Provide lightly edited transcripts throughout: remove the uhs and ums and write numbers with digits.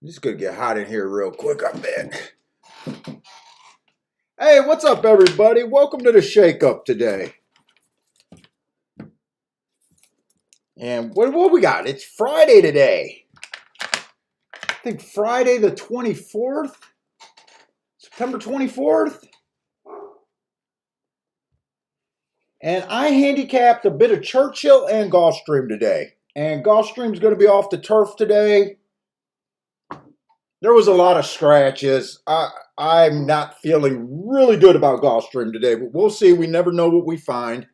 Just gonna get hot in here real quick, I bet. Hey, what's up, everybody? Welcome to the Shake Up today. And what we got? It's Friday today. I think Friday the 24th, September 24th. And I handicapped a bit of Churchill and Gulfstream today. And Gulfstream's going to be off the turf today. There was a lot of scratches. I'm not feeling really good about Gulfstream today, but we'll see. We never know what we find.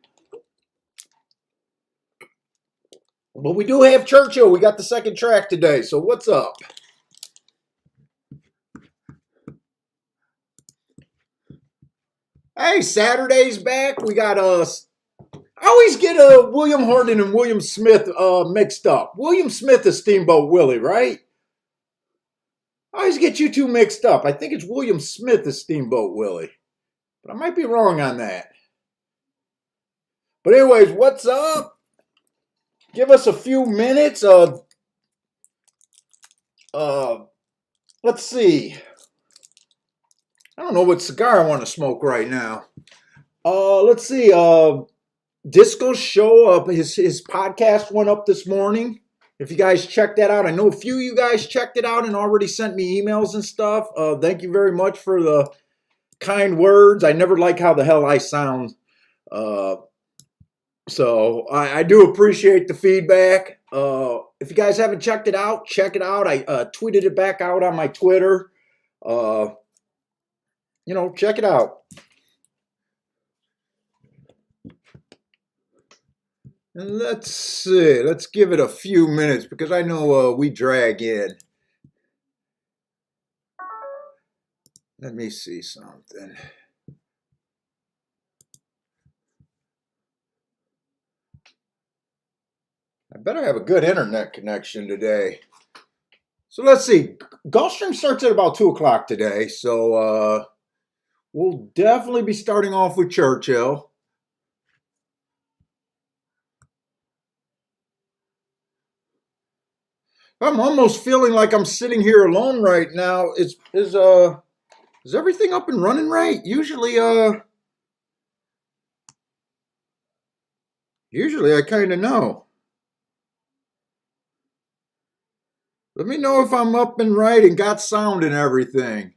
But we do have Churchill. We got the second track today. So what's up? Hey, Saturday's back. We got I always get William Horton and William Smith mixed up. William Smith is Steamboat Willie, right? I always get you two mixed up. I think it's William Smith is Steamboat Willie. But I might be wrong on that. But anyways, what's up? Give us a few minutes of let's see. I don't know what cigar I want to smoke right now. Let's see. Disco's show up, his podcast went up this morning. If you guys checked that out, I know a few of you guys checked it out and already sent me emails and stuff. Thank you very much for the kind words. I never like how the hell I sound. So I do appreciate the feedback. If you guys haven't checked it out, check it out. I tweeted it back out on my Twitter. Check it out. And let's see. Let's give it a few minutes because I know we drag in. Let me see something. I better have a good internet connection today. So let's see. Gulfstream starts at about 2 o'clock today. So we'll definitely be starting off with Churchill. I'm almost feeling like I'm sitting here alone right now. Is everything up and running right? Usually I kind of know. Let me know if I'm up and right and got sound and everything.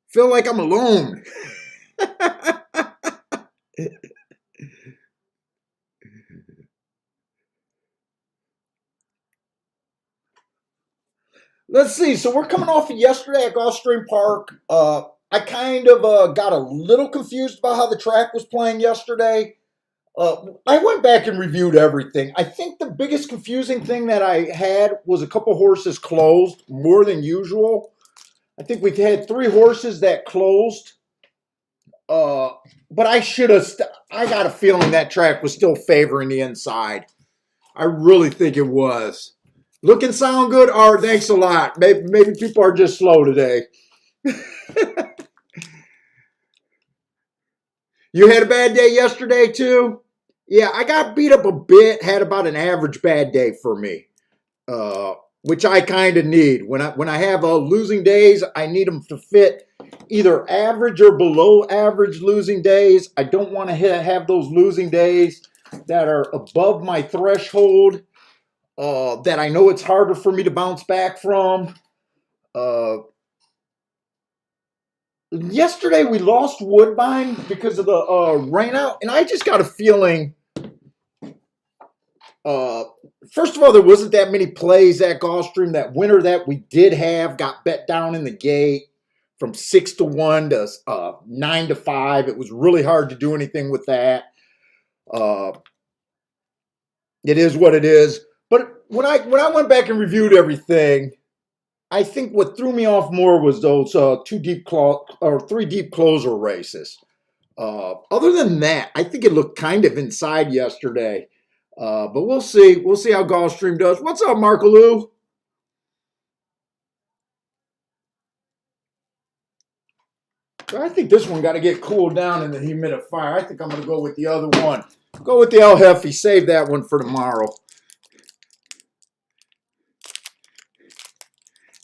Feel like I'm alone. Let's see. So we're coming off of yesterday at Gulfstream Park. I kind of got a little confused about how the track was playing yesterday. I went back and reviewed everything. I think the biggest confusing thing that I had was a couple horses closed more than usual. I think we had 3 horses that closed. But I should have. I got a feeling that track was still favoring the inside. I really think it was. Look and sound good, Art. Thanks a lot. Maybe people are just slow today. You had a bad day yesterday too? Yeah, I got beat up a bit. Had about an average bad day for me, which I kind of need. When I have losing days, I need them to fit either average or below average losing days. I don't want to have those losing days that are above my threshold. That I know it's harder for me to bounce back from. Yesterday we lost Woodbine because of the rain out, and I just got a feeling. First of all, there wasn't that many plays at Gulfstream. That winner that we did have got bet down in the gate from 6-1 to 9-5. It was really hard to do anything with that. It is what it is. But when I went back and reviewed everything, I think what threw me off more was those 3 deep closer races. Other than that, I think it looked kind of inside yesterday. But we'll see. We'll see how Gulfstream does. What's up, Markaloo? I think this one got to get cooled down in the humidifier. I think I'm going to go with the other one. Go with the El Jefe. Save that one for tomorrow.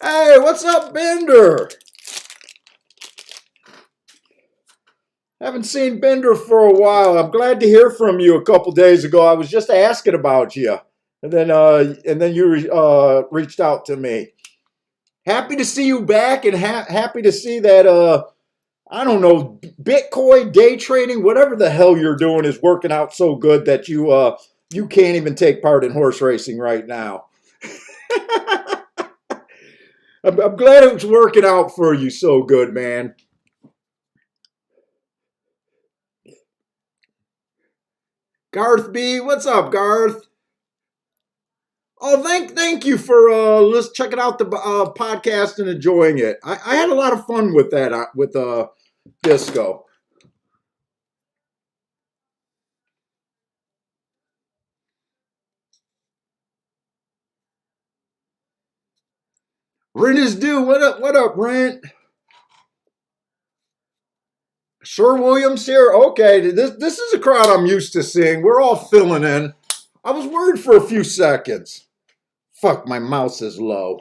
Hey, what's up, Bender? Haven't seen Bender for a while. I'm glad to hear from you a couple days ago. I was just asking about you. And then you reached out to me. Happy to see you back, and happy to see that, I don't know, Bitcoin, day trading, whatever the hell you're doing is working out so good that you can't even take part in horse racing right now. I'm glad it was working out for you so good, man. Garth B, what's up, Garth? Oh, thank you for checking out the podcast and enjoying it. I had a lot of fun with that with Disco. Rent is due. What up, Rent? Sir Williams here. Okay, this is a crowd I'm used to seeing. We're all filling in. I was worried for a few seconds. Fuck, my mouse is low.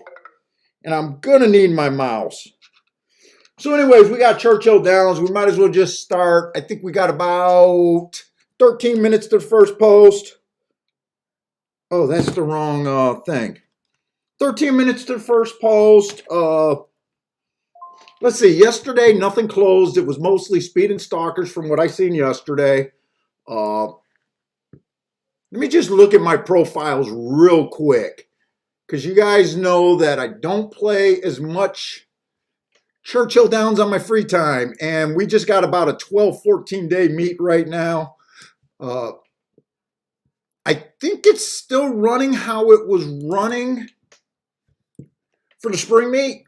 And I'm gonna need my mouse. So anyways, we got Churchill Downs. We might as well just start. I think we got about 13 minutes to the first post. Oh, that's the wrong thing. 13 minutes to the first post. Let's see. Yesterday, nothing closed. It was mostly speed and stalkers from what I seen yesterday. Let me just look at my profiles real quick, because you guys know that I don't play as much Churchill Downs on my free time, and we just got about a 12-14 day meet right now. I think it's still running how it was running for the spring meet,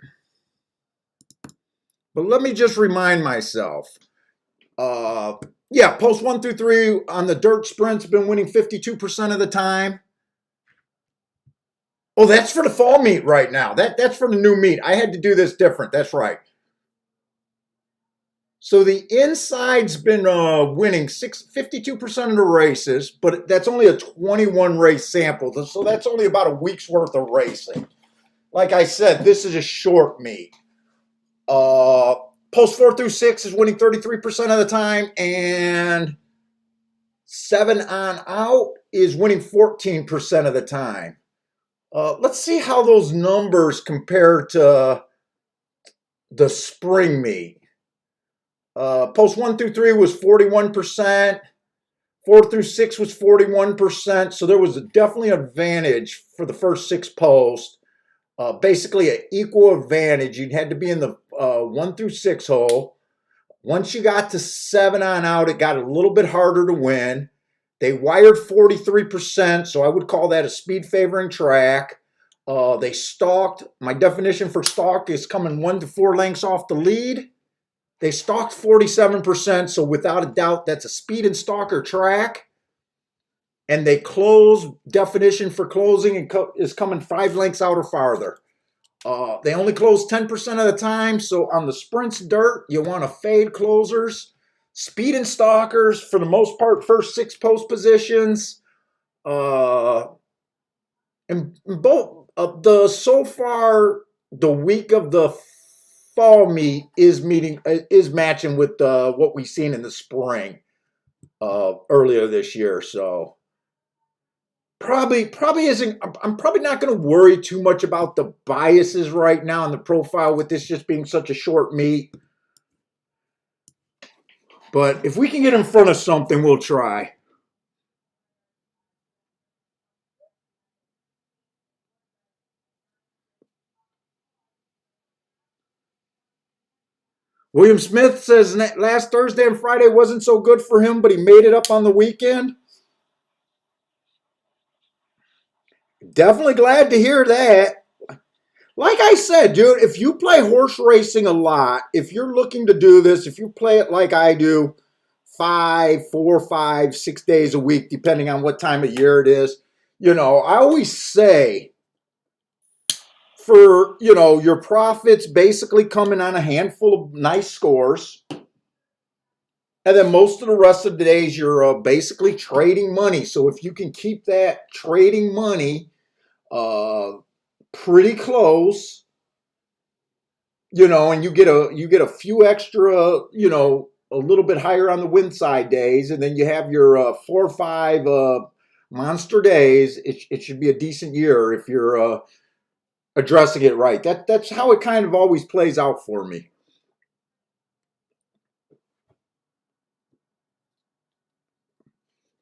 but let me just remind myself. Yeah, post 1 through 3 on the dirt sprints been winning 52% of the time. Oh, that's for the fall meet right now. That's for the new meet. I had to do this different. That's right. So the inside's been winning 52% of the races, but that's only a 21 race sample. So that's only about a week's worth of racing. Like I said, this is a short meet. Post 4 through 6 is winning 33% of the time, and 7 on out is winning 14% of the time. Let's see how those numbers compare to the spring meet. Post 1 through 3 was 41%. 4 through 6 was 41%. So there was definitely an advantage for the first 6 posts. Basically an equal advantage. You'd had to be in the 1 through 6 hole. Once you got to 7 on out, it got a little bit harder to win. They wired 43%, so I would call that a speed favoring track. They stalked. My definition for stalk is coming 1 to 4 lengths off the lead. They stalked 47%, so without a doubt, that's a speed and stalker track. And they close, definition for closing is coming 5 lengths out or farther. They only close 10% of the time, so on the sprints dirt, you want to fade closers. Speed and stalkers, for the most part, first 6 post positions. And both so far, the week of the fall meet is matching with what we've seen in the spring earlier this year. So probably isn't. I'm probably not going to worry too much about the biases right now in the profile with this just being such a short meet. But if we can get in front of something, we'll try. William Smith says last Thursday and Friday wasn't so good for him, but he made it up on the weekend. Definitely glad to hear that. Like I said, dude, if you play horse racing a lot, if you're looking to do this, if you play it like I do, 4, 5, 6 days a week, depending on what time of year it is, I always say, for, your profits basically coming on a handful of nice scores. And then most of the rest of the days, you're basically trading money. So if you can keep that trading money pretty close, and you get a few extra, a little bit higher on the win side days, and then you have your 4 or 5 monster days. It should be a decent year if you're addressing it right. That's how it kind of always plays out for me.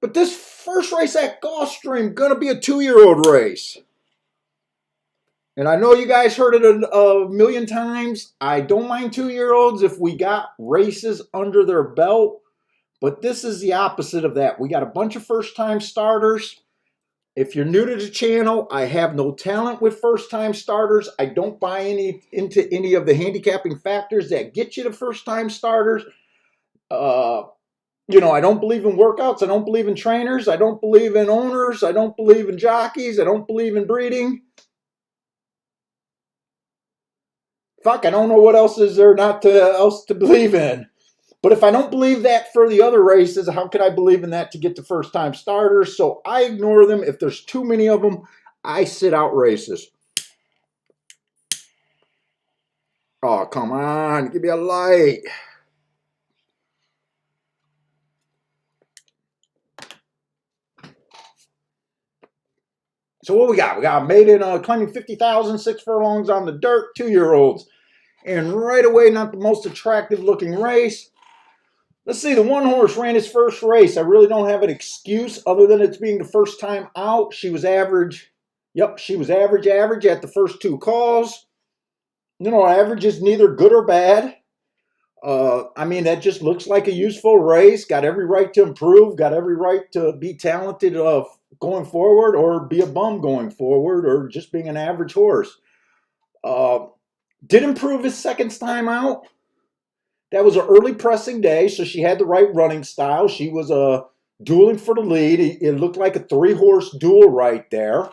But this first race at Gulfstream gonna be a 2-year-old race. And I know you guys heard it a million times. I don't mind 2-year-olds if we got races under their belt. But this is the opposite of that. We got a bunch of first-time starters. If you're new to the channel, I have no talent with first-time starters. I don't buy into any of the handicapping factors that get you to first-time starters. I don't believe in workouts. I don't believe in trainers. I don't believe in owners. I don't believe in jockeys. I don't believe in breeding. Fuck, I don't know what else is there else to believe in. But if I don't believe that for the other races, how could I believe in that to get to first-time starters? So I ignore them. If there's too many of them, I sit out races. Oh, come on. Give me a light. So what we got? We got Maiden claiming 50,000, 6 furlongs on the dirt, 2-year-olds. And right away, not the most attractive looking race. Let's see, the one horse ran his first race. I really don't have an excuse other than it's being the first time out. She was average. Yep, she was average at the first 2 calls. Average is neither good or bad. That just looks like a useful race. Got every right to improve. Got every right to be talented going forward, or be a bum going forward, or just being an average horse. Did improve his second time out. That was an early pressing day, so she had the right running style. She was dueling for the lead. It looked like a 3-horse duel right there.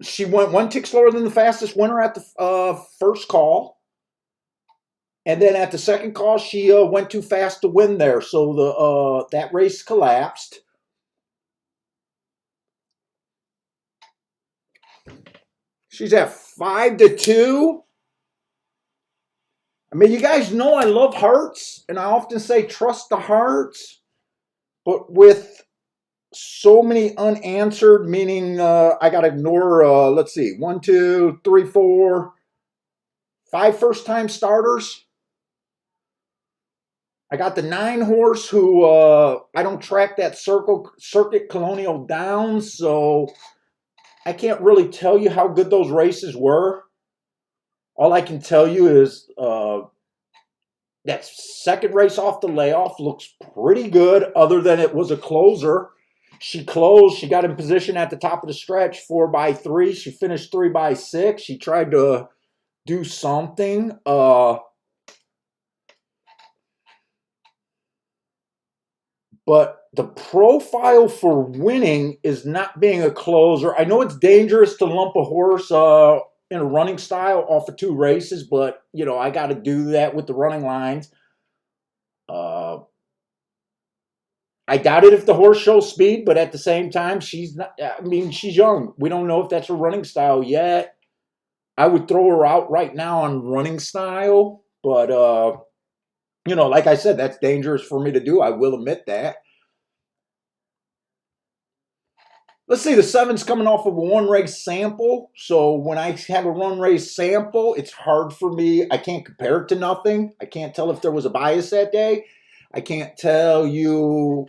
She went 1 tick slower than the fastest winner at the first call. And then at the second call, she went too fast to win there. So that race collapsed. She's at 5-2. You guys know I love hearts, and I often say trust the hearts. But with so many unanswered, meaning I got to ignore, let's see, 1, 2, 3, 4, 5 first-time starters. I got the 9 horse who I don't track that circuit Churchill Downs, so I can't really tell you how good those races were. All I can tell you is that second race off the layoff looks pretty good, other than it was a closer. She closed. She got in position at the top of the stretch, 4x3. She finished 3x6. She tried to do something. But the profile for winning is not being a closer. I know it's dangerous to lump a horse in a running style off of 2 races, but, I got to do that with the running lines. I doubt it if the horse shows speed, but at the same time, she's not. She's young. We don't know if that's her running style yet. I would throw her out right now on running style, but like I said, that's dangerous for me to do. I will admit that. Let's see, the 7's coming off of a 1-race sample. So when I have a 1-race sample, it's hard for me. I can't compare it to nothing. I can't tell if there was a bias that day. I can't tell you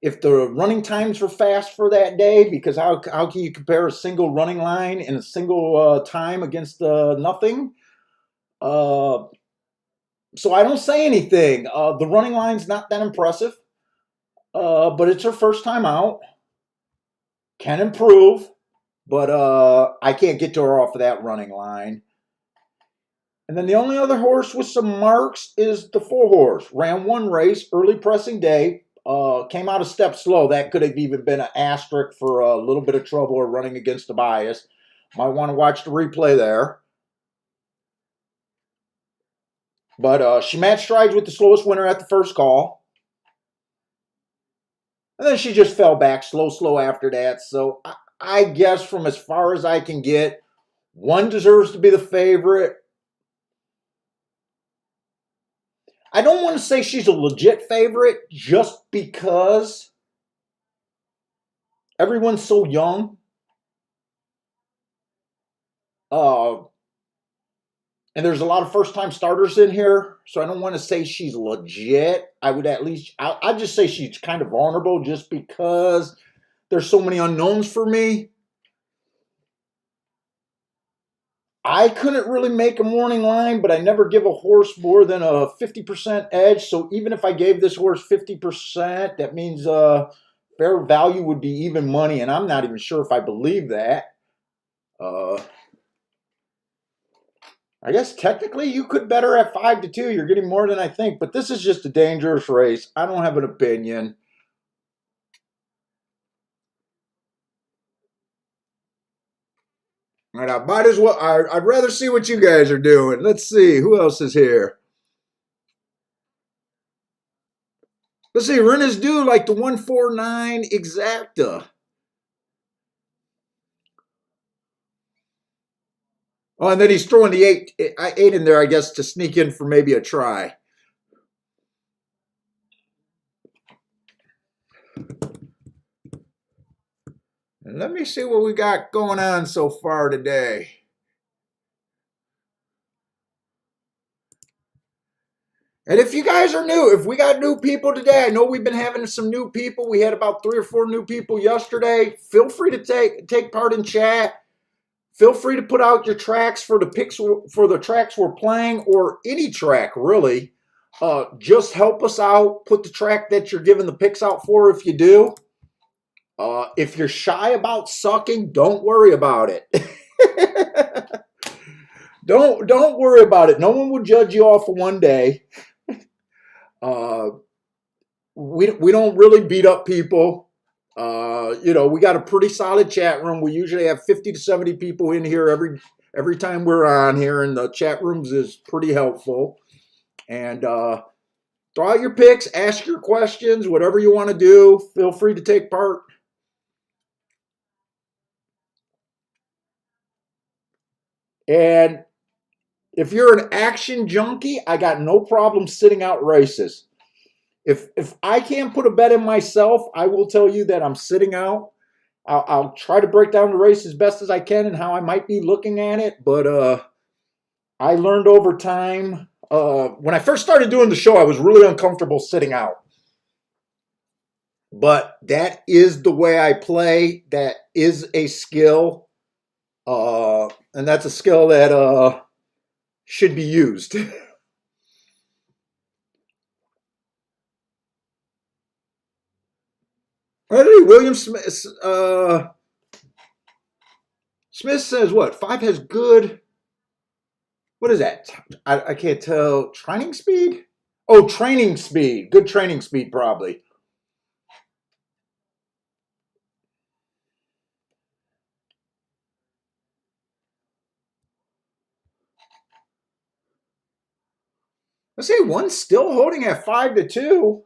if the running times were fast for that day, because how can you compare a single running line in a single time against nothing? So I don't say anything. The running line's not that impressive, but it's her first time out. Can improve, but I can't get to her off of that running line. And then the only other horse with some marks is the 4 horse. Ran 1 race, early pressing day. Came out a step slow. That could have even been an asterisk for a little bit of trouble or running against the bias. Might want to watch the replay there. But she matched strides with the slowest winner at the first call. And then she just fell back slow after that. So I guess from as far as I can get, one deserves to be the favorite. I don't want to say she's a legit favorite just because everyone's so young. And there's a lot of first-time starters in here, so I don't want to say she's legit. I'd just say she's kind of vulnerable just because there's so many unknowns for me. I couldn't really make a morning line, but I never give a horse more than a 50% edge. So even if I gave this horse 50%, that means fair value would be even money, and I'm not even sure if I believe that. I guess technically you could bet her at 5-2. You're getting more than I think, but this is just a dangerous race. I don't have an opinion. All right, I might as well. I'd rather see what you guys are doing. Let's see who else is here. Let's see. Renna's due like the 149 exacta. Oh, and then he's throwing the eight in there, I guess, to sneak in for maybe a try. And let me see what we got going on so far today. And if you guys are new, if we got new people today, I know we've been having some new people. We had about 3 or 4 new people yesterday. Feel free to take part in chat. Feel free to put out your tracks for the picks for the tracks we're playing, or any track really. Just help us out. Put the track that you're giving the picks out for if you do. If you're shy about sucking, don't worry about it. Don't worry about it. No one will judge you off for one day. We don't really beat up people. We got a pretty solid chat room. We usually have 50 to 70 people in here every time we're on here, and the chat rooms is pretty helpful. And throw out your picks, ask your questions, whatever you want to do. Feel free to take part. And if you're an action junkie, I got no problem sitting out races. If I can't put a bet in myself, I will tell you that I'm sitting out. I'll try to break down the race as best as I can and how I might be looking at it. But I learned over time. When I first started doing the show, I was really uncomfortable sitting out. But that is the way I play. That is a skill. And that's a skill that should be used. William Smith says what? 5 has good. What is that? I can't tell. Training speed? Oh, training speed. Good training speed, probably. Let's see, one's still holding at 5-2.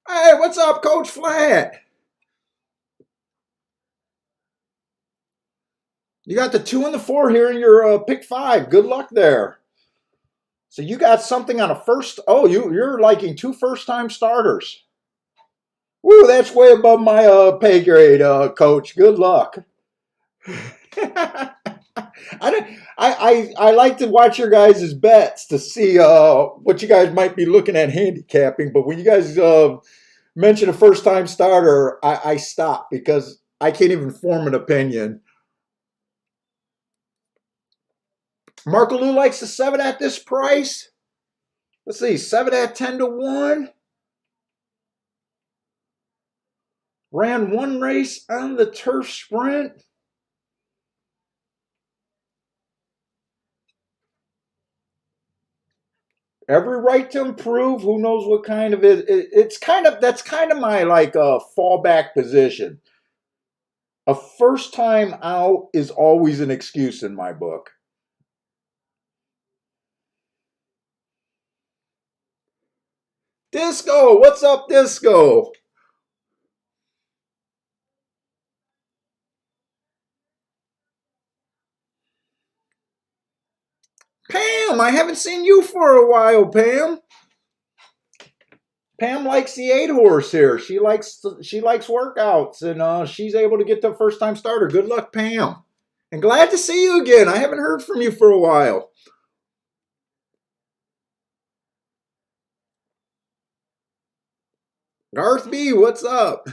Hey, what's up, Coach Flat? You got the 2 and the 4 here in your pick 5. Good luck there. So you got something on a first. Oh, you're liking 2 first-time starters. Woo, that's way above my pay grade, Coach. Good luck. I like to watch your guys' bets to see what you guys might be looking at handicapping. But when you guys mention a first-time starter, I stop because I can't even form an opinion. Marco Lou likes the 7 at this price. Let's see, 7 at 10-1. Ran 1 race on the turf sprint. Every right to improve. Who knows what kind of it? That's kind of my fallback position. A first time out is always an excuse in my book. Disco, what's up, Disco? Pam, I haven't seen you for a while, Pam. Pam likes the 8 horse here. She likes workouts, and she's able to get the first time starter. Good luck, Pam. And glad to see you again. I haven't heard from you for a while. Garth B, what's up?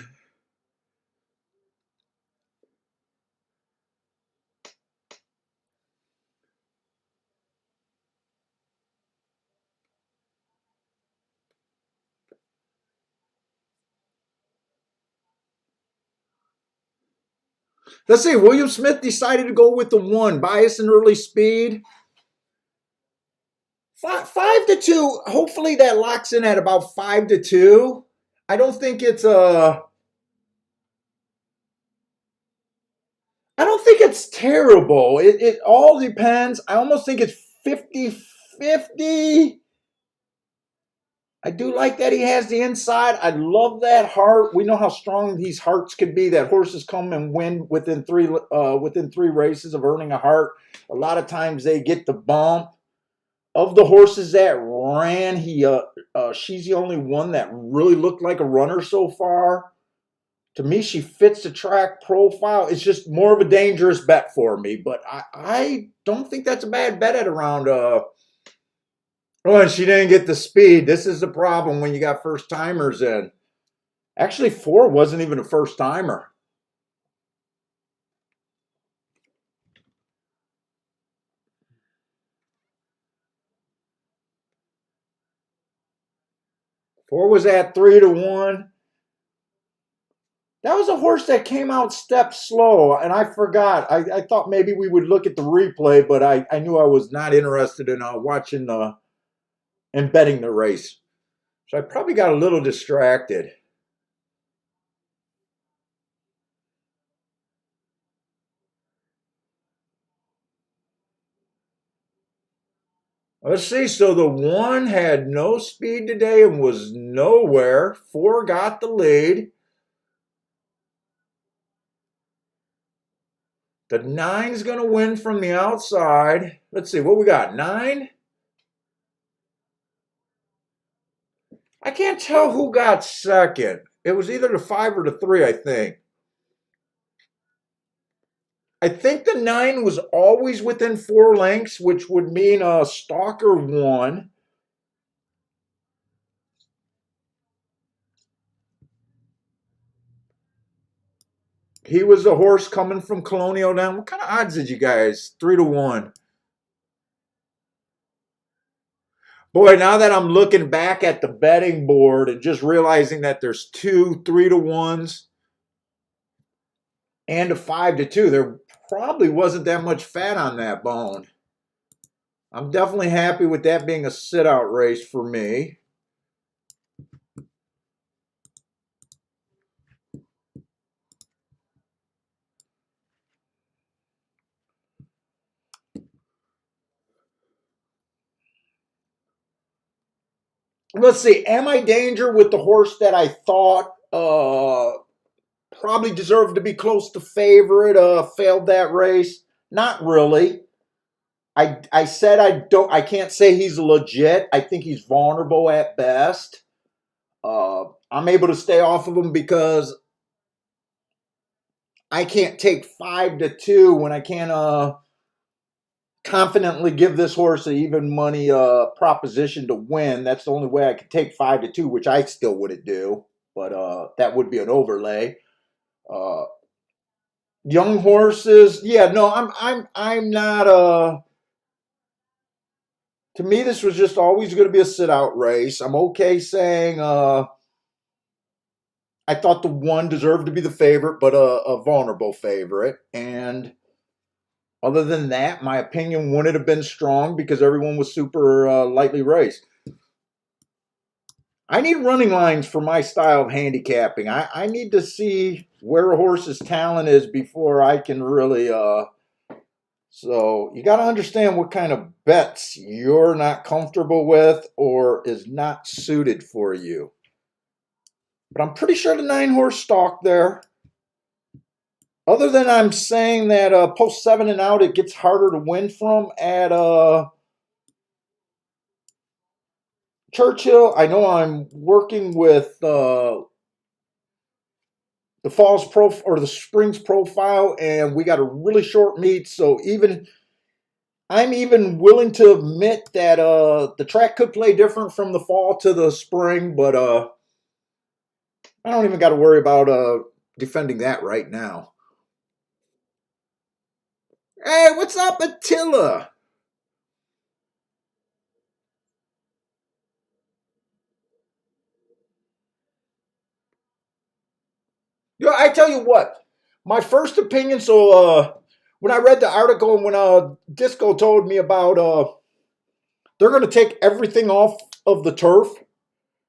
Let's see. William Smith decided to go with the 1. Bias and early speed. 5 to 2. Hopefully that locks in at about 5 to 2. I don't think it's I don't think it's terrible. It all depends. I almost think it's 50-50. I do like that he has the inside. I love that heart. We know how strong these hearts can be. That horses come and win within three races of earning a heart. A lot of times they get the bump. Of the horses that ran, she's the only one that really looked like a runner so far. To me, she fits the track profile. It's just more of a dangerous bet for me, but I don't think that's a bad bet at around. Oh, and she didn't get the speed. This is the problem when you got first timers in. Actually, 4 wasn't even a first timer. Four was at 3 to 1. That was a horse that came out step slow, and I forgot. I thought maybe we would look at the replay, but I knew I was not interested in watching and betting the race. So I probably got a little distracted. Let's see. So the 1 had no speed today and was nowhere. 4 got the lead. The 9's going to win from the outside. Let's see what we got. 9. I can't tell who got second. It was either the 5 or the 3, I think. I think the 9 was always within 4 lengths, which would mean a stalker won. He was a horse coming from Colonial Down. What kind of odds did you guys? 3 to 1. Boy, now that I'm looking back at the betting board and just realizing that there's 2 3 to 1s and a 5 to 2, there probably wasn't that much fat on that bone. I'm definitely happy with that being a sit-out race for me. Let's see. Am I danger with the horse that I thought probably deserved to be close to favorite? Failed that race? Not really. I said I can't say he's legit. I think he's vulnerable at best. I'm able to stay off of him because I can't take 5 to 2 when I can't confidently give this horse an even money proposition to win. That's the only way I could take 5 to 2, which I still wouldn't do, but that would be an overlay. Young horses, yeah, no, I'm not. To me, this was just always going to be a sit-out race. I'm okay saying I thought the 1 deserved to be the favorite, but a vulnerable favorite. And other than that, my opinion wouldn't have been strong because everyone was super lightly raced. I need running lines for my style of handicapping. I need to see where a horse's talent is before I can really So you got to understand what kind of bets you're not comfortable with or is not suited for you. But I'm pretty sure the 9-horse stalk there. Other than I'm saying that post 7 and out, it gets harder to win from at Churchill. I know I'm working with the fall's or the spring's profile, and we got a really short meet. So I'm even willing to admit that the track could play different from the fall to the spring, but I don't even got to worry about defending that right now. Hey, what's up, Attila? Yeah, I tell you what, my first opinion. So when I read the article and when Disco told me about they're going to take everything off of the turf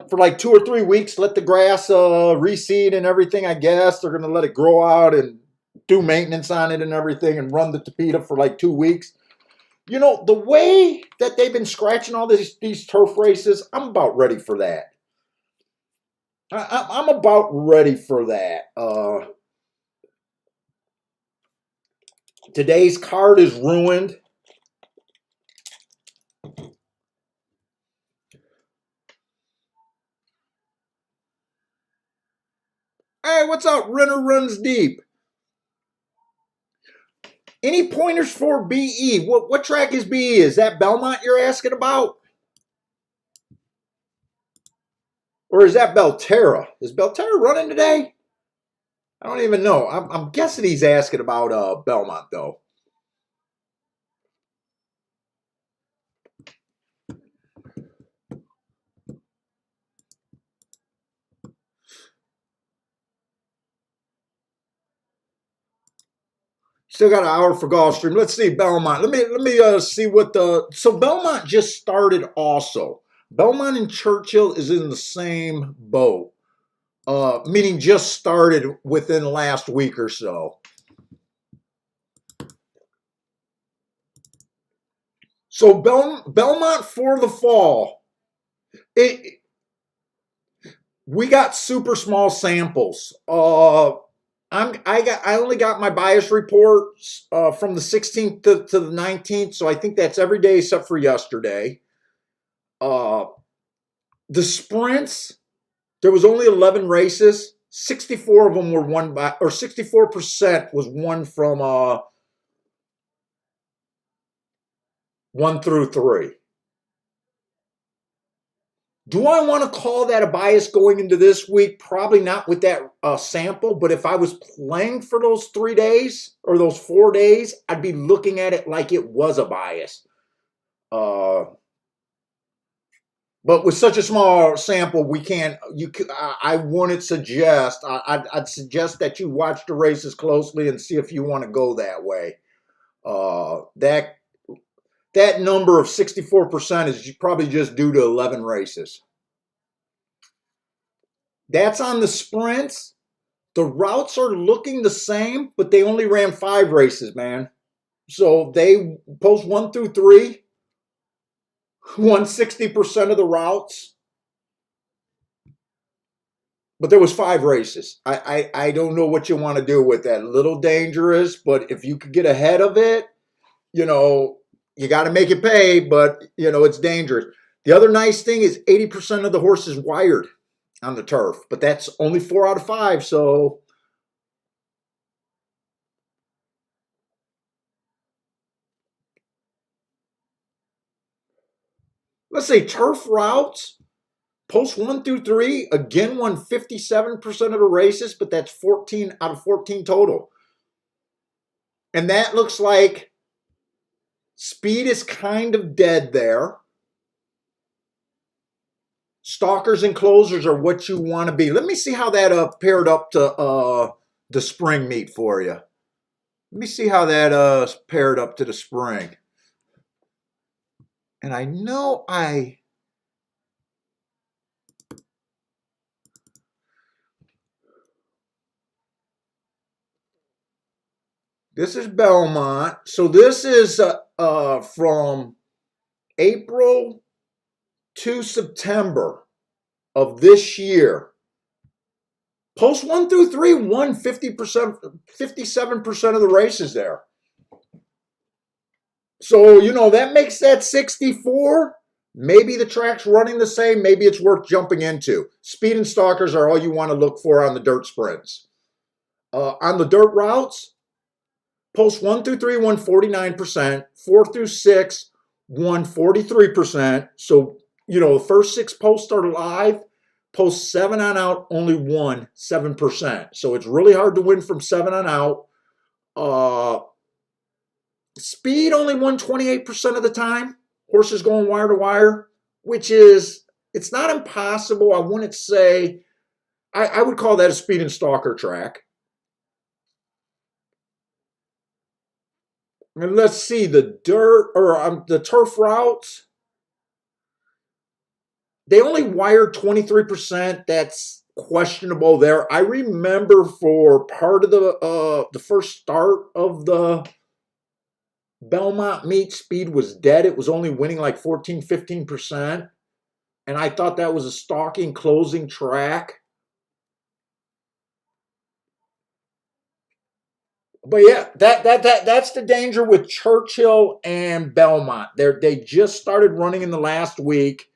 for like 2 or 3 weeks, let the grass reseed and everything. I guess they're going to let it grow out and do maintenance on it and everything, and run the tapeta for like 2 weeks. You know, the way that they've been scratching all these turf races, I'm about ready for that. I'm about ready for that. Today's card is ruined. Hey, what's up? Renner runs deep. Any pointers for BE? What track is BE? Is that Belmont you're asking about? Or is that Belterra? Is Belterra running today? I don't even know. I'm guessing he's asking about Belmont, though. Still got an hour for Gulfstream. Let's see Belmont. Let me see what the so Belmont just started also. Belmont and Churchill is in the same boat. Meaning just started within the last week or so. So Belmont for the fall. It we got super small samples. I only got my bias reports from the 16th to the 19th, so I think that's every day except for yesterday. Uh, the sprints, there was only 11 races. 64 of them were won by, or 64% was won from 1 through 3. Do I want to call that a bias going into this week? Probably not with that sample, but if I was playing for those 3 days or those 4 days, I'd be looking at it like it was a bias. Uh, but with such a small sample, we can't. I wouldn't suggest. I'd suggest that you watch the races closely and see if you want to go that way. That number of 64% is probably just due to 11 races. That's on the sprints. The routes are looking the same, but they only ran 5 races, man. So they post 1 through 3, won 60% of the routes, but there was 5 races. I don't know what you want to do with that. A little dangerous, but if you could get ahead of it, you know, you got to make it pay, but, you know, it's dangerous. The other nice thing is 80% of the horses wired on the turf, but that's only 4 out of 5, so let's say turf routes, post 1 through 3, again won 57% of the races, but that's 14 out of 14 total. And that looks like speed is kind of dead there. Stalkers and closers are what you want to be. Let me see how that paired up to the spring meet for you. Let me see how that paired up to the spring. And I know This is Belmont. So this is from April to September of this year. Post 1 through 3 won 50%, 57% of the races there. So, that makes that 64. Maybe the track's running the same. Maybe it's worth jumping into. Speed and stalkers are all you want to look for on the dirt sprints. On the dirt routes, post 1 through 3 won 49%. 4 through 6 won 43%. So, the first 6 posts are live. Post 7 on out only won 7%. So it's really hard to win from 7 on out. Speed only won 28% of the time. Horses going wire to wire, which is, it's not impossible. I wouldn't say, I would call that a speed and stalker track. And let's see, the turf routes, they only wired 23%. That's questionable there. I remember for part of the first start of the Belmont meet, speed was dead. It was only winning like 14, 15%. And I thought that was a stalking closing track. But yeah, that's the danger with Churchill and Belmont. They just started running in the last week.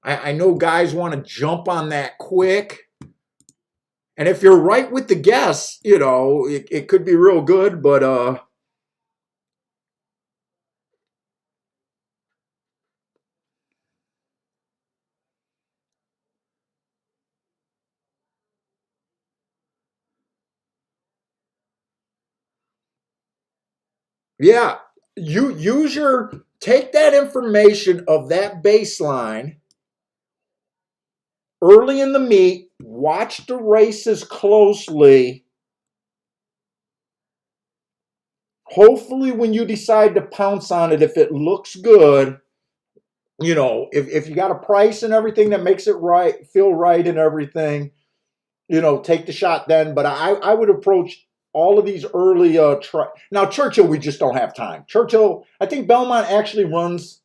I know guys want to jump on that quick. And if you're right with the guess, it could be real good, but yeah, take that information of that baseline early in the meet, watch the races closely. Hopefully when you decide to pounce on it, if it looks good, if you got a price and everything that makes it right, feel right and everything, take the shot then. But I would approach all of these early now Churchill, we just don't have time. Churchill, I think Belmont actually runs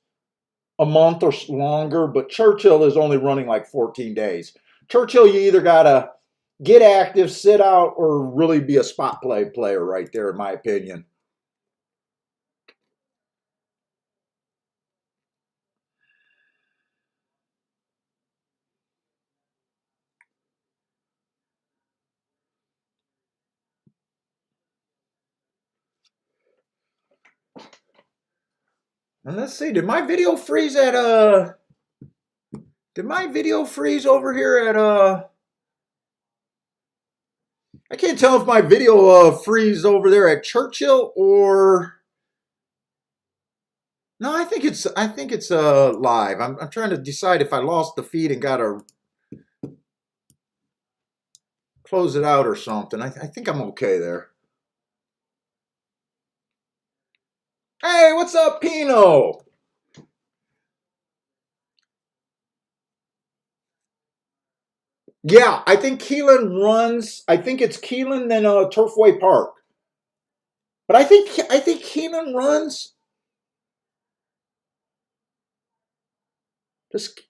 a month or longer, but Churchill is only running like 14 days. Churchill, you either gotta get active, sit out, or really be a spot player right there, in my opinion. And let's see, did my video freeze over here at I can't tell if my video freeze over there at Churchill or no, I think it's live. I'm trying to decide if I lost the feed and gotta close it out or something. I think I'm okay there. Hey, what's up, Pino? Yeah, I think Keelan runs. I think it's Keelan then Turfway Park. But I think Keelan runs. Just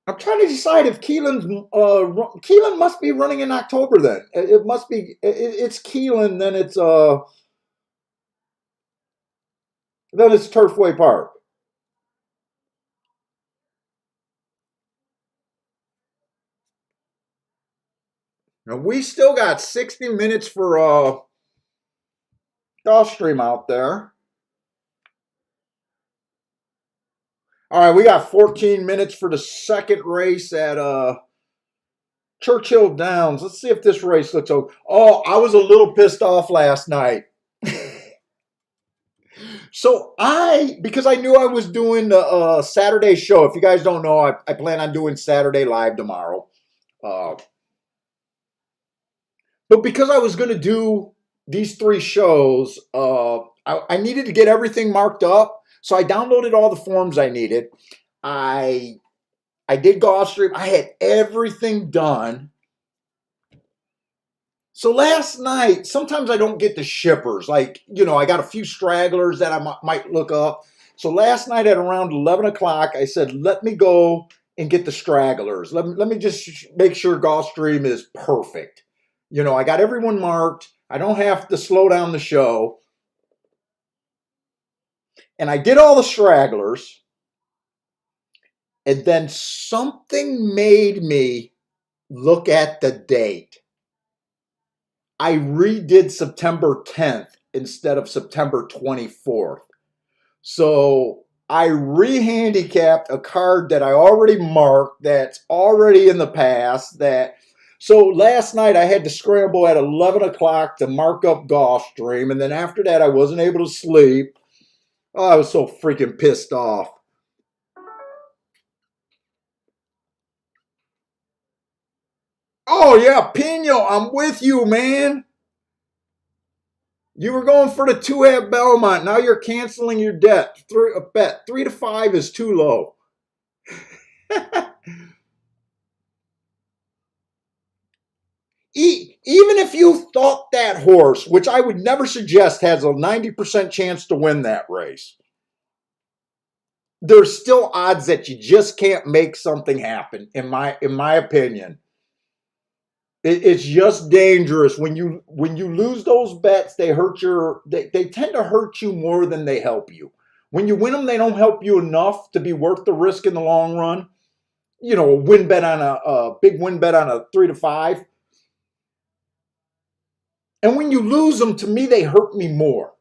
I'm trying to decide if Keelan must be running in October then. It must be it's Keelan then it's Turfway Park. Now we still got 60 minutes for Gulfstream out there. All right, we got 14 minutes for the second race at Churchill Downs. Let's see if this race looks okay. Oh, I was a little pissed off last night. So because I knew I was doing the Saturday show. If you guys don't know, I plan on doing Saturday live tomorrow. But because I was going to do these 3 shows, I needed to get everything marked up. So I downloaded all the forms I needed. I I did Gulfstream. I had everything done. So last night, sometimes I don't get the shippers. Like, I got a few stragglers that I might look up. So last night at around 11 o'clock, I said, let me go and get the stragglers. Let me just make sure Gulfstream is perfect. I got everyone marked. I don't have to slow down the show. And I did all the stragglers. And then something made me look at the date. I redid September 10th instead of September 24th. So I re-handicapped a card that I already marked that's already in the past. So last night I had to scramble at 11 o'clock to mark up Gulfstream. And then after that I wasn't able to sleep. Oh, I was so freaking pissed off. Oh yeah, Pino, I'm with you, man. You were going for the two at Belmont. Now you're canceling your debt. A bet 3 to 5 is too low. Even if you thought that horse, which I would never suggest, has a 90% chance to win that race, there's still odds that you just can't make something happen. In my opinion, it's just dangerous when you lose those bets. They tend to hurt you more than they help you. When you win them, they don't help you enough to be worth the risk in the long run. A win bet on a big win bet on a 3 to 5. And when you lose them, to me, they hurt me more.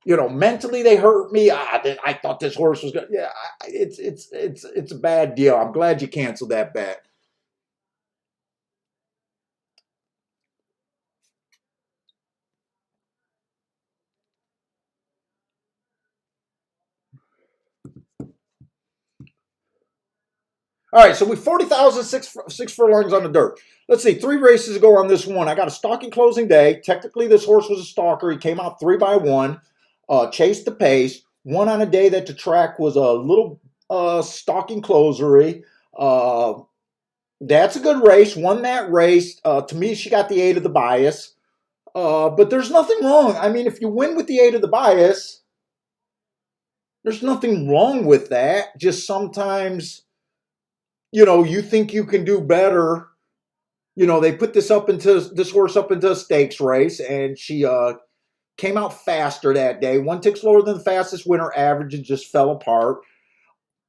Mentally they hurt me. I thought this horse was good. Yeah, it's a bad deal. I'm glad you canceled that bet. All right, so we 40,000, six furlongs on the dirt. Let's see, 3 races ago on this one. I got a stalking closing day. Technically, this horse was a stalker. He came out 3 by 1, chased the pace. Won on a day that the track was a little stalking closery. That's a good race. Won that race. To me, she got the 8 of the bias. But there's nothing wrong. I mean, if you win with the 8 of the bias, there's nothing wrong with that. Just sometimes, you think you can do better. They put this horse up into a stakes race, and she came out faster that day. 1 tick slower than the fastest winner average and just fell apart.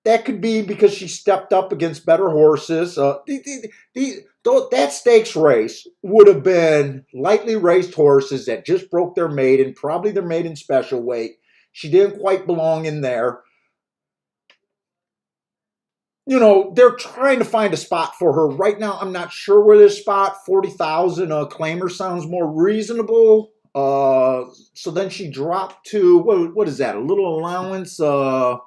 That could be because she stepped up against better horses. That stakes race would have been lightly raced horses that just broke their maiden, probably their maiden special weight. She didn't quite belong in there. They're trying to find a spot for her. Right now, I'm not sure where this spot, 40,000 claimer sounds more reasonable. So then she dropped to, what is that, a little allowance? Little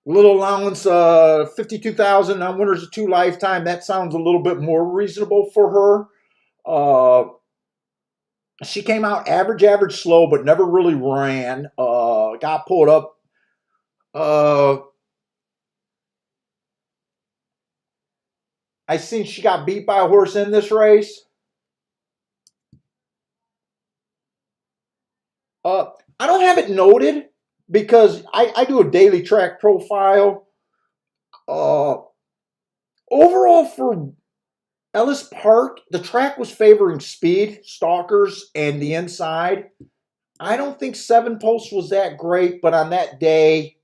allowance, 52,000 on winners of 2 lifetime. That sounds a little bit more reasonable for her. She came out average, slow, but never really ran. Got pulled up. I seen she got beat by a horse in this race. I don't have it noted because I do a daily track profile. Overall for Ellis Park, the track was favoring speed, stalkers, and the inside. I don't think 7 posts was that great, but on that day,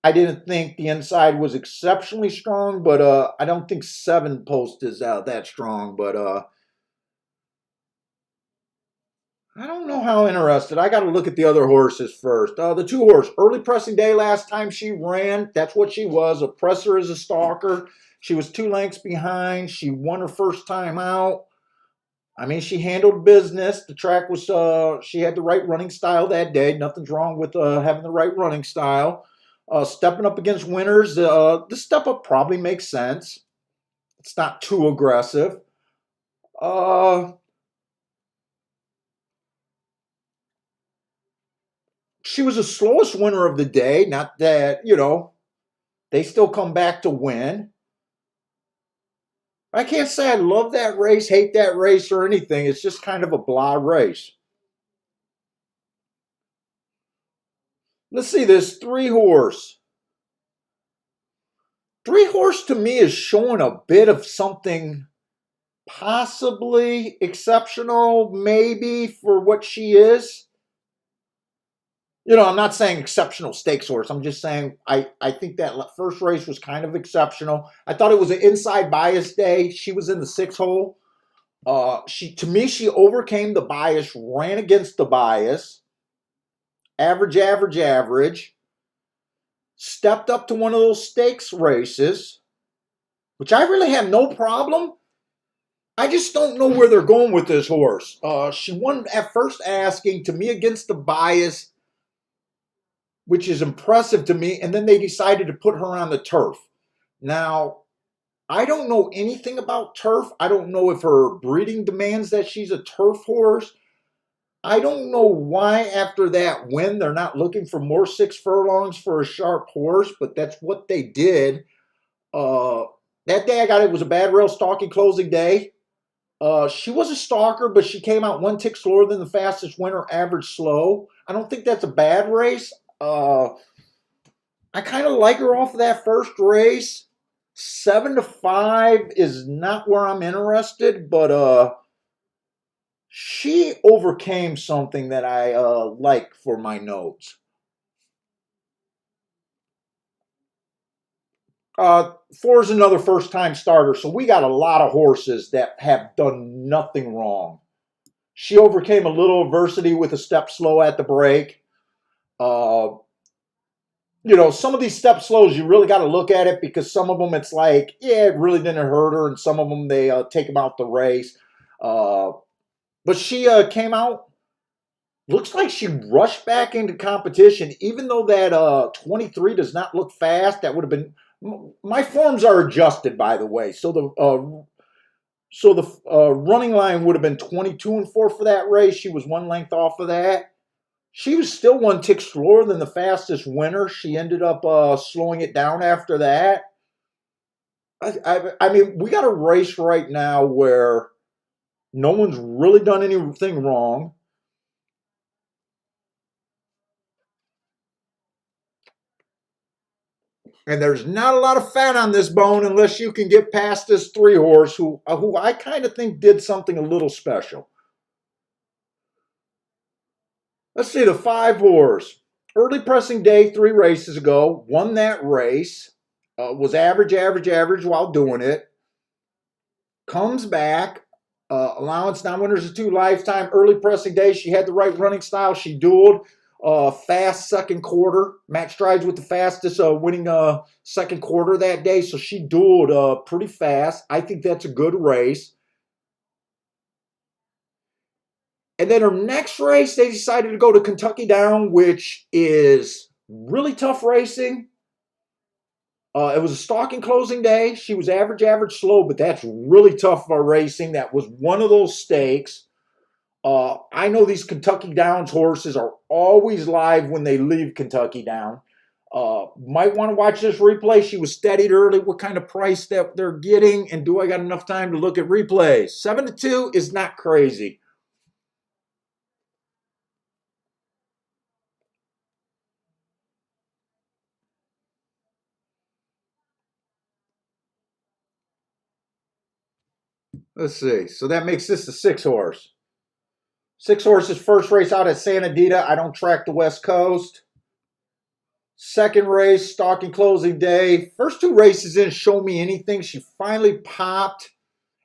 I didn't think the inside was exceptionally strong, but I don't think 7 posts is that strong, but I don't know how interested. I got to look at the other horses first. The 2 horse, early pressing day last time she ran. That's what she was, a presser as a stalker. She was 2 lengths behind. She won her first time out. I mean, she handled business. The track was, she had the right running style that day. Nothing's wrong with having the right running style. Stepping up against winners, the step up probably makes sense. It's not too aggressive. Uh, She was the slowest winner of the day. Not that, you know, they still come back to win. I can't say I love that race, hate that race, or anything. It's just kind of a blah race. Let's see this 3 horse. 3 horse to me is showing a bit of something possibly exceptional, maybe for what she is. You know, I'm not saying exceptional stakes horse. I'm just saying I think that first race was kind of exceptional. I thought it was an inside bias day. She was in the 6 hole. She overcame the bias, ran against the bias, average, stepped up to one of those stakes races, which I really have no problem. I just don't know where they're going with this horse. She won at first asking to me against the bias, which is impressive to me, and then they decided to put her on the turf. Now, I don't know anything about turf. I don't know if her breeding demands that she's a turf horse. I don't know why after that win they're not looking for more 6 furlongs for a sharp horse, but that's what they did. That day it was a bad rail stalking closing day. She was a stalker, but she came out 1 tick slower than the fastest winner, average slow. I don't think that's a bad race. I kind of like her off of that first race. 7-5 is not where I'm interested, but she overcame something that I like for my notes. 4 is another first-time starter, so we got a lot of horses that have done nothing wrong. She overcame a little adversity with a step slow at the break. You know, some of these step slows, you really got to look at it because some of them it's like, yeah, it really didn't hurt her, and some of them they take them out the race. But she came out, looks like she rushed back into competition, even though that 23 does not look fast. That would have been, my forms are adjusted, by the way. So the running line would have been 22-4 for that race. She was 1 length off of that. She was still 1 tick slower than the fastest winner. She ended up slowing it down after that. I mean, we got a race right now where no one's really done anything wrong. And there's not a lot of fat on this bone unless you can get past this 3 horse who I kind of think did something a little special. Let's see, the 5 horse. Early pressing day 3 races ago, won that race, was average while doing it. Comes back, allowance non-winners of 2 lifetime. Early pressing day, she had the right running style. She dueled. Fast second quarter. Matt Strides with the fastest winning second quarter that day. So she dueled pretty fast. I think that's a good race. And then her next race, they decided to go to Kentucky Down, which is really tough racing. It was a stalking closing day. She was average slow, but that's really tough for racing. That was one of those stakes. I know these Kentucky Downs horses are always live when they leave Kentucky Down. Might want to watch this replay. She was steadied early. What kind of price that they're getting, and do I got enough time to look at replays? 7-2 is not crazy. Let's see. So that makes this the 6 horse. 6 horse's first race out at Santa Dita. I don't track the West Coast. Second race, stalking closing day. First 2 races didn't show me anything. She finally popped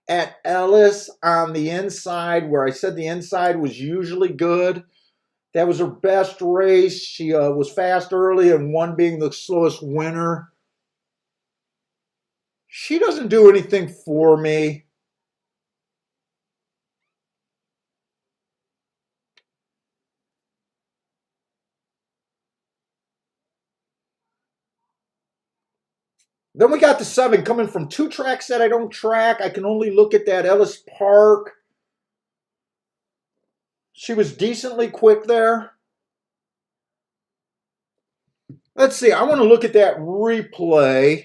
at Ellis on the inside, where I said the inside was usually good. That was her best race. She was fast early, and 1 being the slowest winner. She doesn't do anything for me. Then we got the 7 coming from 2 tracks that I don't track. I can only look at that Ellis Park. She was decently quick there. Let's see. I want to look at that replay.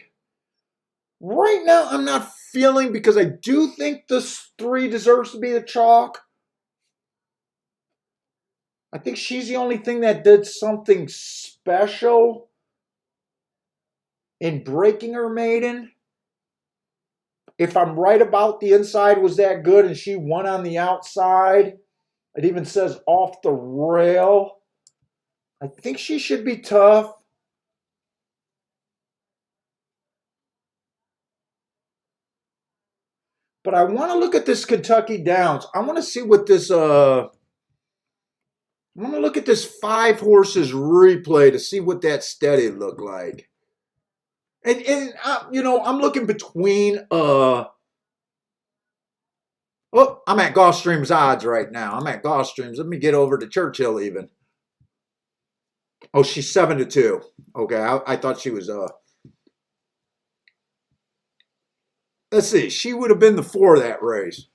Right now, I'm not feeling, because I do think this 3 deserves to be the chalk. I think she's the only thing that did something special in breaking her maiden. If I'm right about the inside was that good and she won on the outside, it even says off the rail. I think she should be tough. But I want to look at this Kentucky Downs. I want to see what this I want to look at this 5 horses replay to see what that steady looked like. And you know, I'm looking between oh, I'm at Gulfstream's odds right now. I'm at Gulfstream's. Let me get over to Churchill even. Oh, she's 7-2. Okay, I thought she was let's see. She would have been the 4 of that race.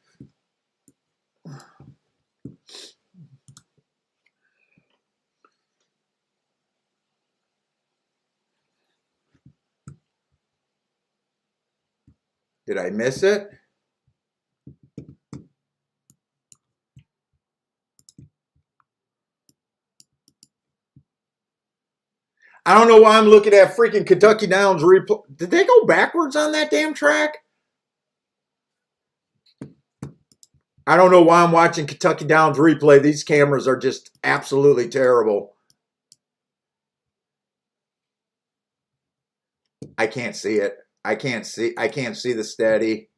Did I miss it? I don't know why I'm looking at freaking Kentucky Downs replay. Did they go backwards on that damn track? I don't know why I'm watching Kentucky Downs replay. These cameras are just absolutely terrible. I can't see it. I can't see the steady.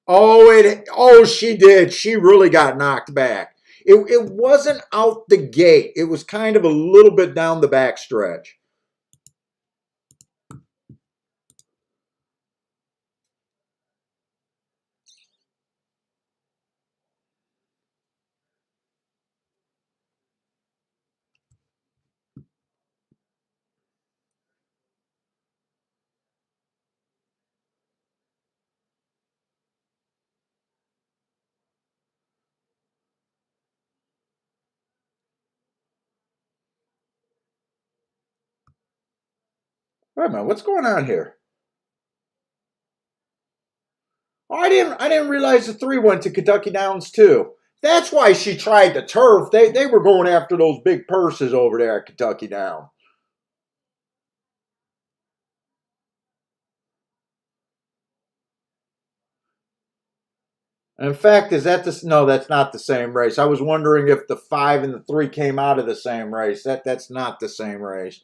Oh, she did. She really got knocked back. It wasn't out the gate. It was kind of a little bit down the back stretch. Wait a minute, what's going on here? Oh, I didn't realize the 3 went to Kentucky Downs too. That's why she tried the turf. They were going after those big purses over there at Kentucky Downs. In fact, is that this? No, that's not the same race. I was wondering if the 5 and the 3 came out of the same race. That's not the same race.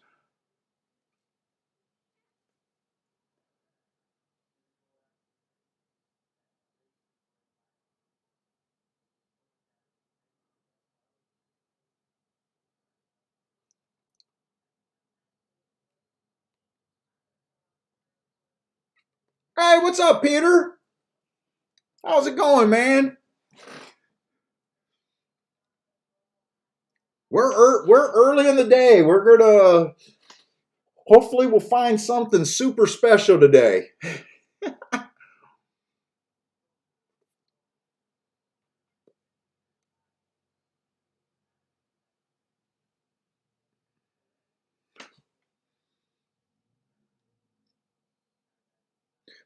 Hey, what's up, Peter? How's it going, man? We're early in the day. We're gonna hopefully we'll find something super special today.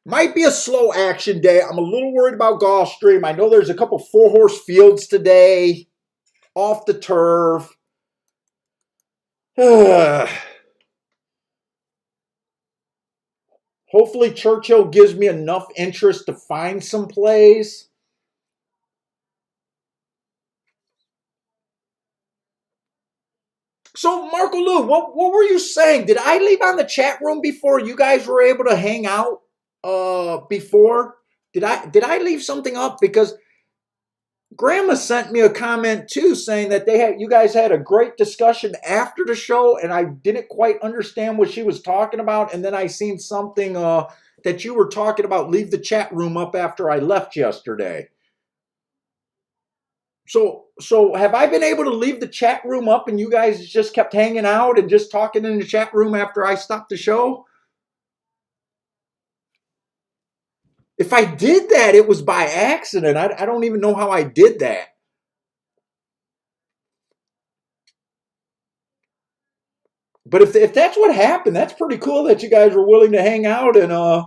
Might be a slow action day. I'm a little worried about Gulfstream. I know there's a couple 4-horse fields today off the turf. Hopefully Churchill gives me enough interest to find some plays. So, Marco Lou, what were you saying? Did I leave on the chat room before you guys were able to hang out? Before did I leave something up? Because Grandma sent me a comment too, saying that you guys had a great discussion after the show, and I didn't quite understand what she was talking about. And then I seen something that you were talking about. Leave the chat room up after I left yesterday. So have I been able to leave the chat room up and you guys just kept hanging out and just talking in the chat room after I stopped the show? If I did that, it was by accident. I don't even know how I did that. But if that's what happened, that's pretty cool that you guys were willing to hang out and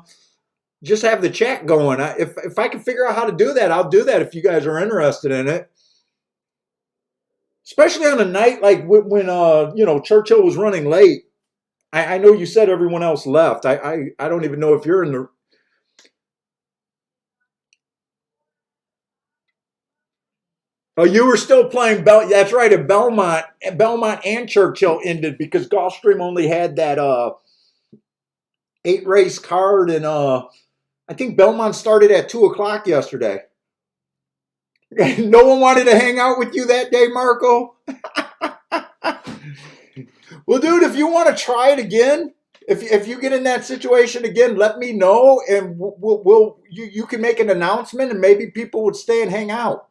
just have the chat going. If I can figure out how to do that, I'll do that if you guys are interested in it. Especially on a night like when Churchill was running late. I know you said everyone else left. I don't even know if you're in the. Oh, you were still playing That's right. At Belmont and Churchill ended because Gulfstream only had that 8 race card, and I think Belmont started at 2 o'clock yesterday. No one wanted to hang out with you that day, Marco. Well, dude, if you want to try it again, if you get in that situation again, let me know, and you can make an announcement, and maybe people would stay and hang out.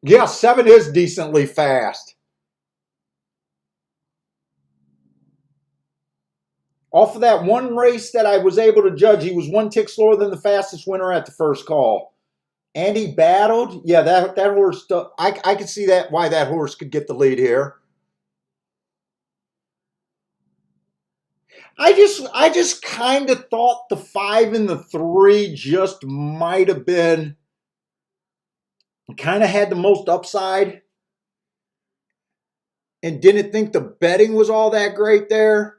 Yeah, 7 is decently fast. Off of that one race that I was able to judge, he was 1 tick slower than the fastest winner at the first call. And he battled. Yeah, that horse. I could see that why that horse could get the lead here. I just kind of thought the 5 and the 3 just might have been kind of had the most upside, and didn't think the betting was all that great there.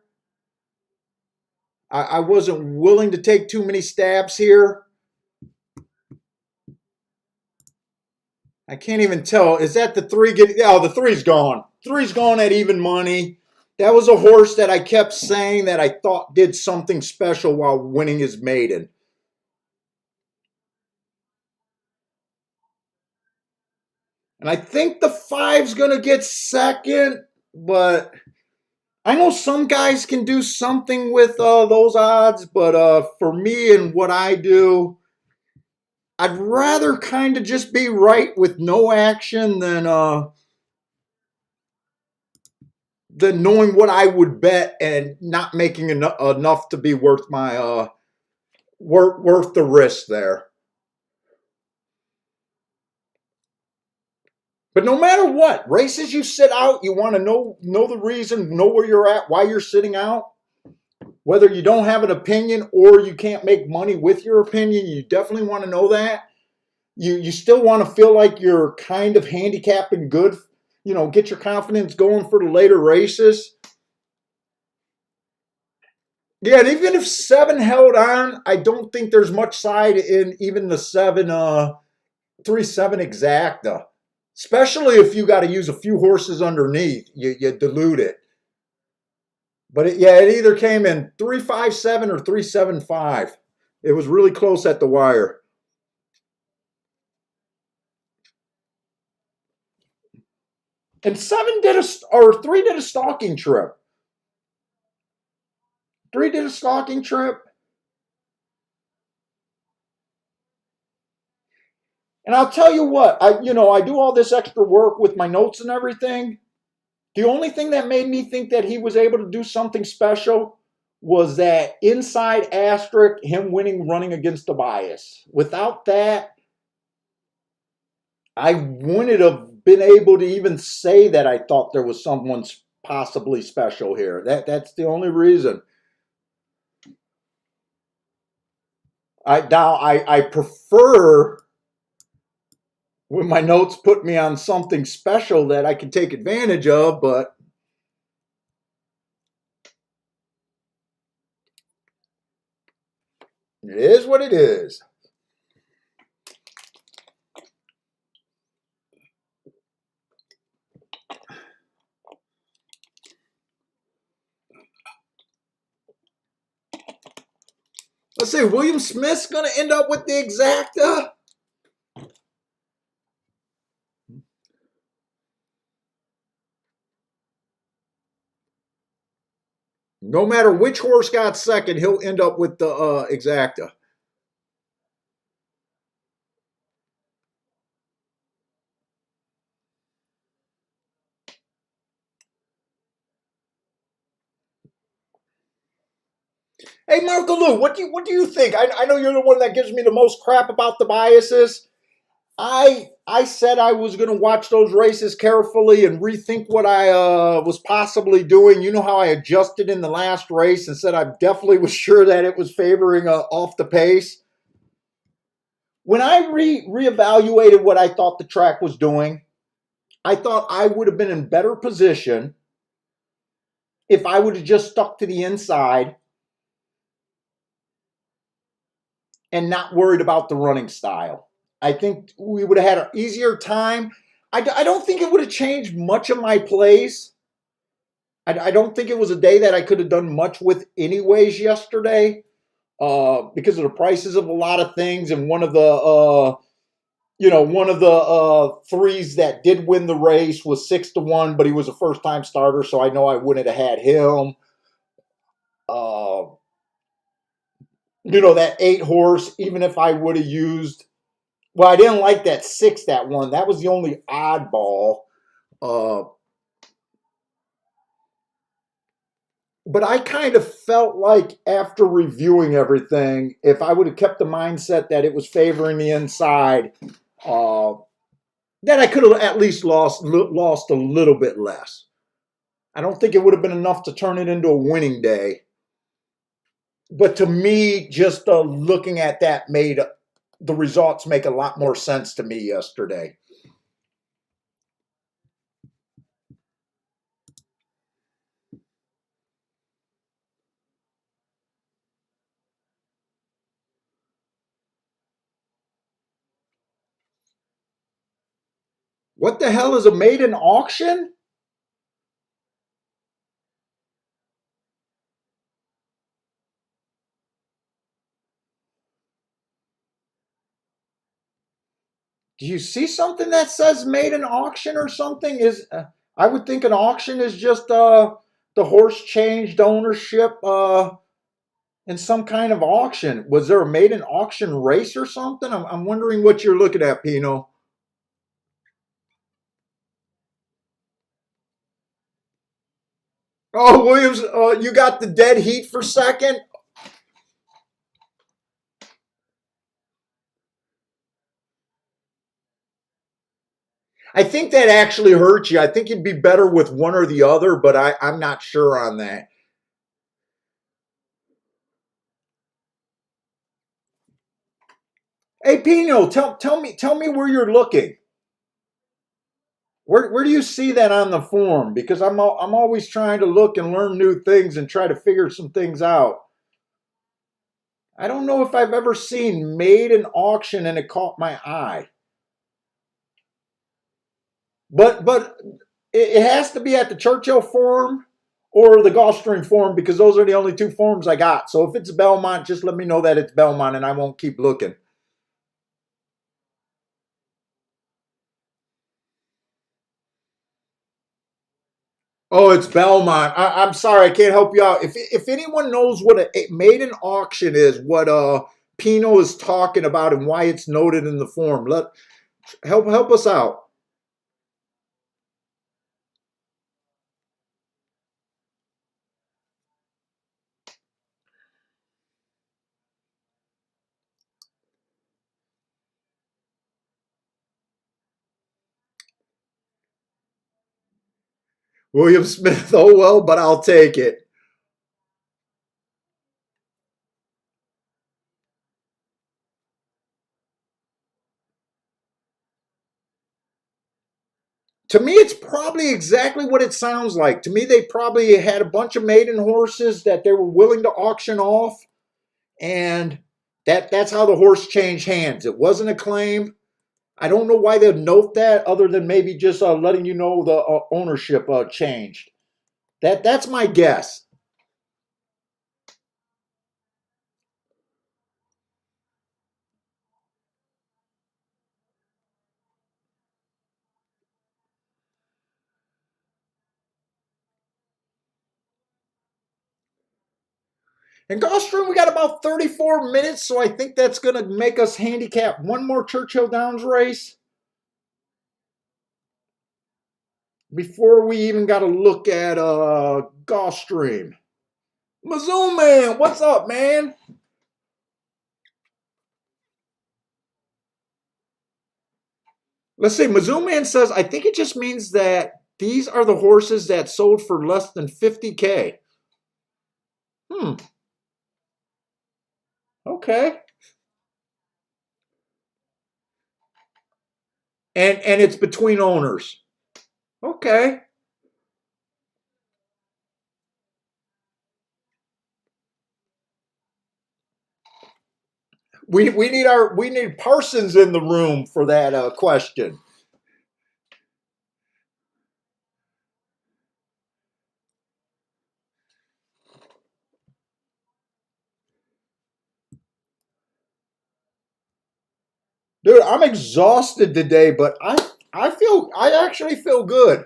I wasn't willing to take too many stabs here. I can't even tell. Is that the 3 getting? Oh, the 3's gone. 3's gone at even money. That was a horse that I kept saying that I thought did something special while winning his maiden. And I think the 5's going to get second, but I know some guys can do something with those odds, but for me and what I do, I'd rather kind of just be right with no action than knowing what I would bet and not making enough to be worth my worth the risk there. But no matter what races you sit out, you want to know the reason, know where you're at, why you're sitting out. Whether you don't have an opinion or you can't make money with your opinion, you definitely want to know that. You still want to feel like you're kind of handicapping good, get your confidence going for the later races. Yeah, and even if 7 held on, I don't think there's much side in even the 3-7 exacta. Especially if you got to use a few horses underneath, you dilute it. But it either came in 3-5-7 or 3-7-5. It was really close at the wire. And 3 did a stalking trip. 3 did a stalking trip. And I'll tell you what, I do all this extra work with my notes and everything. The only thing that made me think that he was able to do something special was that inside asterisk, him winning running against the bias. Without that, I wouldn't have been able to even say that I thought there was someone possibly special here. That's the only reason. I prefer when my notes put me on something special that I can take advantage of, but it is what it is. Let's see, William Smith's going to end up with the exacta. No matter which horse got second, he'll end up with the exacta. Hey, Marco Lou, what do you think? I know you're the one that gives me the most crap about the biases. I said I was going to watch those races carefully and rethink what I was possibly doing. You know how I adjusted in the last race and said I definitely was sure that it was favoring off the pace. When I reevaluated what I thought the track was doing, I thought I would have been in better position if I would have just stuck to the inside and not worried about the running style. I think we would have had an easier time. I don't think it would have changed much of my plays. I don't think it was a day that I could have done much with anyways yesterday because of the prices of a lot of things. And one of the threes that did win the race was 6-1, but he was a first time starter, so I know I wouldn't have had him. Uh, that 8 horse, even if I would have used, well, I didn't like that 6 that won. That was the only oddball. Uh, but I kind of felt like after reviewing everything, if I would have kept the mindset that it was favoring the inside, uh, then I could have at least lost a little bit less. I don't think it would have been enough to turn it into a winning day. But to me, just looking at that made the results make a lot more sense to me yesterday. What the hell is a maiden auction? Do you see something that says maiden auction or something? I would think an auction is just the horse changed ownership in some kind of auction. Was there a maiden auction race or something? I'm wondering what you're looking at, Pino. Oh, Williams, you got the dead heat for second. I think that actually hurts you. I think you'd be better with one or the other, but I'm not sure on that. Hey, Pino, tell me where you're looking. Where do you see that on the form? Because I'm always trying to look and learn new things and try to figure some things out. I don't know if I've ever seen made an auction and it caught my eye. But it has to be at the Churchill Forum or the Gulfstream Forum because those are the only two forums I got. So if it's Belmont, just let me know that it's Belmont and I won't keep looking. Oh, it's Belmont. I'm sorry, I can't help you out. If anyone knows what a maiden auction is, what Pino is talking about, and why it's noted in the form, help us out. William Smith. Oh well, but I'll take it. To me, it's probably exactly what it sounds like. To me, they probably had a bunch of maiden horses that they were willing to auction off, and that's how the horse changed hands. It wasn't a claim. I don't know why they'd note that, other than maybe just letting you know the ownership changed. That's my guess. In Gulfstream, we got about 34 minutes, so I think that's going to make us handicap one more Churchill Downs race before we even got to look at Gulfstream. Mizzou man, what's up, man? Let's see. Mizzou man says, I think it just means that these are the horses that sold for less than 50K. Okay. And it's between owners. Okay. We need Parsons in the room for that question. Dude, I'm exhausted today, but I actually feel good.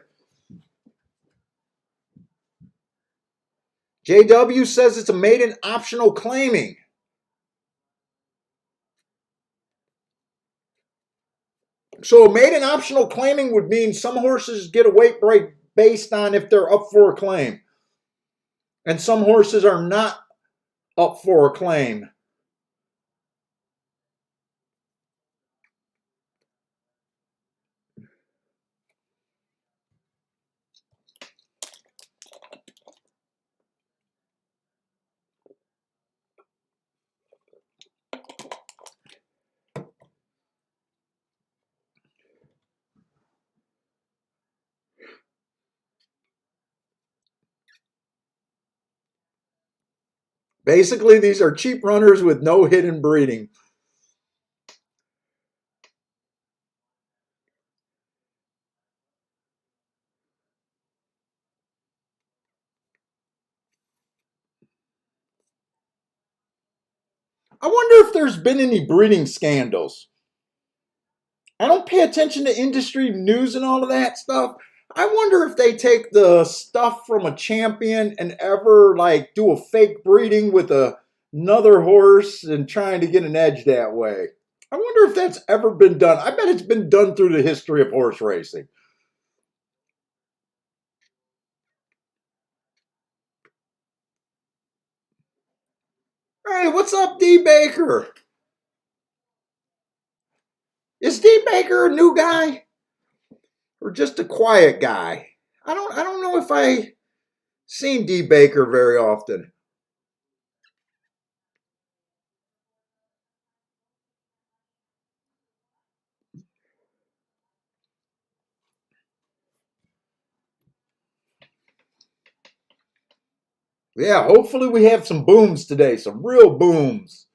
JW says it's a maiden optional claiming. So a maiden optional claiming would mean some horses get a weight break based on if they're up for a claim. And some horses are not up for a claim. Basically, these are cheap runners with no hidden breeding. I wonder if there's been any breeding scandals. I don't pay attention to industry news and all of that stuff. I wonder if they take the stuff from a champion and ever like do a fake breeding with another horse and trying to get an edge that way. I wonder if that's ever been done. I bet it's been done through the history of horse racing. Hey, what's up, D Baker? Is D Baker a new guy or just a quiet guy? I don't know if I seen D Baker very often. Yeah, hopefully we have some booms today, some real booms.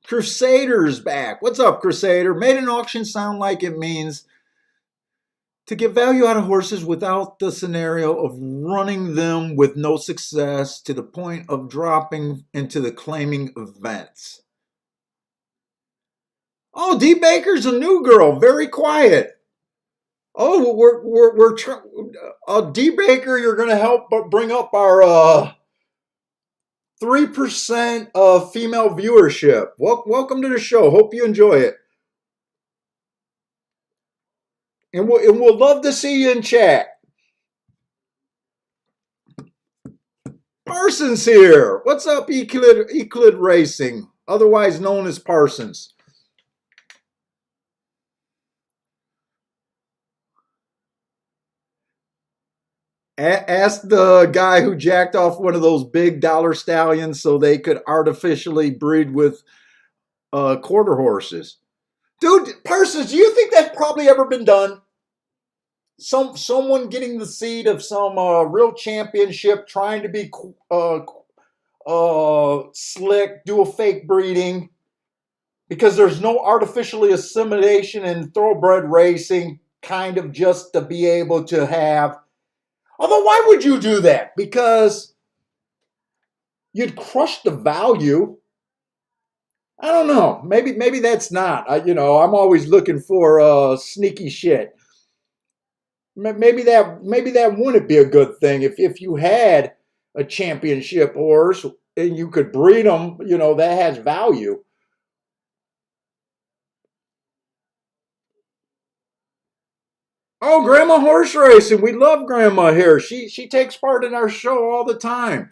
Crusader's back. What's up, Crusader? Made an auction sound like it means to get value out of horses without the scenario of running them with no success to the point of dropping into the claiming events. Oh, D Baker's a new girl, very quiet. Oh, D Baker, you're going to help bring up our 3% of female viewership. Welcome to the show. Hope you enjoy it. And we'll love to see you in chat. Parsons here. What's up, Euclid Racing, otherwise known as Parsons? Ask the guy who jacked off one of those big dollar stallions so they could artificially breed with quarter horses. Dude, Parsons, do you think that's probably ever been done? Someone getting the seed of some real championship, trying to be slick, do a fake breeding, because there's no artificially assimilation in thoroughbred racing, kind of just to be able to have. Although, why would you do that? Because you'd crush the value. I don't know. Maybe that's not. I'm always looking for sneaky shit. maybe that wouldn't be a good thing if you had a championship horse and you could breed them. That has value. Oh, Grandma Horse Racing. We love Grandma here. She takes part in our show all the time.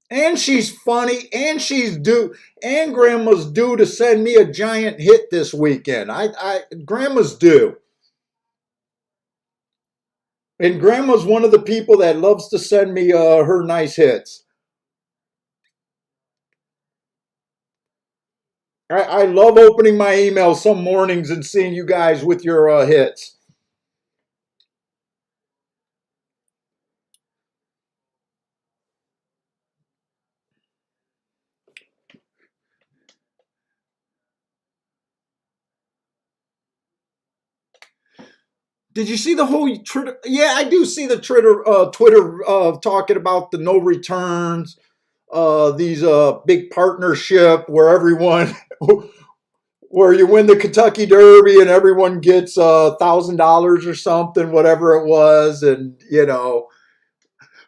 And she's funny, and she's due, and Grandma's due to send me a giant hit this weekend. Grandma's due. And Grandma's one of the people that loves to send me her nice hits. I love opening my email some mornings and seeing you guys with your hits. Did you see the whole Twitter? Yeah, I do see the Twitter talking about the no returns, these big partnership where everyone, where you win the Kentucky Derby and everyone gets $1,000 or something, whatever it was, and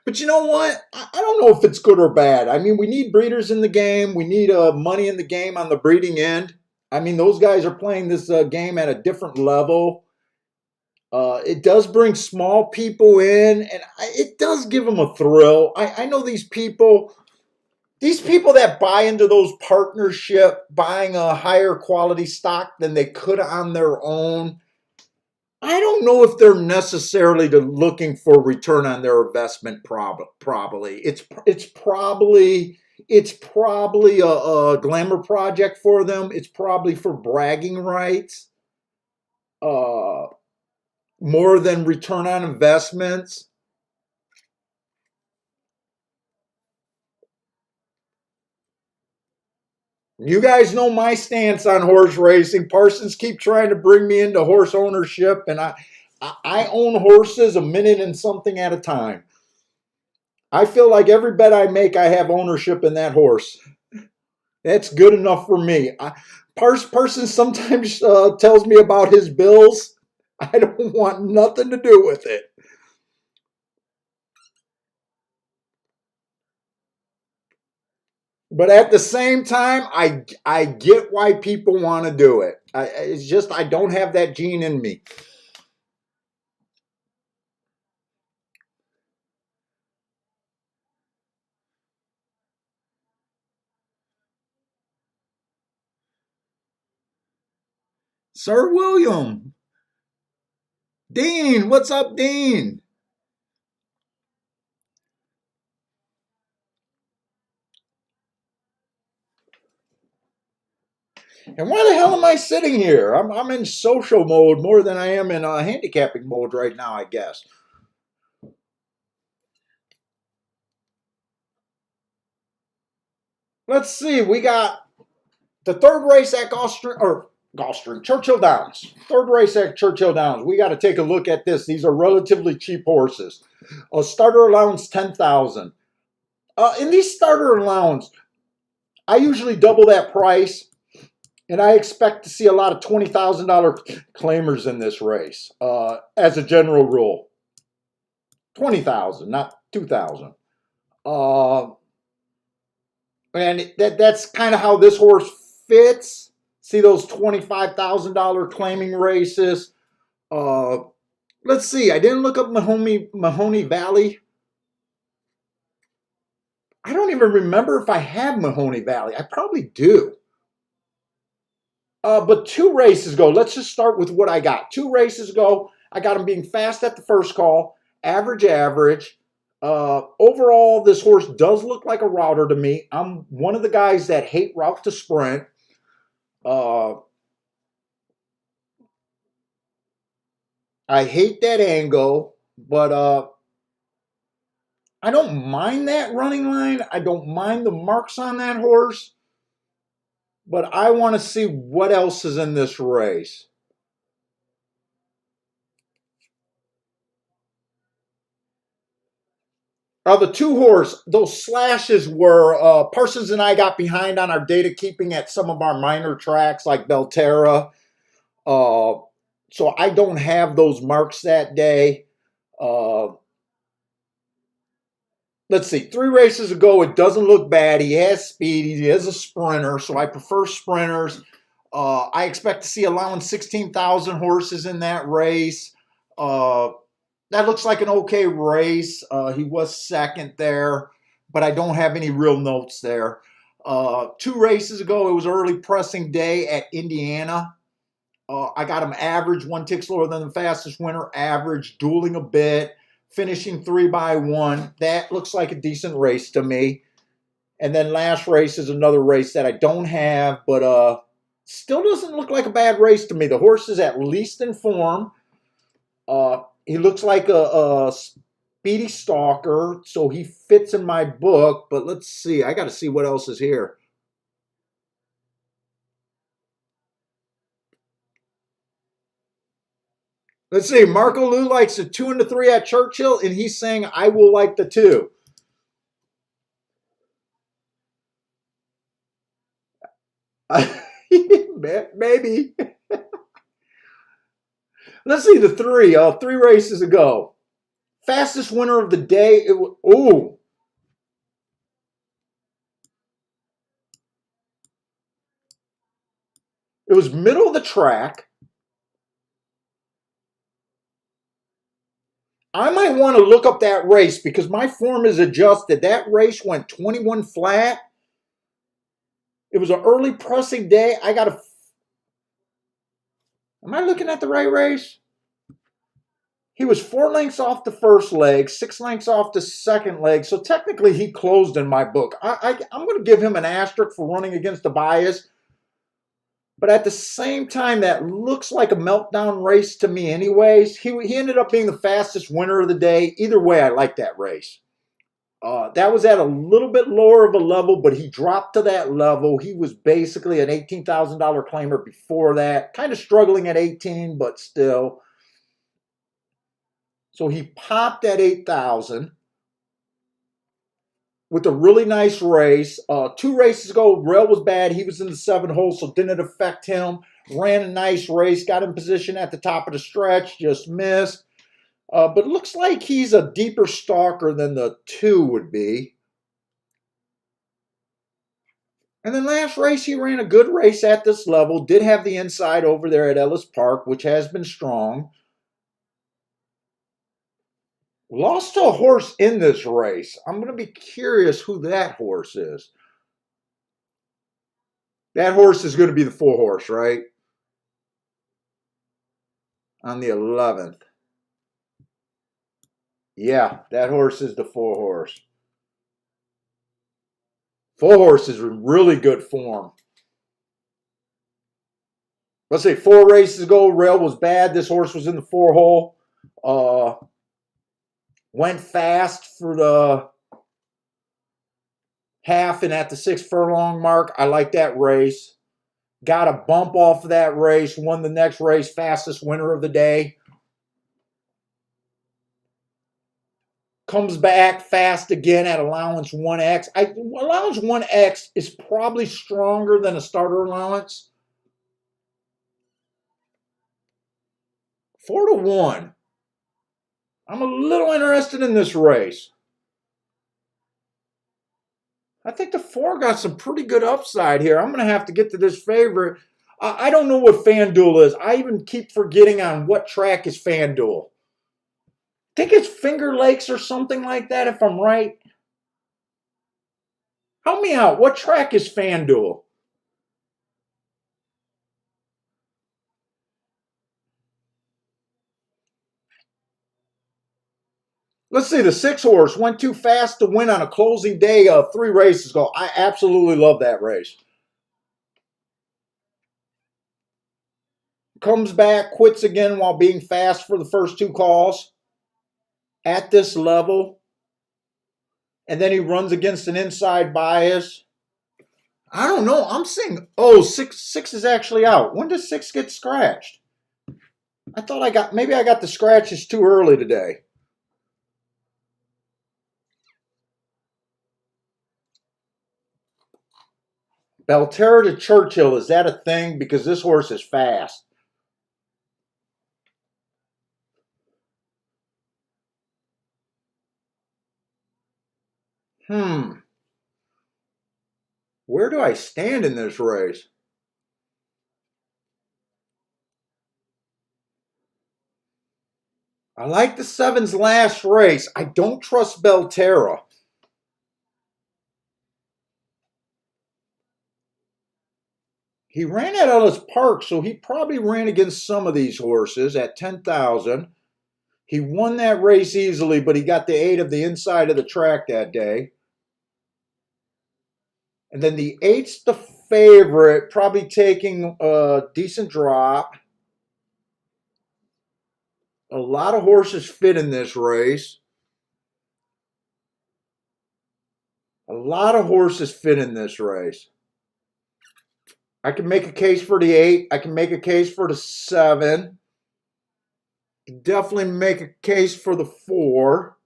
But you know what? I don't know if it's good or bad. I mean, we need breeders in the game. We need money in the game on the breeding end. I mean, those guys are playing this game at a different level. It does bring small people in, and it does give them a thrill. I know these people that buy into those partnership, buying a higher quality stock than they could on their own. I don't know if they're necessarily looking for return on their investment. Probably it's probably a glamour project for them. It's probably for bragging rights. Uh, More than return on investments. You guys know my stance on horse racing. Parsons keep trying to bring me into horse ownership, and I own horses a minute and something at a time. I feel like every bet I make, I have ownership in that horse. That's good enough for me. Parsons sometimes tells me about his bills. I don't want nothing to do with it. But at the same time, I get why people want to do it. It's just I don't have that gene in me. Sir William, Dean, what's up, Dean? And why the hell am I sitting here? I'm in social mode more than I am in handicapping mode right now, I guess. Let's see. We got the third race at Gulfstream, Churchill Downs. Third race at Churchill Downs. We got to take a look at this. These are relatively cheap horses. A starter allowance 10,000. In these starter allowance, I usually double that price, and I expect to see a lot of $20,000 claimers in this race. As a general rule, 20,000, not 2,000. Uh, and that's kind of how this horse fits. See those $25,000 claiming races. Uh, let's see. I didn't look up Mahoney Valley. I don't even remember if I have Mahoney Valley. I probably do. But 2 races ago, let's just start with what I got. 2 races ago, I got him being fast at the first call, average. Overall, this horse does look like a router to me. I'm one of the guys that hate route to sprint. Uh, I hate that angle, but I don't mind that running line. I don't mind the marks on that horse, but I want to see what else is in this race. The 2-horse, those slashes were, Parsons and I got behind on our data keeping at some of our minor tracks like Belterra. So I don't have those marks that day. Let's see, 3 races ago, it doesn't look bad. He has speed. He is a sprinter, so I prefer sprinters. I expect to see allowing 16,000 horses in that race. That looks like an okay race. He was second there, but I don't have any real notes there. 2 races ago, it was early pressing day at Indiana. I got him average, 1 tick slower than the fastest winner, average, dueling a bit, finishing 3 by 1. That looks like a decent race to me. And then last race is another race that I don't have, but still doesn't look like a bad race to me. The horse is at least in form. He looks like a speedy stalker, so he fits in my book. But let's see. I got to see what else is here. Let's see. Marco Lou likes the 2 and the 3 at Churchill, and he's saying I will like the 2. Maybe. Let's see the 3. 3 races ago. Fastest winner of the day. It was middle of the track. I might want to look up that race because my form is adjusted. That race went 21 flat. It was an early pressing day. Am I looking at the right race? He was 4 lengths off the first leg, 6 lengths off the second leg. So technically he closed in my book. I'm going to give him an asterisk for running against the bias. But at the same time, that looks like a meltdown race to me anyways. He ended up being the fastest winner of the day. Either way, I like that race. That was at a little bit lower of a level, but he dropped to that level. He was basically an $18,000 claimer before that. Kind of struggling at 18, but still. So he popped at 8,000 with a really nice race. 2 races ago, rail was bad. He was in the 7 hole, so didn't affect him. Ran a nice race, got in position at the top of the stretch, just missed. But it looks like he's a deeper stalker than the 2 would be. And then last race, he ran a good race at this level. Did have the inside over there at Ellis Park, which has been strong. Lost to a horse in this race. I'm going to be curious who that horse is. That horse is going to be the 4 horse, right? On the 11th. Yeah, that horse is the 4 horse. 4 horse is in really good form. Let's say 4 races ago, rail was bad. This horse was in the 4 hole. Went fast for the half and at the 6 furlong mark. I like that race. Got a bump off of that race. Won the next race. Fastest winner of the day. Comes back fast again at allowance 1X. Allowance 1X is probably stronger than a starter allowance. 4-1. I'm a little interested in this race. I think the 4 got some pretty good upside here. I'm going to have to get to this favorite. I don't know what FanDuel is. I even keep forgetting on what track is FanDuel. I think it's Finger Lakes or something like that, if I'm right. Help me out. What track is FanDuel? Let's see, the 6 horse went too fast to win on a closing day of 3 races ago. I absolutely love that race. Comes back, quits again while being fast for the first 2 calls at this level. And then he runs against an inside bias. I don't know. I'm seeing, 6 is actually out. When does 6 get scratched? Maybe I got the scratches too early today. Belterra to Churchill, is that a thing? Because this horse is fast. Where do I stand in this race? I like the 7's last race. I don't trust Belterra. He ran at Ellis Park, so he probably ran against some of these horses at 10,000. He won that race easily, but he got the 8 of the inside of the track that day. And then the 8's the favorite, probably taking a decent drop. A lot of horses fit in this race. A lot of horses fit in this race. I can make a case for the 8. I can make a case for the 7. Definitely make a case for the 4.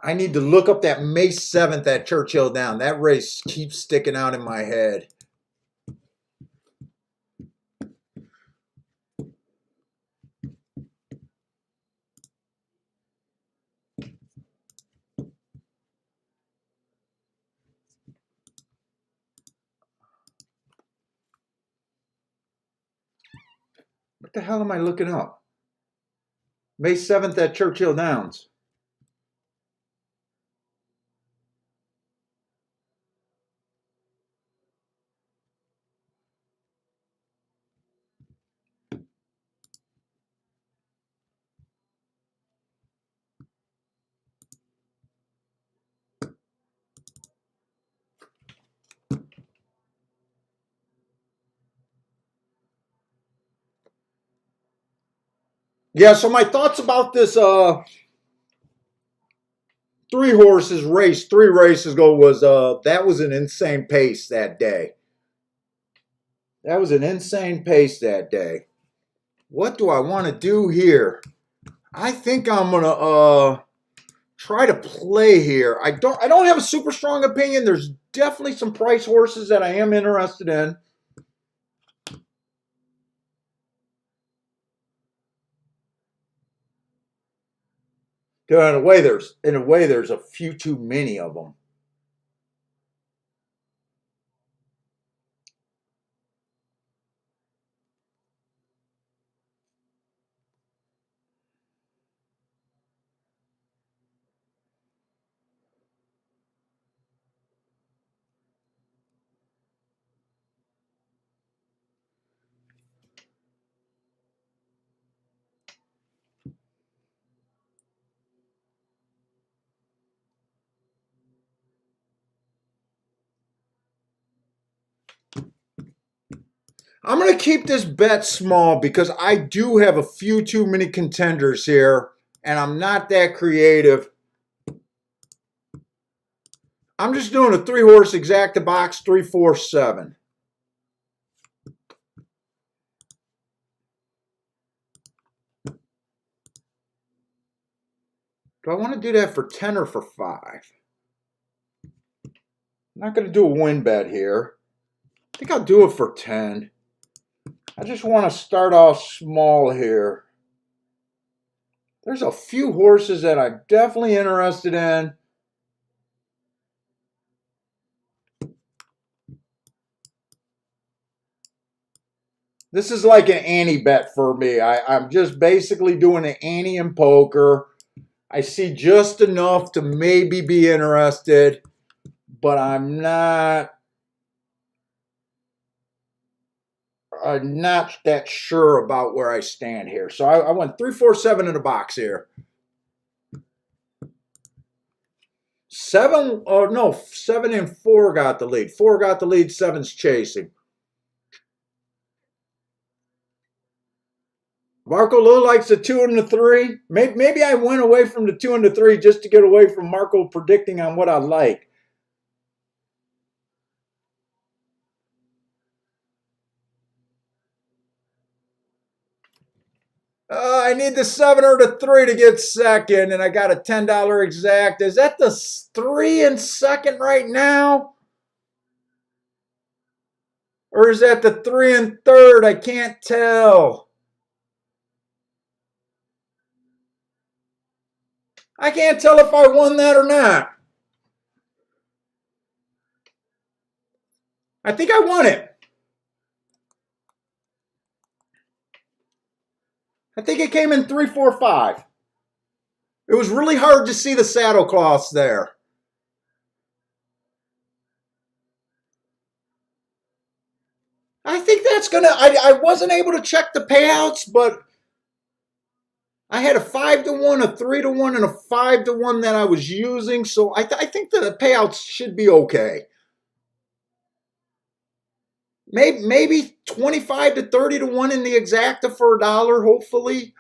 I need to look up that May 7th at Churchill Downs. That race keeps sticking out in my head. What the hell am I looking up? May 7th at Churchill Downs. Yeah, so my thoughts about this 3 horses race 3 races ago was that was an insane pace that day. That was an insane pace that day. What do I want to do here? I think I'm gonna try to play here. I don't have a super strong opinion. There's definitely some price horses that I am interested in. In a way, there's a few too many of them. I'm going to keep this bet small because I do have a few too many contenders here, and I'm not that creative. I'm just doing a 3-horse exacta box 3, 4, 7. Do I want to do that for 10 or for 5? I'm not going to do a win bet here. I think I'll do it for 10. I just want to start off small here. There's a few horses that I'm definitely interested in. This is like an ante bet for me. I'm just basically doing an ante in poker. I see just enough to maybe be interested, but I'm not that sure about where I stand here. So I went 3, 4, 7 in a box here. 7, oh no, 7 and 4 got the lead. 4 got the lead, 7's chasing. Marco Lou likes the 2 and the 3. Maybe I went away from the 2 and the 3 just to get away from Marco predicting on what I like. I need the 7 or the 3 to get second, and I got a $10 exact. Is that the 3 in second right now? Or is that the 3 in third? I can't tell. I can't tell if I won that or not. I think I won it. I think it came in 3, 4, 5. It was really hard to see the saddlecloths there. I think that's gonna. I wasn't able to check the payouts, but I had a 5-1, a 3-1, and a 5-1 that I was using, so I think the payouts should be okay. Maybe 25 to 30 to 1 in the exacta for $1, hopefully.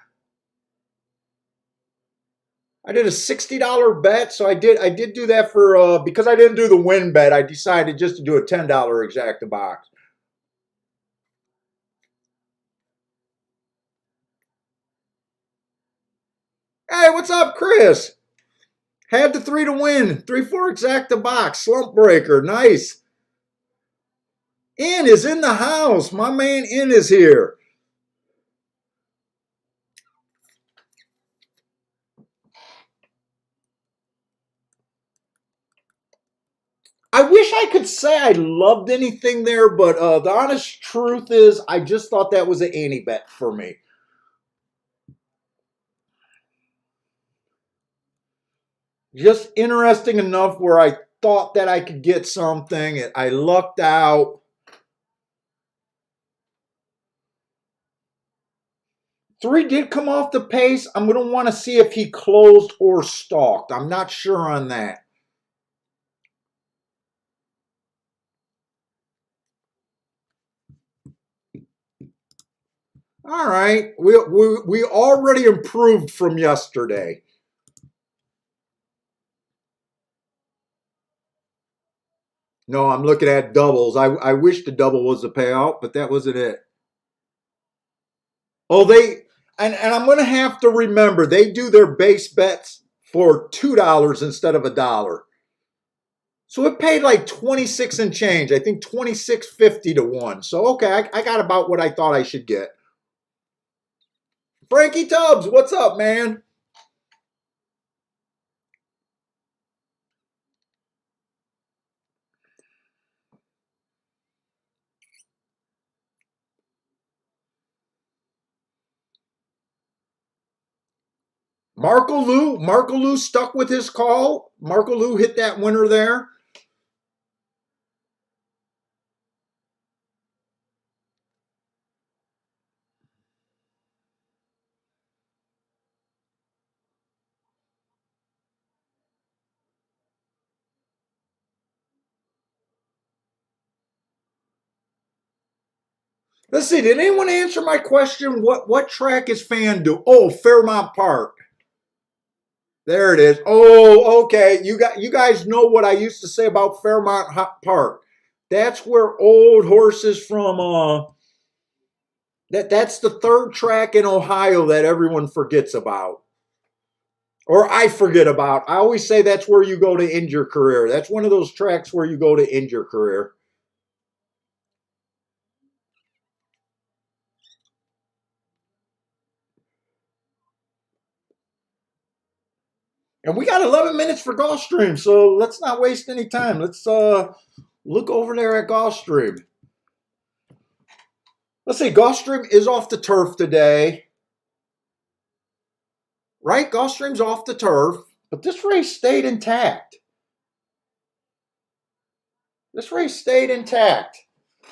I did a $60 bet, so I did do that for because I didn't do the win bet, I decided just to do a $10 exacta box. Hey, what's up, Chris? Had the 3 to win. 3-4 exacta box. Slump breaker. Nice. In is in the house. My man In is here. I wish I could say I loved anything there, but the honest truth is I just thought that was an ante bet for me. Just interesting enough where I thought that I could get something. I lucked out. 3 did come off the pace. I'm going to want to see if he closed or stalked. I'm not sure on that. All right. We already improved from yesterday. No, I'm looking at doubles. I wish the double was the payout, but that wasn't it. Oh, and I'm going to have to remember they do their base bets for $2 instead of $1. So it paid like 26 and change. I think 26.50 to 1. So okay, I got about what I thought I should get. Frankie Tubbs, what's up, man? Marco Lou stuck with his call. Marco Lou hit that winner there. Let's see. Did anyone answer my question? What track is Fan do? Oh, Fairmount Park. There it is. Oh, okay. You guys know what I used to say about Fairmount Park. That's where old horses from that's the third track in Ohio that everyone forgets about. Or I forget about. I always say that's where you go to end your career. That's one of those tracks where you go to end your career. And we got 11 minutes for Gulfstream, so let's not waste any time. Let's look over there at Gulfstream. Let's see, Gulfstream is off the turf today. Right? Gulfstream's off the turf, but this race stayed intact. This race stayed intact.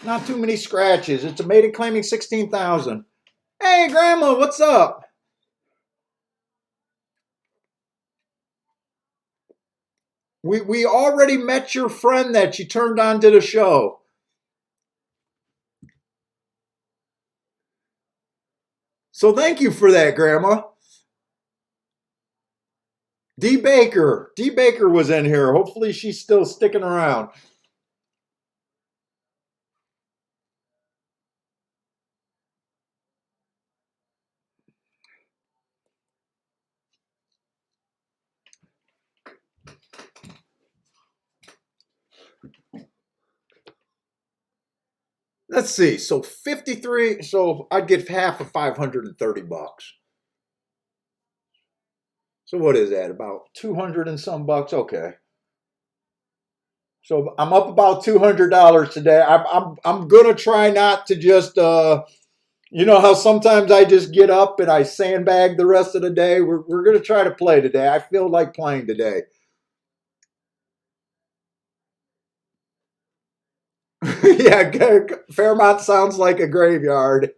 Not too many scratches. It's a maiden claiming 16,000. Hey, Grandma, what's up? We already met your friend that you turned on to the show. So thank you for that, Grandma. D Baker was in here. Hopefully she's still sticking around. Let's see. So 53. So I'd get half of 530 bucks. So what is that? About 200 and some bucks. Okay. So I'm up about $200 today. I'm gonna try not to just you know how sometimes I just get up and I sandbag the rest of the day. We're gonna try to play today. I feel like playing today. Yeah, Fairmont sounds like a graveyard.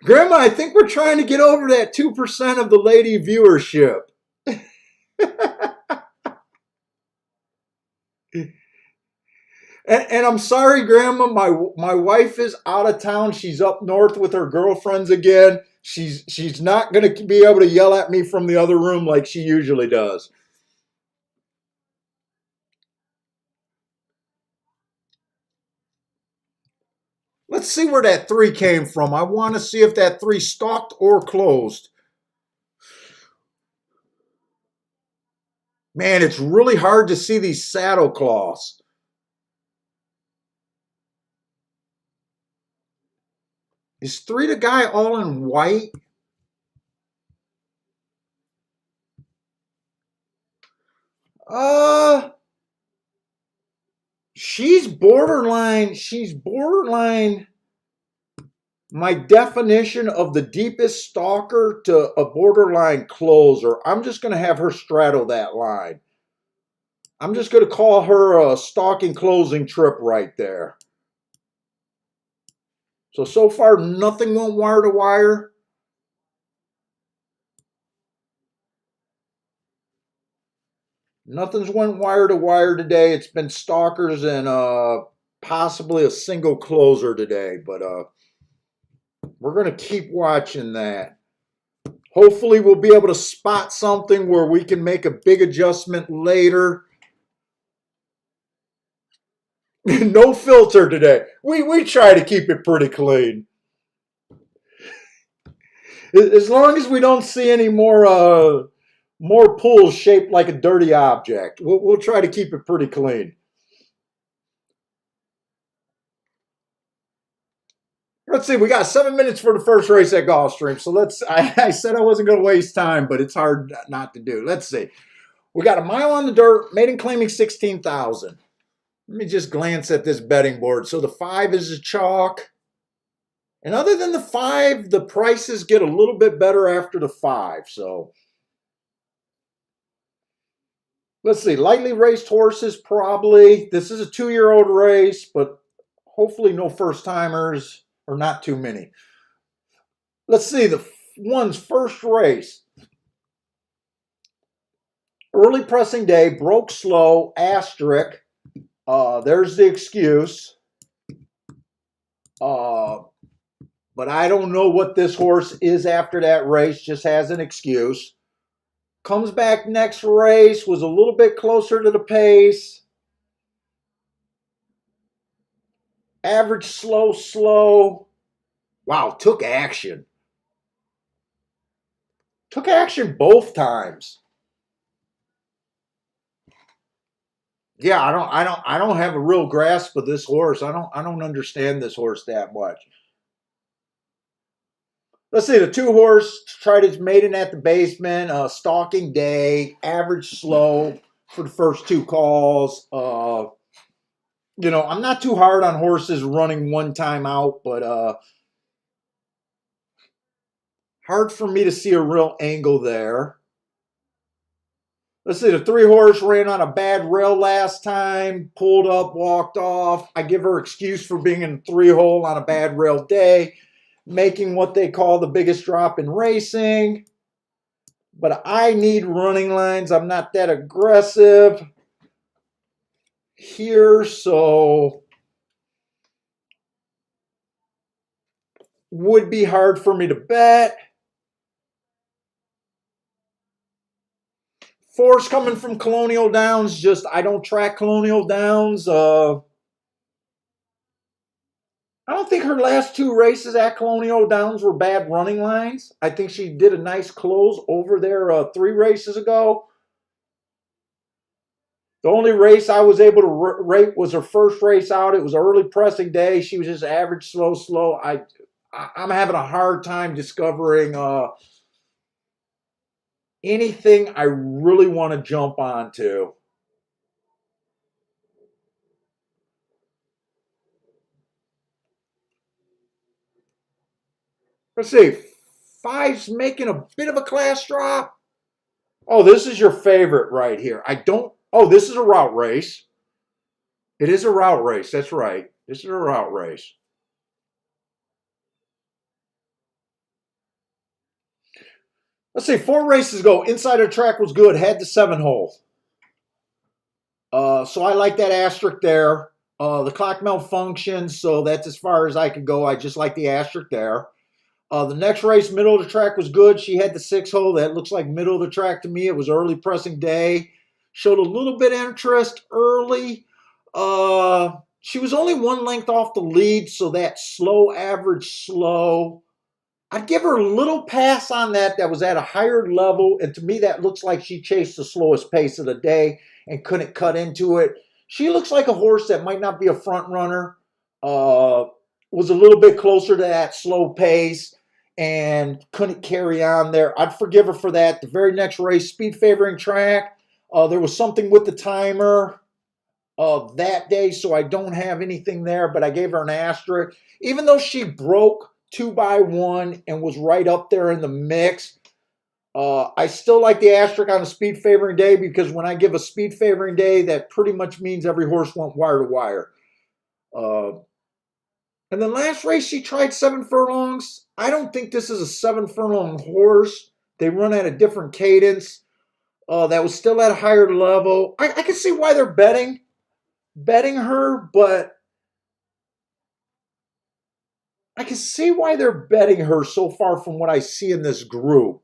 Grandma, I think we're trying to get over that 2% of the lady viewership. And I'm sorry, Grandma. My wife is out of town. She's up north with her girlfriends again. She's not going to be able to yell at me from the other room like she usually does. Let's see where that three came from. I want to see if that three stalked or closed. Man, it's really hard to see these saddle cloths. Is three the guy all in white? Uh, she's borderline. She's borderline. My definition of the deepest stalker to a borderline closer. I'm just going to have her straddle that line. I'm just going to call her a stalking closing trip right there. So far, nothing went wire to wire. Nothing's went wire to wire today. It's been stalkers and possibly a single closer today, but we're going to keep watching that. Hopefully we'll be able to spot something where we can make a big adjustment later. No filter today. We try to keep it pretty clean. As long as we don't see any more pools shaped like a dirty object, we'll try to keep it pretty clean. Let's see, we got 7 minutes for the first race at Gulfstream. So I said I wasn't going to waste time, but it's hard not to do. Let's see. We got a mile on the dirt, Maiden claiming 16,000. Let me just glance at this betting board. So the 5 is a chalk. And other than the 5, the prices get a little bit better after the 5. So let's see. Lightly raced horses, probably. This is a 2-year-old race, but hopefully no first-timers or not too many. Let's see. The one's first race. Early pressing day, broke slow, asterisk. There's the excuse. But I don't know what this horse is after that race, just has an excuse. Comes back next race, was a little bit closer to the pace. Average slow. Wow, took action. Took action both times. Yeah, I don't have a real grasp of this horse. I don't understand this horse that much. Let's see, the 2 horse tried its maiden at the basement, stalking day, average slow for the first 2 calls. You know, I'm not too hard on horses running one time out, but hard for me to see a real angle there. Let's see, the 3 horse ran on a bad rail last time, pulled up, walked off. I give her excuse for being in 3 hole on a bad rail day, making what they call the biggest drop in racing. But I need running lines. I'm not that aggressive here, so would be hard for me to bet. Force coming from Colonial Downs, just I don't track Colonial Downs. I don't think her last 2 races at Colonial Downs were bad running lines. I think she did a nice close over there 3 races ago. The only race I was able to rate was her first race out. It was an early pressing day. She was just average, slow. I'm having a hard time discovering anything I really want to jump onto. Let's see. Five's making a bit of a class drop. Oh, this is your favorite right here. I don't. Oh, this is a route race. It is a route race. That's right. This is a route race. Let's see. 4 races ago, inside the track was good. Had the 7-hole. So I like that asterisk there. The clock malfunctioned, so that's as far as I could go. I just like the asterisk there. The next race, middle of the track was good. She had the 6-hole. That looks like middle of the track to me. It was early pressing day. Showed a little bit of interest early. She was only 1 length off the lead, so that slow, average, slow. I'd give her a little pass on that. That was at a higher level, and to me that looks like she chased the slowest pace of the day and couldn't cut into it. She looks like a horse that might not be a front runner. Was a little bit closer to that slow pace and couldn't carry on there. I'd forgive her for that. The very next race, speed favoring track. There was something with the timer that day, so I don't have anything there, but I gave her an asterisk. Even though she broke 2x1 and was right up there in the mix, I still like the asterisk on a speed favoring day, because when I give a speed favoring day, that pretty much means every horse went wire to wire. And then last race, she tried 7 furlongs. I don't think this is a 7-furlong horse. They run at a different cadence. That was still at a higher level. I can see why they're betting her, but I can see why they're betting her so far from what I see in this group.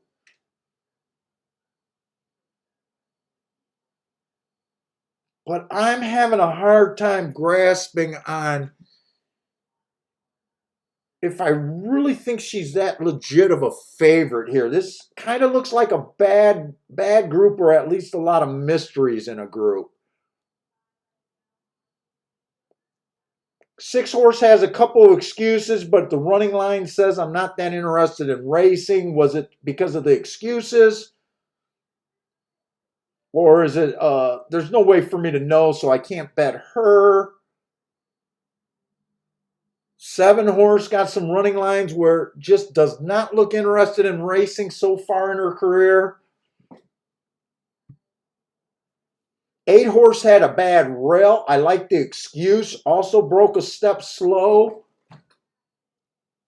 But I'm having a hard time grasping on if I really think she's that legit of a favorite here. This kind of looks like a bad group, or at least a lot of mysteries in a group. 6-horse has a couple of excuses, but the running line says I'm not that interested in racing. Was it because of the excuses? Or is it, there's no way for me to know, so I can't bet her. 7-horse got some running lines where just does not look interested in racing so far in her career. 8-horse had a bad rail. I like the excuse. Also broke a step slow.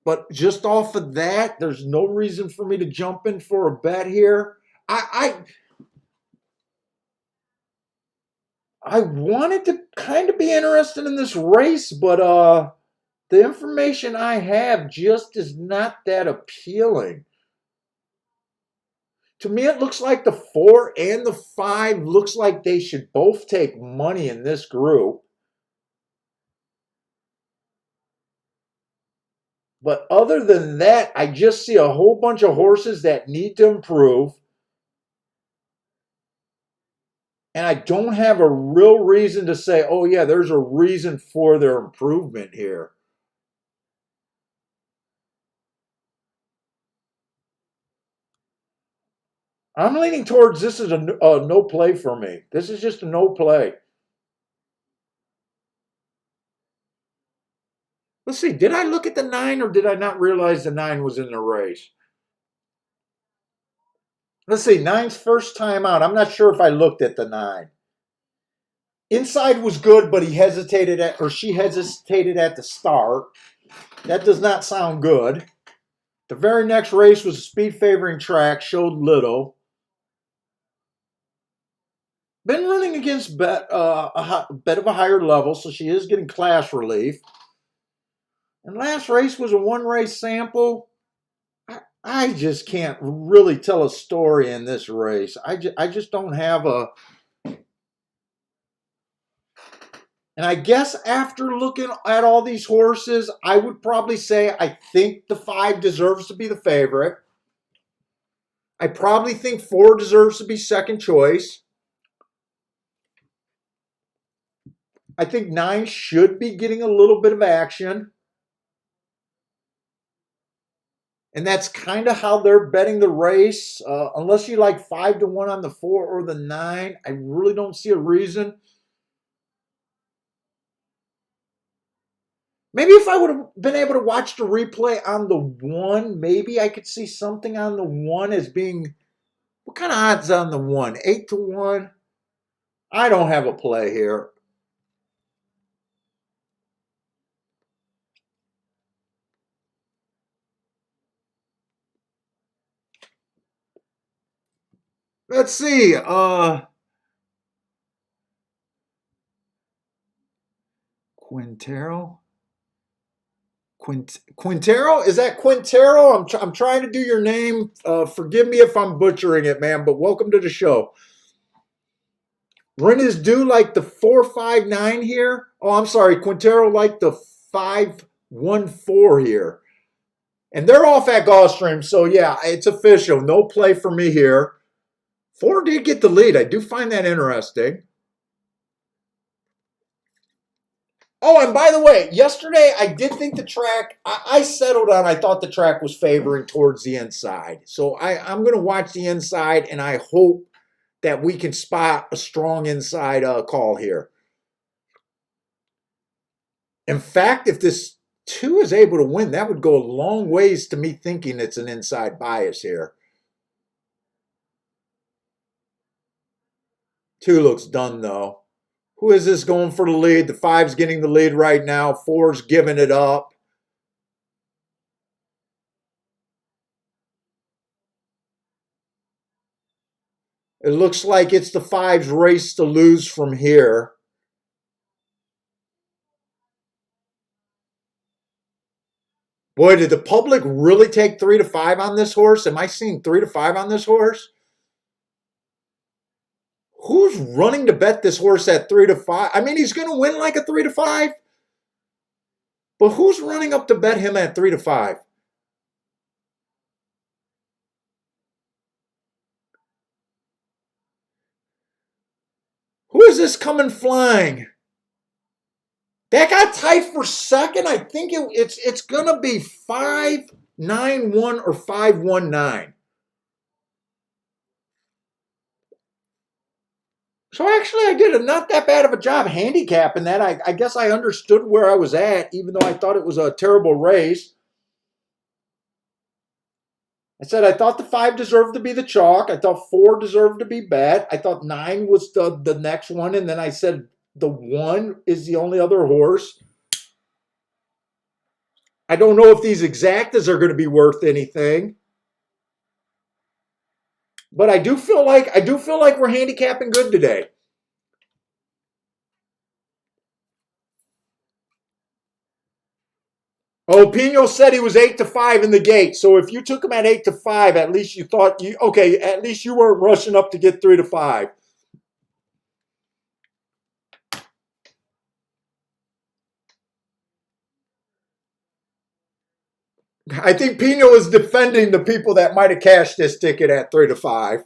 But just off of that, there's no reason for me to jump in for a bet here. I wanted to kind of be interested in this race, but the information I have just is not that appealing. To me, it looks like the 4 and the 5 looks like they should both take money in this group. But other than that, I just see a whole bunch of horses that need to improve. And I don't have a real reason to say, oh yeah, there's a reason for their improvement here. I'm leaning towards this is a no play for me. This is just a no play. Let's see, did I look at the 9 or did I not realize the 9 was in the race? Let's see, 9's first time out. I'm not sure if I looked at the 9. Inside was good, but he hesitated at, or she hesitated at the start. That does not sound good. The very next race was a speed favoring track, showed little. Been running against a bit of a higher level, so she is getting class relief. And last race was a 1-race sample. I just can't really tell a story in this race. I just don't have a... And I guess after looking at all these horses, I would probably say I think the 5 deserves to be the favorite. I probably think 4 deserves to be second choice. I think 9 should be getting a little bit of action. And that's kind of how they're betting the race. Unless you like 5-1 on the 4 or the 9, I really don't see a reason. Maybe if I would have been able to watch the replay on the 1, maybe I could see something on the 1 as being, what kind of odds on the 1? 8-1? I don't have a play here. Let's see. Quintero? Quintero? Is that Quintero? I'm trying to do your name. Forgive me if I'm butchering it, man, but welcome to the show. Ren is due like the 4-5-9 here. Oh, I'm sorry. Quintero like the 5-1-4 here. And they're off at Gulfstream, so yeah, it's official. No play for me here. 4 did get the lead. I do find that interesting. Oh, and by the way, yesterday I did think the track, I settled on, I thought the track was favoring towards the inside. So I'm going to watch the inside, and I hope that we can spot a strong inside call here. In fact, if this 2 is able to win, that would go a long ways to me thinking it's an inside bias here. 2 looks done, though. Who is this going for the lead? The 5's getting the lead right now. 4's giving it up. It looks like it's the 5's race to lose from here. Boy, did the public really take 3-5 on this horse? Am I seeing 3-5 on this horse? Who's running to bet this horse at 3-5? I mean, he's going to win like a 3-5. But who's running up to bet him at 3-5? Who is this coming flying? That got tight for second. I think it's going to be 5-9-1 or 5-1-9. So actually, I did not that bad of a job handicapping that. I guess I understood where I was at, even though I thought it was a terrible race. I said I thought the 5 deserved to be the chalk. I thought 4 deserved to be bet. I thought 9 was the next one. And then I said the 1 is the only other horse. I don't know if these exactas are going to be worth anything. But I do feel like we're handicapping good today. Oh, Pino said he was 8-5 in the gate. So if you took him at 8-5, at least you thought at least you weren't rushing up to get 3-5. I think Pino is defending the people that might have cashed this ticket at 3-5.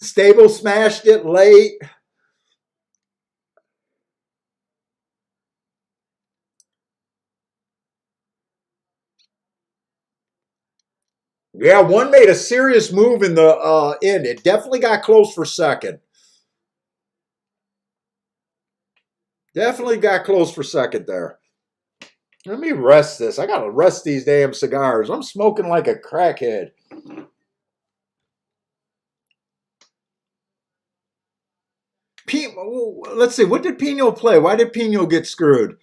Stable smashed it late. Yeah, 1 made a serious move in the end. It definitely got close for second. Definitely got close for second there. Let me rest this. I got to rest these damn cigars. I'm smoking like a crackhead. Let's see. What did Pino play? Why did Pino get screwed?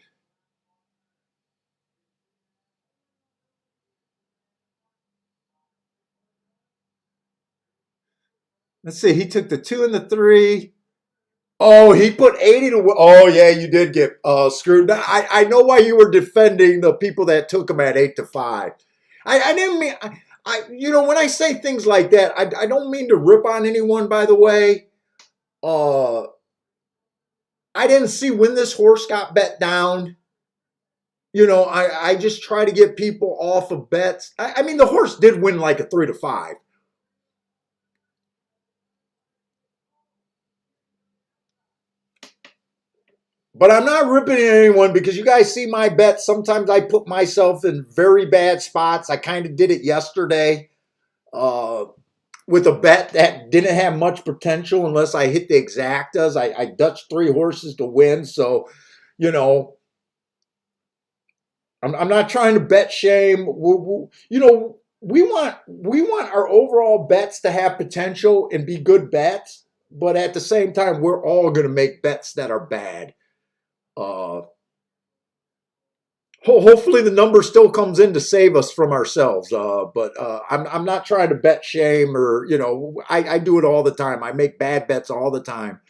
Let's see. He took the 2 and the 3. Oh, he put 80 to. Oh, yeah, you did get screwed. I know why you were defending the people that took him at 8-5. I didn't mean. When I say things like that, I don't mean to rip on anyone. By the way, I didn't see when this horse got bet down. I just try to get people off of bets. I mean, the horse did win like a 3-5. But I'm not ripping anyone because you guys see my bets. Sometimes I put myself in very bad spots. I kind of did it yesterday uh, with a bet that didn't have much potential unless I hit the exactas. I Dutch 3 horses to win. So, you know, I'm not trying to bet shame. We want our overall bets to have potential and be good bets, but at the same time, we're all going to make bets that are bad. Uh, Hopefully, the number still comes in to save us from ourselves. But I'm not trying to bet shame or I do it all the time. I make bad bets all the time.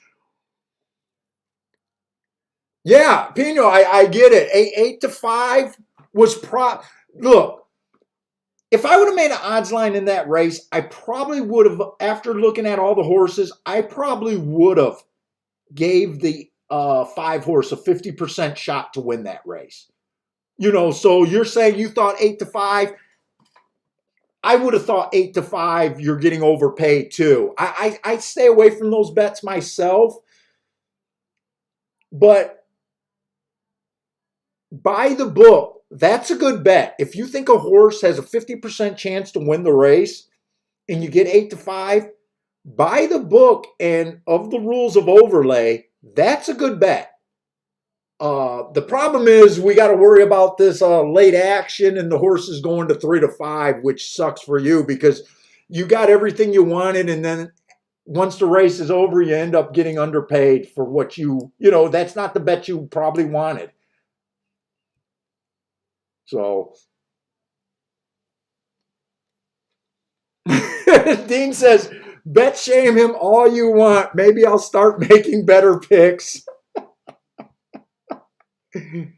Yeah, Pino, I get it. 8 to 5 was look. If I would have made an odds line in that race, I probably would have, after looking at all the horses, I probably would have gave the 5 horse a 50% shot to win that race. So you're saying you thought 8 to 5. I would have thought 8 to 5. You're getting overpaid too. I stay away from those bets myself, but by the book, that's a good bet. If you think a horse has a 50% chance to win the race and you get 8 to 5, by the book and of the rules of overlay, that's a good bet. The problem is we got to worry about this late action and the horses going to 3 to 5, which sucks for you because you got everything you wanted, and then once the race is over, you end up getting underpaid for what that's not the bet you probably wanted. So Dean says, bet shame him all you want. Maybe I'll start making better picks. Hey,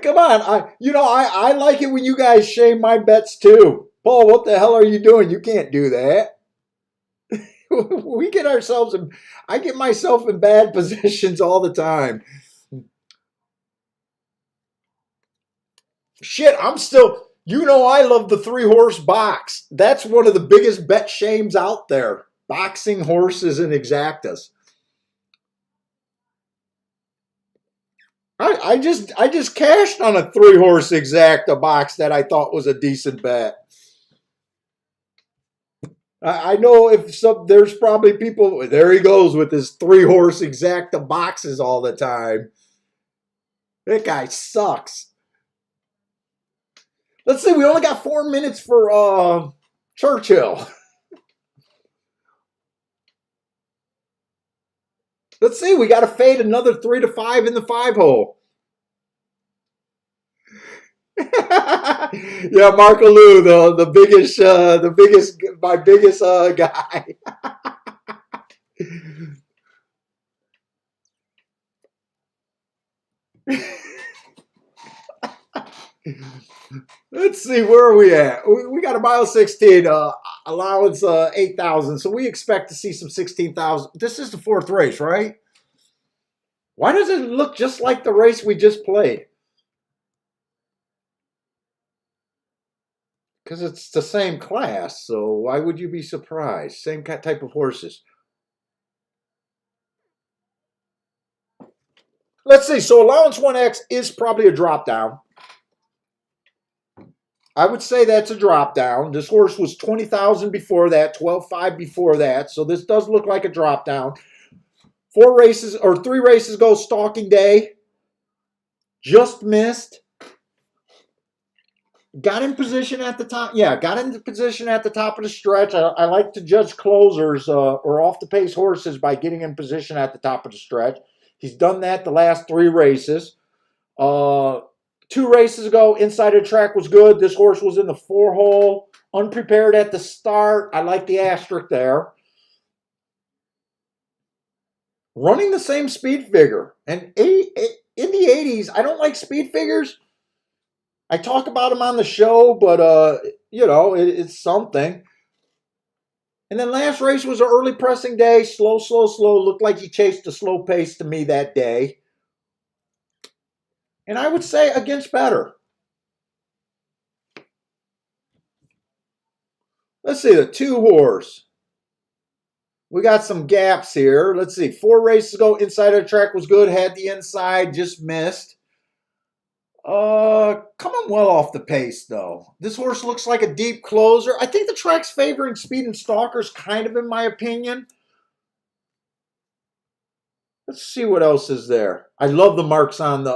come on. I like it when you guys shame my bets too. Paul, what the hell are you doing? You can't do that. We get ourselves in, I get myself in bad positions all the time. Shit, I'm still, I love the 3 horse box. That's one of the biggest bet shames out there. Boxing horses and exactas. I just cashed on a 3 horse exacta box that I thought was a decent bet. I know there's probably people, there he goes with his 3 horse exacta boxes all the time. That guy sucks. Let's see, we only got 4 minutes for Churchill. Let's see, we got to fade another 3 to 5 in the 5 hole. Yeah, Marco Lou, my biggest guy. Let's see, where are we at? We got a mile 16, allowance 8,000. So we expect to see some 16,000. This is the 4th race, right? Why does it look just like the race we just played? Because it's the same class, so why would you be surprised? Same type of horses. Let's see, so allowance 1X is probably a drop down. I would say that's a drop down. This horse was 20,000 before that, 12.5 before that, so this does look like a drop down. 3 races ago, stalking day. Just missed. Got in position at the top. Yeah, got into position at the top of the stretch. I like to judge closers or off the pace horses by getting in position at the top of the stretch. He's done that the last 3 races. 2 races ago, inside of the track was good. This horse was in the 4-hole, unprepared at the start. I like the asterisk there. Running the same speed figure. And in the 80s, I don't like speed figures. I talk about them on the show, but, it's something. And then last race was an early pressing day. Slow. Looked like he chased a slow pace to me that day. And I would say against better. Let's see, the 2 horse. We got some gaps here. Let's see, 4 races ago, inside of the track was good, had the inside, just missed. Coming well off the pace though. This horse looks like a deep closer. I think the track's favoring Speed and Stalkers, kind of in my opinion. Let's see what else is there. I love the marks on the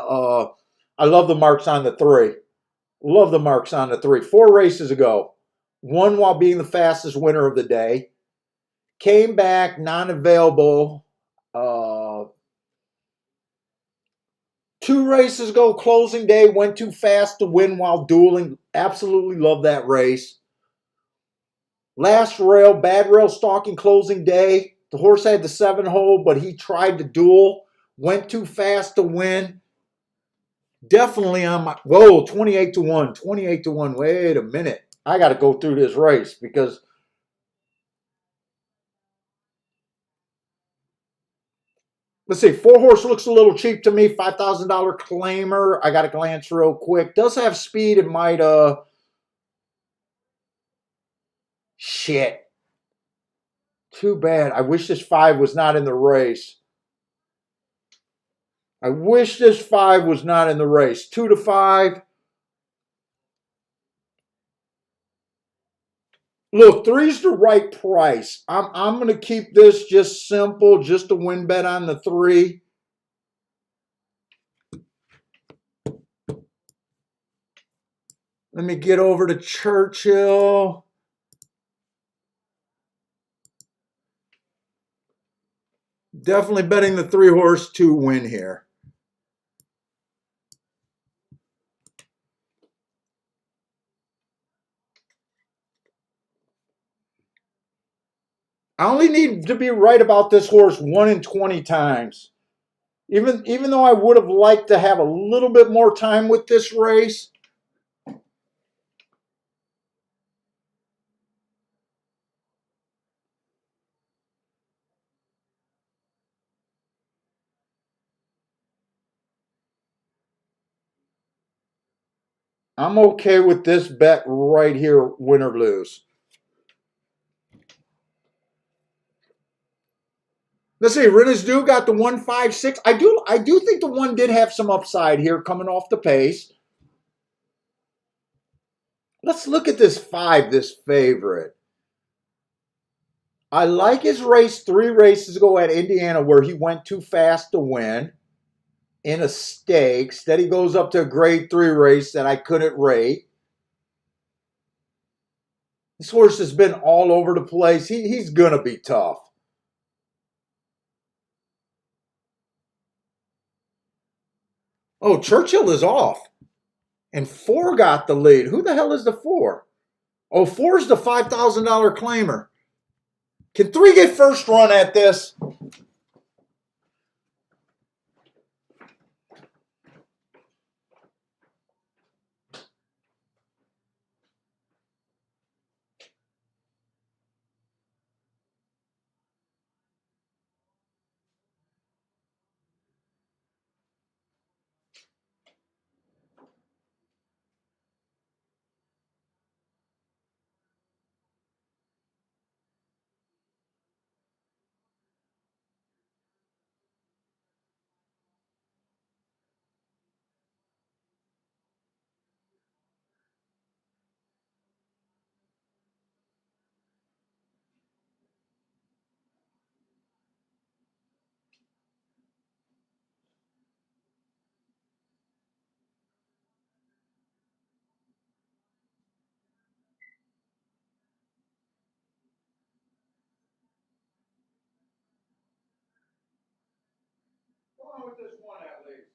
I love the marks on the 3. Love the marks on the 3. 4 races ago. Won while being the fastest winner of the day. Came back non-available. 2 races ago, closing day, went too fast to win while dueling. Absolutely love that race. Last rail, bad rail stalking closing day. The horse had the 7-hole, but he tried to duel. Went too fast to win. Definitely on my, whoa, 28 to 1. 28 to 1. Wait a minute. I got to go through this race because, let's see, 4 horse looks a little cheap to me. $5,000 claimer. I got to glance real quick. Does have speed. It might, shit. Too bad. I wish this 5 was not in the race. I wish this 5 was not in the race. 2 to 5. Look, 3's the right price. I'm going to keep this just simple, just a win bet on the 3. Let me get over to Churchill. Definitely betting the 3-horse to win here. I only need to be right about this horse 1 in 20 times. Even though I would have liked to have a little bit more time with this race, I'm okay with this bet right here, win or lose. Let's see, Rennesdu got the 156. I do think the 1 did have some upside here coming off the pace. Let's look at this 5, this favorite. I like his race 3 races ago at Indiana where he went too fast to win in a stakes. Then he goes up to a grade 3 race that I couldn't rate. This horse has been all over the place. He's going to be tough. Oh, Churchill is off. And 4 got the lead. Who the hell is the 4? Oh, 4 is the $5,000 claimer. Can 3 get first run at this? Come on with this 1 at least.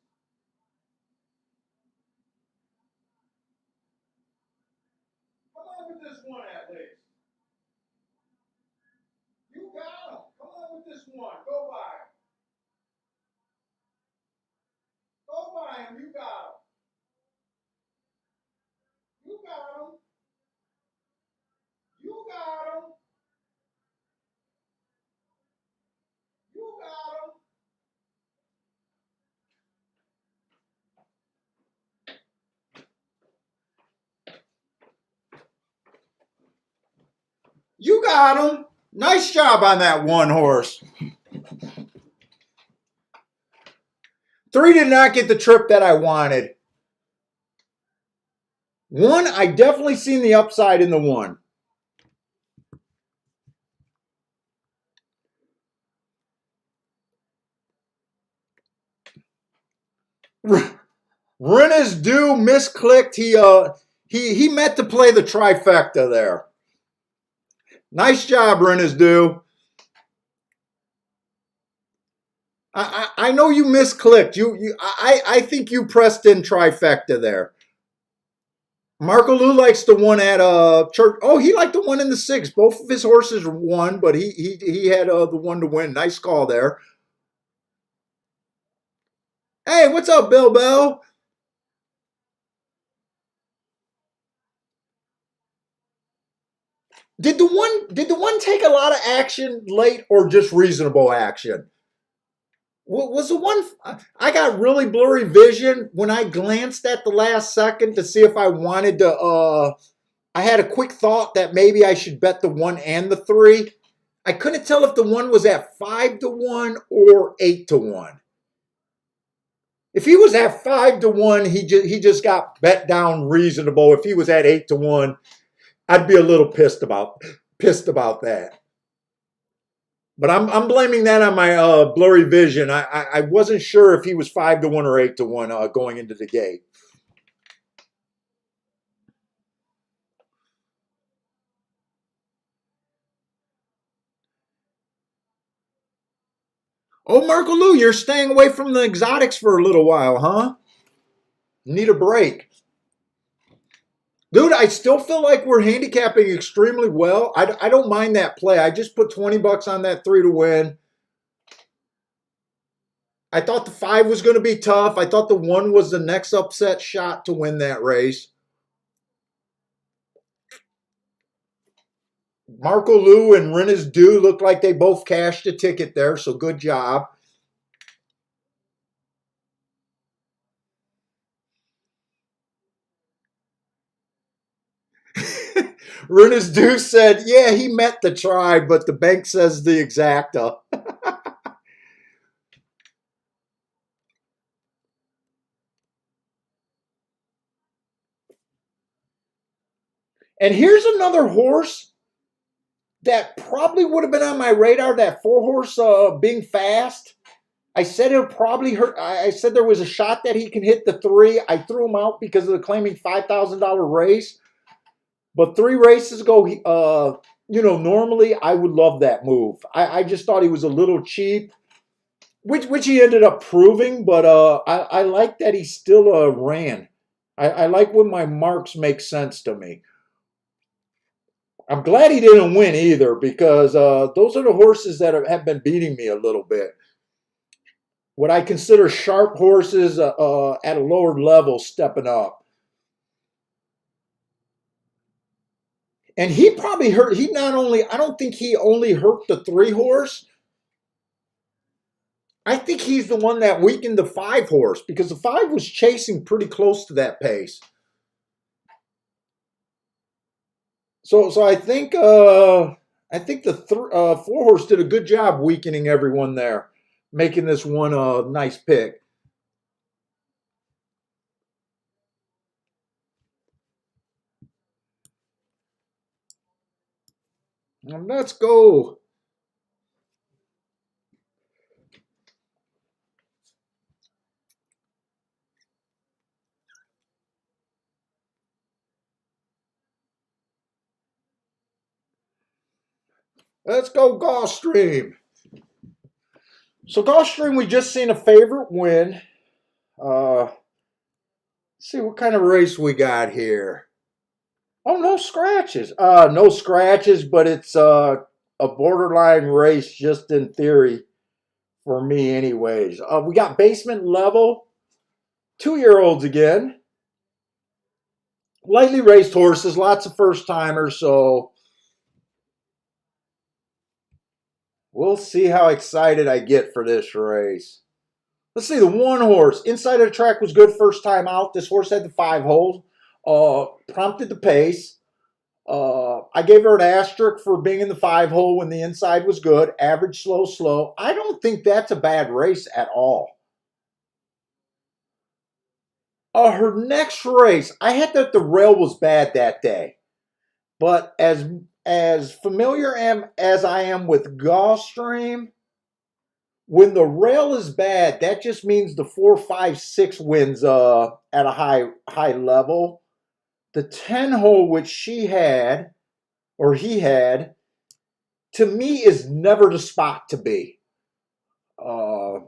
Come on with this 1 at least. You got him. Come on with this 1. Go by him. Go by him. You got him. You got him. You got him. You got him. got him. Nice job on that one horse. 3 did not get the trip that I wanted. 1, I definitely seen the upside in the 1. Run is due, misclicked. He meant to play the trifecta there. Nice job, Ren is due. I know you misclicked. I think you pressed in trifecta there. Marco Lou likes the one at Church. Oh, he liked the one in the 6. Both of his horses won, but he had the one to win. Nice call there. Hey, what's up, Bill Bell? Did the one take a lot of action late or just reasonable action? Was the one I got really blurry vision when I glanced at the last second to see if I wanted to I had a quick thought that maybe I should bet the 1 and the 3. I couldn't tell if the 1 was at 5-1 or 8-1. If he was at 5-1, he just got bet down reasonable. If he was at 8-1, I'd be a little pissed about that. But I'm blaming that on my blurry vision. I wasn't sure if he was 5-1 or 8-1 going into the gate. Oh, Marco Lou, you're staying away from the exotics for a little while, huh? Need a break. Dude, I still feel like we're handicapping extremely well. I don't mind that play. I just put 20 bucks on that 3 to win. I thought the 5 was going to be tough. I thought the 1 was the next upset shot to win that race. Marco Lou and Rennes Du looked like they both cashed a ticket there, so good job. Rennes Du said, yeah, he met the tribe, but the bank says the exacta. And here's another horse that probably would have been on my radar, that 4 horse being fast. I said it'll probably hurt. I said there was a shot that he can hit the 3. I threw him out because of the claiming $5,000 race. But 3 races ago, normally I would love that move. I just thought he was a little cheap, which he ended up proving. But I like that he still ran. I like when my marks make sense to me. I'm glad he didn't win either, because those are the horses that have been beating me a little bit. What I consider sharp horses at a lower level stepping up. And he probably hurt. I don't think he only hurt the 3 horse. I think he's the one that weakened the 5 horse, because the 5 was chasing pretty close to that pace. So I think the 4 horse did a good job weakening everyone there, making this one a nice pick. And let's go. Let's go Gulfstream. So Gulfstream, we just seen a favorite win. Let's see what kind of race we got here. Oh, no scratches. No scratches, but it's a borderline race just in theory for me anyways. We got basement level, 2-year-olds again. Lightly raced horses, lots of first timers, so we'll see how excited I get for this race. Let's see, the 1 horse. Inside of the track was good first time out. This horse had the 5 hold. Prompted the pace. I gave her an asterisk for being in the 5 hole when the inside was good. Average, slow, slow. I don't think that's a bad race at all. Her next race, I had that the rail was bad that day. But as familiar as I am with Gulfstream, when the rail is bad, that just means the 4, 5, 6 wins at a high level. The 10 hole which she had or he had, to me, is never the spot to be. Uh,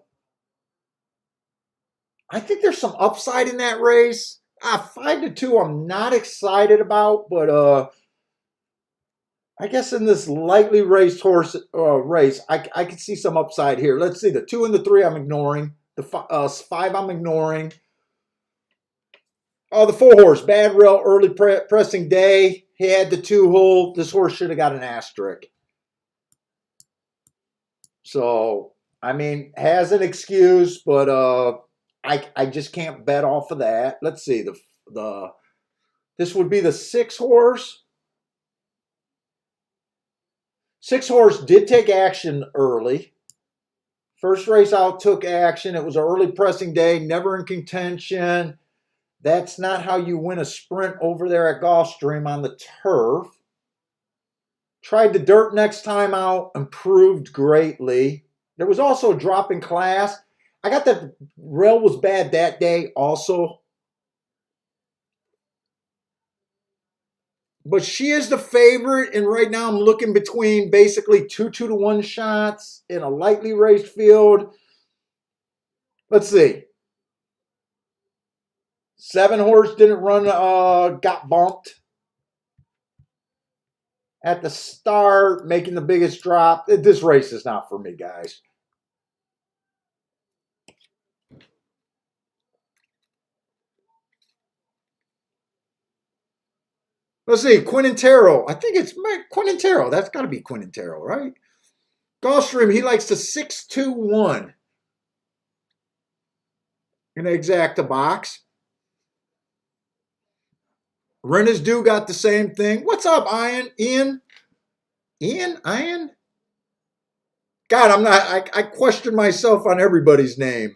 I think there's some upside in that race. 5-2, I'm not excited about, but I guess in this lightly raced horse race, I could see some upside here. Let's see, the 2 and the 3 I'm ignoring. The 5 I'm ignoring. Oh, the 4 horse, bad rail, early pressing day. He had the 2 hole. This horse should have got an asterisk. So, I mean, has an excuse, but I just can't bet off of that. Let's see, the this would be the 6 horse. 6 horse did take action early. First race out took action. It was an early pressing day, never in contention. That's not how you win a sprint over there at Gulfstream on the turf. Tried the dirt next time out, improved greatly. There was also a drop in class. I got that rail was bad that day also. But she is the favorite, and right now I'm looking between basically 2-2-1 shots in a lightly raced field. Let's see. 7 horse didn't run, got bumped at the start, making the biggest drop. This race is not for me, guys. Let's see, Quintero. I think it's Quintero. That's got to be Quintero, right? Gulfstream, he likes to 6-2-1 in the exacta box. Rennes Do got the same thing. What's up, Ian? Ian? God, I'm not. I question myself on everybody's name.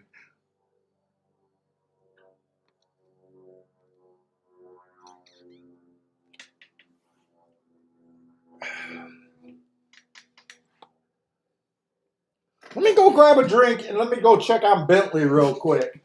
Let me go grab a drink and let me go check on Bentley real quick.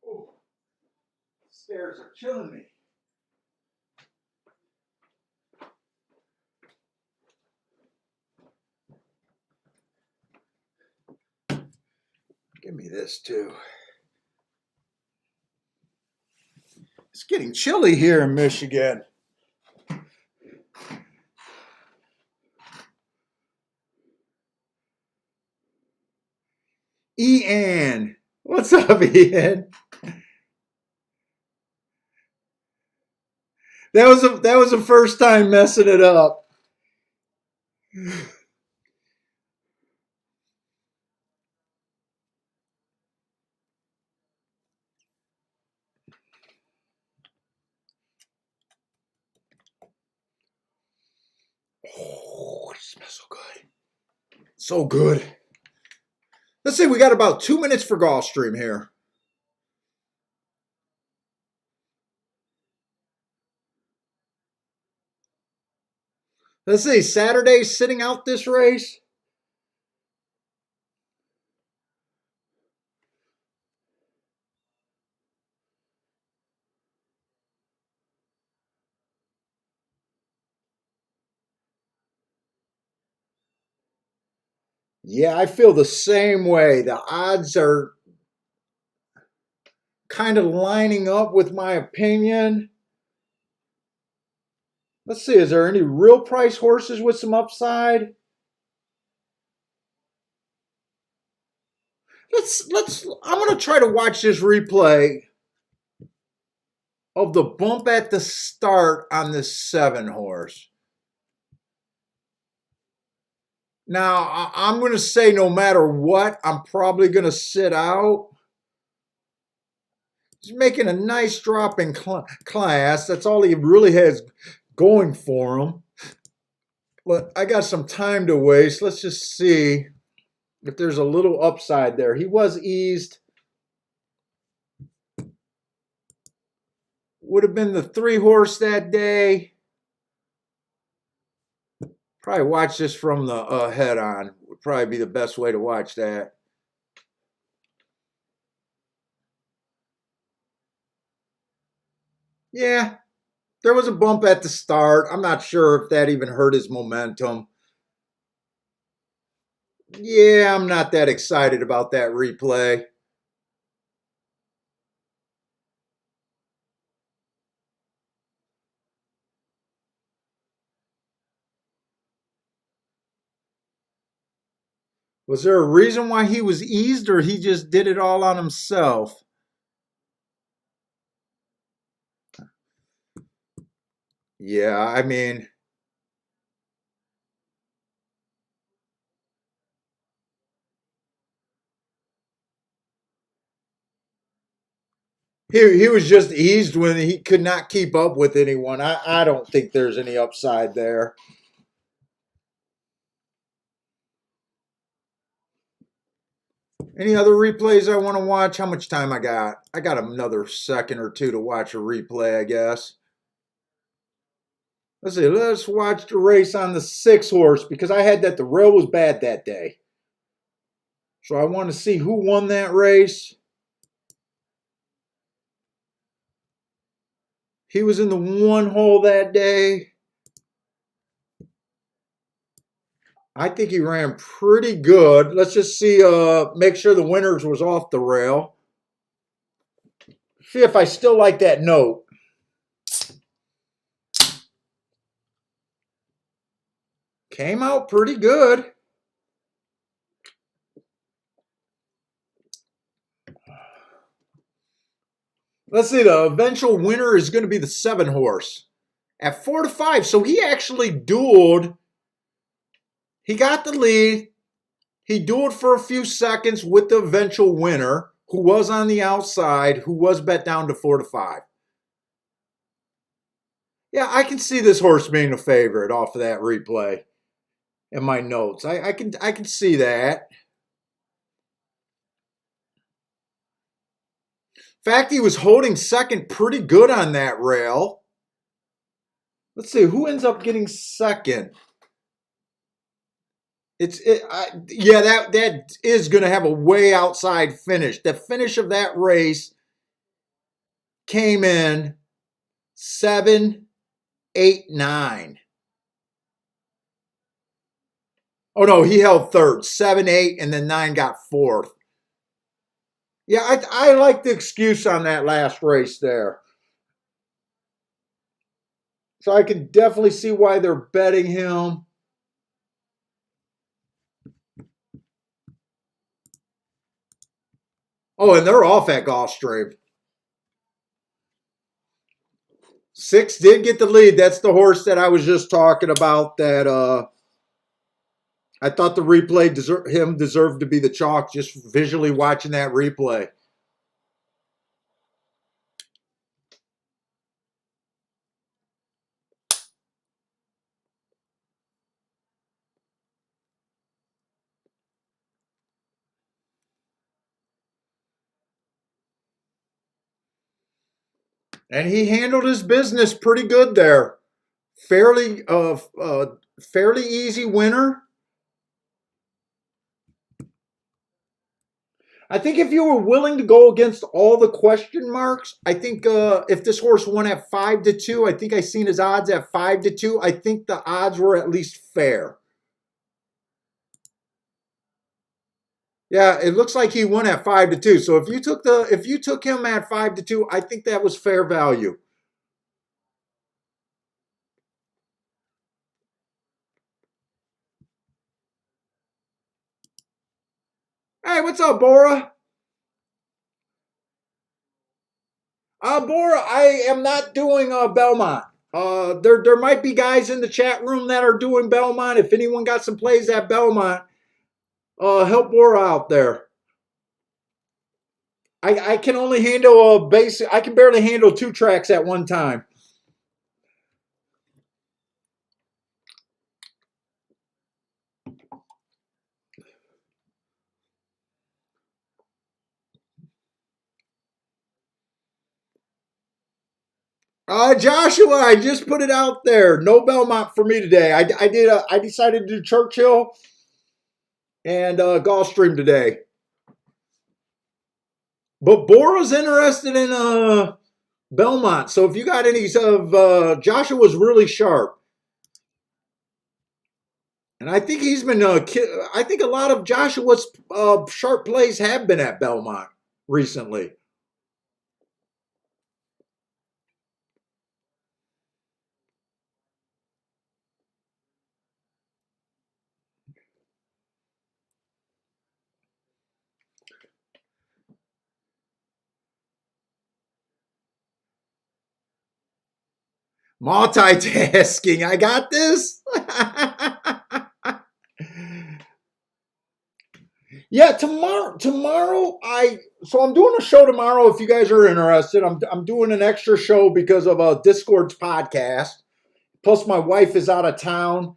Oh, stairs are killing me. Give me this too. It's getting chilly here in Michigan. Ian. What's up, Ian? That was the first time messing it up. So good. Let's see, we got about 2 minutes for Gulfstream here. Let's see, Saturday sitting out this race. Yeah, I feel the same way. The odds are kind of lining up with my opinion. Let's see, is there any real price horses with some upside? I'm gonna try to watch this replay of the bump at the start on this 7 horse. Now, I'm going to say no matter what, I'm probably going to sit out. He's making a nice drop in class. That's all he really has going for him. But I got some time to waste. Let's just see if there's a little upside there. He was eased. Would have been the 3 horse that day. Probably watch this from the head on. Would probably be the best way to watch that. Yeah, there was a bump at the start. I'm not sure if that even hurt his momentum. Yeah, I'm not that excited about that replay. Was there a reason why he was eased, or he just did it all on himself? Yeah, I mean, he was just eased when he could not keep up with anyone. I don't think there's any upside there. Any other replays I want to watch? How much time I got? I got another second or two to watch a replay, I guess. Let's see. Let's watch the race on the 6 horse because I had that the rail was bad that day. So I want to see who won that race. He was in the 1 hole that day. I think he ran pretty good. Let's just see, make sure the winners was off the rail. See if I still like that note. Came out pretty good. Let's see, the eventual winner is going to be the 7 horse at 4-5. So he actually dueled. He got the lead. He dueled for a few seconds with the eventual winner, who was on the outside, who was bet down to 4-5. Yeah, I can see this horse being a favorite off of that replay in my notes. I can see that. In fact, he was holding second pretty good on that rail. Let's see who ends up getting second. Yeah, that is going to have a way outside finish. The finish of that race came in 7, 8, 9. Oh no, he held third, 7, 8, and then 9 got fourth. Yeah, I like the excuse on that last race there. So I can definitely see why they're betting him. Oh, and they're off at Gulfstream. 6 did get the lead. That's the horse that I was just talking about that I thought the replay deserved to be the chalk just visually watching that replay. And he handled his business pretty good there. Fairly, fairly easy winner. I think if you were willing to go against all the question marks, I think if this horse won at 5-2, I think I seen his odds at 5-2. I think the odds were at least fair. Yeah, it looks like he won at 5-2. So if you took him at 5-2, I think that was fair value. Hey, what's up, Bora? Bora, I am not doing Belmont. There might be guys in the chat room that are doing Belmont. If anyone got some plays at Belmont, help Bora out there. I can only handle a basic. I can barely handle 2 tracks at one time. Joshua, I just put it out there. No Belmont for me today. I decided to do Churchill and Gulfstream today. But Bora's interested in Belmont. So if you got any of Joshua's really sharp. And I think he's been I think a lot of Joshua's sharp plays have been at Belmont recently. Multitasking. I got this. Yeah, tomorrow I'm doing a show tomorrow if you guys are interested. I'm doing an extra show because of a Discord's podcast. Plus my wife is out of town.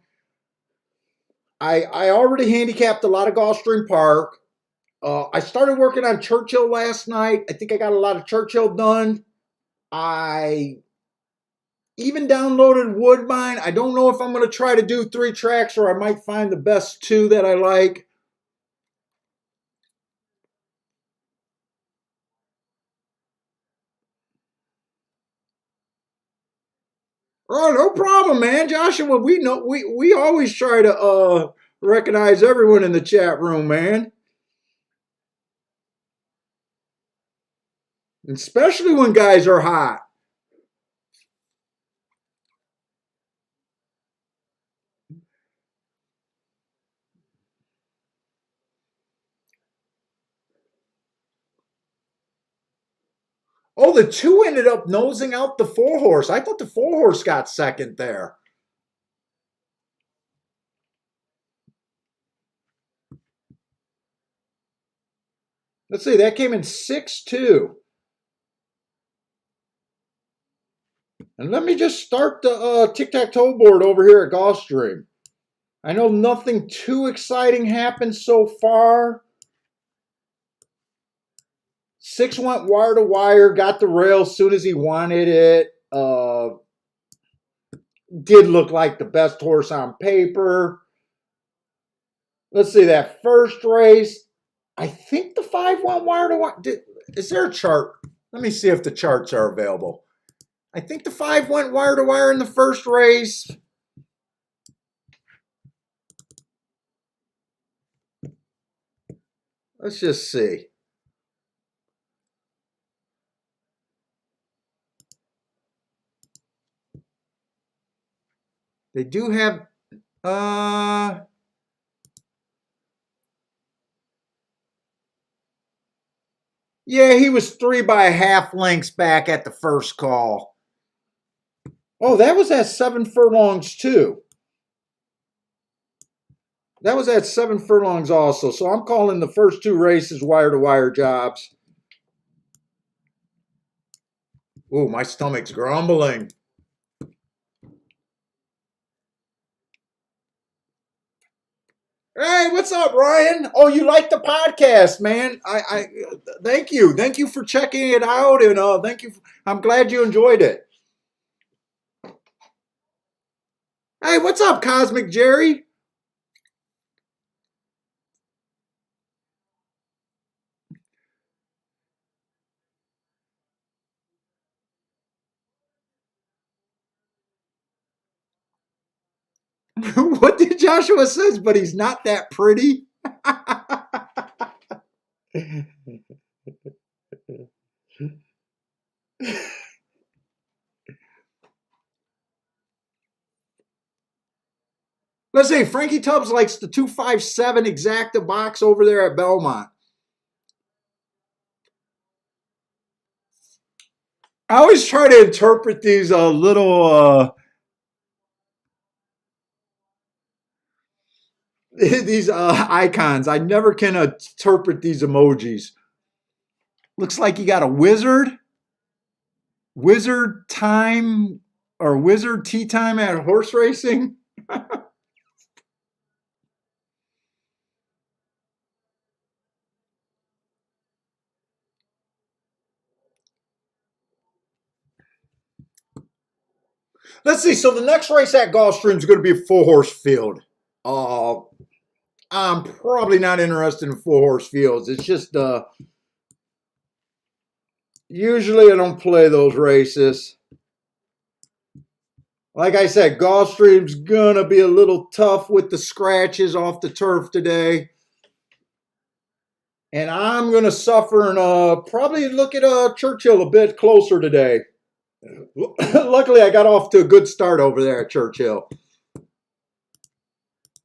I already handicapped a lot of Gulfstream Park. I started working on Churchill last night. I think I got a lot of Churchill done. I even downloaded Woodbine. I don't know if I'm going to try to do 3 tracks or I might find the best 2 that I like. Oh, no problem, man. Joshua, we know we always try to recognize everyone in the chat room, man. Especially when guys are hot. Oh, the 2 ended up nosing out the 4 horse. I thought the 4 horse got second there. Let's see, that came in 6-2. And let me just start the tic-tac-toe board over here at Gulfstream. I know nothing too exciting happened so far. 6 went wire to wire, got the rail as soon as he wanted it. Did look like the best horse on paper. Let's see, that first race, I think the 5 went wire to wire. Is there a chart? Let me see if the charts are available. I think the 5 went wire to wire in the first race. Let's just see. They do have yeah, he was 3 by half lengths back at the first call. Oh, that was at 7 furlongs too. That was at 7 furlongs also. So I'm calling the first 2 races wire-to-wire jobs. Ooh, my stomach's grumbling. Hey, what's up, Ryan? Oh, you like the podcast, man? I thank you. Thank you for checking it out, and thank you. I'm glad you enjoyed it. Hey, what's up, Cosmic Jerry? What did Joshua says? But he's not that pretty. Let's see. Frankie Tubbs likes the 257 exacta box over there at Belmont. I always try to interpret these little these icons. I never can interpret these emojis. Looks like you got a wizard time or wizard tea time at horse racing. Let's see. So the next race at Gulfstream is going to be a full horse field. Uh, I'm probably not interested in full horse fields. It's just usually I don't play those races. Like I said, Gulfstream's gonna be a little tough with the scratches off the turf today. And I'm gonna suffer and probably look at Churchill a bit closer today. Luckily, I got off to a good start over there at Churchill.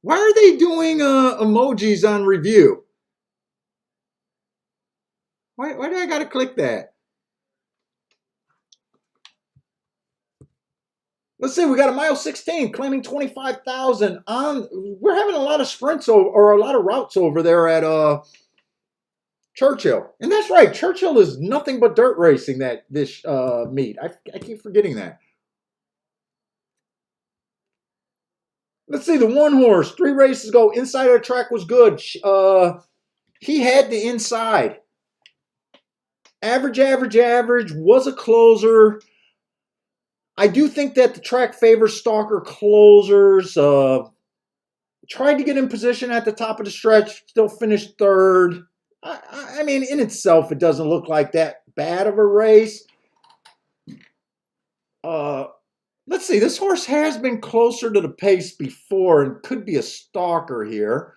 Why are they doing emojis on review? Why do I got to click that? Let's see, we got a mile 16 claiming 25,000 on. We're having a lot of sprints or a lot of routes over there at Churchill. And that's right, Churchill is nothing but dirt racing that this meet. I keep forgetting that. Let's see, the one horse, 3 races ago, inside of the track was good. He had the inside. Average, was a closer. I do think that the track favors stalker closers. Tried to get in position at the top of the stretch, still finished third. I mean, in itself, it doesn't look like that bad of a race. Let's see, this horse has been closer to the pace before and could be a stalker here.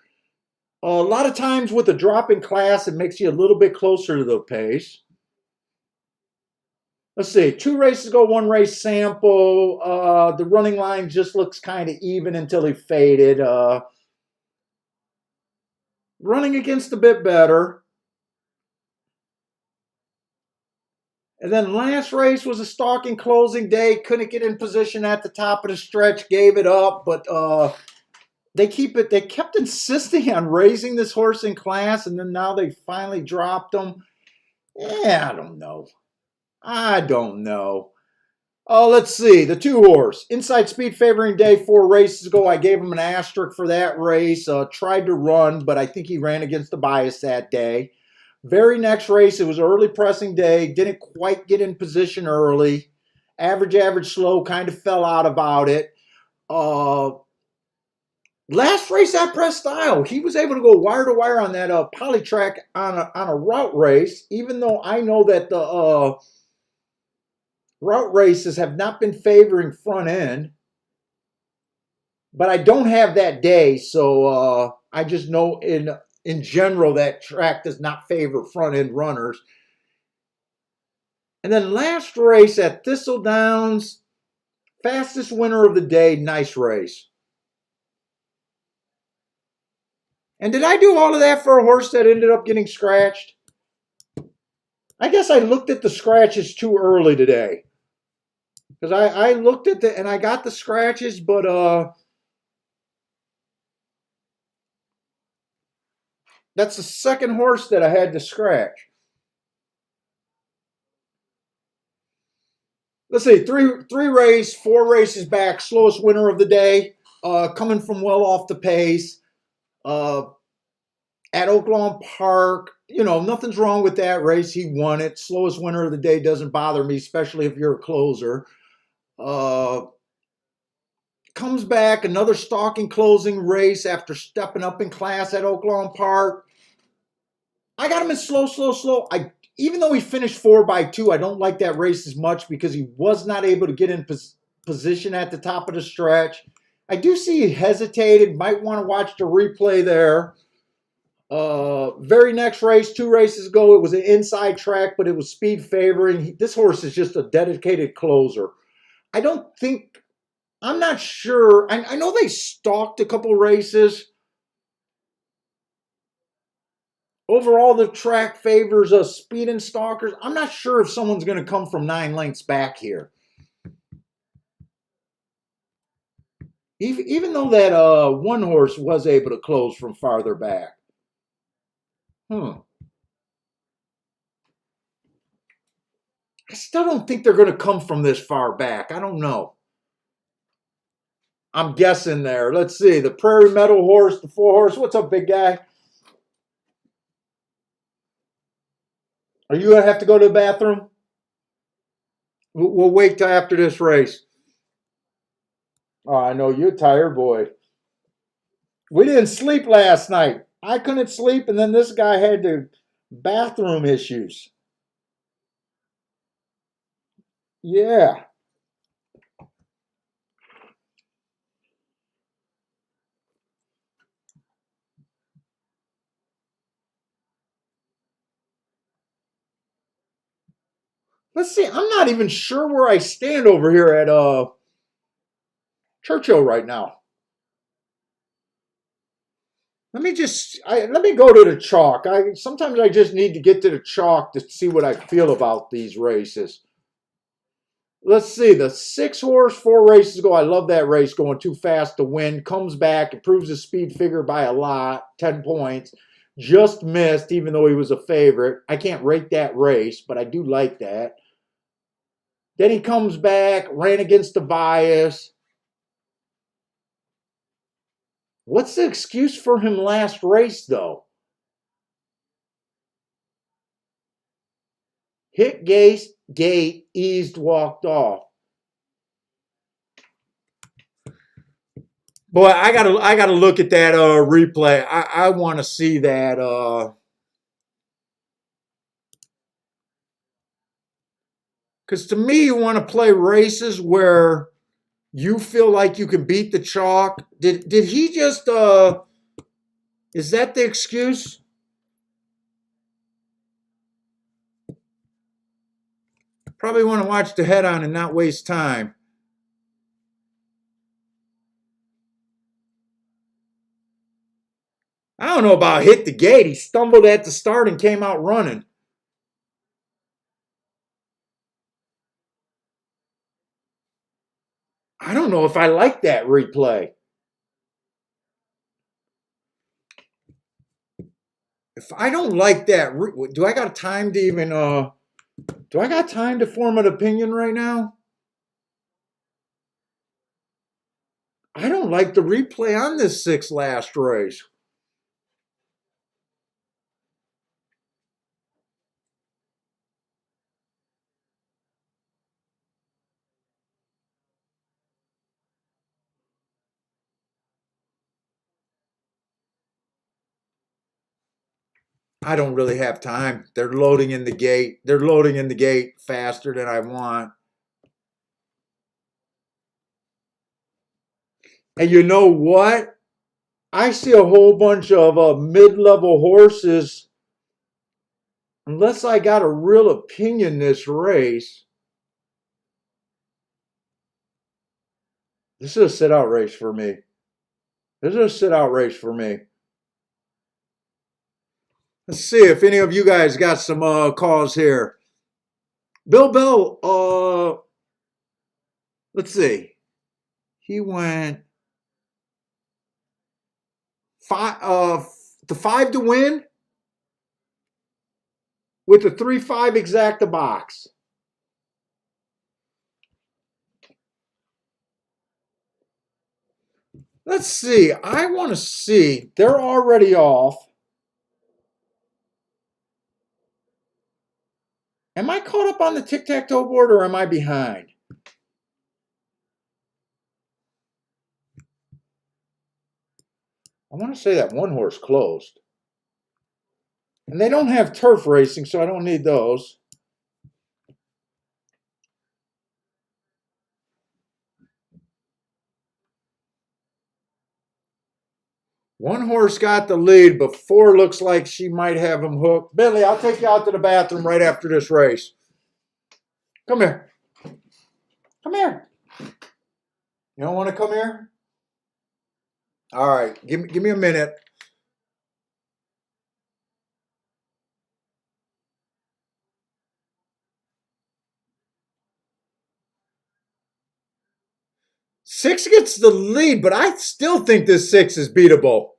A lot of times with a drop in class, it makes you a little bit closer to the pace. Let's see, 2 races ago, 1 race sample. The running line just looks kind of even until he faded. Running against a bit better. And then last race was a stalking closing day. Couldn't get in position at the top of the stretch. Gave it up, but they kept insisting on raising this horse in class, and then now they finally dropped him. Yeah, I don't know. Oh, let's see. The 2 horse. Inside speed favoring day 4 races ago. I gave him an asterisk for that race. Tried to run, but I think he ran against the bias that day. Very next race, it was early pressing day. Didn't quite get in position early. Average, slow. Kind of fell out about it. Last race at Press Style, he was able to go wire to wire on that poly track on a route race, even though I know that the route races have not been favoring front end. But I don't have that day, so I just know in general that track does not favor front end runners. And then last race at Thistle Downs, fastest winner of the day, nice race. And did I do all of that for a horse that ended up getting scratched? I guess I looked at the scratches too early today. Because I looked at and I got the scratches, but that's the second horse that I had to scratch. Let's see, three 4 races back, slowest winner of the day, coming from well off the pace. Uh, at Oaklawn Park, you know, nothing's wrong with that race. He won it. Slowest winner of the day doesn't bother me, especially if you're a closer. Uh, Comes back, another stalking closing race after stepping up in class at Oaklawn Park. I got him in slow, slow, slow. Even though he finished 4x2, I don't like that race as much because he was not able to get in position at the top of the stretch. I do see he hesitated. Might want to watch the replay there. Very next race, 2 races ago, it was an inside track, but it was speed favoring. This horse is just a dedicated closer. I don't think, I'm not sure. I know they stalked a couple races. Overall, the track favors speed and stalkers. I'm not sure if someone's going to come from 9 lengths back here. Even though that one horse was able to close from farther back. I still don't think they're going to come from this far back. I don't know. I'm guessing there. Let's see. The Prairie Meadow horse, the 4 horse. What's up, big guy? Are you going to have to go to the bathroom? We'll wait till after this race. Oh, I know you're tired, boy. We didn't sleep last night. I couldn't sleep, and then this guy had the bathroom issues. Yeah. Let's see. I'm not even sure where I stand over here at Churchill right now. Let me go to the chalk. Sometimes I just need to get to the chalk to see what I feel about these races. Let's see, the 6 horse 4 races ago. I love that race, going too fast to win. Comes back, improves his speed figure by a lot, 10 points. Just missed, even though he was a favorite. I can't rate that race, but I do like that. Then he comes back, ran against the bias. What's the excuse for him last race, though? Hit gate, eased, walked off. Boy, I gotta look at that replay. I want to see that. Because to me, you want to play races where you feel like you can beat the chalk. Did he just? Is that the excuse? Probably want to watch the head on and not waste time. I don't know about hit the gate. He stumbled at the start and came out running. I don't know if I like that replay. If I don't like that, do I got time to even do I got time to form an opinion right now? I don't like the replay on this 6 last race. I don't really have time. They're loading in the gate. They're loading in the gate faster than I want. And you know what? I see a whole bunch of mid-level horses. Unless I got a real opinion this race, this is a sit-out race for me. This is a sit-out race for me. Let's see if any of you guys got some calls here. Bill Bell, let's see. He went the 5 to win with the 3-5 exacta box. let's see. I want to see. They're already off. Am I caught up on the tic-tac-toe board or am I behind? I want to say that one horse closed. And they don't have turf racing, so I don't need those. One horse got the lead, but four looks like she might have him hooked. Bentley, I'll take you out to the bathroom right after this race. Come here. Come here. You don't want to come here? All right, give me a minute. Six gets the lead, but I still think this six is beatable.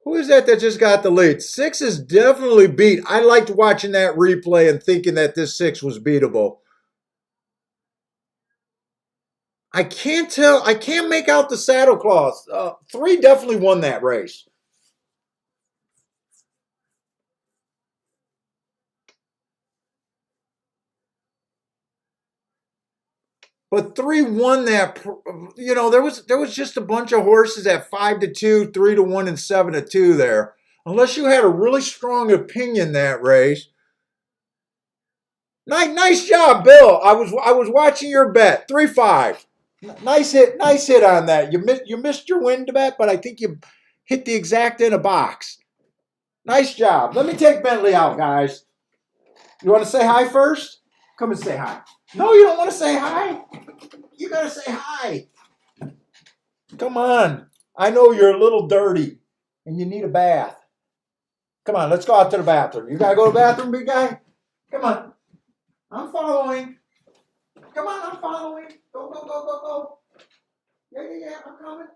Who is that just got the lead? Six is definitely beat. I liked watching that replay and thinking that this six was beatable. I can't tell. I can't make out the saddle cloth. Three definitely won that race. But three won that. You know, there was just a bunch of horses at 5-2, 3-1, and 7-2 there. Unless you had a really strong opinion that race. Nice job, Bill. I was watching your bet. 3-5. Nice hit on that. You missed your win bet, but I think you hit the exact in a box. Nice job. Let me take Bentley out, guys. You want to say hi first? Come and say hi. No, you don't want to say hi? You got to say hi. Come on. I know you're a little dirty and you need a bath. Come on, let's go out to the bathroom. You got to go to the bathroom, big guy? Come on. I'm following. Come on, I'm following. Go. Yeah. I'm coming.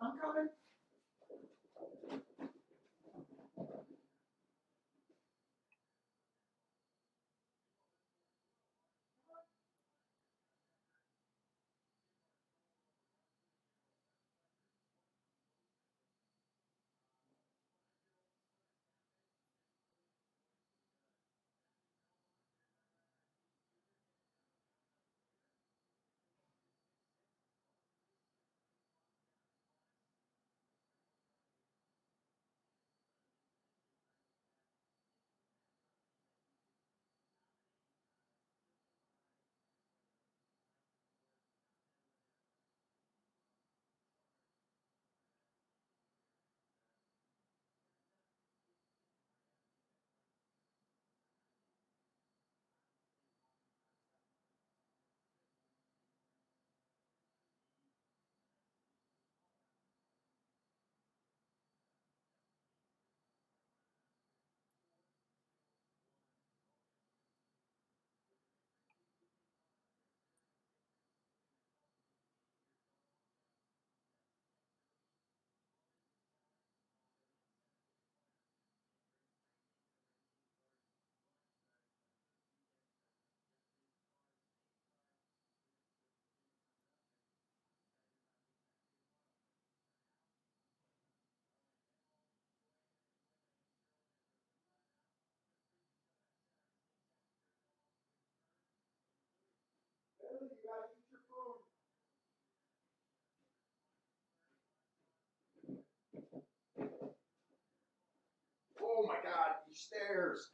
Oh my God, these stairs.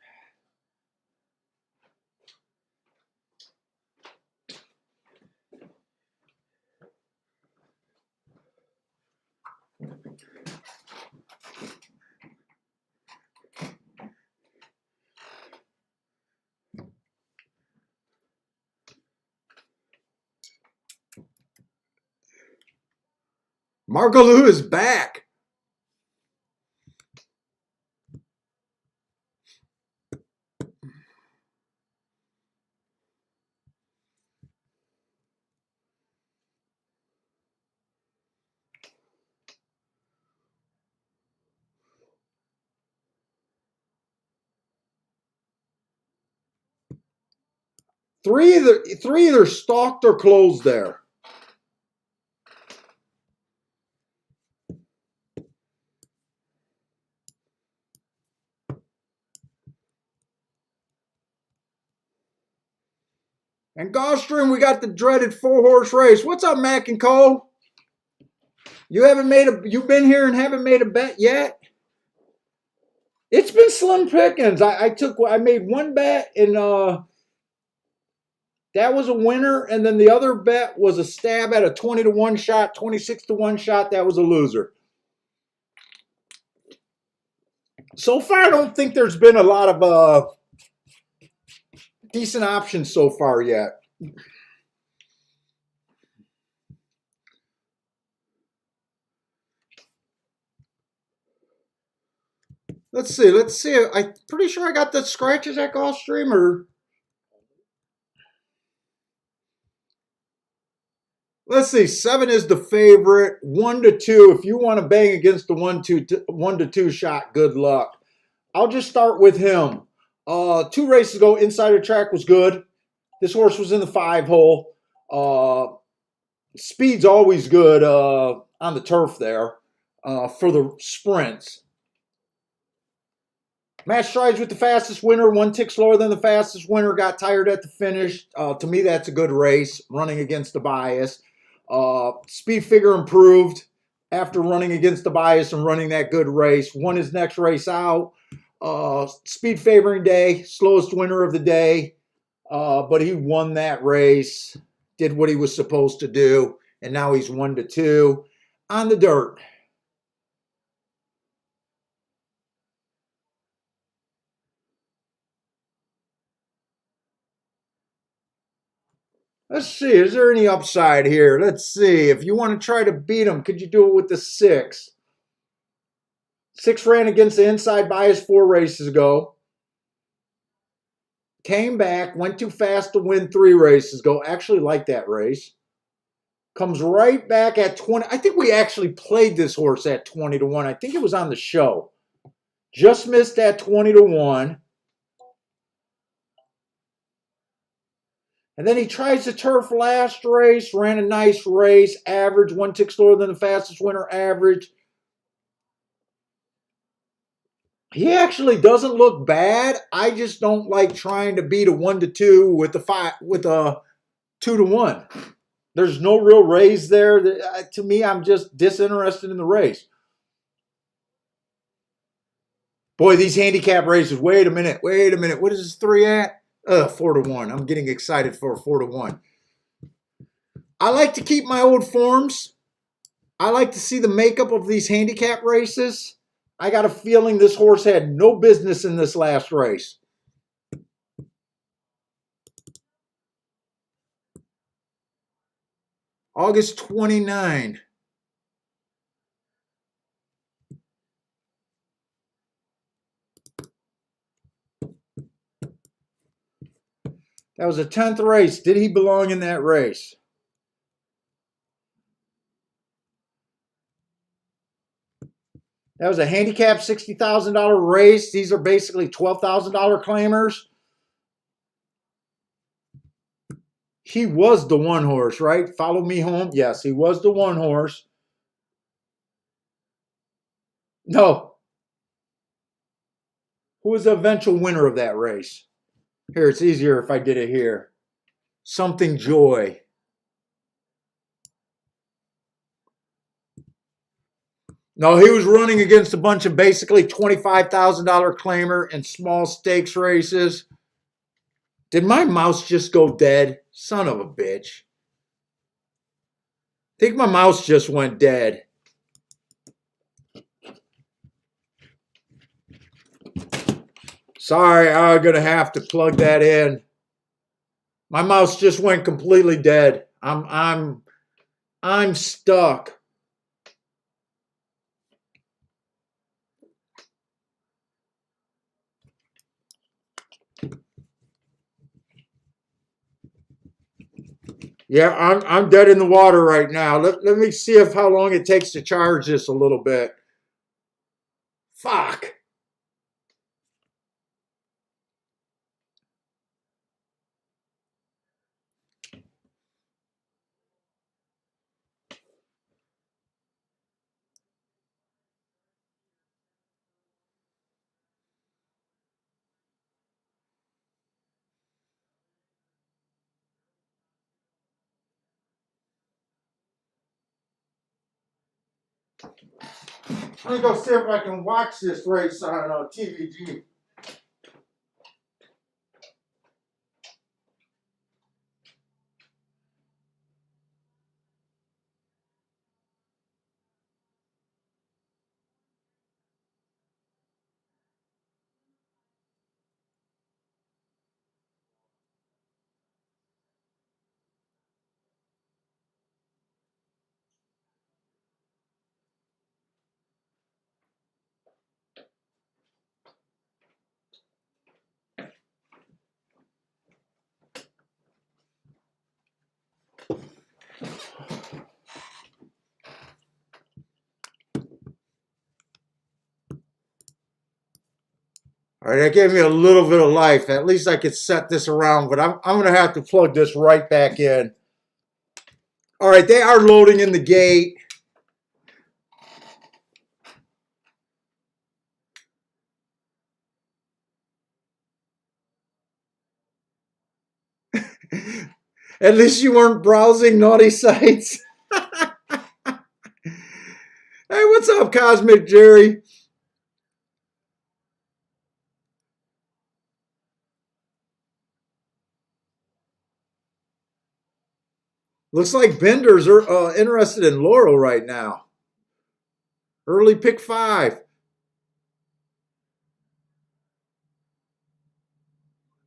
Margaloo is back. Three either stalked or closed there. And Gulfstream, we got the dreaded 4-horse race. What's up, Mac and Cole? You've been here and haven't made a bet yet? It's been slim pickings. I made one bet and that was a winner, and then the other bet was a stab at a 20-1 shot, 26-1 shot. That was a loser. So far, I don't think there's been a lot of decent options so far yet. Let's see. I'm pretty sure I got the scratches at Gulfstream, or let's see. 7 is the favorite. 1 to 2. If you want to bang against the 1 to 2 shot, good luck. I'll just start with him. 2 races ago, inside the track was good. This horse was in the 5 hole. Speed's always good on the turf there for the sprints. Match strides with the fastest winner, 1 tick slower than the fastest winner, got tired at the finish. To me, that's a good race, running against the bias. Speed figure improved after running against the bias and running that good race. Won his next race out. Speed favoring day, slowest winner of the day. But he won that race, did what he was supposed to do, and now he's 1 to 2 on the dirt. Let's see, is there any upside here? Let's see. If you want to try to beat him, could you do it with the 6? 6 ran against the inside bias 4 races ago. Came back, went too fast to win 3 races ago. Actually like that race. Comes right back at 20. I think we actually played this horse at 20-1. I think it was on the show. Just missed that 20-1. And then he tries the turf last race, ran a nice race, average, 1 tick slower than the fastest winner average. He actually doesn't look bad. I just don't like trying to beat a 1 to 2 with a 2-1. There's no real raise there. To me, I'm just disinterested in the race. Boy, these handicap races. Wait a minute. What is this 3 at? 4-1. I'm getting excited for a 4-1. I like to keep my old forms. I like to see the makeup of these handicap races. I got a feeling this horse had no business in this last race. August 29. That was a 10th race. Did he belong in that race? That was a handicap $60,000 race. These are basically $12,000 claimers. He was the 1 horse, right? Follow me home. Yes, he was the 1 horse. No. Who was the eventual winner of that race? Here, it's easier if I did it here. Something Joy. No, he was running against a bunch of basically $25,000 claimer and small stakes races. Did my mouse just go dead? Son of a bitch. I think my mouse just went dead. Sorry, I'm going to have to plug that in. My mouse just went completely dead. I'm stuck. Yeah, I'm dead in the water right now. Let me see if how long it takes to charge this a little bit. Fuck. Let me go see if I can watch this race on TVG. All right, that gave me a little bit of life. At least I could set this around, but I'm going to have to plug this right back in. All right, they are loading in the gate. At least you weren't browsing naughty sites. Hey, what's up, Cosmic Jerry? Looks like Benders are interested in Laurel right now. Early pick 5.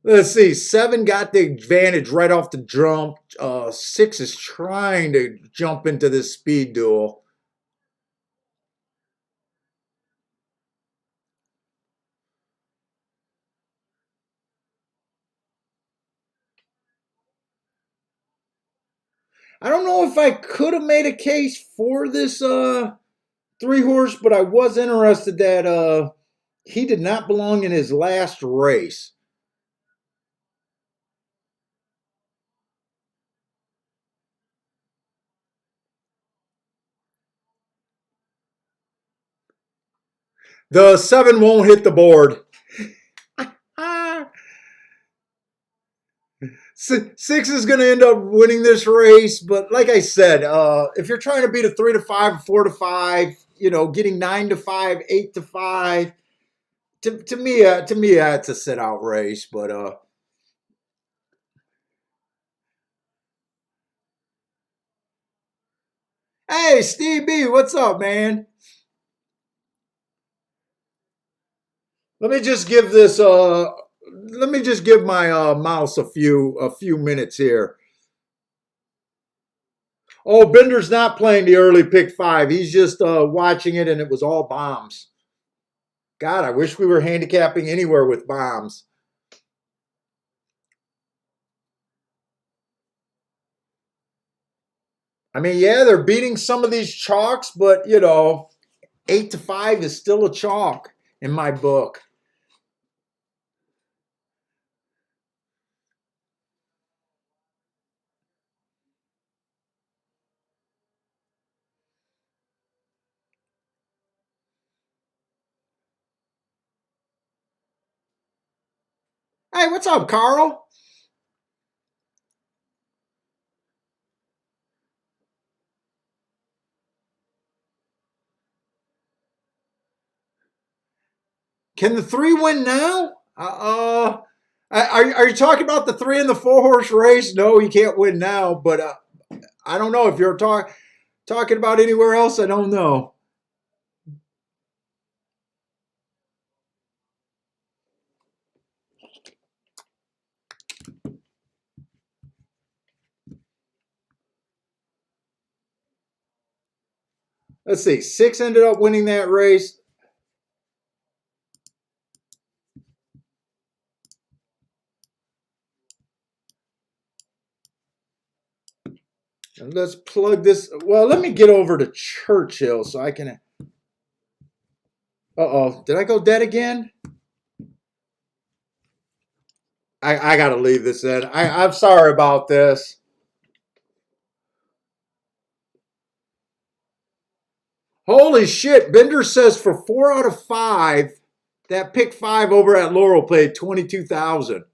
Let's see. 7 got the advantage right off the jump. 6 is trying to jump into this speed duel. I don't know if I could have made a case for this 3-horse, but I was interested that he did not belong in his last race. The 7 won't hit the board. 6 is going to end up winning this race, but like I said, if you're trying to beat a 3 to 5, 4 to 5, getting 9 to 5, 8 to 5, to me, it's a sit out race. But hey, Steve B, what's up, man? Let me just give this. Let me just give my mouse a few minutes here. Oh, Bender's not playing the early pick 5. He's just watching it, and it was all bombs. God, I wish we were handicapping anywhere with bombs. I mean, yeah, they're beating some of these chalks, but 8 to 5 is still a chalk in my book. Hey, what's up, Carl? Can the 3 win now? Are you talking about the 3 and the 4-horse race? No, he can't win now. But I don't know if you're talking about anywhere else. I don't know. Let's see. 6 ended up winning that race. And let's plug this. Well, let me get over to Churchill so I can. Uh-oh. Did I go dead again? I got to leave this in. I'm sorry about this. Holy shit. Bender says for 4 out of 5, that pick 5 over at Laurel paid 22,000.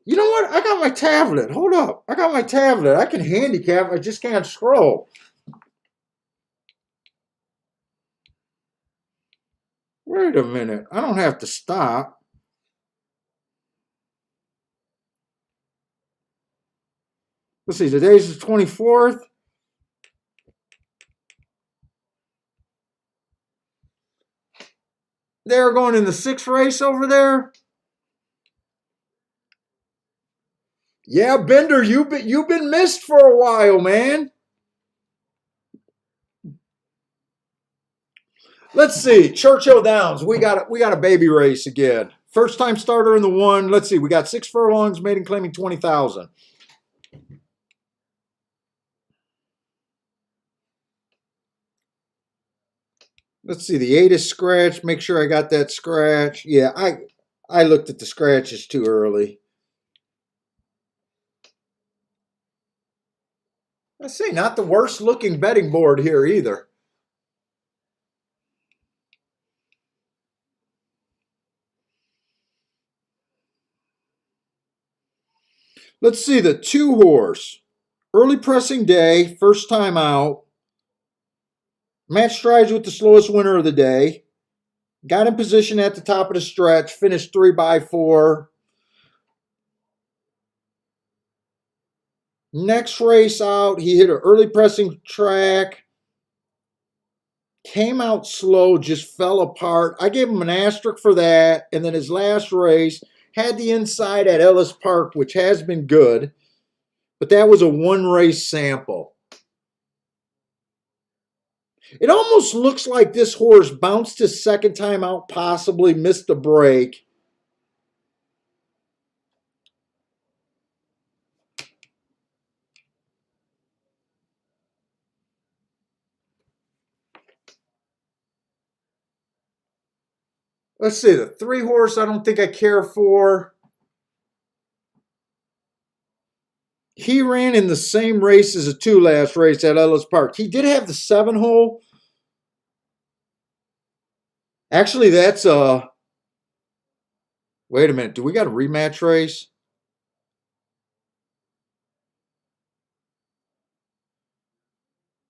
You know what? I got my tablet. Hold up. I got my tablet. I can handicap. I just can't scroll. Wait a minute. I don't have to stop. Let's see. Today's the 24th. They're going in the 6th race over there. Yeah, Bender, you've been missed for a while, man. Let's see. Churchill Downs. We got a baby race again. First time starter in the one. Let's see. We got 6 furlongs. Maiden claiming 20,000. Let's see. The 8 is scratched. Make sure I got that scratch. Yeah, I looked at the scratches too early. Let's see. Not the worst looking betting board here either. Let's see. The 2 horse. Early pressing day. First time out. Match strides with the slowest winner of the day. Got in position at the top of the stretch. Finished 3x4. Next race out, he hit an early pressing track. Came out slow, just fell apart. I gave him an asterisk for that. And then his last race had the inside at Ellis Park, which has been good. But that was a 1 race sample. It almost looks like this horse bounced his second time out, possibly missed a break. Let's see, the 3 horse I don't think I care for. He ran in the same race as the 2 last race at Ellis Park. He did have the 7 hole. Actually, that's wait a minute. Do we got a rematch race?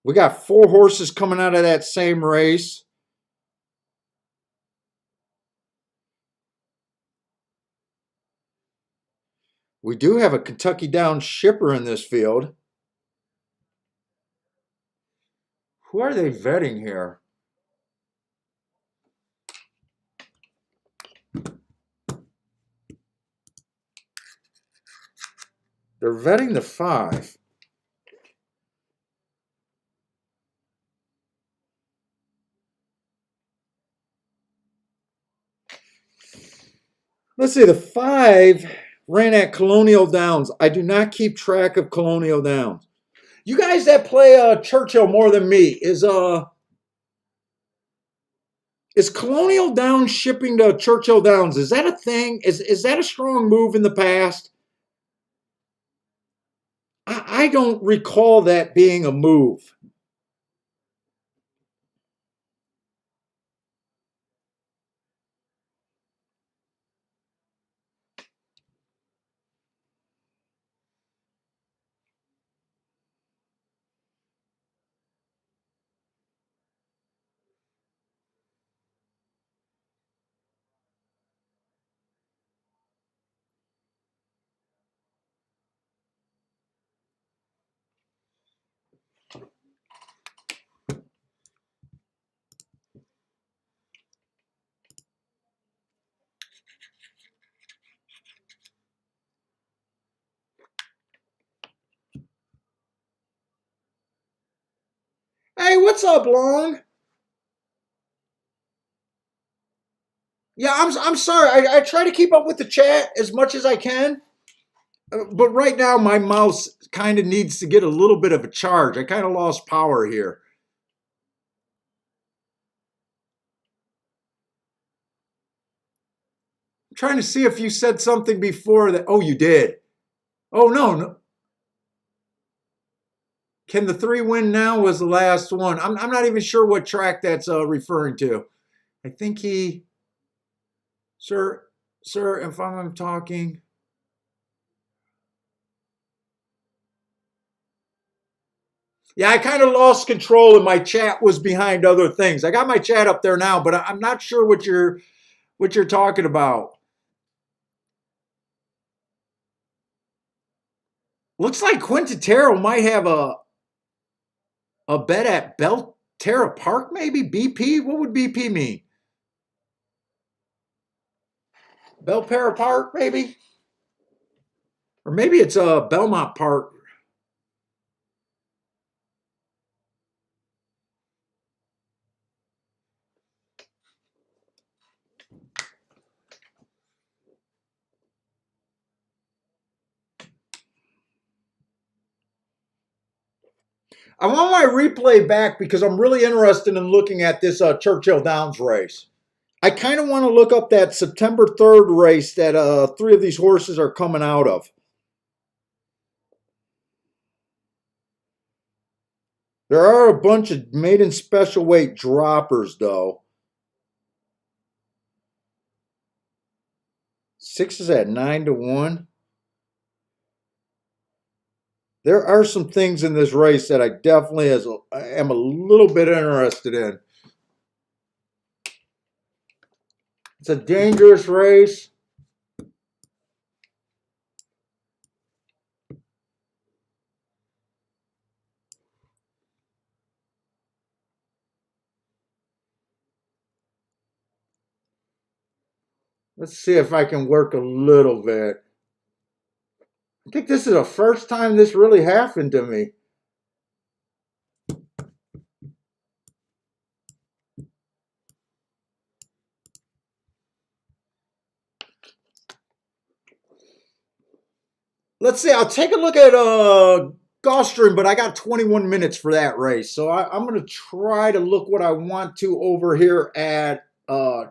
We got 4 horses coming out of that same race. We do have a Kentucky Downs shipper in this field. Who are they vetting here? They're vetting the 5. Let's see, the 5 ran at Colonial Downs. I do not keep track of Colonial Downs. You guys that play Churchill more than me, is Colonial Downs shipping to Churchill Downs? Is that a thing? Is that a strong move in the past? I don't recall that being a move. Hey, what's up, Long? Yeah, I'm sorry. I try to keep up with the chat as much as I can, but right now my mouse kind of needs to get a little bit of a charge. I kind of lost power here. I'm trying to see if you said something before that. Oh, you did. Oh no. Can the 3 win now was the last one. I'm not even sure what track that's referring to. I think he, sir, if I'm talking. Yeah, I kind of lost control and my chat was behind other things. I got my chat up there now, but I'm not sure what you're talking about. Looks like Quintero might have a bet at Belterra Park, maybe BP. What would BP mean? Belterra Park, maybe, or maybe it's a Belmont Park. I want my replay back because I'm really interested in looking at this Churchill Downs race. I kind of want to look up that September 3rd race that three of these horses are coming out of. There are a bunch of maiden special weight droppers, though. Six is at 9-1. There are some things in this race that I definitely am a little bit interested in. It's a dangerous race. Let's see if I can work a little bit. I think this is the first time this really happened to me. Let's see. I'll take a look at Gulfstream, but I got 21 minutes for that race. So I'm going to try to look what I want to over here at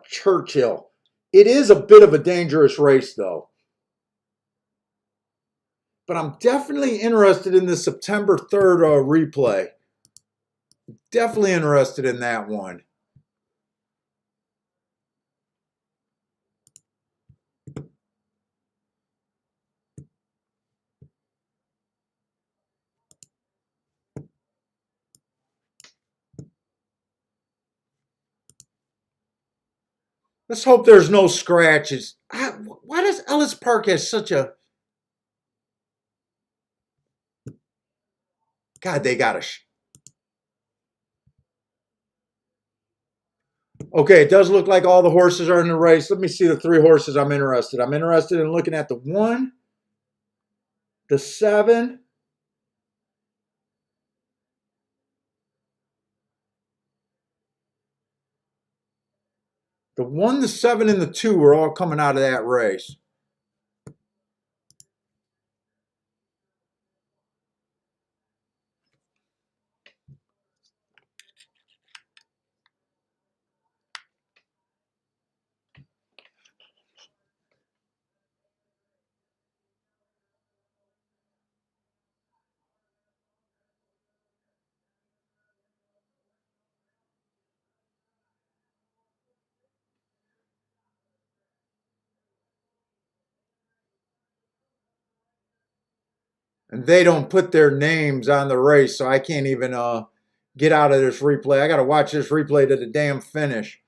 Churchill. It is a bit of a dangerous race, though. But I'm definitely interested in the September 3rd replay. Definitely interested in that one. Let's hope there's no scratches. Why does Ellis Park have such a... God, they got a... Okay, it does look like all the horses are in the race. Let me see the three horses I'm interested. I'm interested in looking at the 1, the 7, the 1, the 7, and the 2 are all coming out of that race. And they don't put their names on the race, so I can't even get out of this replay. I got to watch this replay to the damn finish.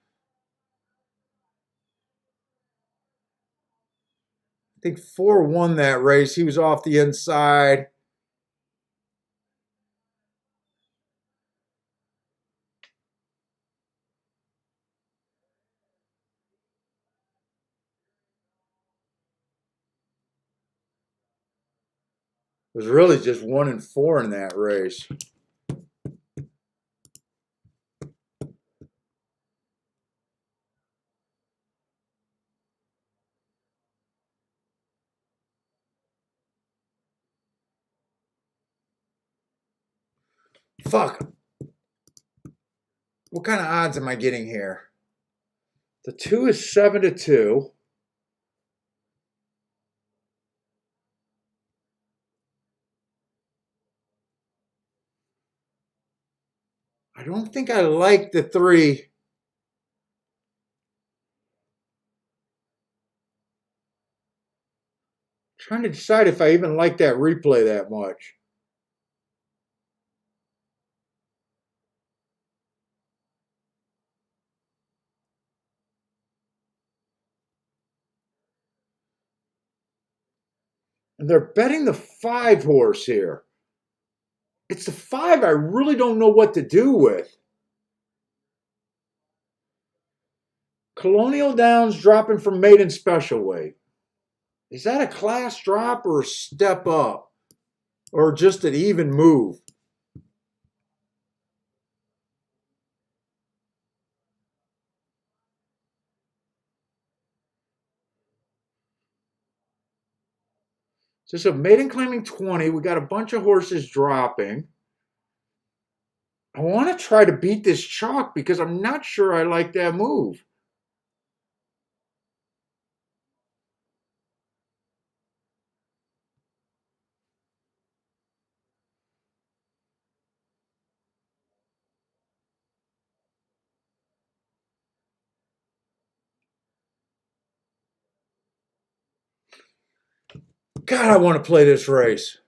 I think 4 won that race. He was off the inside. It was really just 1 and 4 in that race. Fuck. What kind of odds am I getting here? The 2 is 7-2. I don't think I like the 3. Trying to decide if I even like that replay that much. And they're betting the 5 horse here. It's the 5 I really don't know what to do with. Colonial Downs dropping from Maiden special weight. Is that a class drop or a step up? Or just an even move? So Maiden claiming 20. We got a bunch of horses dropping. I want to try to beat this chalk because I'm not sure I like that move. God, I want to play this race.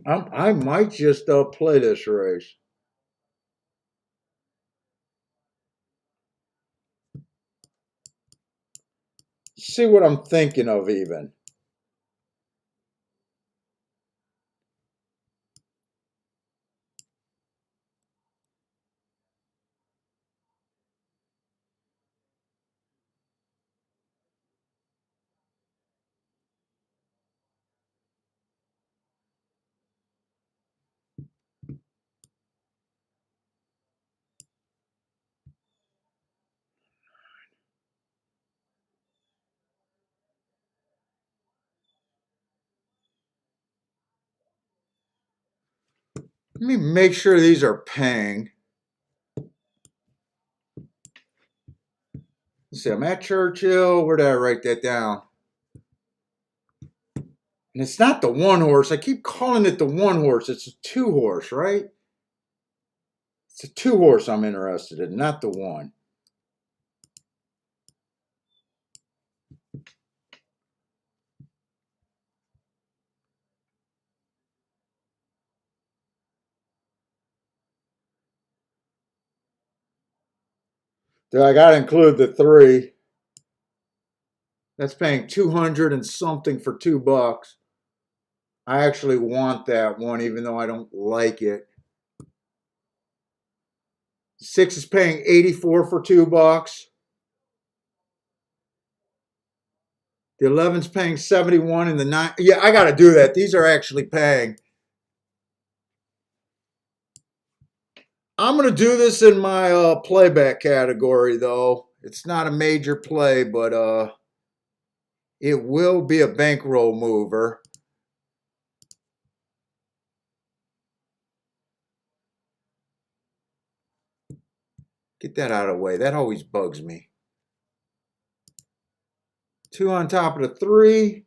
I might just play this race. See what I'm thinking of even. Let me make sure these are paying. Let's see, I'm at Churchill. Where did I write that down? And it's not the 1 horse. I keep calling it the 1 horse. It's a 2 horse, right? It's a 2 horse I'm interested in, not the 1. I got to include the 3. That's paying 200 and something for $2. I actually want that one, even though I don't like it. 6 is paying 84 for $2. The 11's paying 71 and the 9. Yeah, I got to do that. These are actually paying. I'm going to do this in my playback category, though. It's not a major play, but it will be a bankroll mover. Get that out of the way. That always bugs me. 2 on top of the 3.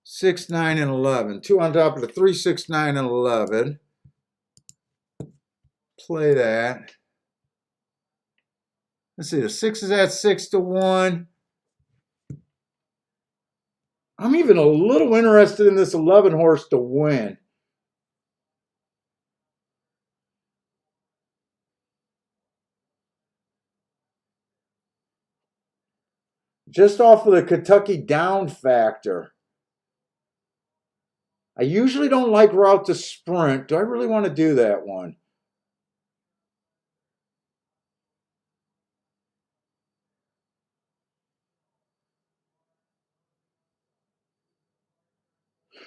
6, 9, and 11. 2 on top of the 3, 6, 9, and 11. Play that. Let's see. The 6 is at 6 to 1. I'm even a little interested in this 11 horse to win. Just off of the Kentucky down factor. I usually don't like route to sprint. Do I really want to do that one?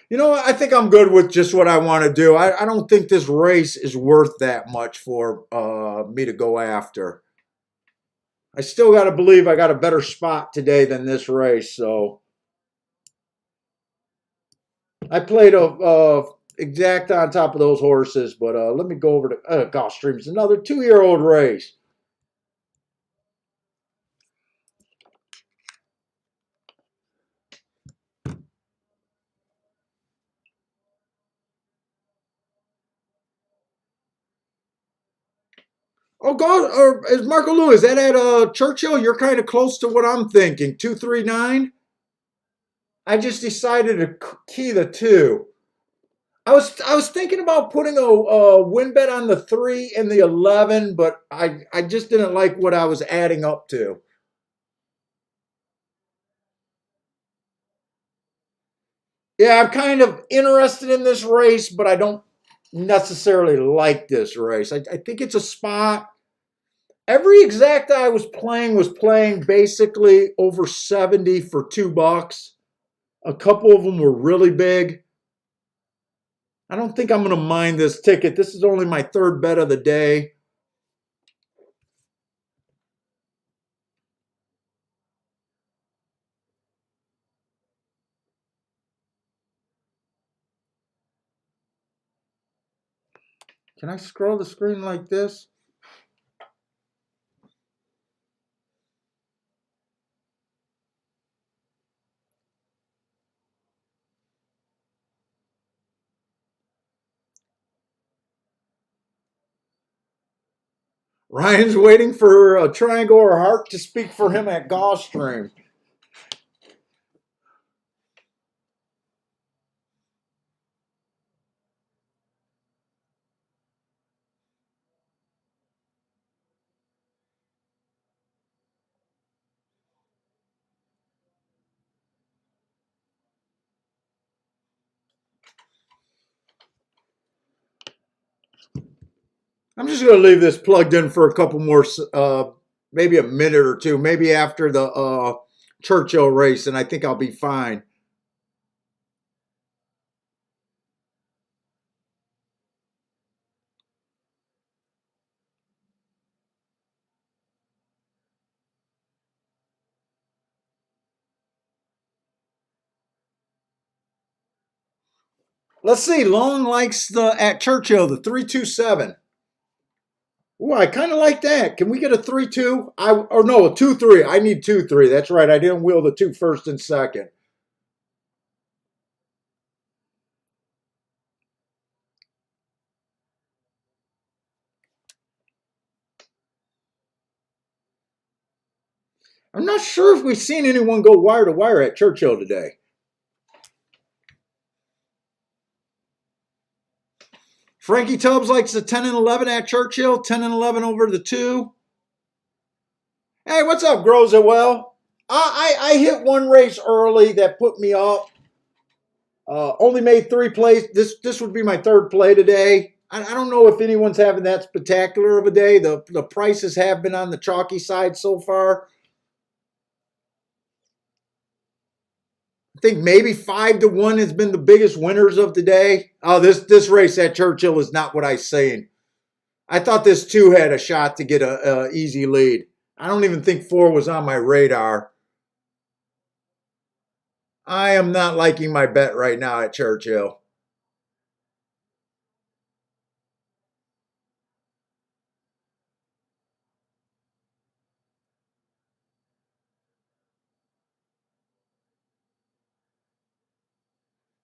You know what? I think I'm good with just what I want to do. I don't think this race is worth that much for me to go after. I still got to believe I got a better spot today than this race. So I played a exact on top of those horses, but let me go over to Gulfstream. It's another 2-year-old race. Oh, God, or is Marco Lewis? That at Churchill? You're kind of close to what I'm thinking. 239. I just decided to key the 2. I was thinking about putting a win bet on the 3 and the 11, but I just didn't like what I was adding up to. Yeah, I'm kind of interested in this race, but I don't necessarily like this race. I think it's a spot. Every exact I was playing basically over 70 for $2. A couple of them were really big. I don't think I'm going to mind this ticket. This is only my third bet of the day. Can I scroll the screen like this? Ryan's waiting for a triangle or heart to speak for him at Gulfstream. I'm just going to leave this plugged in for a couple more, maybe a minute or two, maybe after the Churchill race, and I think I'll be fine. Let's see. Long likes the at Churchill the 327. Ooh, I kind of like that. Can we get a 3-2? Or no, a 2-3. I need 2-3. That's right. I didn't wheel the two first and second. I'm not sure if we've seen anyone go wire to wire at Churchill today. Frankie Tubbs likes the 10 and 11 at Churchill. 10 and 11 over the 2. Hey, what's up, Grows It Well? I hit one race early that put me up. Only made 3 plays. This would be my third play today. I don't know if anyone's having that spectacular of a day. The prices have been on the chalky side so far. I think maybe 5-1 has been the biggest winners of the day. Oh, this race at Churchill is not what I seen. I thought this 2 had a shot to get a easy lead. I don't even think 4 was on my radar. I am not liking my bet right now at Churchill.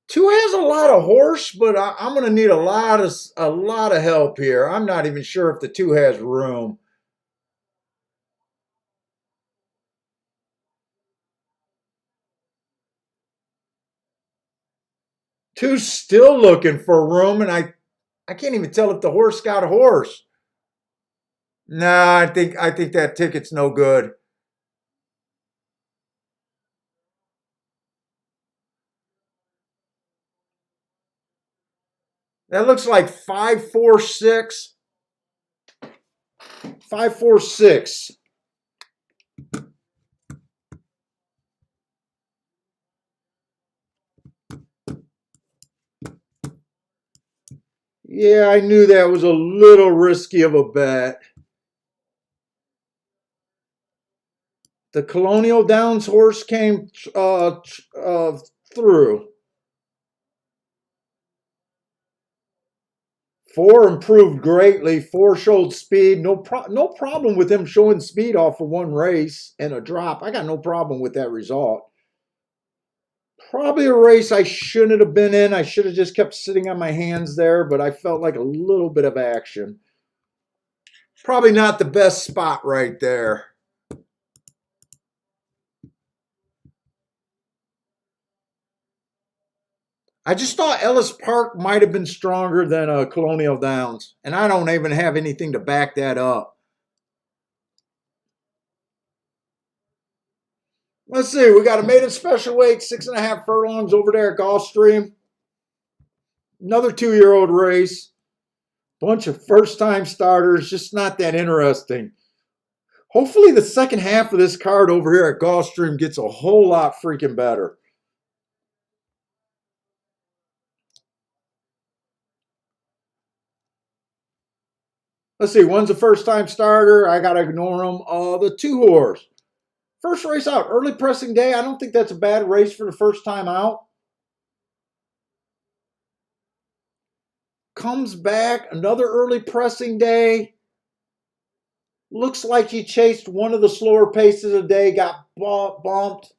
Two has a lot of horse, but I'm going to need a lot of help here. I'm not even sure if the 2 has room. Two's still looking for room, and I can't even tell if the horse got a horse. Nah, I think that ticket's no good. That looks like 546. 546. Yeah, I knew that was a little risky of a bet. The Colonial Downs horse came through. 4 improved greatly. 4 showed speed. No problem with him showing speed off of one race and a drop. I got no problem with that result. Probably a race I shouldn't have been in. I should have just kept sitting on my hands there, but I felt like a little bit of action. Probably not the best spot right there. I just thought Ellis Park might have been stronger than Colonial Downs, and I don't even have anything to back that up. Let's see. We got a maiden special weight, 6.5 furlongs over there at Gulfstream. Another 2-year-old race. Bunch of first-time starters. Just not that interesting. Hopefully the second half of this card over here at Gulfstream gets a whole lot freaking better. Let's see. One's a first-time starter. I got to ignore them. The 2-horse. First race out. Early pressing day. I don't think that's a bad race for the first time out. Comes back. Another early pressing day. Looks like he chased one of the slower paces of the day. Got bumped.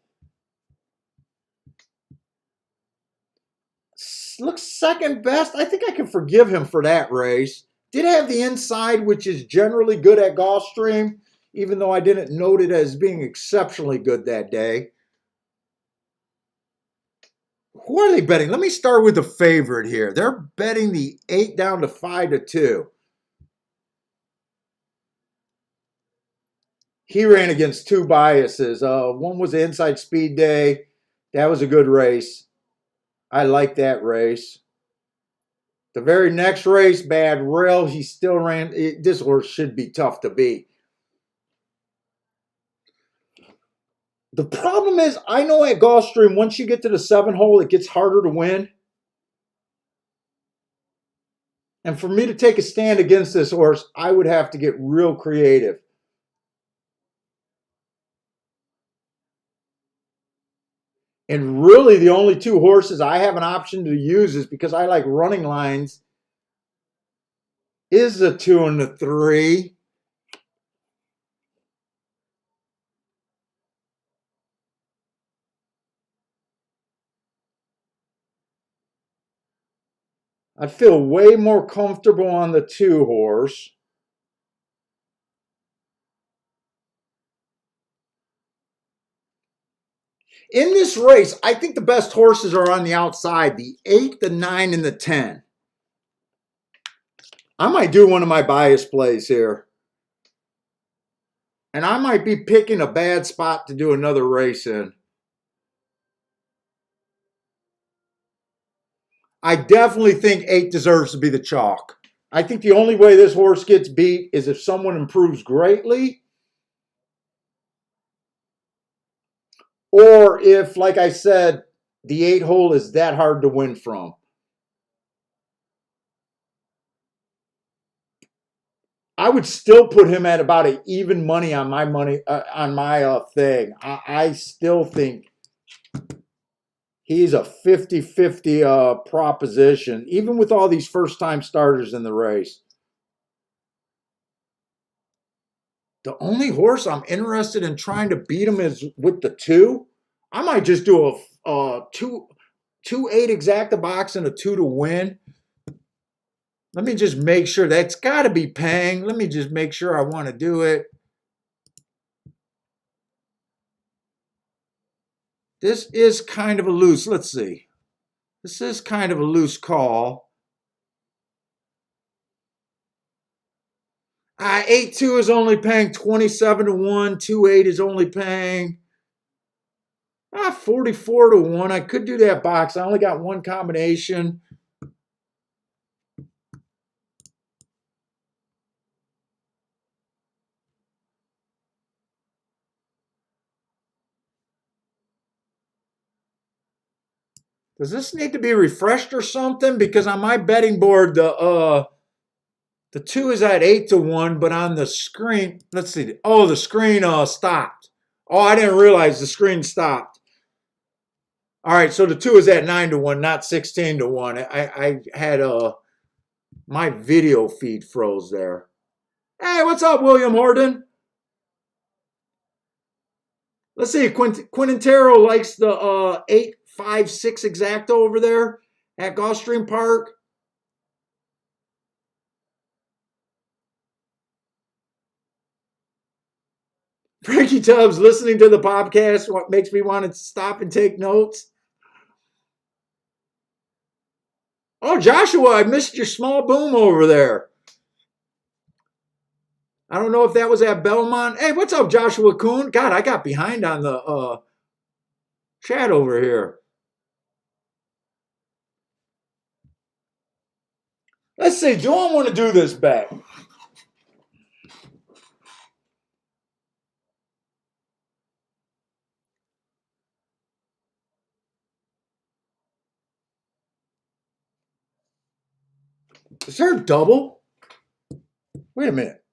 Looks second best. I think I can forgive him for that race. Did have the inside, which is generally good at Gulfstream, even though I didn't note it as being exceptionally good that day. Who are they betting? Let me start with the favorite here. They're betting the 8 down to 5-2. He ran against 2 biases. One was the inside speed day. That was a good race. I like that race. The very next race, bad rail. He still ran. This horse should be tough to beat. The problem is, I know at Gulfstream, once you get to the 7 hole, it gets harder to win. And for me to take a stand against this horse, I would have to get real creative. And really, the only 2 horses I have an option to use is because I like running lines is the 2 and the 3. I feel way more comfortable on the 2 horse. In this race, I think the best horses are on the outside, the 8, the 9, and the 10. I might do one of my bias plays here. And I might be picking a bad spot to do another race in. I definitely think 8 deserves to be the chalk. I think the only way this horse gets beat is if someone improves greatly, or if, like I said, the 8 hole is that hard to win from. I would still put him at about an even money on my thing. I still think he's a 50-50 proposition, even with all these first-time starters in the race. The only horse I'm interested in trying to beat him is with the 2. I might just do a 2-8 exacta box and a 2 to win. Let me just make sure. That's got to be paying. Let me just make sure I want to do it. This is kind of a loose. Let's see. This is kind of a loose call. 8-2 is only paying 27 to 1. 2-8 is only paying 44 to 1. I could do that box. I only got one combination. Does this need to be refreshed or something? Because on my betting board, the 2 is at 8 to 1, but on the screen, let's see. Oh, the screen stopped. Oh, I didn't realize the screen stopped. All right, so the 2 is at 9 to 1, not 16 to 1. I had my video feed froze there. Hey, what's up, William Horton? Let's see. Quintero likes the 8-5-6 exacta over there at Gulfstream Park. Frankie Tubbs listening to the podcast what makes me want to stop and take notes. Oh, Joshua, I missed your small boom over there. I don't know if that was at Belmont. Hey, what's up, Joshua Kuhn? God, I got behind on the chat over here. Let's see. Do I want to do this bet? Is there a double? Wait a minute.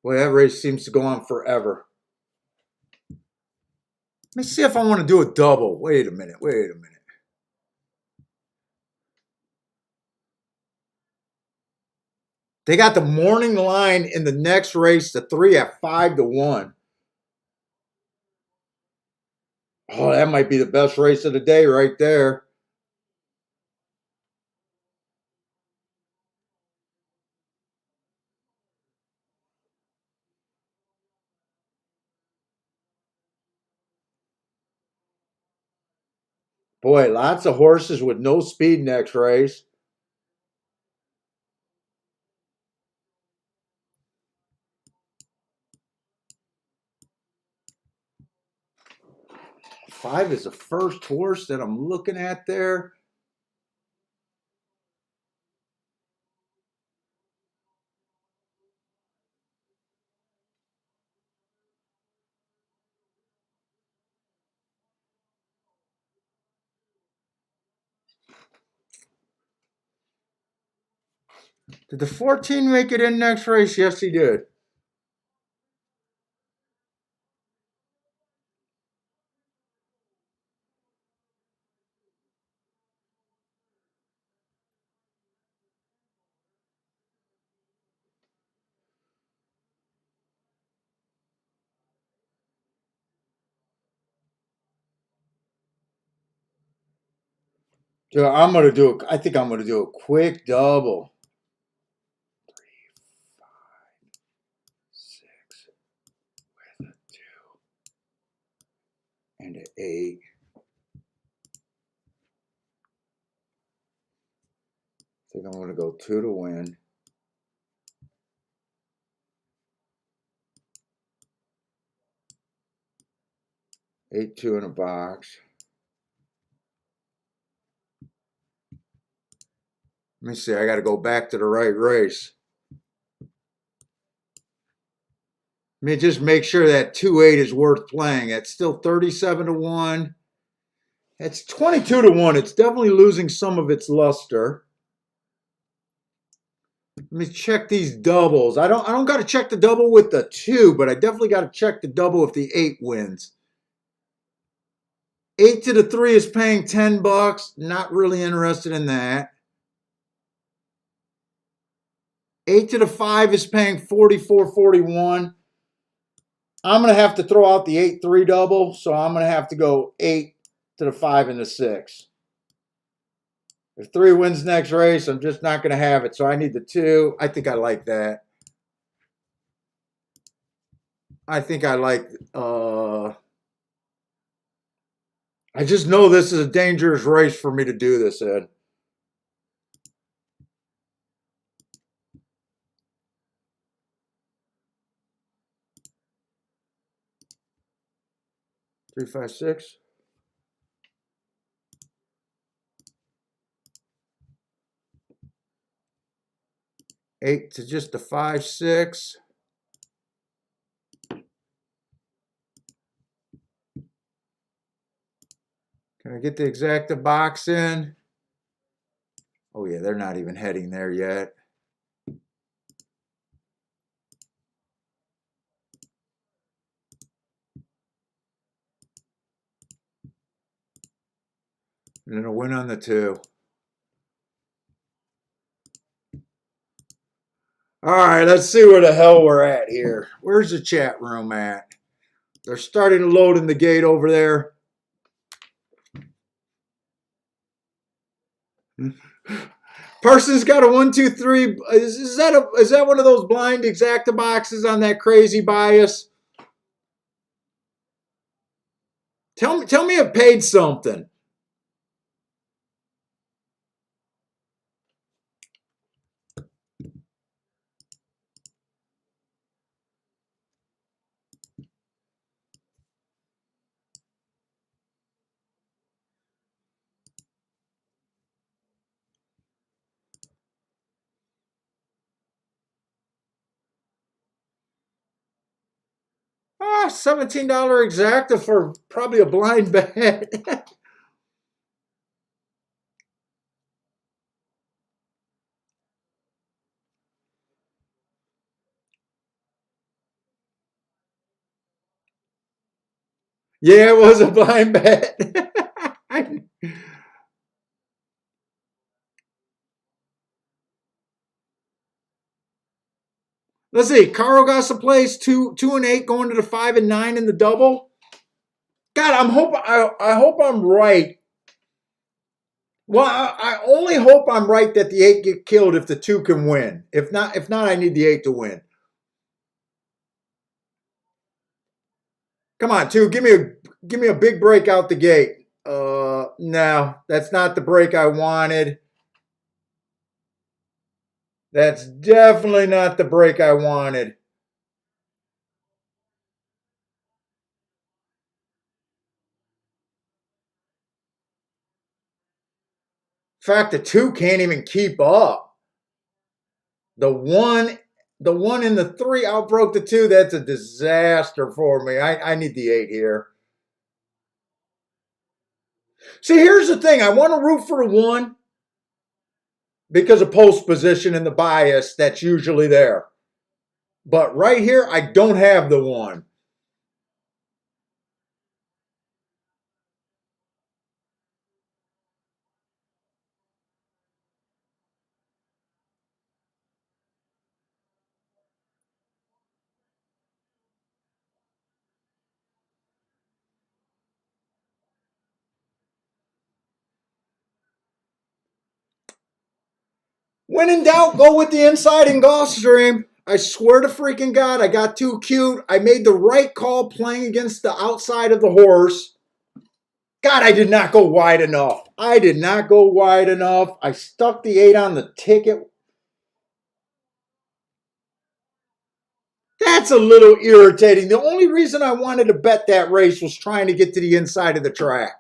Boy, that race seems to go on forever. Let me see if I want to do a double. Wait a minute. They got the morning line in the next race, the 3 at 5-1. Oh, that might be the best race of the day right there. Boy, lots of horses with no speed next race. Five is the first horse that I'm looking at there. Did the 14 make it in next race? Yes, he did. So I think I'm gonna do a quick double. 3, 5, 6 with a 2 and an 8. I think I'm gonna go 2 to win. 8-2 in a box. Let me see. I got to go back to the right race. Let me just make sure that 2-8 is worth playing. It's still 37-1. It's 22-1. It's definitely losing some of its luster. Let me check these doubles. I don't got to check the double with the 2, but I definitely got to check the double if the 8 wins. 8 to the 3 is paying $10. Not really interested in that. 8 to the 5 is paying $44.41. I'm going to have to throw out the 8-3 double, so I'm going to have to go 8 to the 5 and the 6. If 3 wins next race, I'm just not going to have it, so I need the 2. I think I like that. I think I like... I just know this is a dangerous race for me to do this, Ed. Three, 5, 6. Eight to just a 5, 6. Can I get the exacta box in? Oh yeah, they're not even heading there yet. And then a win on the 2. All right, let's see where the hell we're at here. Where's the chat room at? They're starting to load in the gate over there. Person's got a 1, 2, 3. Is that one of those blind exacta boxes on that crazy bias? Tell me it paid something. $17 exacta for probably a blind bet. Yeah, it was a blind bet. Let's see. Carl got some plays 2 and 8 going to the 5 and 9 in the double. God, I hope I'm right. Well, I only hope I'm right that the 8 get killed if the 2 can win. If not, I need the 8 to win. Come on, 2, give me a big break out the gate. No, that's not the break I wanted. That's definitely not the break I wanted. In fact, the 2 can't even keep up. The 1 and the 3 outbroke the 2. That's a disaster for me. I need the 8 here. See, here's the thing. I want to root for the 1 because of post position and the bias that's usually there. But right here, I don't have the 1. When in doubt, go with the inside in Gulfstream. I swear to freaking God, I got too cute. I made the right call playing against the outside of the horse. God, I did not go wide enough. I did not go wide enough. I stuck the 8 on the ticket. That's a little irritating. The only reason I wanted to bet that race was trying to get to the inside of the track.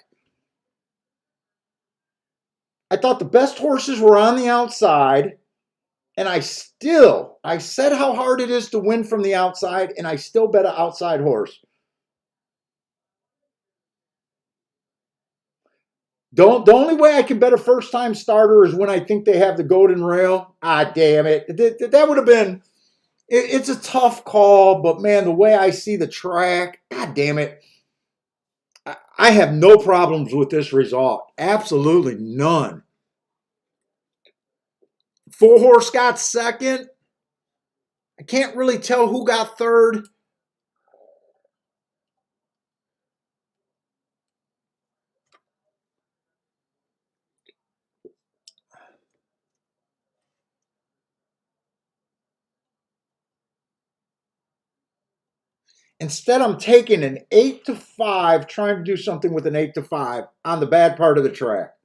I thought the best horses were on the outside, and I said how hard it is to win from the outside, and I still bet an outside horse. The only way I can bet a first time starter is when I think they have the golden rail. Ah, damn it. That would have been, it's a tough call, but man, the way I see the track, god damn it. I have no problems with this result. Absolutely none. 4 horse got second. I can't really tell who got third. Instead, I'm taking an 8-5, trying to do something with an 8-5 on the bad part of the track.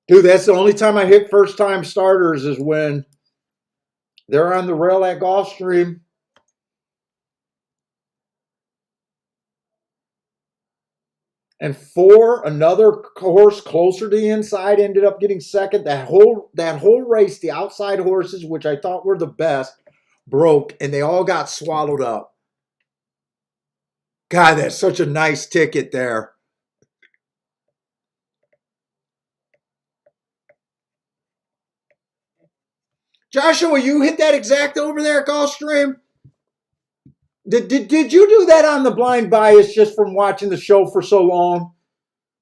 Dude, that's the only time I hit first time starters is when they're on the rail at Gulfstream. And 4, another horse closer to the inside, ended up getting second. That whole race, the outside horses, which I thought were the best, broke, and they all got swallowed up. God, that's such a nice ticket there. Joshua, you hit that exact over there at Gulfstream? Did you do that on the blind bias just from watching the show for so long?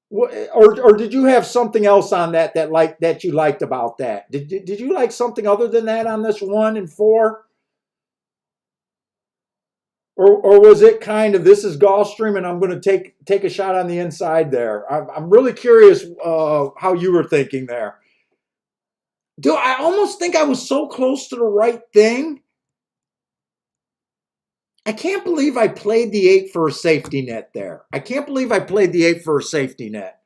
Or did you have something else on that you liked about that? Did you like something other than that on this 1 and 4? Or was it kind of, this is Gulfstream and I'm going to take a shot on the inside there? I'm really curious how you were thinking there. Dude, I almost think I was so close to the right thing. I can't believe I played the 8 for a safety net there. I can't believe I played the 8 for a safety net.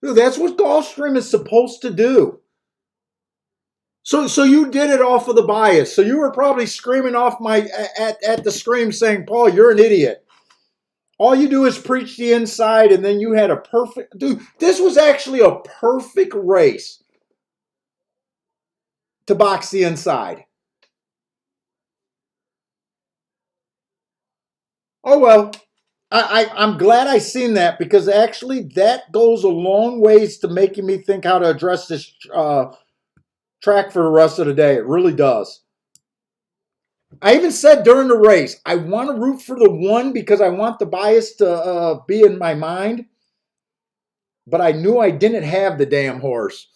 Dude, that's what Gulfstream is supposed to do. So you did it off of the bias. So you were probably screaming off at the screen saying, Paul, you're an idiot. All you do is preach the inside, and then you had a perfect dude. This was actually a perfect race to box the inside. Oh well, I'm glad I seen that because actually that goes a long ways to making me think how to address this track for the rest of the day. It really does. I even said during the race, I want to root for the one because I want the bias to be in my mind, but I knew I didn't have the damn horse.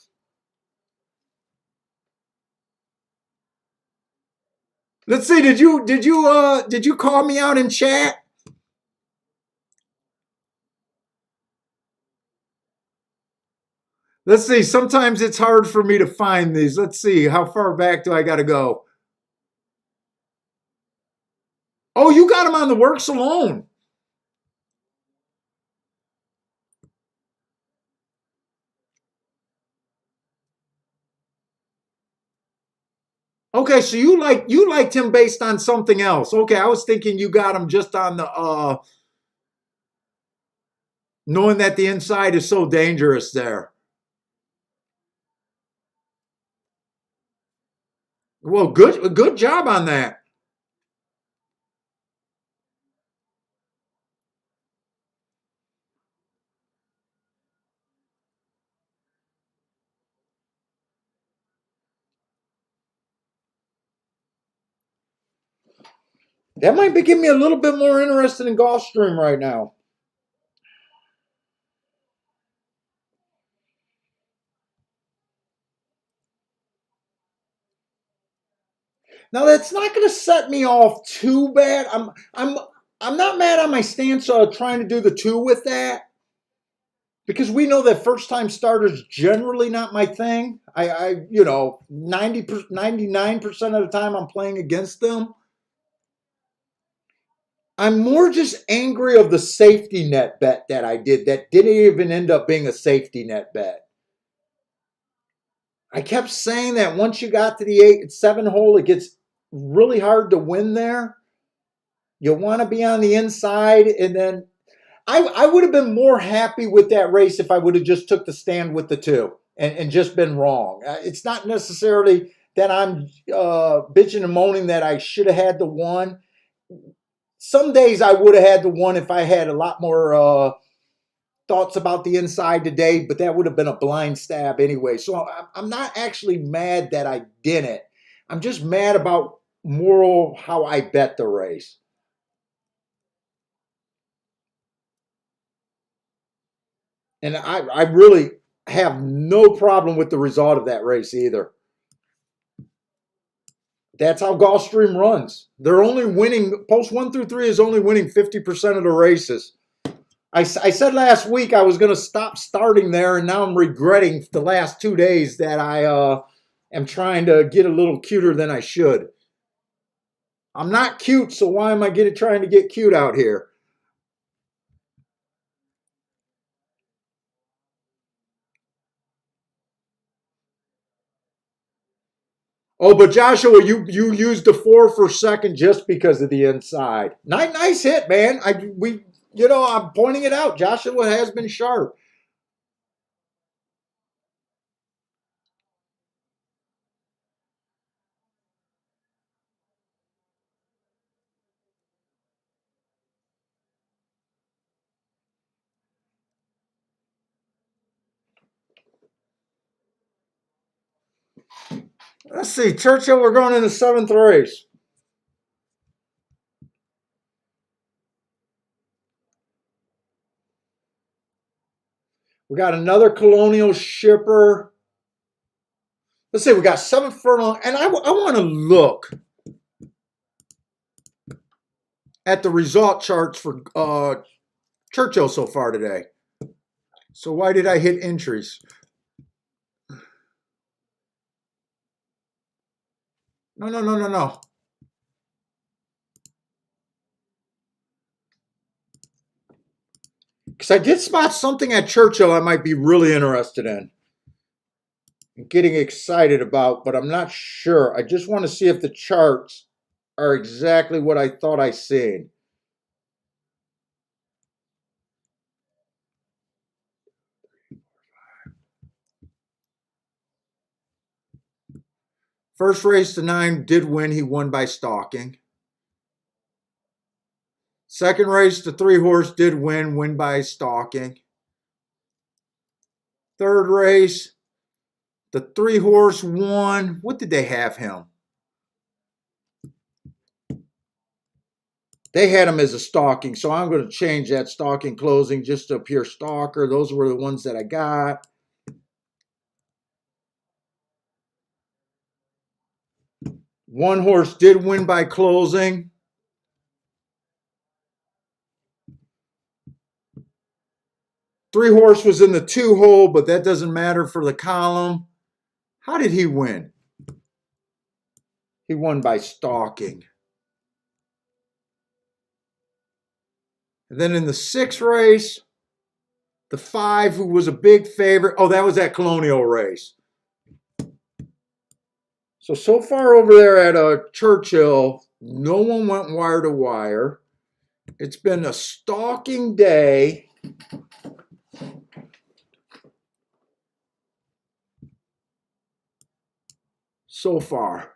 Let's see. Did you call me out in chat? Let's see. Sometimes it's hard for me to find these. Let's see. How far back do I got to go? Oh, you got them on the works alone. Okay, so you liked him based on something else. Okay, I was thinking you got him just on the knowing that the inside is so dangerous there. Well, good job on that. That might be getting me a little bit more interested in Gulfstream right now. Now that's not going to set me off too bad. I'm not mad on my stance trying to do the two with that because we know that first time starters generally not my thing. I 99% of the time I'm playing against them. I'm more just angry of the safety net bet that I did that didn't even end up being a safety net bet. I kept saying that once you got to the 7 hole, it gets really hard to win there. You want to be on the inside, and then I would have been more happy with that race if I would have just took the stand with the two and just been wrong. It's not necessarily that I'm bitching and moaning that I should have had the one. Some days I would have had the one if I had a lot more thoughts about the inside today, but that would have been a blind stab anyway. So I'm not actually mad that I didn't. I'm just mad about moral how I bet the race. And I really have no problem with the result of that race either. That's how Gulfstream runs. They're only winning, post 1 through 3 is only winning 50% of the races. I said last week I was going to stop starting there, and now I'm regretting the last 2 days that I am trying to get a little cuter than I should. I'm not cute, so why am I trying to get cute out here? Oh, but Joshua, you used the 4 for second just because of the inside. Nice hit, man. I'm pointing it out. Joshua has been sharp. Let's see, Churchill. We're going in the 7th race. We got another colonial shipper. Let's see, we got 7 furlong, and I want to look at the result charts for Churchill so far today. So why did I hit entries? No. Because I did spot something at Churchill I might be really interested in. Getting excited about, but I'm not sure. I just want to see if the charts are exactly what I thought I seen. First race to 9 did win. He won by stalking. Second race to 3 horse did win by stalking. Third race, the 3 horse won. What did they have him? They had him as a stalking, so I'm going to change that stalking closing just to a pure stalker. Those were the ones that I got. One horse did win by closing. Three horse was in the 2 hole, but that doesn't matter for the column. How did he win? He won by stalking. And then in the 6th race, the 5, who was a big favorite. Oh, that was that Colonial race. So far over there at Churchill, no one went wire to wire. It's been a stalking day. So far.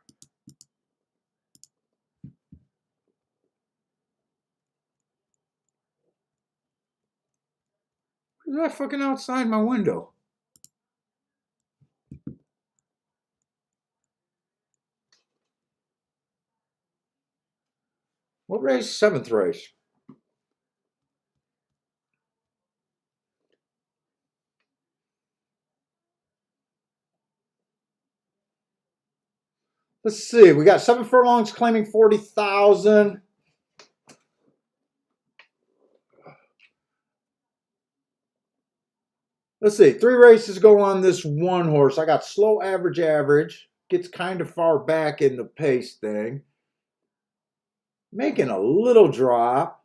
Who's that fucking outside my window? What race? 7th race. Let's see. We got 7 furlongs claiming 40,000. Let's see. 3 races go on this 1 horse. I got slow, average, average. Gets kind of far back in the pace thing. Making a little drop.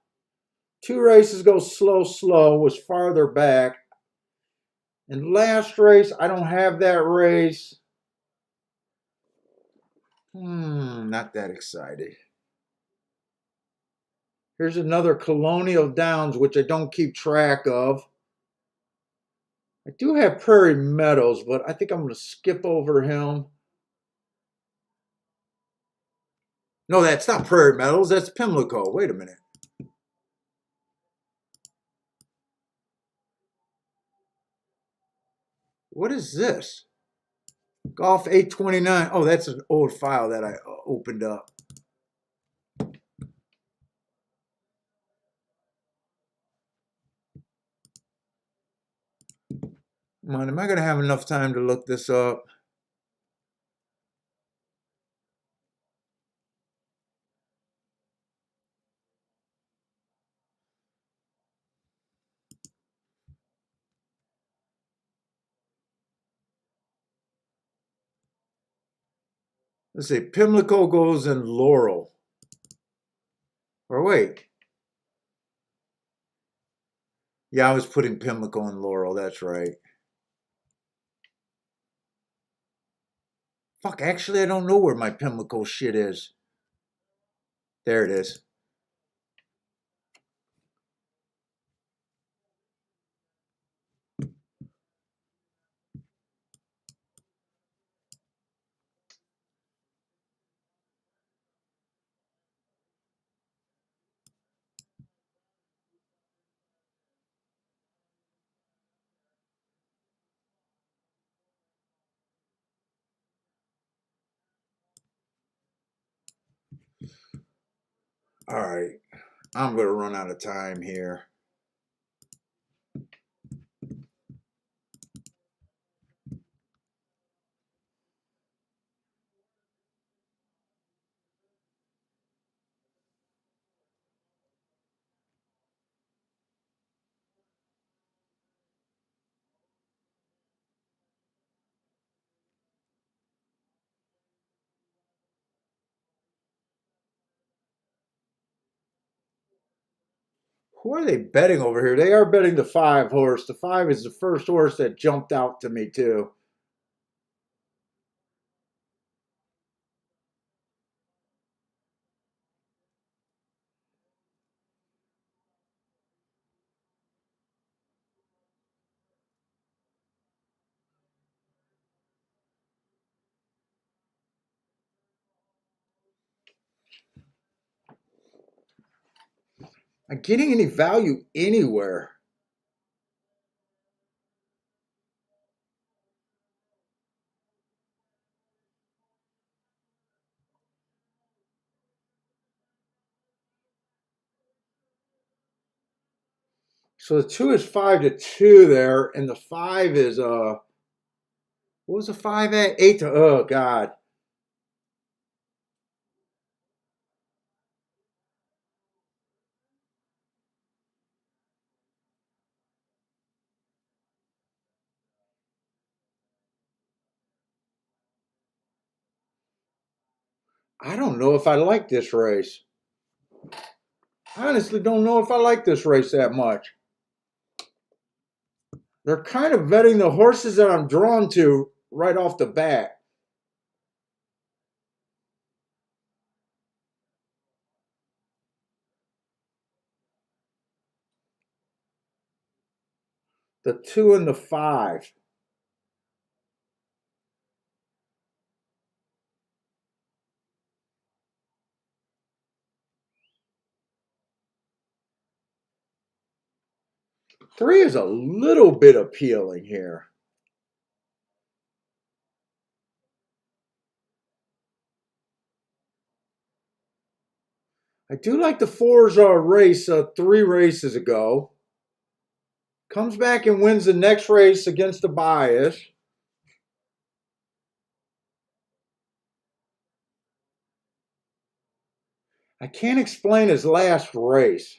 2 races go slow, slow. Was farther back. And last race, I don't have that race. Not that excited. Here's another Colonial Downs, which I don't keep track of. I do have Prairie Meadows, but I think I'm going to skip over him. No, that's not Prairie Meadows. That's Pimlico. Wait a minute. What is this? Golf 829. Oh, that's an old file that I opened up. Come on, am I going to have enough time to look this up? Let's see. Pimlico goes in Laurel. Or wait. Yeah, I was putting Pimlico in Laurel. That's right. Fuck, actually, I don't know where my Pimlico shit is. There it is. All right. I'm going to run out of time here. Who are they betting over here? They are betting the 5 horse. The 5 is the first horse that jumped out to me, too. I'm getting any value anywhere. So the 2 is 5-2 there, and the 5 is what was the 5 at? 8 to, oh God. I don't know if I like this race. I honestly don't know if I like this race that much. They're kind of vetting the horses that I'm drawn to right off the bat. The 2 and the 5. 3 is a little bit appealing here. I do like the 4's race 3 races ago. Comes back and wins the next race against the bias. I can't explain his last race.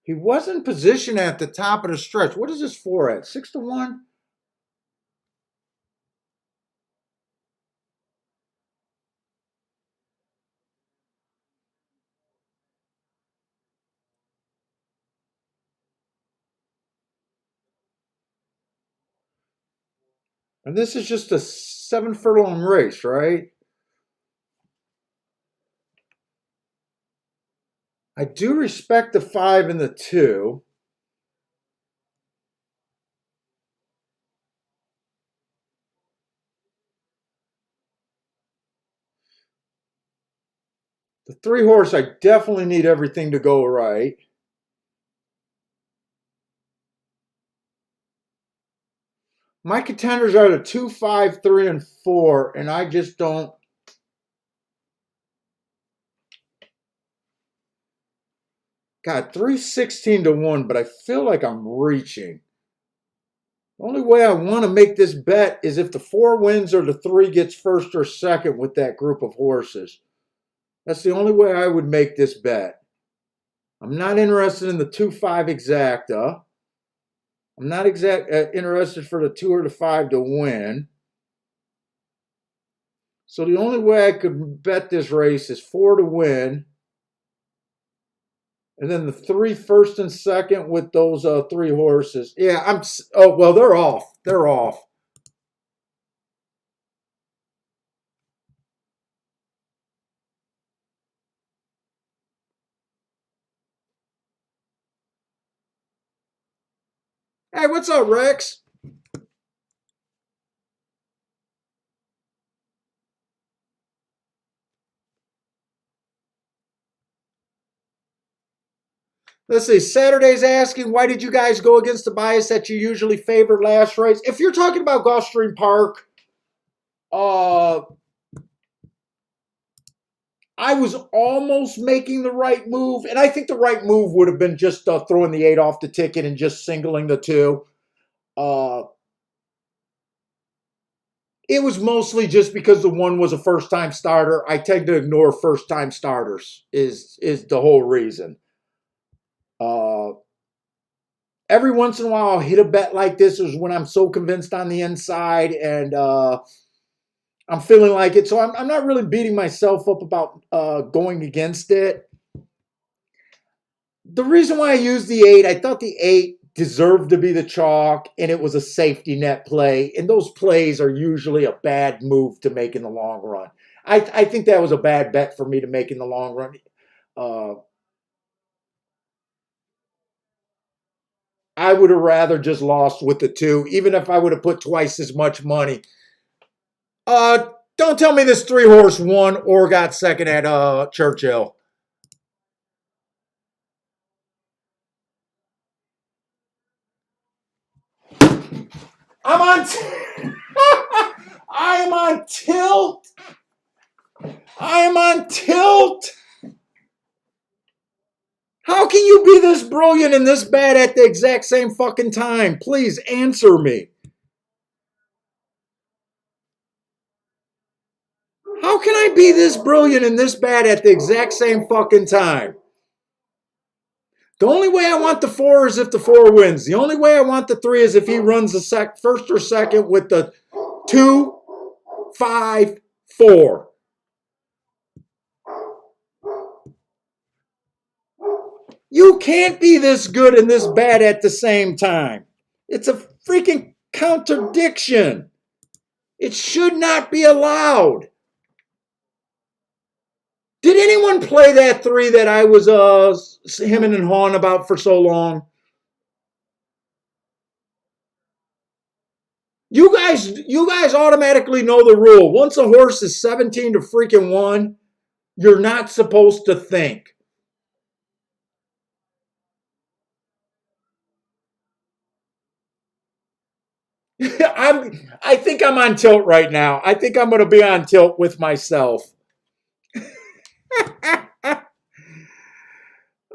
He wasn't positioned at the top of the stretch. What is this 4 at? 6-1? And this is just a 7 furlong race, right? I do respect the 5 and the 2. The 3 horse, I definitely need everything to go right. My contenders are the 2, 5, 3, and 4, and I just don't. God, 316-1, but I feel like I'm reaching. The only way I want to make this bet is if the 4 wins or the 3 gets first or second with that group of horses. That's the only way I would make this bet. I'm not interested in the 2-5 exacta. I'm not interested for the 2 or the 5 to win. So the only way I could bet this race is 4 to win. And then the 3 first and second with those 3 horses. Yeah, oh, well, they're off. They're off. Hey, what's up, Rex? Let's see. Saturday's asking, why did you guys go against the bias that you usually favor last race? If you're talking about Gulfstream Park, I was almost making the right move, and I think the right move would have been just throwing the 8 off the ticket and just singling the 2. It was mostly just because the 1 was a first-time starter. I tend to ignore first-time starters is the whole reason. Every once in a while, I'll hit a bet like this is when I'm so convinced on the inside and I'm feeling like it. So I'm not really beating myself up about going against it. The reason why I used the 8, I thought the 8 deserved to be the chalk, and it was a safety net play. And those plays are usually a bad move to make in the long run. I think that was a bad bet for me to make in the long run. I would have rather just lost with the 2, even if I would have put twice as much money. Don't tell me this 3 horse won or got second at Churchill. I'm on. I am on tilt. I am on tilt. How can you be this brilliant and this bad at the exact same fucking time? Please answer me. How can I be this brilliant and this bad at the exact same fucking time? The only way I want the 4 is if the 4 wins. The only way I want the 3 is if he runs the first or second with the 2, 5, 4. You can't be this good and this bad at the same time. It's a freaking contradiction. It should not be allowed. Did anyone play that 3 that I was hemming and hawing about for so long? You guys automatically know the rule. Once a horse is 17 to freaking 1, you're not supposed to think. I think I'm on tilt right now. I think I'm going to be on tilt with myself.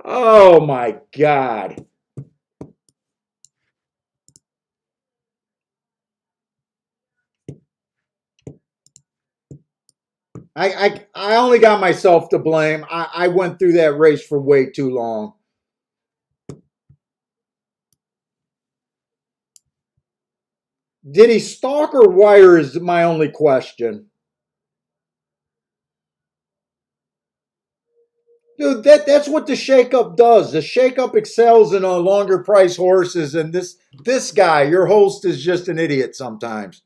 Oh my God. I only got myself to blame. I went through that race for way too long. Did he stalk or wire is my only question. Dude, that's what the shakeup does. The shakeup excels in longer price horses, and this guy, your host, is just an idiot sometimes.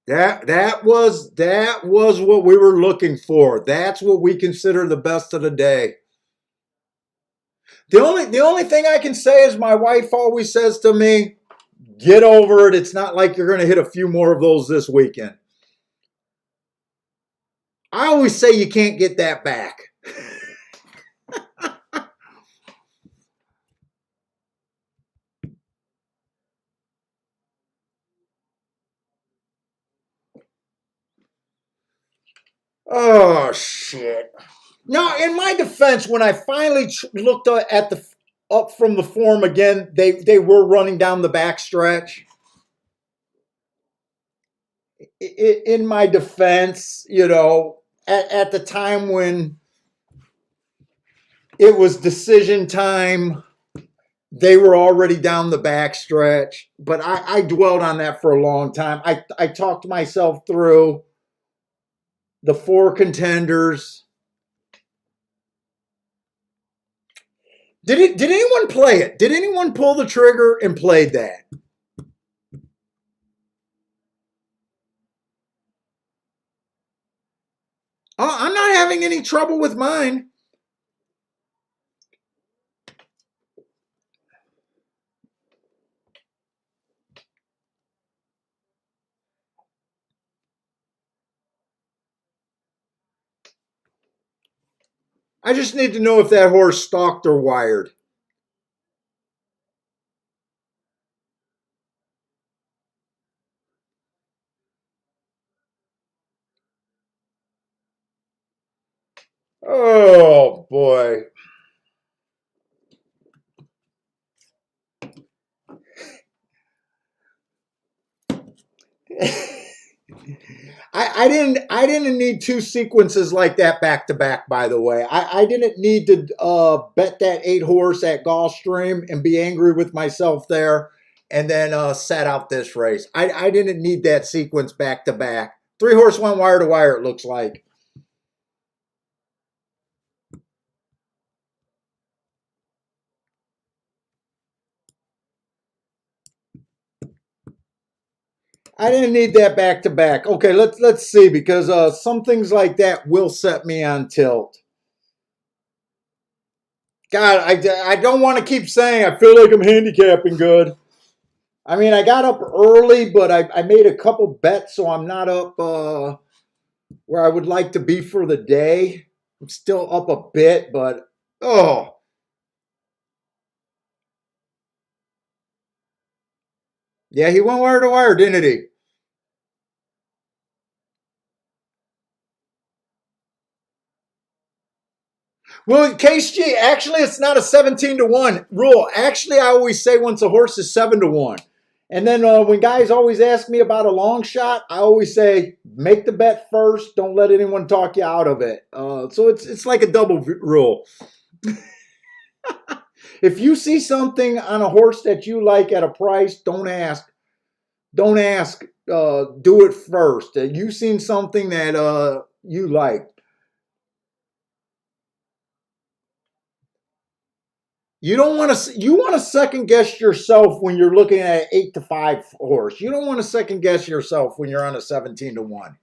That was what we were looking for. That's what we consider the best of the day. The only thing I can say is my wife always says to me, "Get over it. It's not like you're going to hit a few more of those this weekend." I always say you can't get that back. Oh shit. Now, in my defense, when I finally looked at the up from the form again, they were running down the backstretch. In my defense, at the time when it was decision time, they were already down the backstretch. But I dwelled on that for a long time. I talked myself through the 4 contenders. Did anyone play it? Did anyone pull the trigger and played that? Oh, I'm not having any trouble with mine. I just need to know if that horse stalked or wired. Oh boy. I didn't need 2 sequences like that back to back, by the way. I didn't need to bet that 8 horse at Gulfstream and be angry with myself there and then set out this race. I didn't need that sequence back to back. 3 horse went wire to wire, it looks like. I didn't need that back to back. Okay, let's see, because some things like that will set me on tilt. God, I don't want to keep saying I feel like I'm handicapping good. I mean, I got up early, but I made a couple bets, so I'm not up where I would like to be for the day. I'm still up a bit, but oh, yeah, he went wire to wire, didn't he? Well, KG, actually, it's not a 17-1 rule. Actually, I always say once a horse is 7-1. And then when guys always ask me about a long shot, I always say make the bet first. Don't let anyone talk you out of it. So it's like a double rule. If you see something on a horse that you like at a price, don't ask. Don't ask. Do it first. You seen something that you like. You don't want to. You want to second guess yourself when you're looking at an 8-5 horse. You don't want to second guess yourself when you're on a 17-1.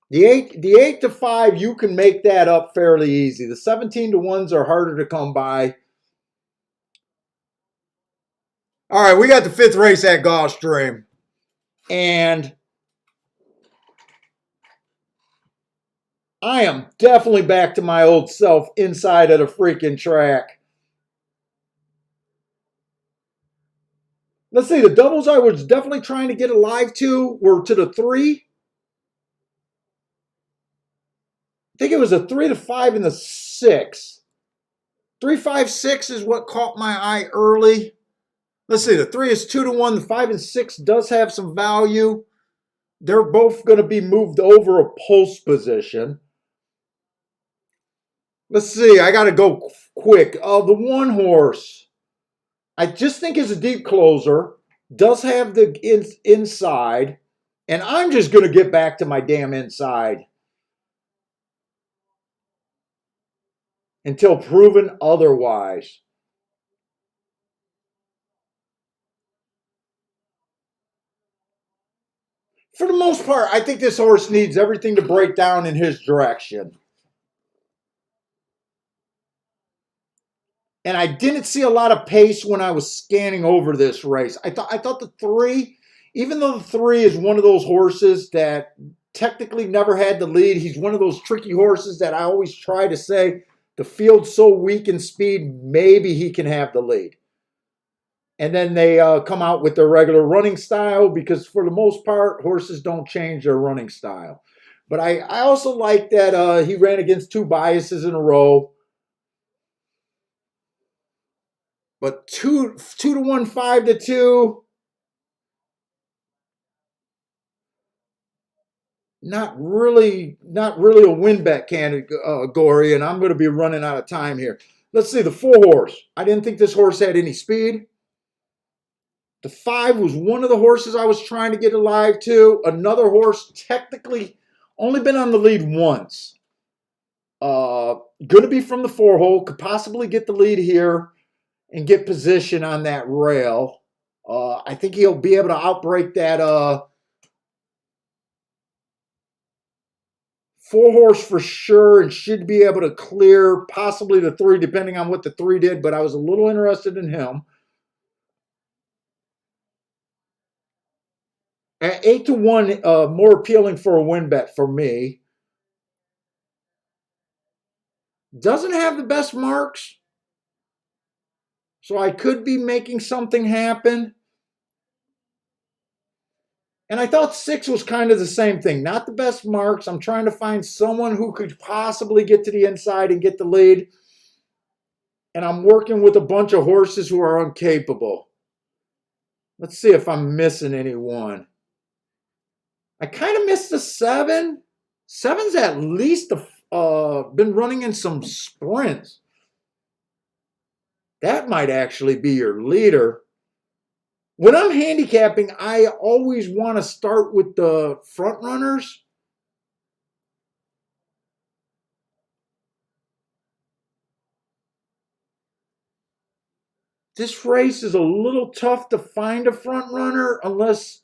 The 8-5, you can make that up fairly easy. The 17-1s are harder to come by. All right, we got the fifth race at Gulfstream, and I am definitely back to my old self inside of the freaking track. Let's see, the doubles I was definitely trying to get alive to were to the 3. I think it was a 3-5 and the 6. 3-5-6 is what caught my eye early. Let's see, the 3 is 2-1. The 5 and 6 does have some value. They're both going to be moved over a post position. Let's see, I got to go quick. The one horse, I just think is a deep closer, does have the inside, and I'm just going to get back to my damn inside until proven otherwise. For the most part, I think this horse needs everything to break down in his direction. And I didn't see a lot of pace when I was scanning over this race. I thought the 3, even though the 3 is one of those horses that technically never had the lead, he's one of those tricky horses that I always try to say the field's so weak in speed, maybe he can have the lead. And then they come out with their regular running style because for the most part, horses don't change their running style. But I also like that he ran against 2 biases in a row. But 2-1, 5-2, not really a win bet category, and I'm going to be running out of time here. Let's see, the 4 horse. I didn't think this horse had any speed. The 5 was one of the horses I was trying to get alive to. Another horse, technically only been on the lead once. Going to be from the 4 hole, could possibly get the lead here and get position on that rail. I think he'll be able to outbreak that 4 horse for sure and should be able to clear possibly the 3, depending on what the 3 did, but I was a little interested in him. At 8-1, more appealing for a win bet for me. Doesn't have the best marks, so I could be making something happen. And I thought 6 was kind of the same thing. Not the best marks. I'm trying to find someone who could possibly get to the inside and get the lead. And I'm working with a bunch of horses who are incapable. Let's see if I'm missing anyone. I kind of missed the 7. 7's at least been running in some sprints. That might actually be your leader. When I'm handicapping, I always want to start with the front runners. This race is a little tough to find a front runner unless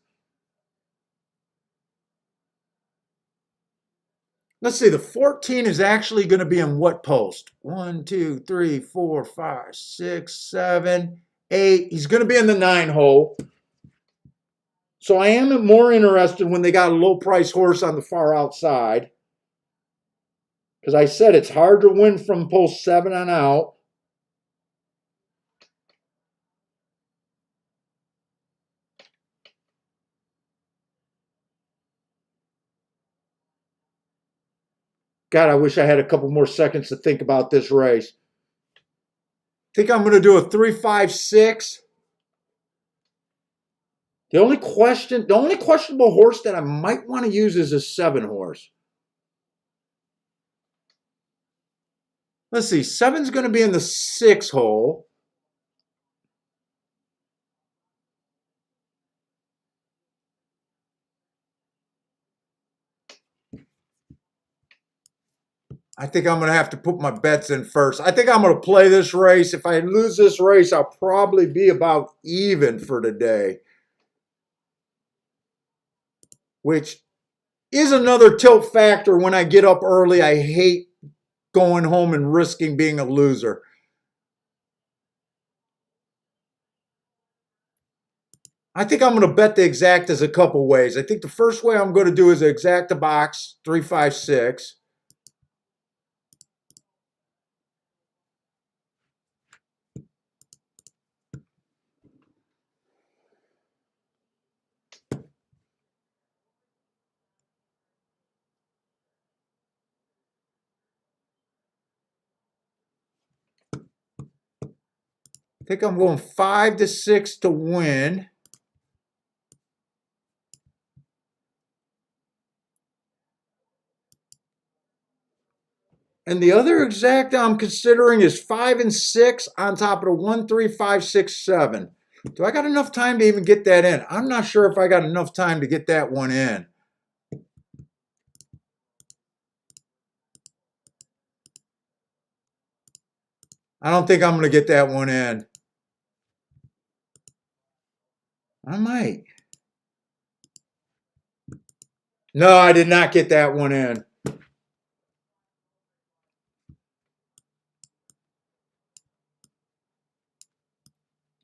Let's see, the 14 is actually going to be in what post? 1, 2, 3, 4, 5, 6, 7, 8. He's going to be in the 9 hole. So I am more interested when they got a low price horse on the far outside. Because I said it's hard to win from post 7 on out. God, I wish I had a couple more seconds to think about this race. I think I'm going to do a 3-5-6. The only questionable horse that I might want to use is a 7 horse. Let's see, 7's going to be in the 6 hole. I think I'm going to have to put my bets in first. I think I'm going to play this race. If I lose this race, I'll probably be about even for the day. Which is another tilt factor when I get up early. I hate going home and risking being a loser. I think I'm going to bet the exactas a couple ways. I think the first way I'm going to do is the exacta box, 3-5-6. I think I'm going 5-6 to win. And the other exacta I'm considering is 5 and 6 on top of the 1, 3, 5, 6, 7. Do I got enough time to even get that in? I'm not sure if I got enough time to get that one in. I don't think I'm going to get that one in. I might. No, I did not get that one in.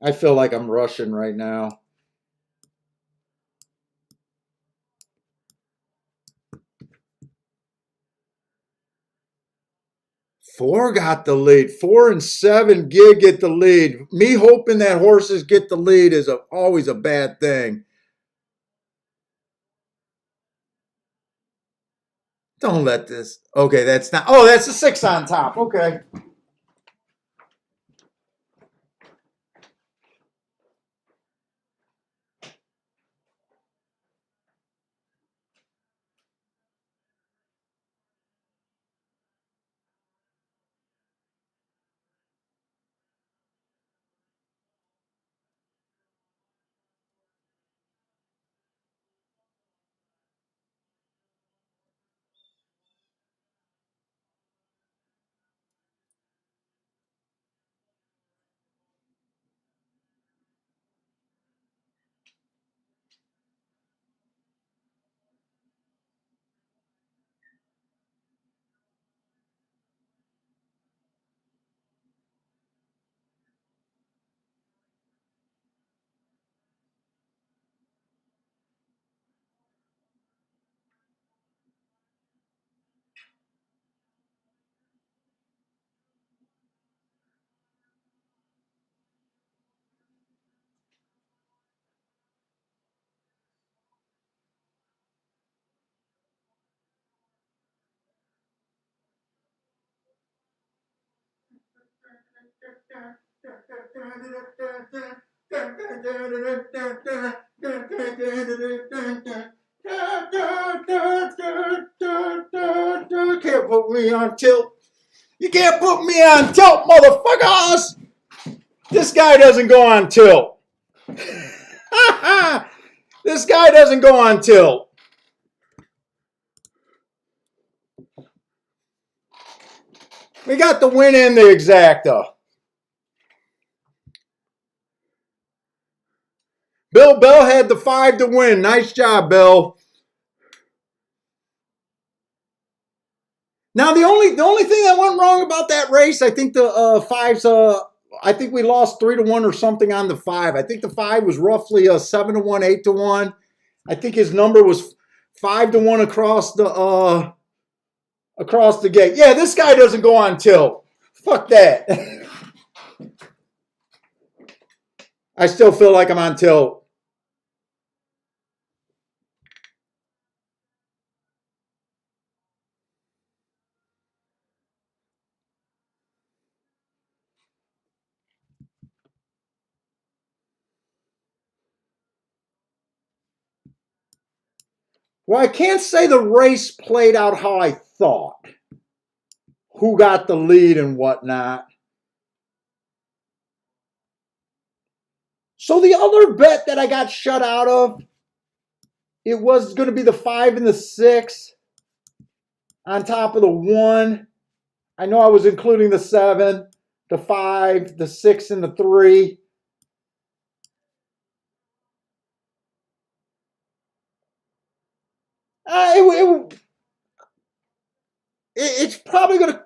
I feel like I'm rushing right now. 4 got the lead. 4 and 7 get the lead. Me hoping that horses get the lead is always a bad thing. Don't let this. Okay, that's not. Oh, that's a 6 on top. Okay. Can't put me on tilt. You can't put me on tilt, motherfuckers. This guy doesn't go on tilt. This guy doesn't go on tilt. We got the win in the exacta. Bill Bell had the 5 to win. Nice job, Bill. Now the only thing that went wrong about that race, I think the fives. I think we lost 3-1 or something on the 5. I think the 5 was roughly a 7-1, 8-1. I think his number was 5-1 across the gate. Yeah, this guy doesn't go on tilt. Fuck that. I still feel like I'm on tilt. Well, I can't say the race played out how I thought. Who got the lead and whatnot. So the other bet that I got shut out of, it was going to be the 5 and the 6 on top of the 1. I know I was including the 7, the 5, the 6, and the 3. It's probably going to...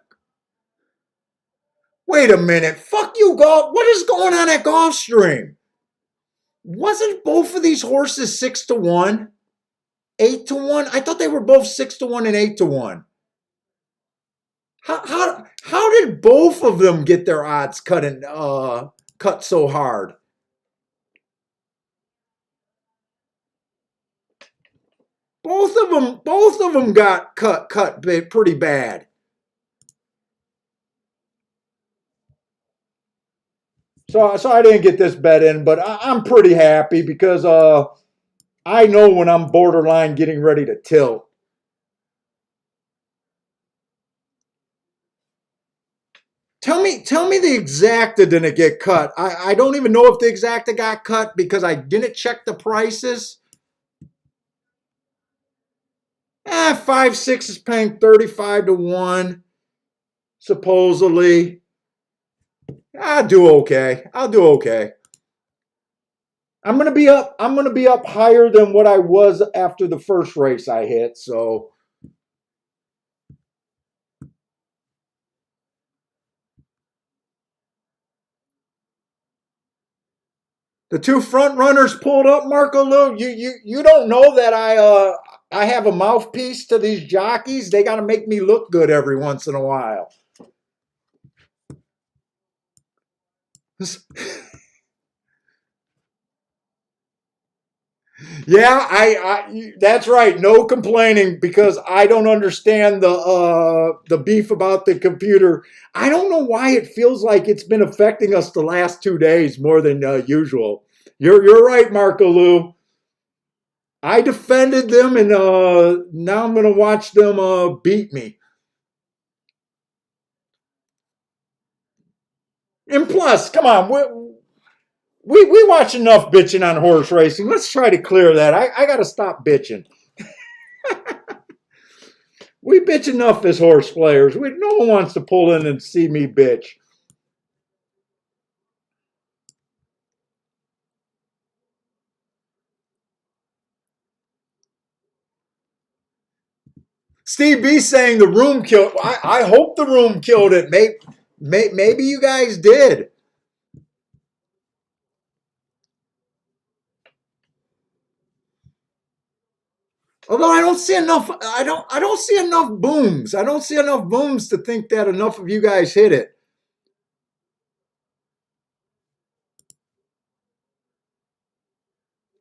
Wait a minute. Fuck you, Golf. What is going on at Gulfstream? Wasn't both of these horses 6-1? 8-1? I thought they were both 6-1 and 8-1. How did both of them get their odds cut so hard? Both of them got cut pretty bad. So I didn't get this bet in, but I'm pretty happy because I know when I'm borderline getting ready to tilt. Tell me the exacta didn't get cut. I don't even know if the exacta got cut because I didn't check the prices. 5-6 is paying 35-1, supposedly. I'll do okay. I'm gonna be up higher than what I was after the first race I hit, so the two front runners pulled up, Marco Lou. You don't know that I have a mouthpiece to these jockeys. They got to make me look good every once in a while. Yeah, I that's right. No complaining because I don't understand the beef about the computer. I don't know why it feels like it's been affecting us the last 2 days more than usual. You're right, Marco Lou. I defended them, and now I'm going to watch them beat me. And plus, come on, we watch enough bitching on horse racing. Let's try to clear that. I got to stop bitching. We bitch enough as horse players. No one wants to pull in and see me bitch. Steve B saying the room killed. I hope the room killed it. Maybe you guys did. Although I don't see enough. I don't see enough booms. I don't see enough booms to think that enough of you guys hit it.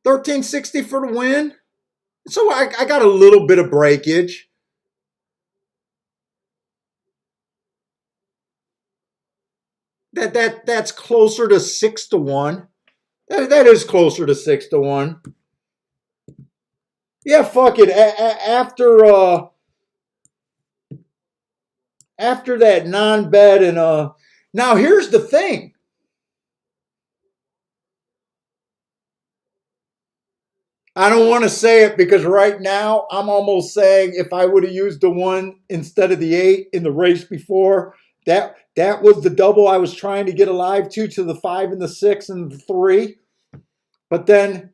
$13.60 for the win. So I got a little bit of breakage. That's closer to 6-1. That is closer to 6-1. Yeah, fuck it. After that non-bet and now here's the thing. I don't want to say it because right now I'm almost saying if I would have used the 1 instead of the 8 in the race before, that was the double I was trying to get alive to the 5 and the 6 and the 3. But then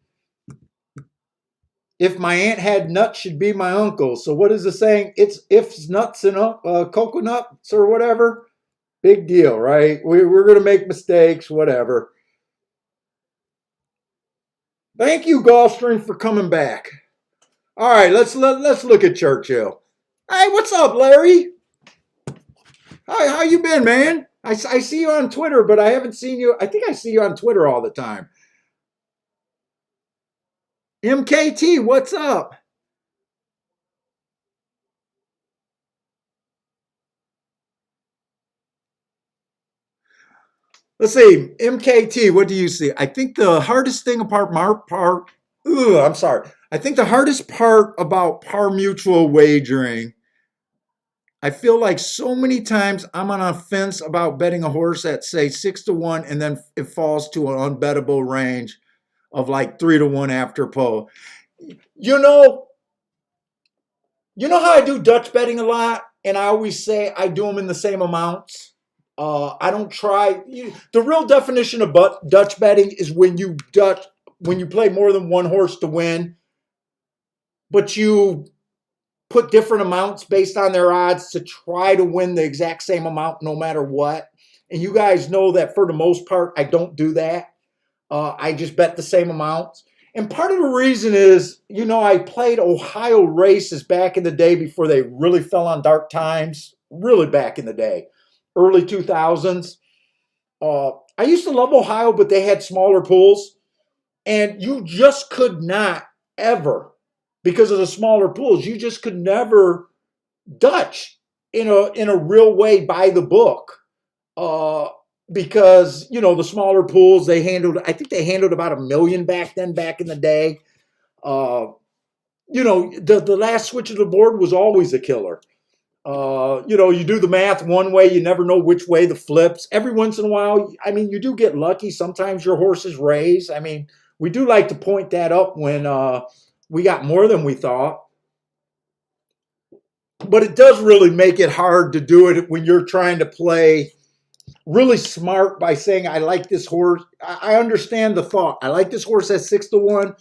If my aunt had nuts, she'd be my uncle. So what is the saying? It's ifs, nuts, and coconuts or whatever. Big deal, right? We're going to make mistakes, whatever. Thank you, Gulfstream, for coming back. All right, let's look at Churchill. Hey, what's up, Larry? How you been, man? I see you on Twitter, but I haven't seen you. I think I see you on Twitter all the time. MKT, what's up? Let's see, MKT. What do you see? I think the hardest thing apart part. I'm sorry. I think the hardest part about par mutual wagering, I feel like so many times I'm on a fence about betting a horse at say 6-1, and then it falls to an unbettable range of like 3-1 after Poe. You know, you know how I do Dutch betting a lot, and I always say I do them in the same amounts. I don't try. The real definition of Dutch betting is when you play more than one horse to win, but you put different amounts based on their odds to try to win the exact same amount no matter what. And you guys know that for the most part, I don't do that. I just bet the same amounts. And part of the reason is, I played Ohio races back in the day before they really fell on dark times, really back in the day, early 2000s. I used to love Ohio, but they had smaller pools. And you just could not ever, because of the smaller pools, you just could never Dutch in a real way by the book. Because the smaller pools I think they handled about 1 million back in the day. uh the last switch of the board was always a killer. You do the math one way, you never know which way the flips. Every once in a while, I mean, you do get lucky. Sometimes your horses raise. I mean, we do like to point that up when we got more than we thought. But it does really make it hard to do it when you're trying to play really smart by saying, I like this horse. I understand the thought. I like this horse at 6-1,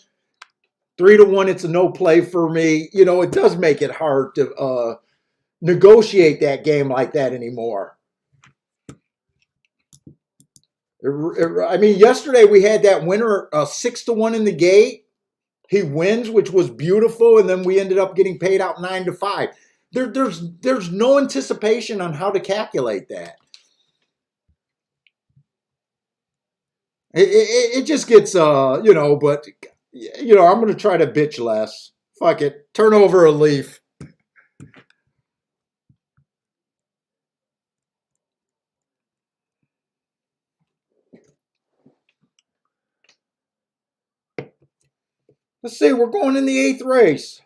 3-1. It's a no play for me. It does make it hard to negotiate that game like that anymore. I mean, yesterday we had that winner 6-1 in the gate. He wins, which was beautiful, and then we ended up getting paid out 9-5. There's no anticipation on how to calculate that. It just gets but I'm gonna try to bitch less. Fuck it, turn over a leaf. Let's see, we're going in the 8th race.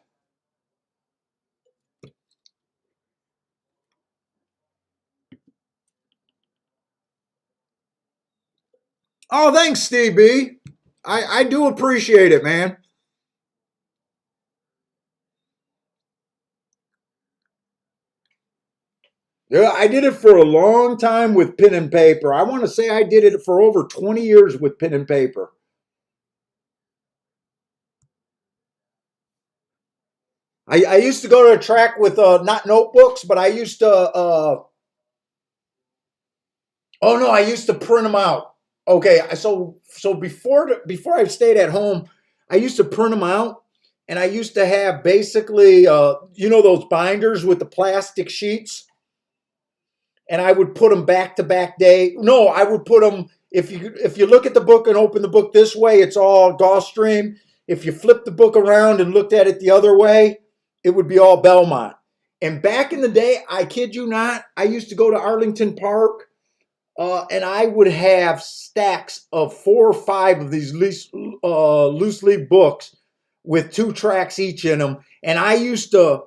Oh, thanks, Steve B. I do appreciate it, man. Yeah, I did it for a long time with pen and paper. I want to say I did it for over 20 years with pen and paper. I used to go to a track with not notebooks, but I used to oh no, I used to print them out. Okay, so before I stayed at home, I used to print them out, and I used to have basically those binders with the plastic sheets, and I would put them back to back day. No, I would put them, if you look at the book and open the book this way, it's all Gulfstream. If you flip the book around and looked at it the other way, it would be all Belmont. And back in the day, I kid you not, I used to go to Arlington Park, and I would have stacks of 4 or 5 of these loose leaf books with 2 tracks each in them. And I used to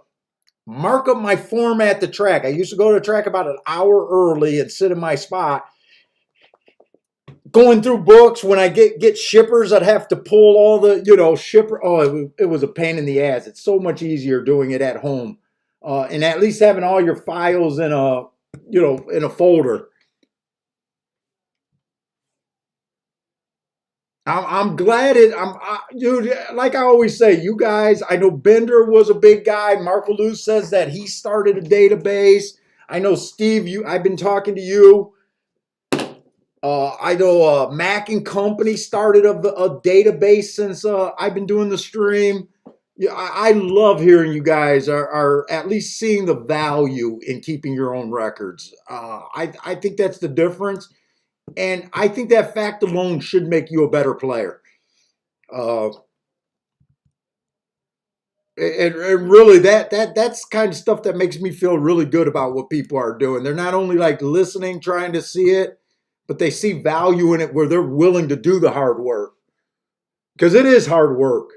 mark up my form at the track. I used to go to the track about an hour early and sit in my spot, going through books. When I get shippers, I'd have to pull all the shipper. Oh, it was a pain in the ass. It's so much easier doing it at home, and at least having all your files in a folder. I'm glad dude, like I always say, you guys, I know Bender was a big guy. Marco Lou says that he started a database. I know Steve, I've been talking to you. I know Mac and Company started a database since I've been doing the stream. Yeah, I love hearing you guys are at least seeing the value in keeping your own records. I think that's the difference. And I think that fact alone should make you a better player. Uh, and really, that's kind of stuff that makes me feel really good about what people are doing. They're not only like listening, trying to see it, but they see value in it where they're willing to do the hard work. Because it is hard work.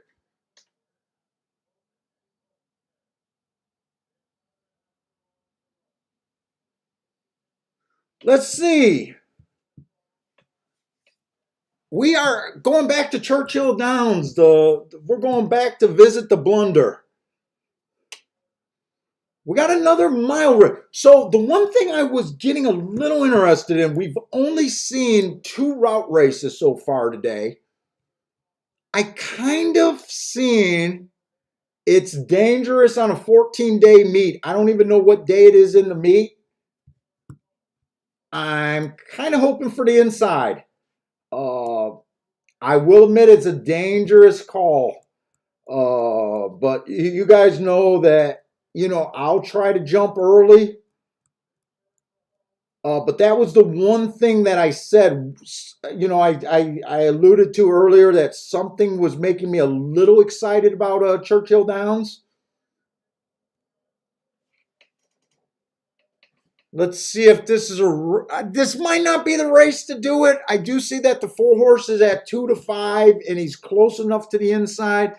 Let's see. We are going back to Churchill Downs. We're going back to visit the Blunder. We got another mile race. So the one thing I was getting a little interested in, we've only seen 2 route races so far today. I kind of seen it's dangerous on a 14-day meet. I don't even know what day it is in the meet. I'm kind of hoping for the inside. I will admit it's a dangerous call. But you guys know that, I'll try to jump early. But that was the one thing that I said, I alluded to earlier that something was making me a little excited about Churchill Downs. Let's see if this might not be the race to do it. I do see that the 4-horse is at 2-5 and he's close enough to the inside.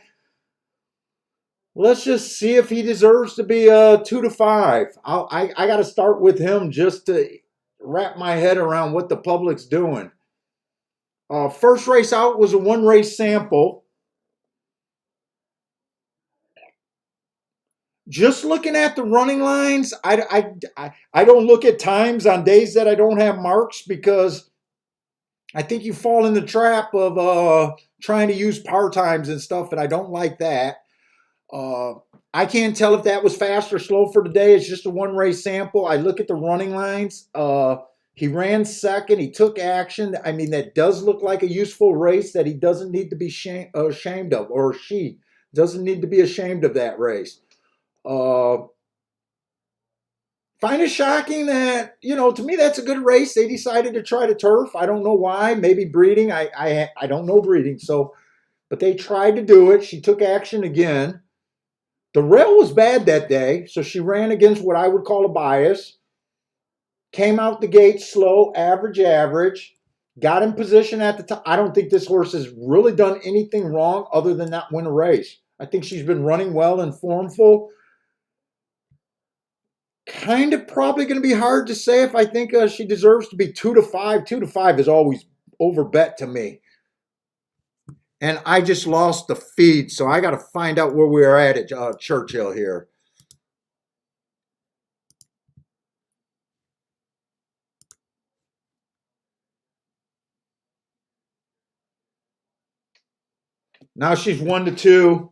Let's just see if he deserves to be 2-5. I got to start with him just to wrap my head around what the public's doing. First race out was a 1-race sample. Just looking at the running lines, I don't look at times on days that I don't have marks because I think you fall in the trap of trying to use par times and stuff, and I don't like that. I can't tell if that was fast or slow for today. It's just a 1-race sample. I look at the running lines. He ran second. He took action. I mean, that does look like a useful race that he doesn't need to be ashamed of, or she doesn't need to be ashamed of that race. Find it shocking that, to me, that's a good race. They decided to try to turf. I don't know why. Maybe breeding. I don't know breeding. But they tried to do it. She took action again. The rail was bad that day, so she ran against what I would call a bias. Came out the gate slow, average. Got in position at the top. I don't think this horse has really done anything wrong other than not win a race. I think she's been running well and formful. Kind of probably going to be hard to say if I think she deserves to be 2-5. 2-5 is always overbet to me. And I just lost the feed, so I got to find out where we are at Churchill here. Now she's 1-2.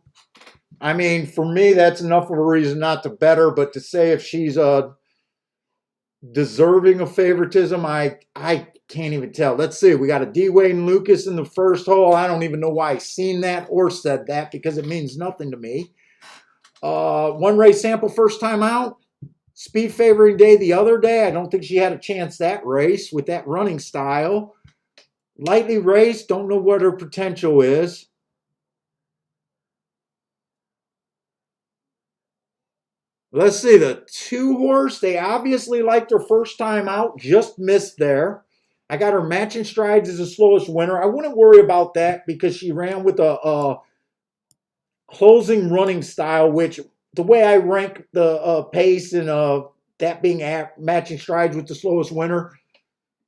I mean, for me, that's enough of a reason not to bet her, but to say if she's deserving of favoritism, I can't even tell. Let's see. We got a D. Wayne Lucas in the first hole. I don't even know why I seen that or said that because it means nothing to me. 1-race sample first time out. Speed favoring day the other day. I don't think she had a chance that race with that running style. Lightly raced. Don't know what her potential is. Let's see, the 2-horse, they obviously liked her first time out, just missed there. I got her matching strides as the slowest winner. I wouldn't worry about that because she ran with a closing running style, which the way I rank the pace and that being matching strides with the slowest winner,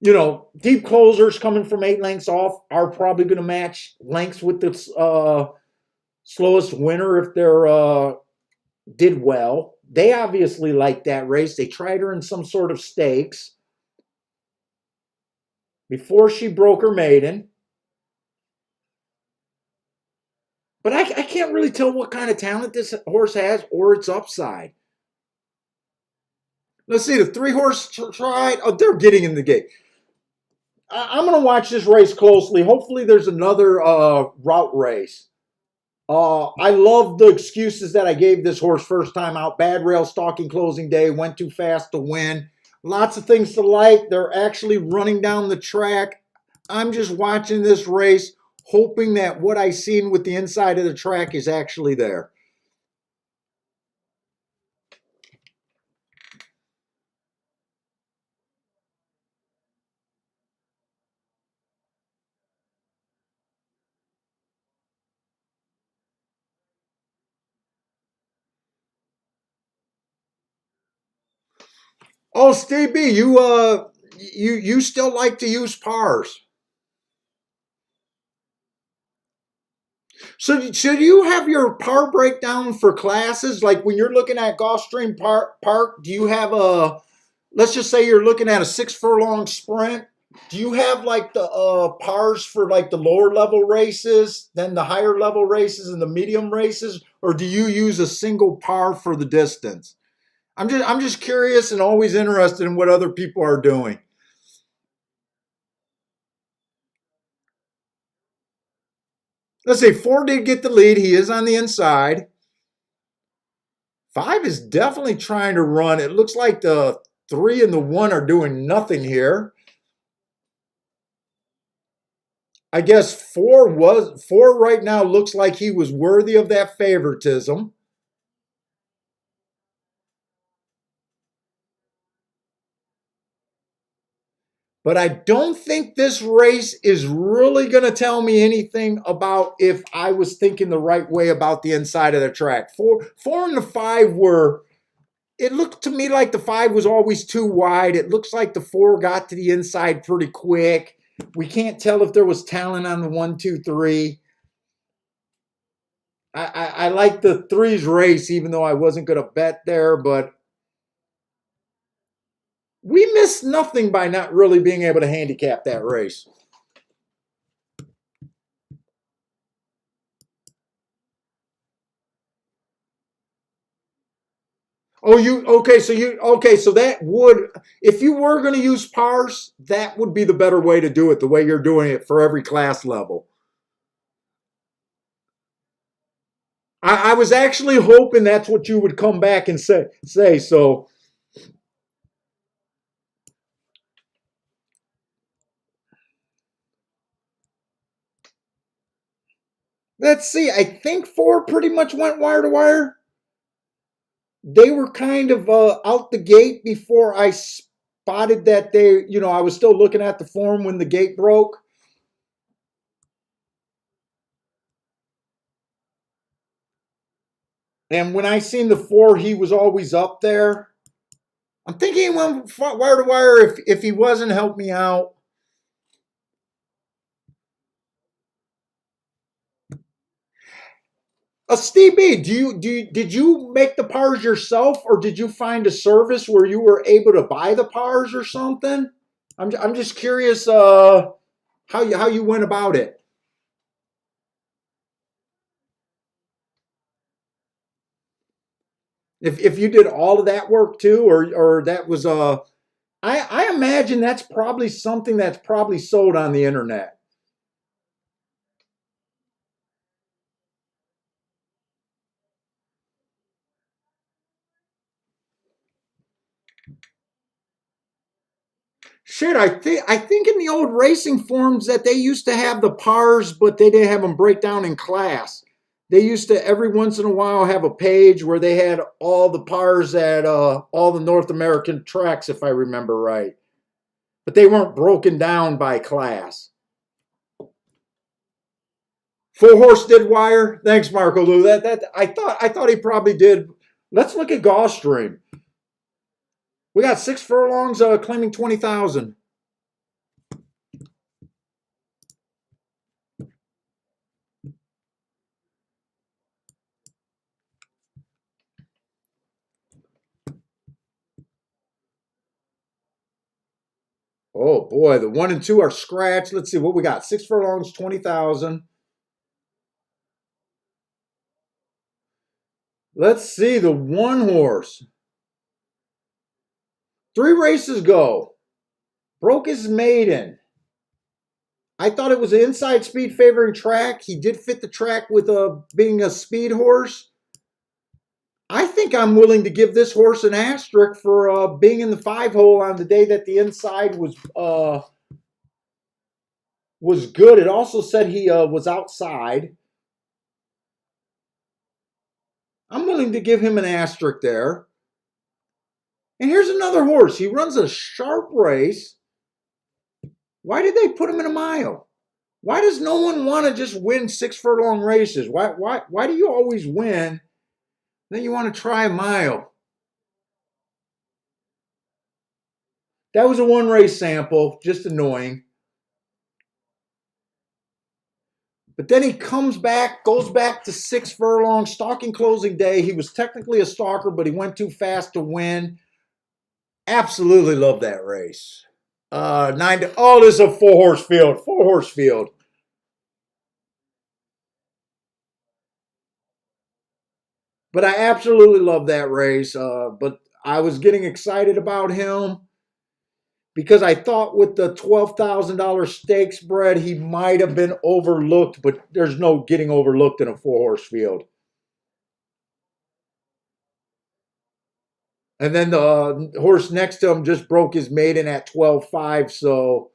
deep closers coming from 8 lengths off are probably going to match lengths with the slowest winner if they're did well. They obviously liked that race. They tried her in some sort of stakes before she broke her maiden. But I can't really tell what kind of talent this horse has or its upside. Let's see, the 3-horse tried. Oh, they're getting in the gate. I'm going to watch this race closely. Hopefully, there's another route race. I love the excuses that I gave this horse first time out. Bad rail stalking closing day, went too fast to win. Lots of things to like. They're actually running down the track. I'm just watching this race, hoping that what I seen with the inside of the track is actually there. Oh, Steve B, you still like to use pars. So should you have your par breakdown for classes? Like when you're looking at Gulfstream Park, do you have a, let's just say you're looking at a 6 furlong sprint. Do you have like the pars for like the lower level races, then the higher level races and the medium races, or do you use a single par for the distance? I'm just curious and always interested in what other people are doing. Let's see, 4 did get the lead. He is on the inside. 5 is definitely trying to run. It looks like the 3 and the 1 are doing nothing here. I guess 4 right now looks like he was worthy of that favoritism. But I don't think this race is really going to tell me anything about if I was thinking the right way about the inside of the track. 4 and the 5 were, it looked to me like the 5 was always too wide. It looks like the 4 got to the inside pretty quick. We can't tell if there was talent on the 1, 2, 3. I like the 3's race, even though I wasn't going to bet there, but we missed nothing by not really being able to handicap that race. Oh, you okay? So that would, if you were going to use pars, that would be the better way to do it. The way you're doing it for every class level. I was actually hoping that's what you would come back and say. So let's see. I think 4 pretty much went wire to wire. They were kind of out the gate before I spotted that they, I was still looking at the form when the gate broke. And when I seen the 4, he was always up there. I'm thinking he went wire to wire. If he wasn't, help me out. Steve B, did you make the pars yourself, or did you find a service where you were able to buy the pars or something? I'm just curious how you went about it. If you did all of that work too, or that was I imagine that's probably something that's probably sold on the internet. Shit, I think in the old racing forums that they used to have the pars, but they didn't have them break down in class. They used to every once in a while have a page where they had all the pars at all the North American tracks, if I remember right. But they weren't broken down by class. 4 horse did wire. Thanks, Marco Lou. That I thought he probably did. Let's look at Gulfstream. We got 6 furlongs claiming 20,000. Oh boy, the 1 and 2 are scratched. Let's see what we got. 6 furlongs, 20,000. Let's see the one horse. 3 races go. Broke his maiden. I thought it was an inside speed favoring track. He did fit the track with being a speed horse. I think I'm willing to give this horse an asterisk for being in the 5-hole on the day that the inside was good. It also said he was outside. I'm willing to give him an asterisk there. And here's another horse. He runs a sharp race. Why did they put him in a mile? Why does no one want to just win 6 furlong races? Why do you always win? Then you want to try a mile. That was a 1 race sample, just annoying. But then he comes back, goes back to 6 furlongs, stalking closing day. He was technically a stalker, but he went too fast to win. Absolutely love that race. 9 to, oh, this is a 4-horse field. 4-horse field. But I absolutely love that race. But I was getting excited about him because I thought with the $12,000 stakes spread, he might have been overlooked, but there's no getting overlooked in a 4-horse field. And then the horse next to him just broke his maiden at 12.5, so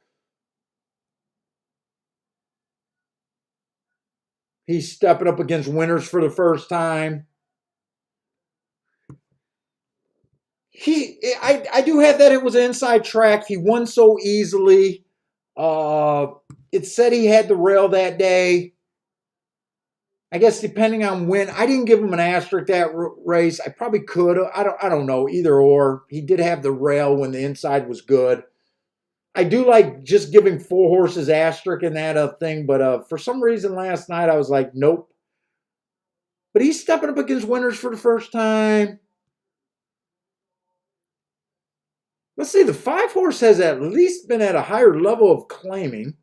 he's stepping up against winners for the first time. I do have that it was an inside track. He won so easily. It said he had the rail that day. I guess depending on when, I didn't give him an asterisk that race. I probably could. I don't know, either or. He did have the rail when the inside was good. I do like just giving 4 horses asterisk in that thing, but for some reason last night I was like, nope. But he's stepping up against winners for the first time. Let's see, the 5-horse has at least been at a higher level of claiming.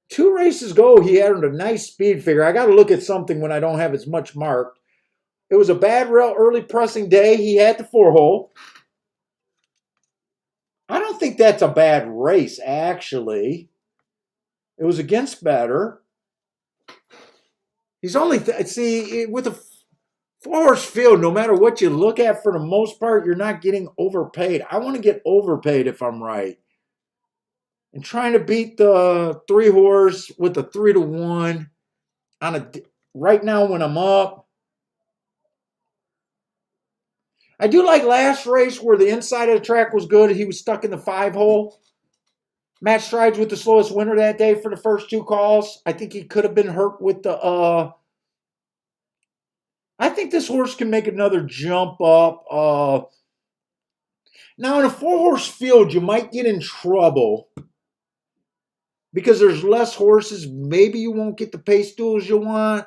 2 races go, he had a nice speed figure. I got to look at something when I don't have as much marked. It was a bad rail early pressing day. He had the 4-hole. I don't think that's a bad race, actually. It was against better. He's only, see, with a 4-horse field, no matter what you look at, for the most part, you're not getting overpaid. I want to get overpaid if I'm right. And trying to beat the 3-horse with a 3-1 on a right now when I'm up. I do like last race where the inside of the track was good. He was stuck in the 5-hole. Matt strides with the slowest winner that day for the first 2 calls. I think he could have been hurt with the. I think this horse can make another jump up. Now in a 4-horse field, you might get in trouble because there's less horses. Maybe you won't get the pace duels you want.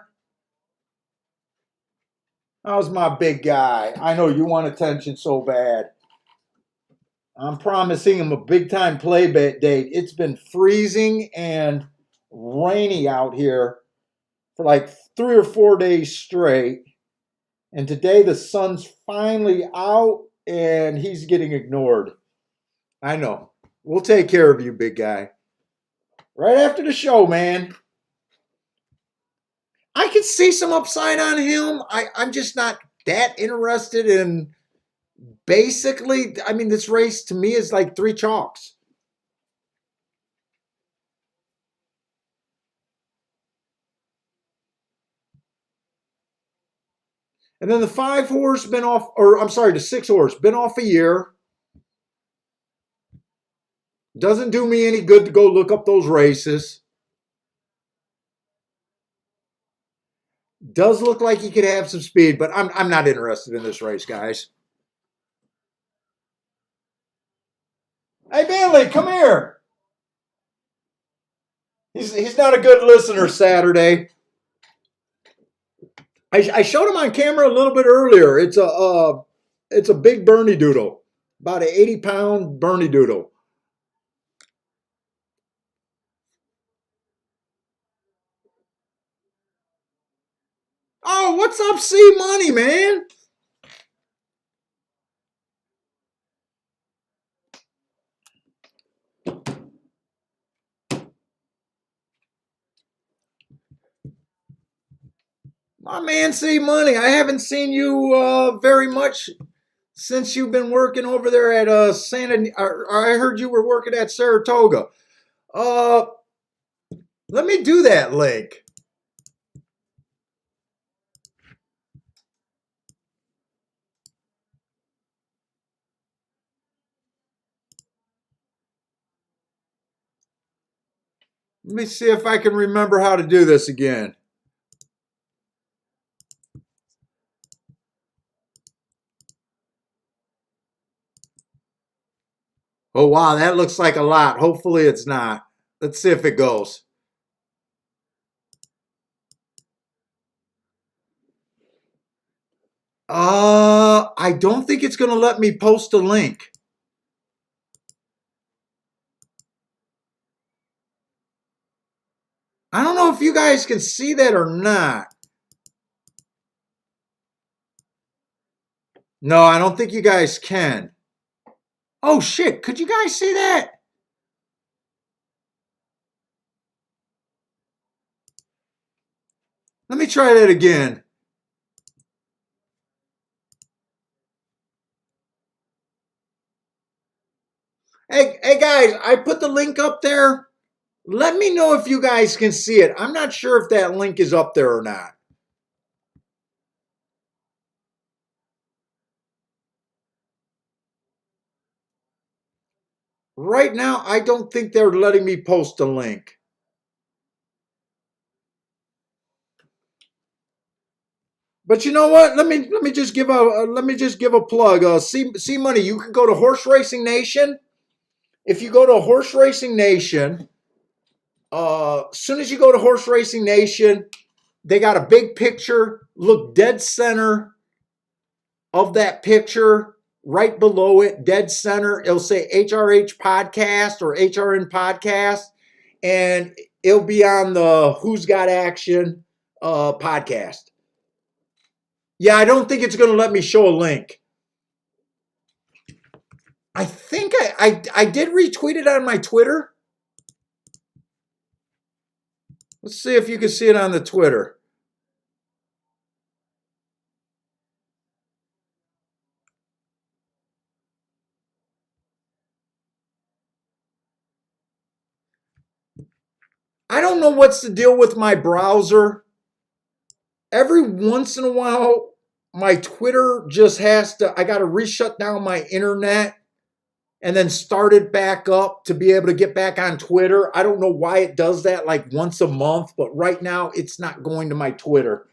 How's my big guy? I know you want attention so bad. I'm promising him a big time play date. It's been freezing and rainy out here for like 3 or 4 days straight. And today the sun's finally out and he's getting ignored. I know. We'll take care of you, big guy. Right after the show, man. I could see some upside on him. I'm just not that interested in. Basically, I mean, this race to me is like 3 chalks. And then the 5-horse been off, or I'm sorry, the 6-horse been off a year. Doesn't do me any good to go look up those races. Does look like he could have some speed, but I'm not interested in this race, guys. Hey, Bailey, come here. He's not a good listener Saturday. I showed him on camera a little bit earlier. It's a big Bernie doodle, about an 80-pound Bernie doodle. What's up, C Money, man? My man, C Money. I haven't seen you very much since you've been working over there at Santa. I heard you were working at Saratoga. Uh, Let me do that link. Let me see if I can remember how to do this again. Oh, wow, that looks like a lot. Hopefully it's not. Let's see if it goes. I don't think it's going to let me post a link. I don't know if you guys can see that or not. No, I don't think you guys can. Oh, shit. Could you guys see that? Let me try that again. Hey guys, I put the link up there. Let me know if you guys can see it. I'm not sure if that link is up there or not. Right now, I don't think they're letting me post a link. But you know what? Let me just give a plug. C Money. You can go to Horse Racing Nation. If you go to Horse Racing Nation, as soon as you go to Horse Racing Nation, they got a big picture. Look dead center of that picture. Right below it, dead center, it'll say HRH Podcast or HRN Podcast, and it'll be on the Who's Got Action podcast. Yeah, I don't think it's going to let me show a link. I think I did retweet it on my Twitter. Let's see if you can see it on the Twitter. I don't know what's the deal with my browser. Every once in a while, my Twitter just has to, I got to reshut down my internet and then start it back up to be able to get back on Twitter. I don't know why it does that like once a month, but right now it's not going to my Twitter.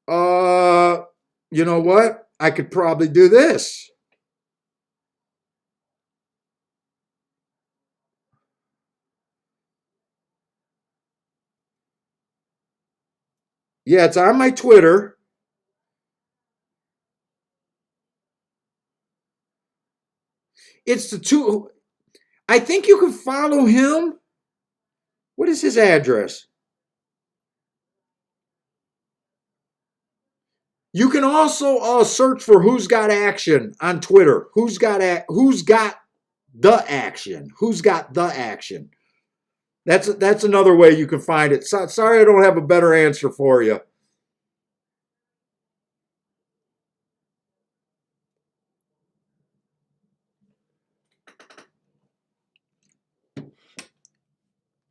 Uh, you know what? I could probably do this. Yeah, it's on my Twitter. It's the two. I think you can follow him. What is his address? You can also search for Who's Got Action on Twitter. Who's got the action? Who's got the action? That's another way you can find it. Sorry, I don't have a better answer for you.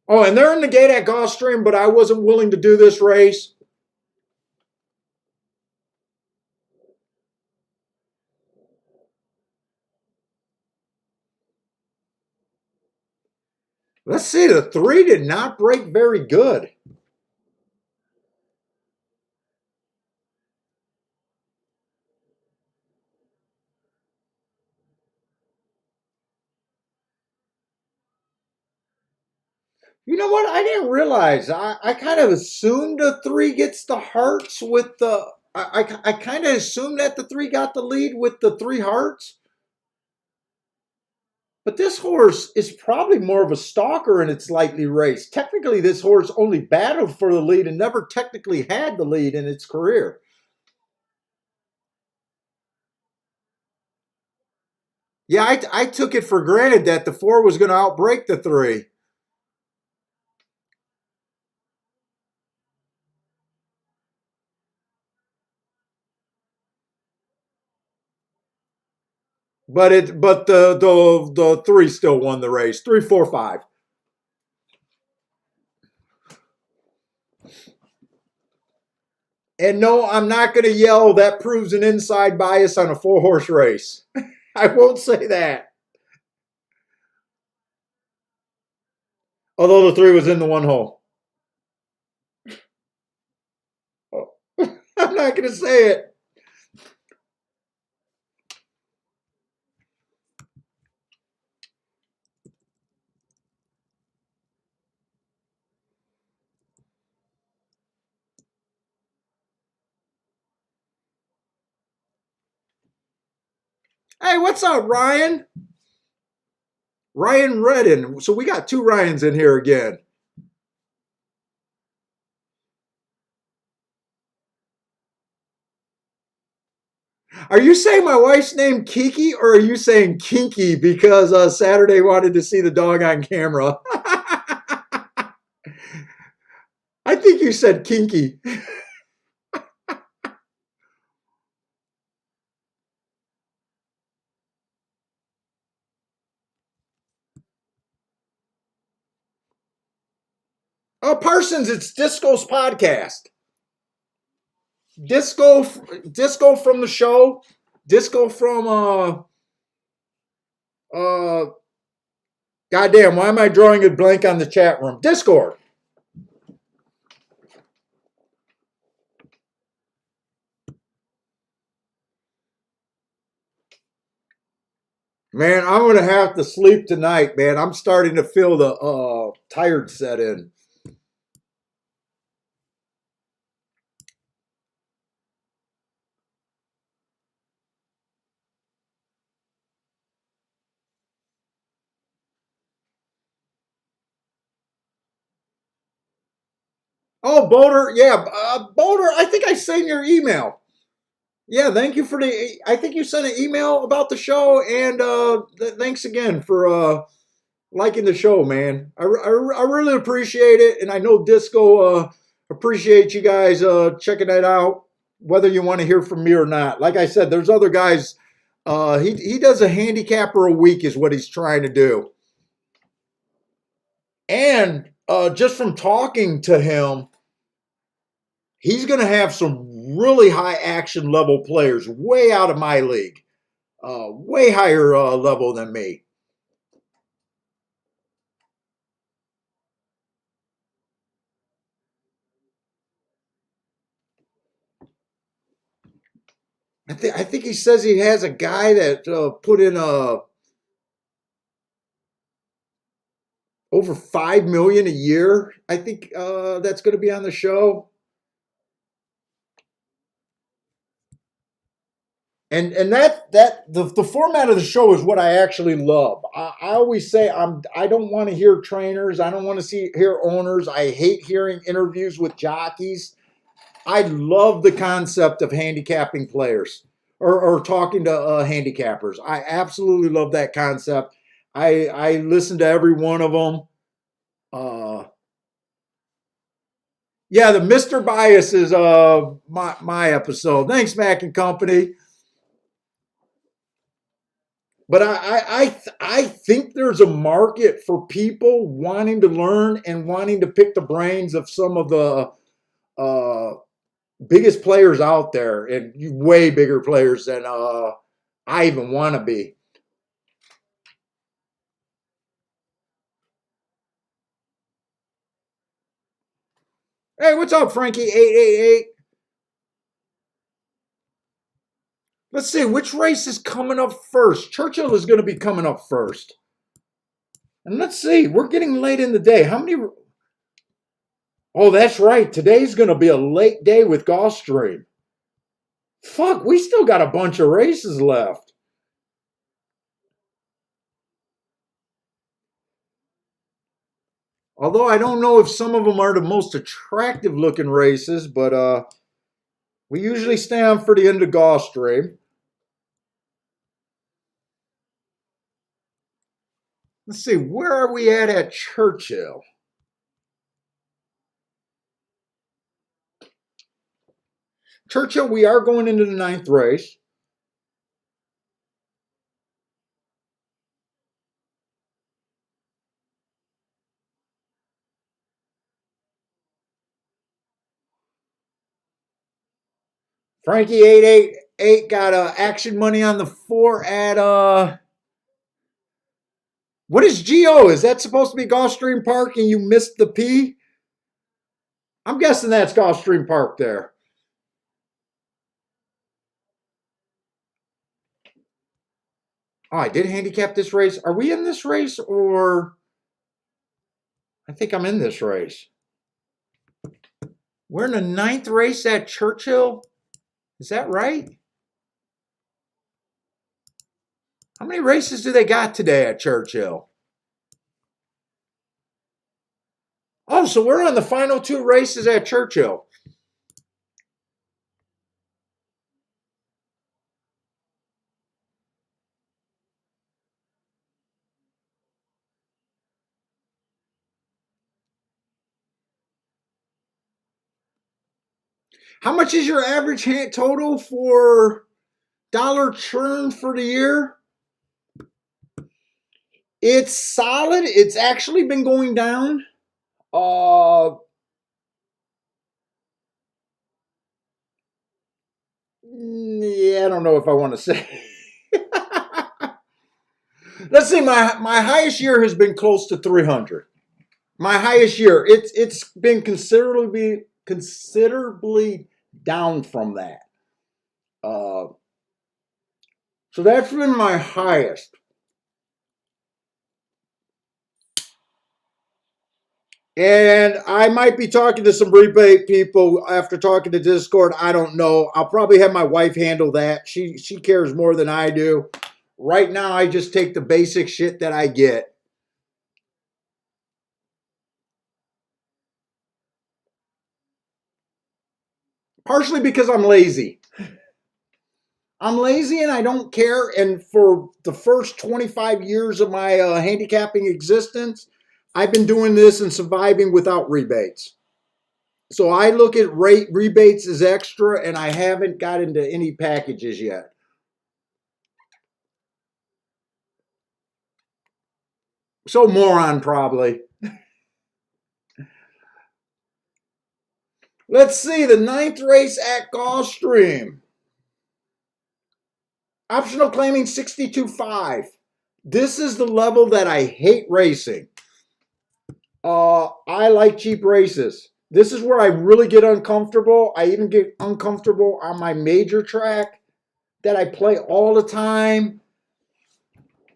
Oh, and they're in the gate at Gulfstream, but I wasn't willing to do this race. Let's see, the 3 did not break very good. You know what? I didn't realize. I kind of assumed the 3 gets the hearts with the. I kind of assumed that the 3 got the lead with the 3 hearts. But this horse is probably more of a stalker in its lightly raced. Technically, this horse only battled for the lead and never technically had the lead in its career. Yeah, I took it for granted that the 4 was going to outbreak the 3. But the 3 still won the race. 3, 4, 5. And no, I'm not going to yell that proves an inside bias on a 4-horse race. I won't say that. Although the 3 was in the 1 hole. Oh. I'm not going to say it. Hey, what's up, Ryan? Ryan Redden. So we got 2 Ryans in here again. Are you saying my wife's name Kiki, or are you saying Kinky because Saturday wanted to see the dog on camera? I think you said Kinky. Oh, Parsons, it's Disco's podcast. Disco from the show. Disco from goddamn, why am I drawing a blank on the chat room? Discord. Man, I'm gonna have to sleep tonight, man. I'm starting to feel the tired set in. Oh, Boulder, yeah, Boulder. I think I sent your email. Yeah, thank you for the. I think you sent an email about the show, and thanks again for liking the show, man. I really appreciate it, and I know Disco appreciate you guys checking that out, whether you want to hear from me or not. Like I said, there's other guys. He does a handicapper a week is what he's trying to do, and just from talking to him, he's going to have some really high action level players, way out of my league, way higher level than me. I think he says he has a guy that put in over 5 million a year. I think that's going to be on the show. And the format of the show is what I actually love. I always say I don't want to hear trainers. I don't want to hear owners. I hate hearing interviews with jockeys. I love the concept of handicapping players or talking to handicappers. I absolutely love that concept. I listen to every one of them. Yeah, the Mr. Bias is my episode. Thanks, Mac and Company. But I think there's a market for people wanting to learn and wanting to pick the brains of some of the biggest players out there, and way bigger players than I even want to be. Hey, what's up, Frankie? 888. Let's see which race is coming up first. Churchill is going to be coming up first. And let's see, we're getting late in the day. How many? Oh, that's right. Today's going to be a late day with Gulfstream. Fuck, we still got a bunch of races left. Although I don't know if some of them are the most attractive looking races, but we usually stay on for the end of Gulfstream. Let's see, where are we at Churchill? Churchill, we are going into the 9th race. Frankie 888 got action money on the 4 at what is GO? Is that supposed to be Gulfstream Park and you missed the P? I'm guessing that's Gulfstream Park there. Oh, I did handicap this race. Are we in this race or I think I'm in this race. We're in the 9th race at Churchill. Is that right? How many races do they got today at Churchill? Oh, so we're on the final 2 races at Churchill. How much is your average total for dollar churn for the year? It's solid. It's actually been going down. Yeah, I don't know if I want to say. Let's see. My highest year has been close to 300. My highest year. It's been considerably down from that. So that's been my highest. And I might be talking to some rebate people after talking to Discord. I don't know. I'll probably have my wife handle that. She cares more than I do. Right now, I just take the basic shit that I get. Partially because I'm lazy. I'm lazy and I don't care. And for the first 25 years of my handicapping existence, I've been doing this and surviving without rebates. So I look at rebates as extra, and I haven't got into any packages yet. So moron probably. Let's see, the 9th race at Gulfstream. Optional claiming 62.5. This is the level that I hate racing. I like cheap races. This is where I really get uncomfortable. I even get uncomfortable on my major track that I play all the time.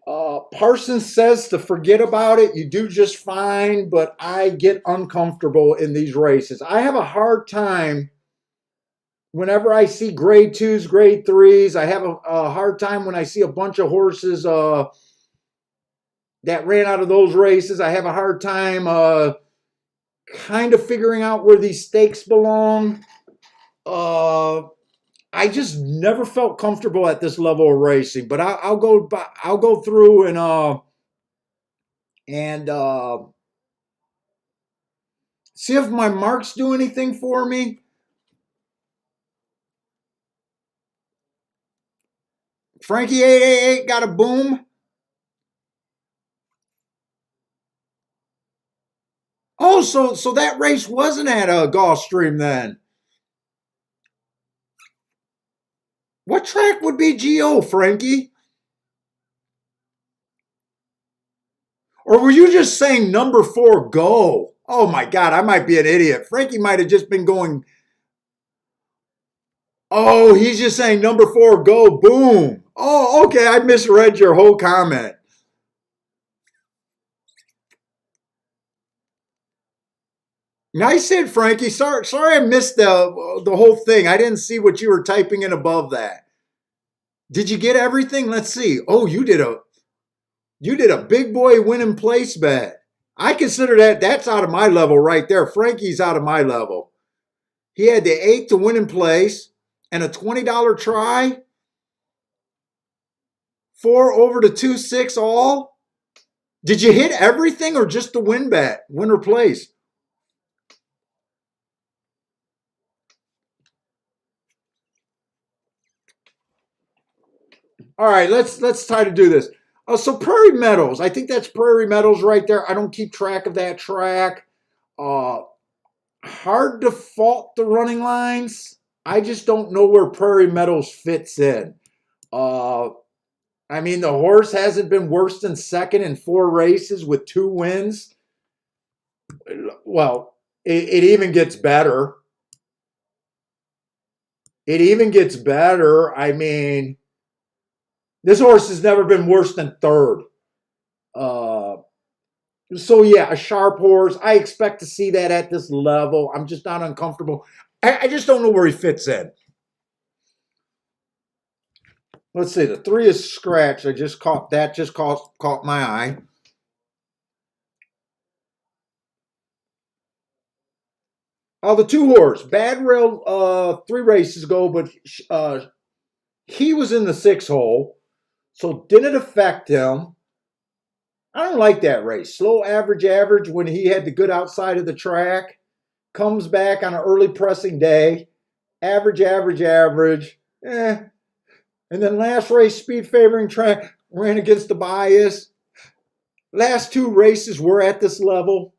Parsons says to forget about it. You do just fine, but I get uncomfortable in these races. I have a hard time whenever I see grade 2s, grade 3s. I have a hard time when I see a bunch of horses that ran out of those races. I have a hard time kind of figuring out where these stakes belong. I just never felt comfortable at this level of racing, but I'll go through and see if my marks do anything for me. Frankie 888 got a boom. Oh, so that race wasn't at a Gulfstream then. What track would be GO, Frankie? Or were you just saying number 4 go? Oh my God, I might be an idiot. Frankie might have just been going. Oh, he's just saying number 4 go, boom. Oh, okay, I misread your whole comment. Nice hit, Frankie. Sorry I missed the whole thing. I didn't see what you were typing in above that. Did you get everything? Let's see. Oh, you did a big boy win in place bet. I consider that's out of my level right there. Frankie's out of my level. He had the 8 to win in place and a $20 try. 4 over to 2-6 all. Did you hit everything or just the win bet, winner place? All right, let's try to do this. So Prairie Meadows, I think that's Prairie Meadows right there. I don't keep track of that track. Uh, Hard to fault the running lines. I just don't know where Prairie Meadows fits in. Uh, I mean, the horse hasn't been worse than second in 4 races with 2 wins. Well, it even gets better. It even gets better. I mean, this horse has never been worse than third. Uh, so yeah, a sharp horse. I expect to see that at this level. I'm just not uncomfortable. I just don't know where he fits in. Let's see. The 3 is scratched. I just caught that. Just caught my eye. The 2 horse. Bad Rail 3 races ago, but he was in the 6 hole, so didn't affect him. I don't like that race. Slow average when he had the good outside of the track. Comes back on an early pressing day. Average. And then last race, speed favoring track, ran against the bias. Last 2 races were at this level.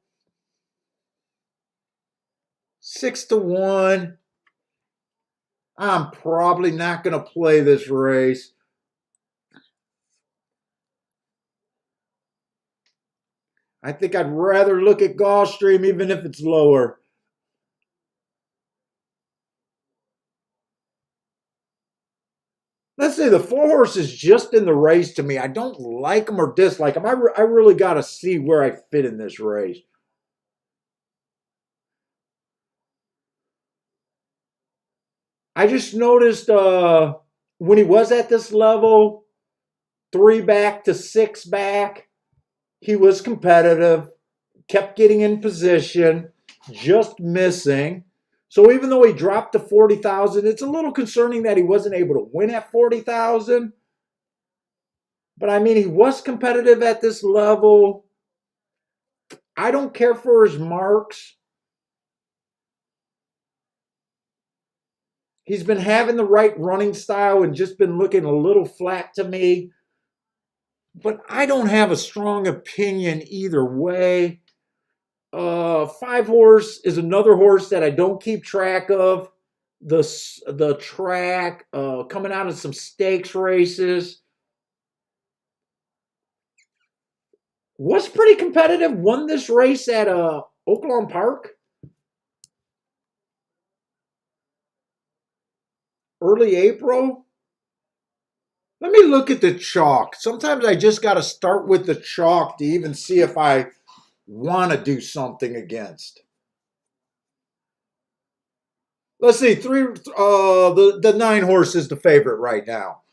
6 to 1. I'm probably not going to play this race. I think I'd rather look at Gulfstream even if it's lower. Let's say the 4 horse is just in the race to me. I don't like him or dislike him. I really got to see where I fit in this race. I just noticed when he was at this level, 3 back to 6 back, he was competitive, kept getting in position, just missing. So even though he dropped to 40,000, it's a little concerning that he wasn't able to win at 40,000. But I mean, he was competitive at this level. I don't care for his marks. He's been having the right running style and just been looking a little flat to me. But I don't have a strong opinion either way. 5 horse is another horse that I don't keep track of. The track coming out of some stakes races was pretty competitive. Won this race at Oaklawn Park early April. Let me look at the chalk. Sometimes I just got to start with the chalk to even see if I want to do something against. Let's see. The 9 horse is the favorite right now.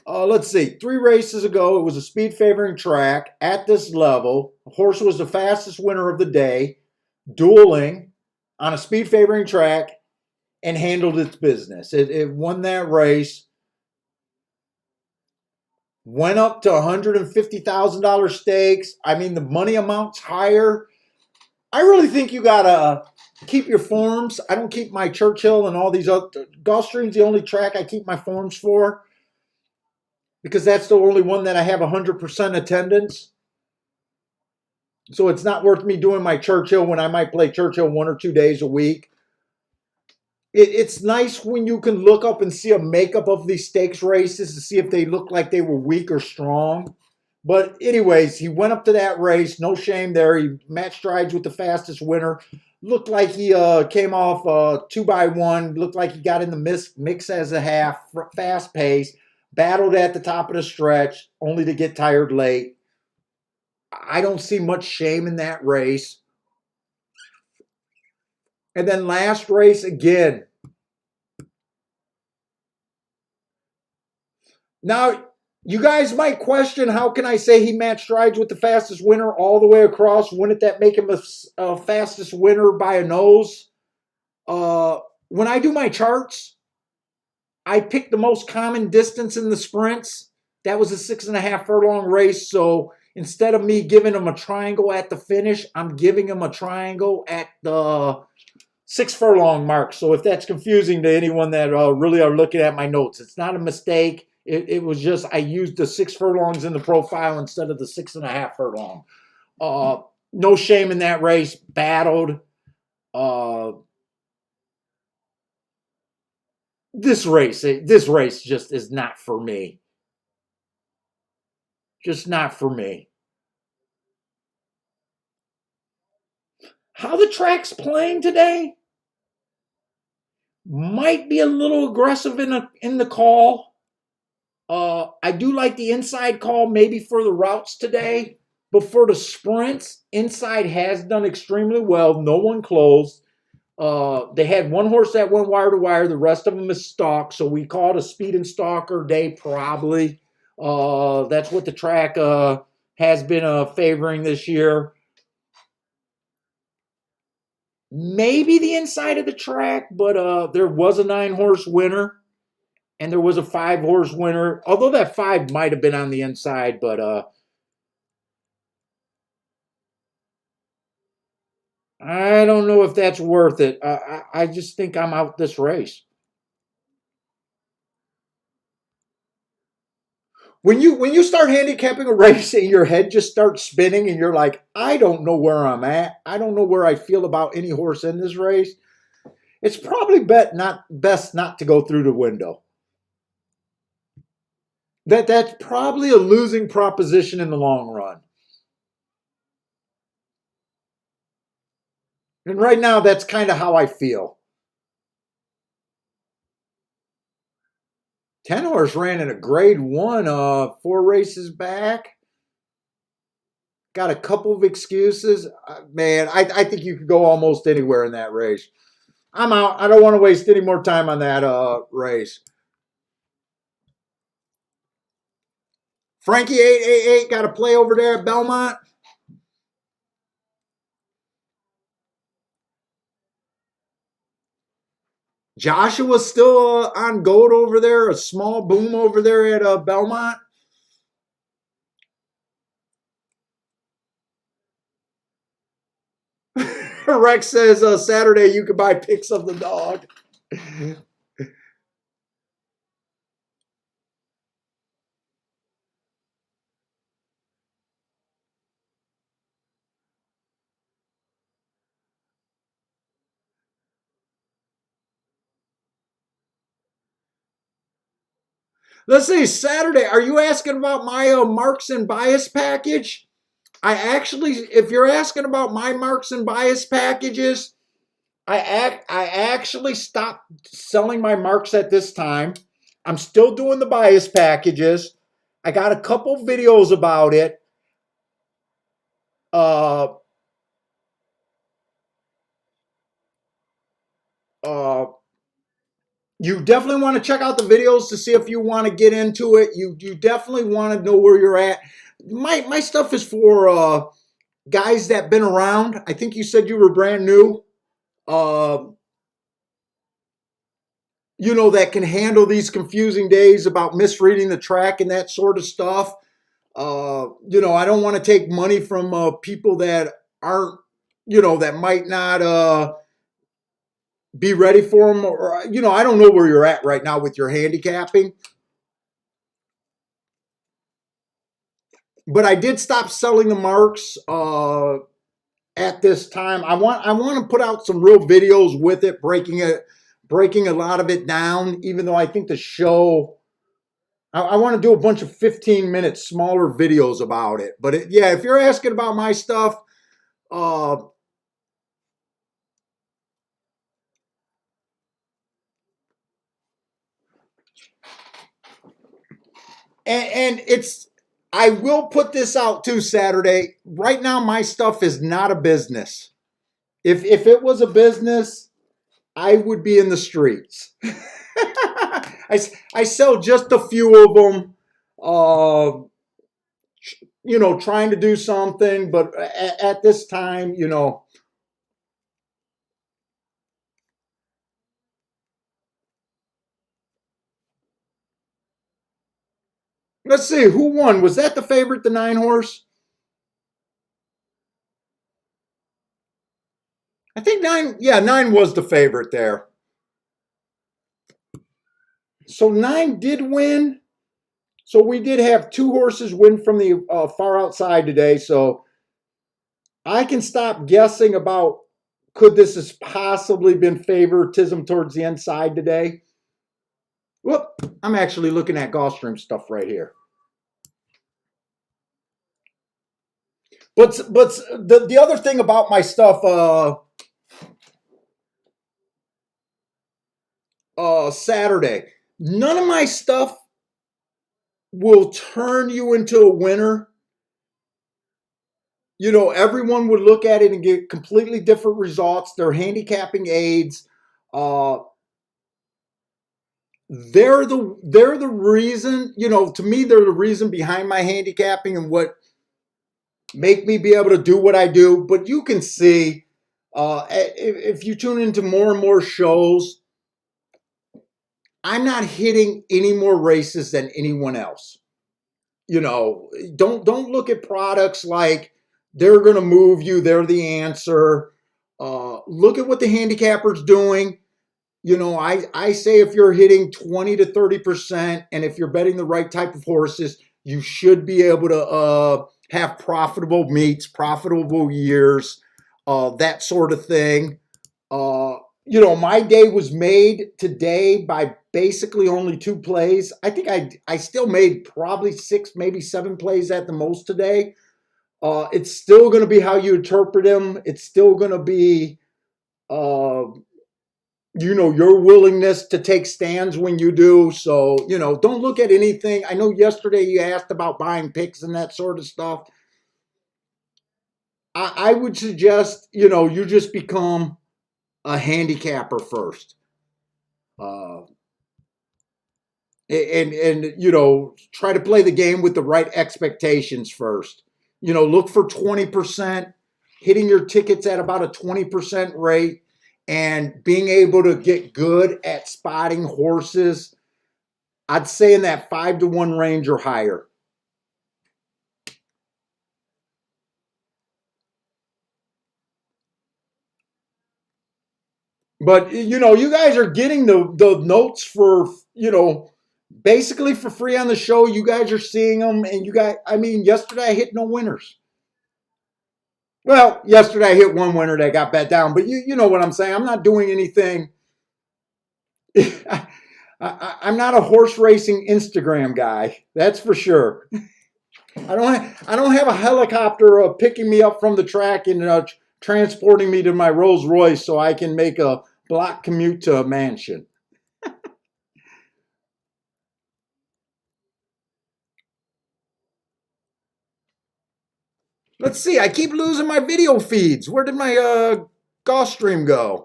Let's see. 3 races ago, it was a speed favoring track at this level. The horse was the fastest winner of the day, dueling on a speed favoring track, and handled its business. It won that race. Went up to $150,000 stakes. I mean, the money amount's higher. I really think you gotta keep your forms. I don't keep my Churchill and all these other. Gulfstream's the only track I keep my forms for because that's the only one that I have 100% attendance. So it's not worth me doing my Churchill when I might play Churchill 1 or 2 days a week. It's nice when you can look up and see a makeup of these stakes races to see if they look like they were weak or strong. But anyways, he went up to that race. No shame there. He matched strides with the fastest winner. Looked like he came off 2x1. Looked like he got in the mix as a half. Fast pace. Battled at the top of the stretch, only to get tired late. I don't see much shame in that race. And then last race again. Now, You guys might question, how can I say he matched strides with the fastest winner all the way across? Wouldn't that make him a fastest winner by a nose? When I do my charts, I pick the most common distance in the sprints. That was a 6.5 furlong race. So instead of me giving him a triangle at the finish, I'm giving him a triangle at the 6 furlong mark. So if that's confusing to anyone that really are looking at my notes, it's not a mistake. It was just I used the 6 furlongs in the profile instead of the 6.5 furlong. No shame in that race. Battled. Uh, this race just is not for me. Just not for me. How the track's playing today might be a little aggressive in the call. I do like the inside call maybe for the routes today, but for the sprints, inside has done extremely well. No one closed. They had one horse that went wire to wire. The rest of them is stalk, so we call it a speed and stalker day probably. That's what the track has been favoring this year. Maybe the inside of the track, but there was a 9-horse winner and there was a 5-horse winner. Although that 5 might have been on the inside, but I don't know if that's worth it. I just think I'm out this race. When you start handicapping a race and your head just starts spinning and you're like, I don't know where I'm at. I don't know where I feel about any horse in this race. It's probably best not to go through the window. That's probably a losing proposition in the long run. And right now, that's kind of how I feel. 10-horse ran in a grade 1 4 races back. Got a couple of excuses. Man, I think you could go almost anywhere in that race. I'm out. I don't want to waste any more time on that race. Frankie 888 got a play over there at Belmont. Joshua's still on gold over there. A small boom over there at Belmont. Rex says Saturday you can buy pics of the dog. Let's see, Saturday. Are you asking about my marks and bias package? If you're asking about my marks and bias packages, I actually stopped selling my marks at this time. I'm still doing the bias packages. I got a couple videos about it. Uh, uh, you definitely want to check out the videos to see if you want to get into it. You definitely want to know where you're at. My stuff is for guys that been around. I think you said you were brand new. That can handle these confusing days about misreading the track and that sort of stuff. I don't want to take money from people that aren't, that might not be ready for them. Or, I don't know where you're at right now with your handicapping. But I did stop selling the marks at this time. I want to put out some real videos with it, breaking a lot of it down, even though I think the show, I want to do a bunch of 15-minute smaller videos about it. But if you're asking about my stuff, and I will put this out too Saturday. Right now, my stuff is not a business. If it was a business, I would be in the streets. I sell just a few of them. uh, trying to do something, but at this time, let's see who won. Was that the favorite, the 9 horse? I think 9. Yeah, 9 was the favorite there. So 9 did win. So we did have 2 horses win from the far outside today. So I can stop guessing about could this has possibly been favoritism towards the inside today. Whoop! I'm actually looking at Gulfstream stuff right here. But the other thing about my stuff, Saturday, none of my stuff will turn you into a winner. Everyone would look at it and get completely different results. They're handicapping aids. Uh, they're the reason. To me, they're the reason behind my handicapping and what make me be able to do what I do. But you can see if you tune into more and more shows, I'm not hitting any more races than anyone else. Don't look at products like they're going to move you. They're the answer. Look at what the handicapper's doing. I say if you're hitting 20 to 30%, and if you're betting the right type of horses, you should be able to have profitable meets, profitable years, that sort of thing. My day was made today by basically only 2 plays. I think I still made probably 6, maybe 7 plays at the most today. It's still going to be how you interpret them. It's still going to be, your willingness to take stands when you do. So, don't look at anything. I know yesterday you asked about buying picks and that sort of stuff. I would suggest, you just become a handicapper first. And try to play the game with the right expectations first. Look for 20%, hitting your tickets at about a 20% rate, and being able to get good at spotting horses. I'd say in that 5-1 range or higher. But you guys are getting the notes for basically for free on the show. You guys are seeing them, and yesterday I hit no winners. Well, yesterday I hit one winner that got bet down, but you know what I'm saying. I'm not doing anything. I'm not a horse racing Instagram guy. That's for sure. I don't have a helicopter picking me up from the track and transporting me to my Rolls Royce so I can make a block commute to a mansion. Let's see. I keep losing my video feeds. Where did my Gulfstream go?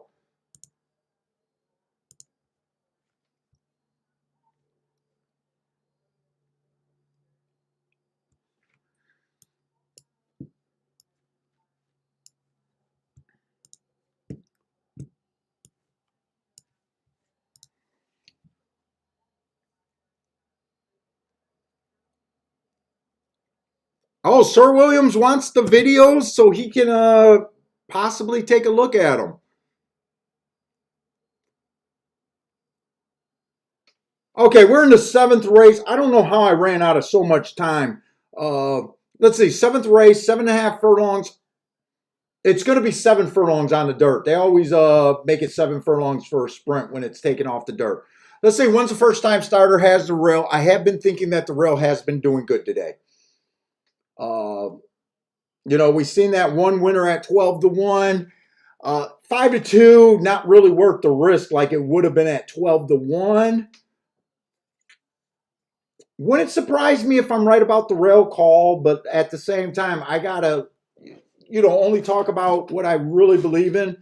Oh, Sir Williams wants the videos so he can possibly take a look at them. Okay, we're in the 7th race. I don't know how I ran out of so much time. Let's see, 7th race, 7.5 furlongs. It's going to be 7 furlongs on the dirt. They always make it 7 furlongs for a sprint when it's taken off the dirt. Let's see, once a first-time starter has the rail, I have been thinking that the rail has been doing good today. We've seen that one winner at 12-1. 5-2, not really worth the risk like it would have been at 12-1. Wouldn't surprise me if I'm right about the rail call, but at the same time, I gotta, only talk about what I really believe in.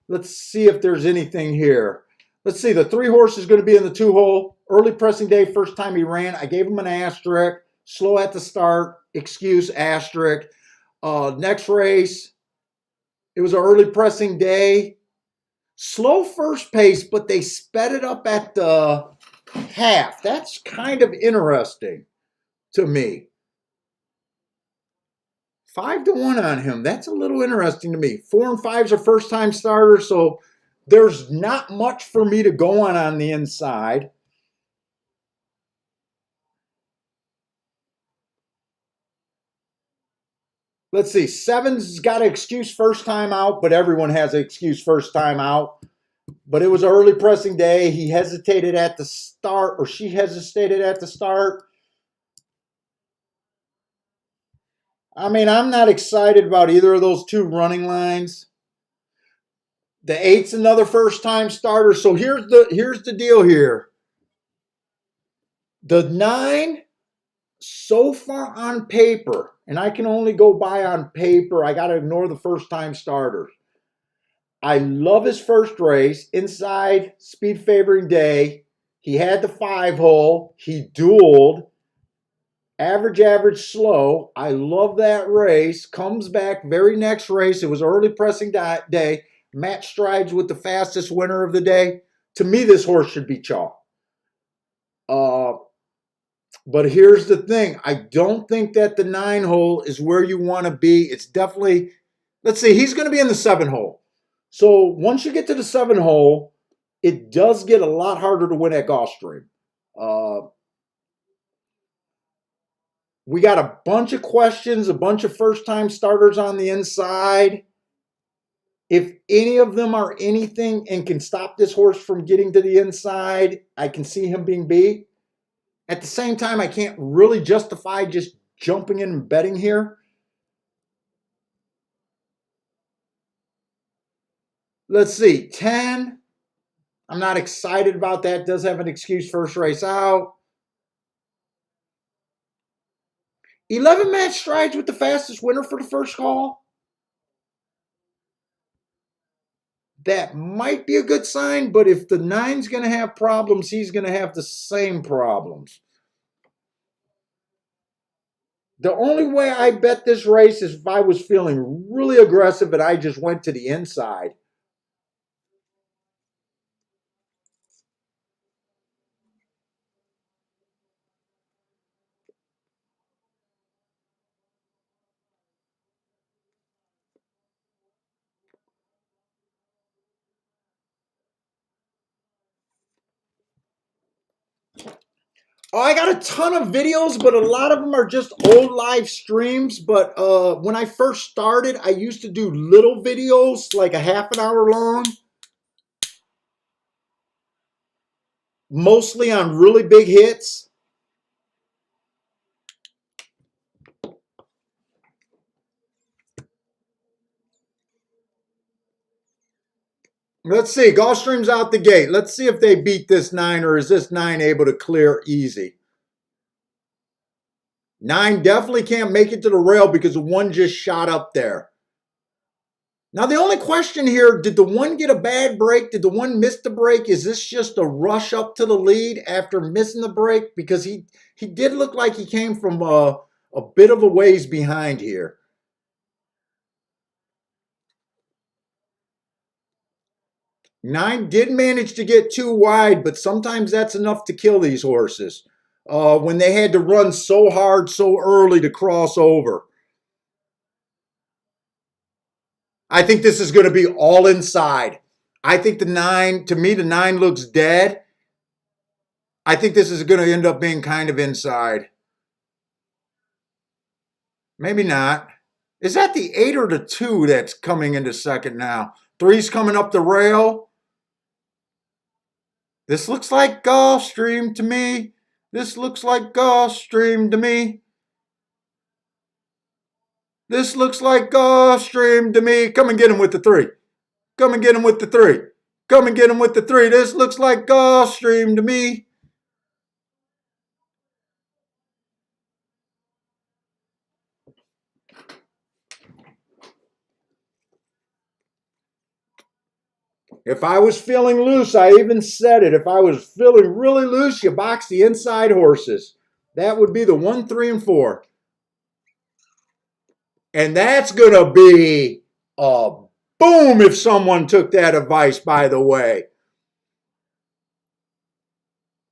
Let's see if there's anything here. Let's see, the 3 horse is going to be in the 2 hole. Early pressing day, first time he ran. I gave him an asterisk. Slow at the start, excuse, asterisk. Next race, it was an early pressing day. Slow first pace, but they sped it up at the half. That's kind of interesting to me. 5-1 on him. That's a little interesting to me. 4 and 5s are first time starters, so there's not much for me to go on the inside. Let's see. 7's got an excuse first time out, but everyone has an excuse first time out. But it was an early pressing day. He hesitated at the start, or she hesitated at the start. I mean, I'm not excited about either of those 2 running lines. The 8's another first time starter. So here's the deal here. The 9, so far on paper, and I can only go by on paper, I got to ignore the first time starters. I love his first race, inside, speed favoring day. He had the 5-hole. He dueled. Average, slow. I love that race. Comes back very next race. It was early pressing day. Match strides with the fastest winner of the day. To me, this horse should be chalk. But here's the thing. I don't think that the 9-hole is where you want to be. It's definitely, let's see, he's going to be in the 7-hole. So once you get to the 7-hole, it does get a lot harder to win at Gulfstream. We got a bunch of questions, a bunch of first-time starters on the inside. If any of them are anything and can stop this horse from getting to the inside, I can see him being beat. At the same time, I can't really justify just jumping in and betting here. Let's see, 10. I'm not excited about that. Does have an excuse first race out. 11 match strides with the fastest winner for the first call. That might be a good sign, but if the 9's going to have problems, he's going to have the same problems. The only way I bet this race is if I was feeling really aggressive and I just went to the inside. Oh, I got a ton of videos, but a lot of them are just old live streams. But when I first started, I used to do little videos, like a half an hour long. Mostly on really big hits. Let's see. Gulfstream's out the gate. Let's see if they beat this 9, or is this 9 able to clear easy? 9 definitely can't make it to the rail because the 1 just shot up there. Now, the only question here, did the 1 get a bad break? Did the 1 miss the break? Is this just a rush up to the lead after missing the break? Because he did look like he came from a bit of a ways behind here. 9 did manage to get too wide, but sometimes that's enough to kill these horses. When they had to run so hard so early to cross over. I think this is going to be all inside. I think the 9, to me, the 9 looks dead. I think this is going to end up being kind of inside. Maybe not. Is that the 8 or the 2 that's coming into second now? 3's coming up the rail. This looks like Gulfstream to me. This looks like Gulfstream to me. This looks like Gulfstream to me. Come and get him with the 3. Come and get him with the 3. Come and get him with the 3. This looks like Gulfstream to me. If I was feeling loose, I even said it. If I was feeling really loose, you box the inside horses. That would be the 1, 3, and 4. And that's going to be a boom if someone took that advice, by the way.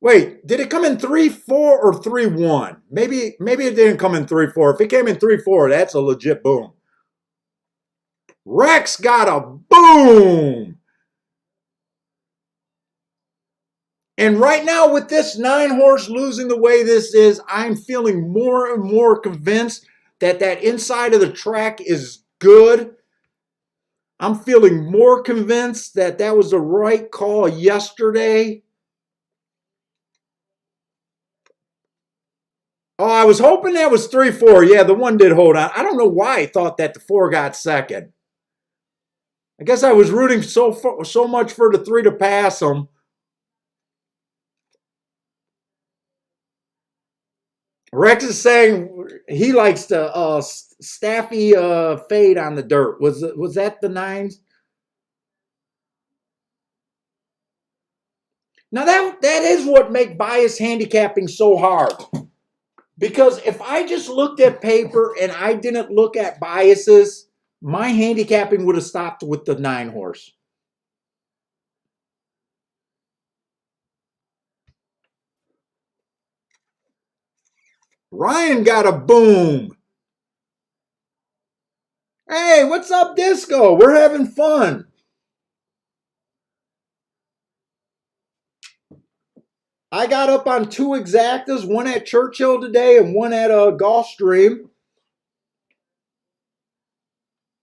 Wait, did it come in 3-4 or 3-1? Maybe it didn't come in 3-4. If it came in 3-4, that's a legit boom. Rex got a boom. And right now, with this 9-horse losing the way this is, I'm feeling more and more convinced that that inside of the track is good. I'm feeling more convinced that that was the right call yesterday. Oh, I was hoping that was 3-4. Yeah, the 1 did hold on. I don't know why I thought that the 4 got second. I guess I was rooting so much for the 3 to pass them. Rex is saying he likes the Staffy fade on the dirt. Was that the 9s? Now that is what makes bias handicapping so hard. Because if I just looked at paper and I didn't look at biases, my handicapping would have stopped with the 9-horse. Ryan got a boom. Hey, what's up, Disco? We're having fun. I got up on 2 exactas, one at Churchill today and one at Gulfstream.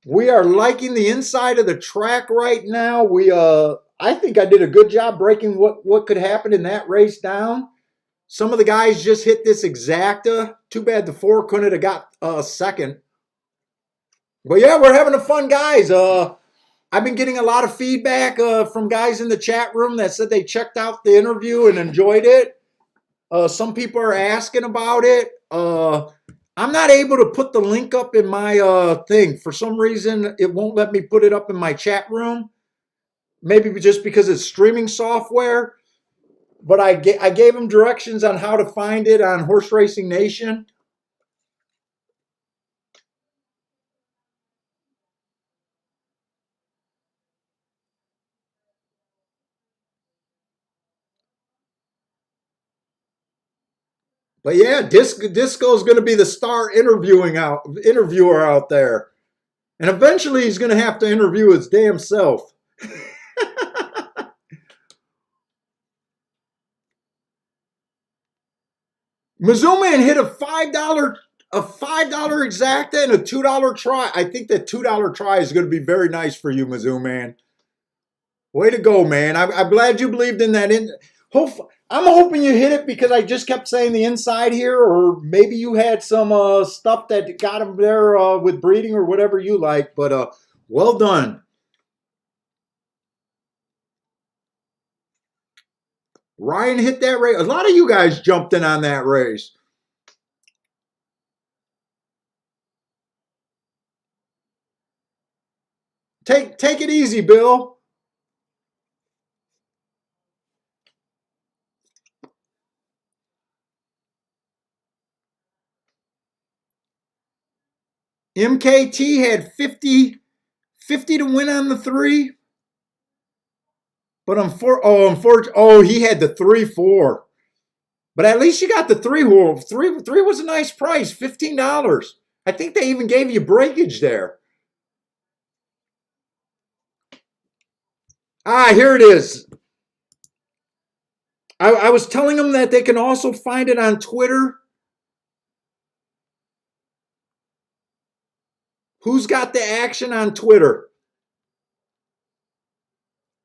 We are liking the inside of the track right now. I think I did a good job breaking what could happen in that race down. Some of the guys just hit this exacta. Too bad the 4 couldn't have got second. But yeah, we're having a fun, guys. I've been getting a lot of feedback from guys in the chat room that said they checked out the interview and enjoyed it. Some people are asking about it. I'm not able to put the link up in my thing. For some reason, it won't let me put it up in my chat room. Maybe just because it's streaming software. But I gave them directions on how to find it on Horse Racing Nation. But yeah, Disco's going to be the star interviewer out there. And eventually he's going to have to interview his damn self. Mizzou Man hit a $5 exacta and a $2 try. I think that $2 try is going to be very nice for you, Mizzou Man. Way to go, man. I'm glad you believed in that. I'm hoping you hit it because I just kept saying the inside here, or maybe you had some stuff that got him there with breeding or whatever you like. But well done. Ryan hit that race. A lot of you guys jumped in on that race. Take it easy, Bill. MKT had 50 to win on the 3. But unfortunately, he had the 3-4. But at least you got the 3 horse. 3 was a nice price, $15. I think they even gave you breakage there. Here it is. I was telling them that they can also find it on Twitter. Who's got the action on Twitter?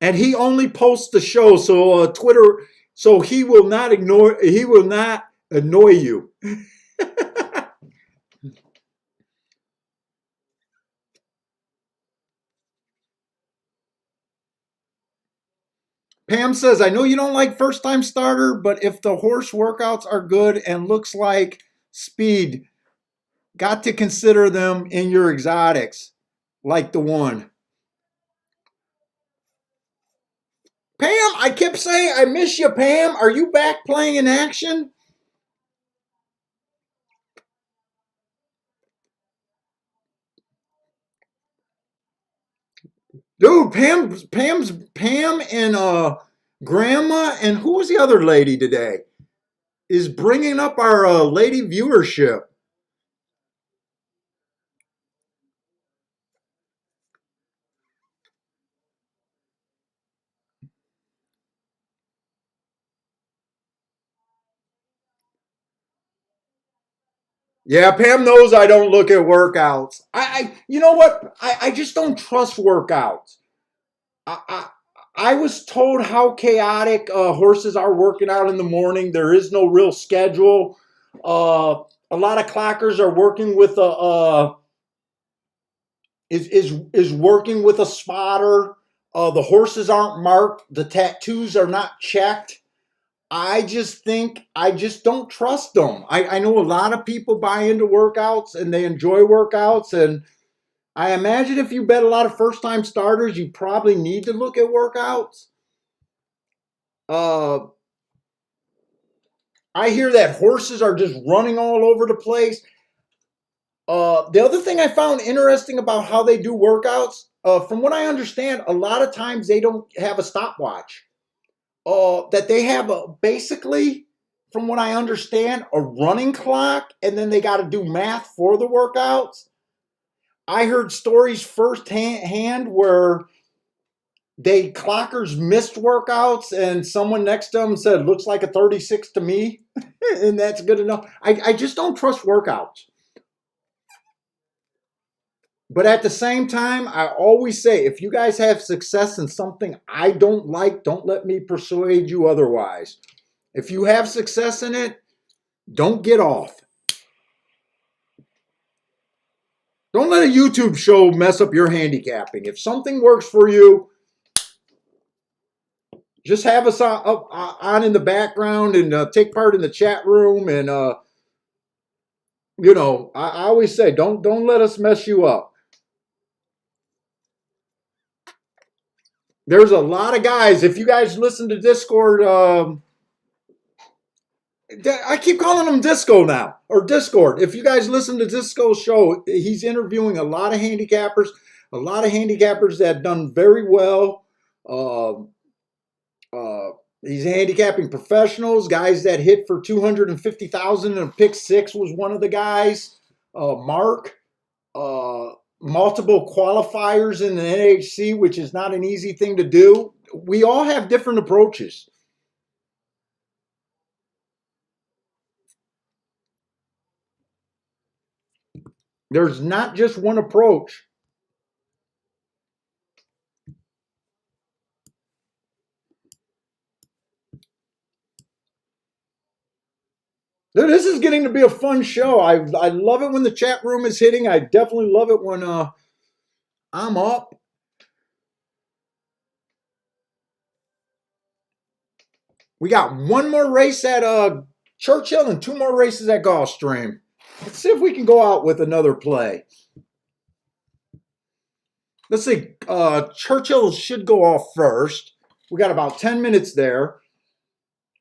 And he only posts the show, so Twitter, so he will not annoy you. Pam says, I know you don't like first time starter, but if the horse workouts are good and looks like speed, got to consider them in your exotics, like the 1. Pam, I kept saying I miss you, Pam. Are you back playing in action? Dude, Pam and Grandma and who was the other lady today? Is bringing up our lady viewership. Yeah, Pam knows I don't look at workouts. You know what? I just don't trust workouts. I, I, I was told how chaotic horses are working out in the morning. There is no real schedule. A lot of clockers are working with is working with a spotter. The horses aren't marked. The tattoos are not checked. I just don't trust them. I know a lot of people buy into workouts and they enjoy workouts. And I imagine if you bet a lot of first time starters, you probably need to look at workouts. Uh, I hear that horses are just running all over the place. The other thing I found interesting about how they do workouts, from what I understand, a lot of times they don't have a stopwatch. That they have basically, from what I understand, a running clock, and then they got to do math for the workouts. I heard stories firsthand where they clockers missed workouts, and someone next to them said, "Looks like a 36 to me," and that's good enough. I just don't trust workouts. But at the same time, I always say, if you guys have success in something I don't like, don't let me persuade you otherwise. If you have success in it, don't get off. Don't let a YouTube show mess up your handicapping. If something works for you, just have us on in the background and take part in the chat room. And I always say, don't let us mess you up. There's a lot of guys. If you guys listen to Discord, I keep calling him Disco now, or Discord. If you guys listen to Disco's show, he's interviewing a lot of handicappers that have done very well. Uh, he's handicapping professionals, guys that hit for 250,000 and a pick six was one of the guys. Mark, multiple qualifiers in the NHC, which is not an easy thing to do. We all have different approaches. There's not just one approach. Dude, this is getting to be a fun show. I love it when the chat room is hitting. I definitely love it when I'm up. We got one more race at Churchill and two more races at Gulfstream. Let's see if we can go out with another play. Let's see. Churchill should go off first. We got about 10 minutes there.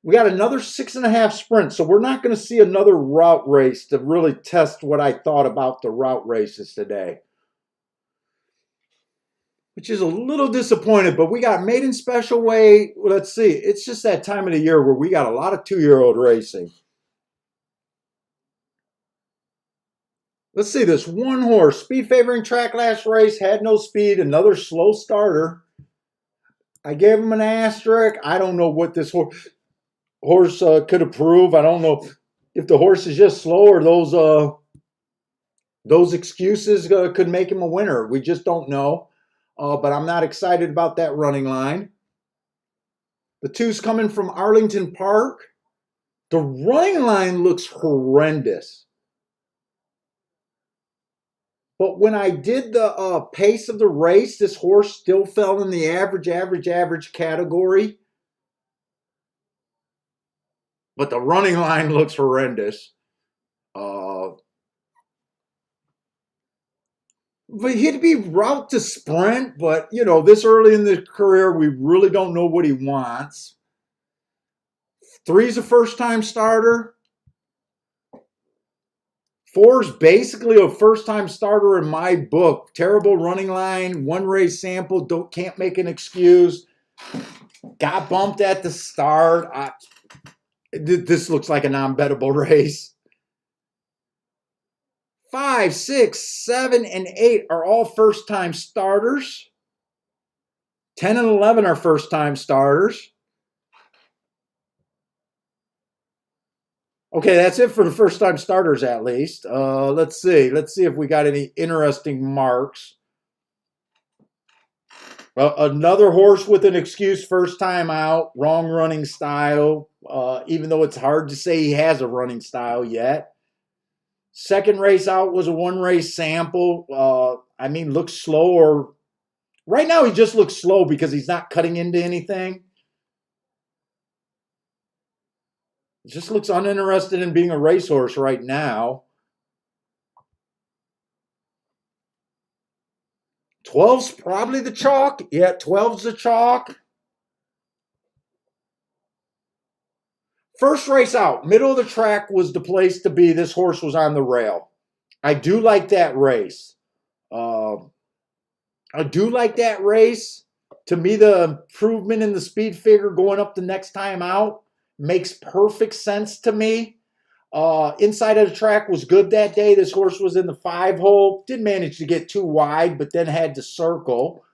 We got another 6.5 sprints, so we're not going to see another route race to really test what I thought about the route races today, which is a little disappointed. But we got Maiden Special Weight. Let's see. It's just that time of the year where we got a lot of 2-year-old racing. Let's see this one horse. Speed favoring track last race. Had no speed. Another slow starter. I gave him an asterisk. I don't know what this horse could approve. I don't know if the horse is just slow or those excuses could make him a winner. We just don't know. But I'm not excited about that running line. The two's coming from Arlington Park. The running line looks horrendous. But when I did the pace of the race, this horse still fell in the average category. But the running line looks horrendous. But he'd be route to sprint, but you know, this early in the career, we really don't know what he wants. Three's a first time starter. Four's basically a first time starter in my book. Terrible running line, one race sample, can't make an excuse. Got bumped at the start. This looks like a non-bettable race. 5, 6, 7, and 8 are all first-time starters. 10 and 11 are first-time starters. Okay, that's it for the first-time starters, at least. Let's see. Let's see if we got any interesting marks. Another horse with an excuse, first time out, wrong running style, even though it's hard to say he has a running style yet. Second race out was a one race sample. I mean, looks slow, or right now he just looks slow because he's not cutting into anything. Just looks uninterested in being a racehorse right now. 12's probably the chalk. Yeah, 12's the chalk. First race out, middle of the track was the place to be. This horse was on the rail. I do like that race. I do like that race. To me, the improvement in the speed figure going up the next time out makes perfect sense to me. Inside of the track was good that day. This horse was in the 5 hole. Didn't manage to get too wide, but then had to circle.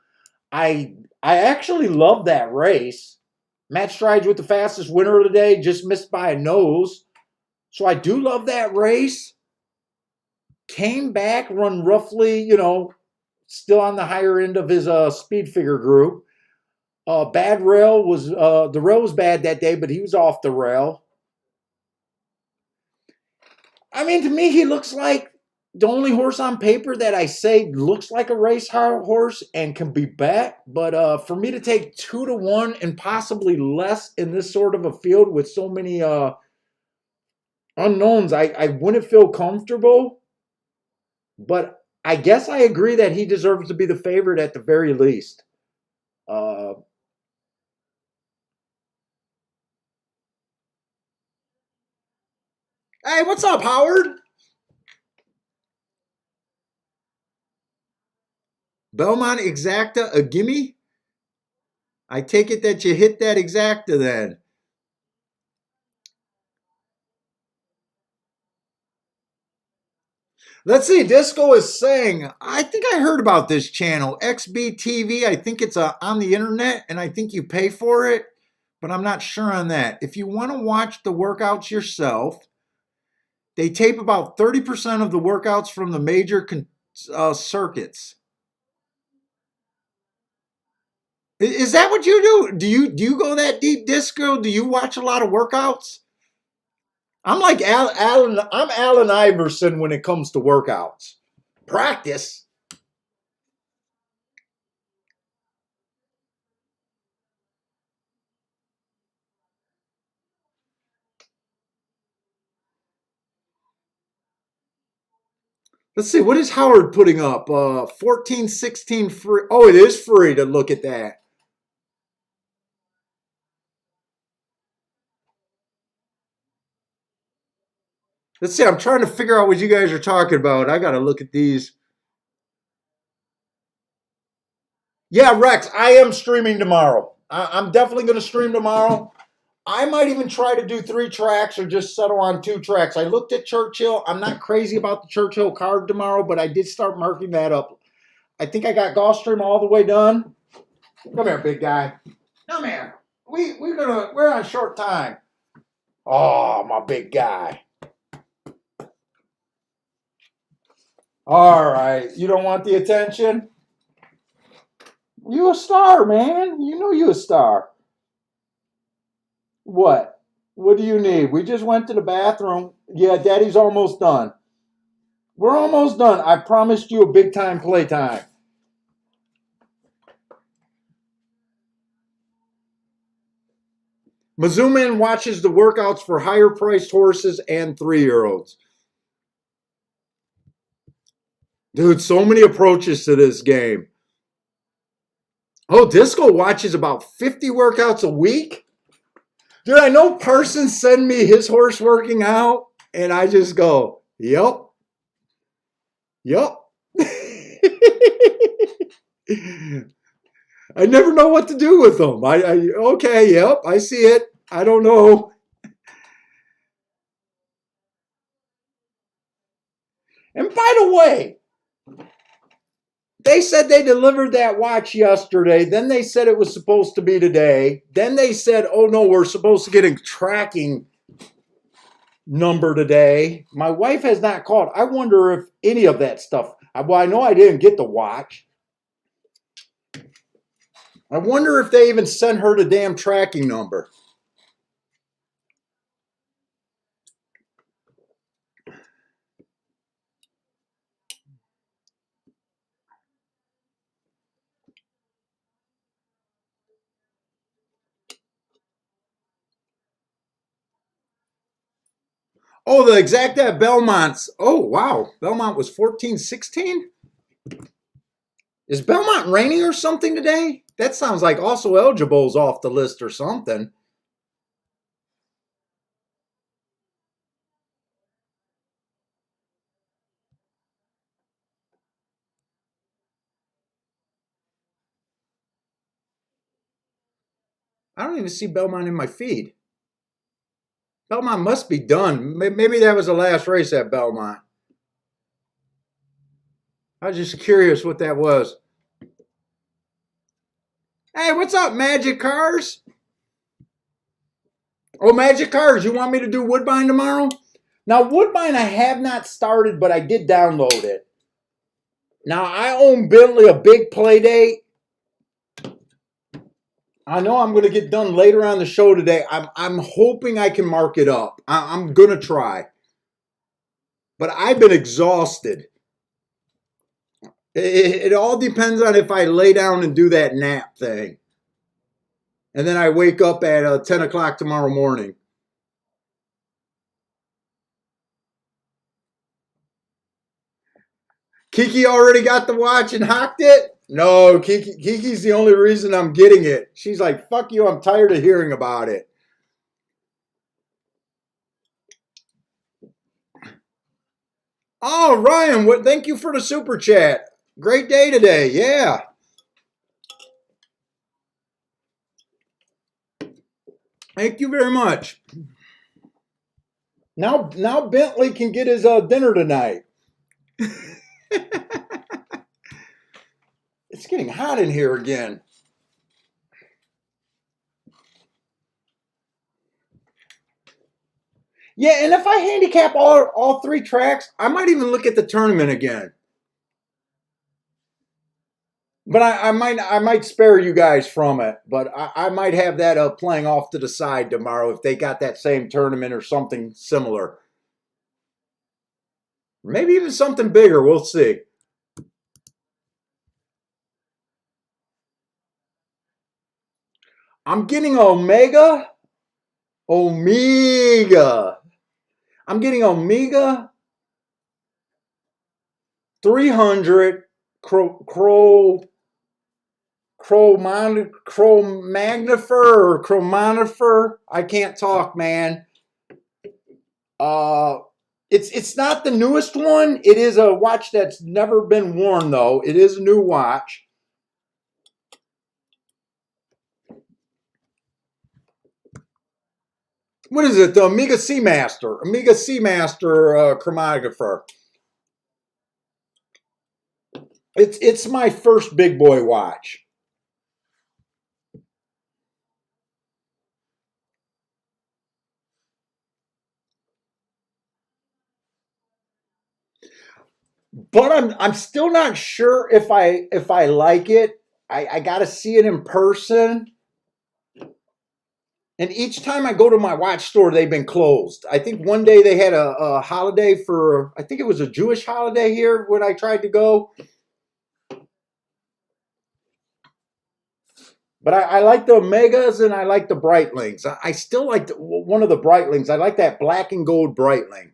I actually love that race. Matt Strides with the fastest winner of the day, just missed by a nose. So I do love that race. Came back, run roughly, you know, still on the higher end of his speed figure group. Bad rail was, the rail was bad that day, but he was off the rail. I mean, to me, he looks like the only horse on paper that I say looks like a race horse and can be bet. But for me to take 2 to 1 and possibly less in this sort of a field with so many unknowns, I wouldn't feel comfortable. But I guess I agree that he deserves to be the favorite at the very least. Hey, what's up, Howard? Belmont exacta a gimme? I take it that you hit that exacta then. Let's see. Disco is saying, I think I heard about this channel, XBTV. I think it's on the internet, and I think you pay for it, but I'm not sure on that. If you want to watch the workouts yourself, they tape about 30% of the workouts from the major circuits. Is that what you do? Do you go that deep, Disco? Do you watch a lot of workouts? I'm like Alan. I'm Allen Iverson when it comes to workouts. Practice. Let's see. What is Howard putting up? 14, 16 free. Oh, it is free to look at that. Let's see. I'm trying to figure out what you guys are talking about. I got to look at these. Yeah, Rex, I am streaming tomorrow. I'm definitely going to stream tomorrow. I might even try to do 3 tracks or just settle on 2 tracks. I looked at Churchill. I'm not crazy about the Churchill card tomorrow, but I did start marking that up. I think I got Gulfstream all the way done. Come here, big guy. Come here. We're on short time. Oh, my big guy. All right. You don't want the attention? You a star, man. You know you a star. What? What do you need? We just went to the bathroom. Yeah, Daddy's almost done. We're almost done. I promised you a big time playtime. Mizzouman watches the workouts for higher priced horses and 3-year-olds. Dude, so many approaches to this game. Oh, Disco watches about 50 workouts a week? Dude, I know Parsons send me his horse working out, and I just go, yep. Yep. I never know what to do with them. Okay, yep, I see it. I don't know. And by the way, they said they delivered that watch yesterday. Then they said it was supposed to be today. Then they said, oh no, we're supposed to get a tracking number today. My wife has not called. I wonder if any of that stuff. Well, I know I didn't get the watch. I wonder if they even sent her the damn tracking number. Oh, the exact at Belmont's. Oh, wow. Belmont was 14-16? Is Belmont raining or something today? That sounds like also eligible's off the list or something. I don't even see Belmont in my feed. Belmont must be done. Maybe that was the last race at Belmont. I was just curious what that was. Hey, what's up, Magic Cars? Oh, Magic Cars, you want me to do Woodbine tomorrow? Now, Woodbine I have not started, but I did download it. Now, I own Bentley a big play date. I know I'm going to get done later on the show today. I'm hoping I can mark it up. I'm going to try. But I've been exhausted. It all depends on if I lay down and do that nap thing. And then I wake up at 10 o'clock tomorrow morning. Kiki already got the watch and hocked it? No, Kiki's the only reason I'm getting it. She's like, fuck you, I'm tired of hearing about it. Oh, Ryan, thank you for the super chat. Great day today, yeah. Thank you very much. Now Bentley can get his dinner tonight. It's getting hot in here again. Yeah, and if I handicap all three tracks, I might even look at the tournament again. But I might spare you guys from it. But I might have that playing off to the side tomorrow if they got that same tournament or something similar. Maybe even something bigger. We'll see. I'm getting Omega. I'm getting Omega 300 Chromagnifer. I can't talk, man. It's not the newest one. It is a watch that's never been worn, though. It is a new watch. What is it? The Omega Seamaster. Omega Seamaster chromatographer. It's my first big boy watch. But I'm still not sure if I like it. I got to see it in person. And each time I go to my watch store, they've been closed. I think one day they had a holiday for, I think it was a Jewish holiday here when I tried to go. But I like the Omegas and I like the Breitlings. I still like one of the Breitlings. I like that black and gold Breitling.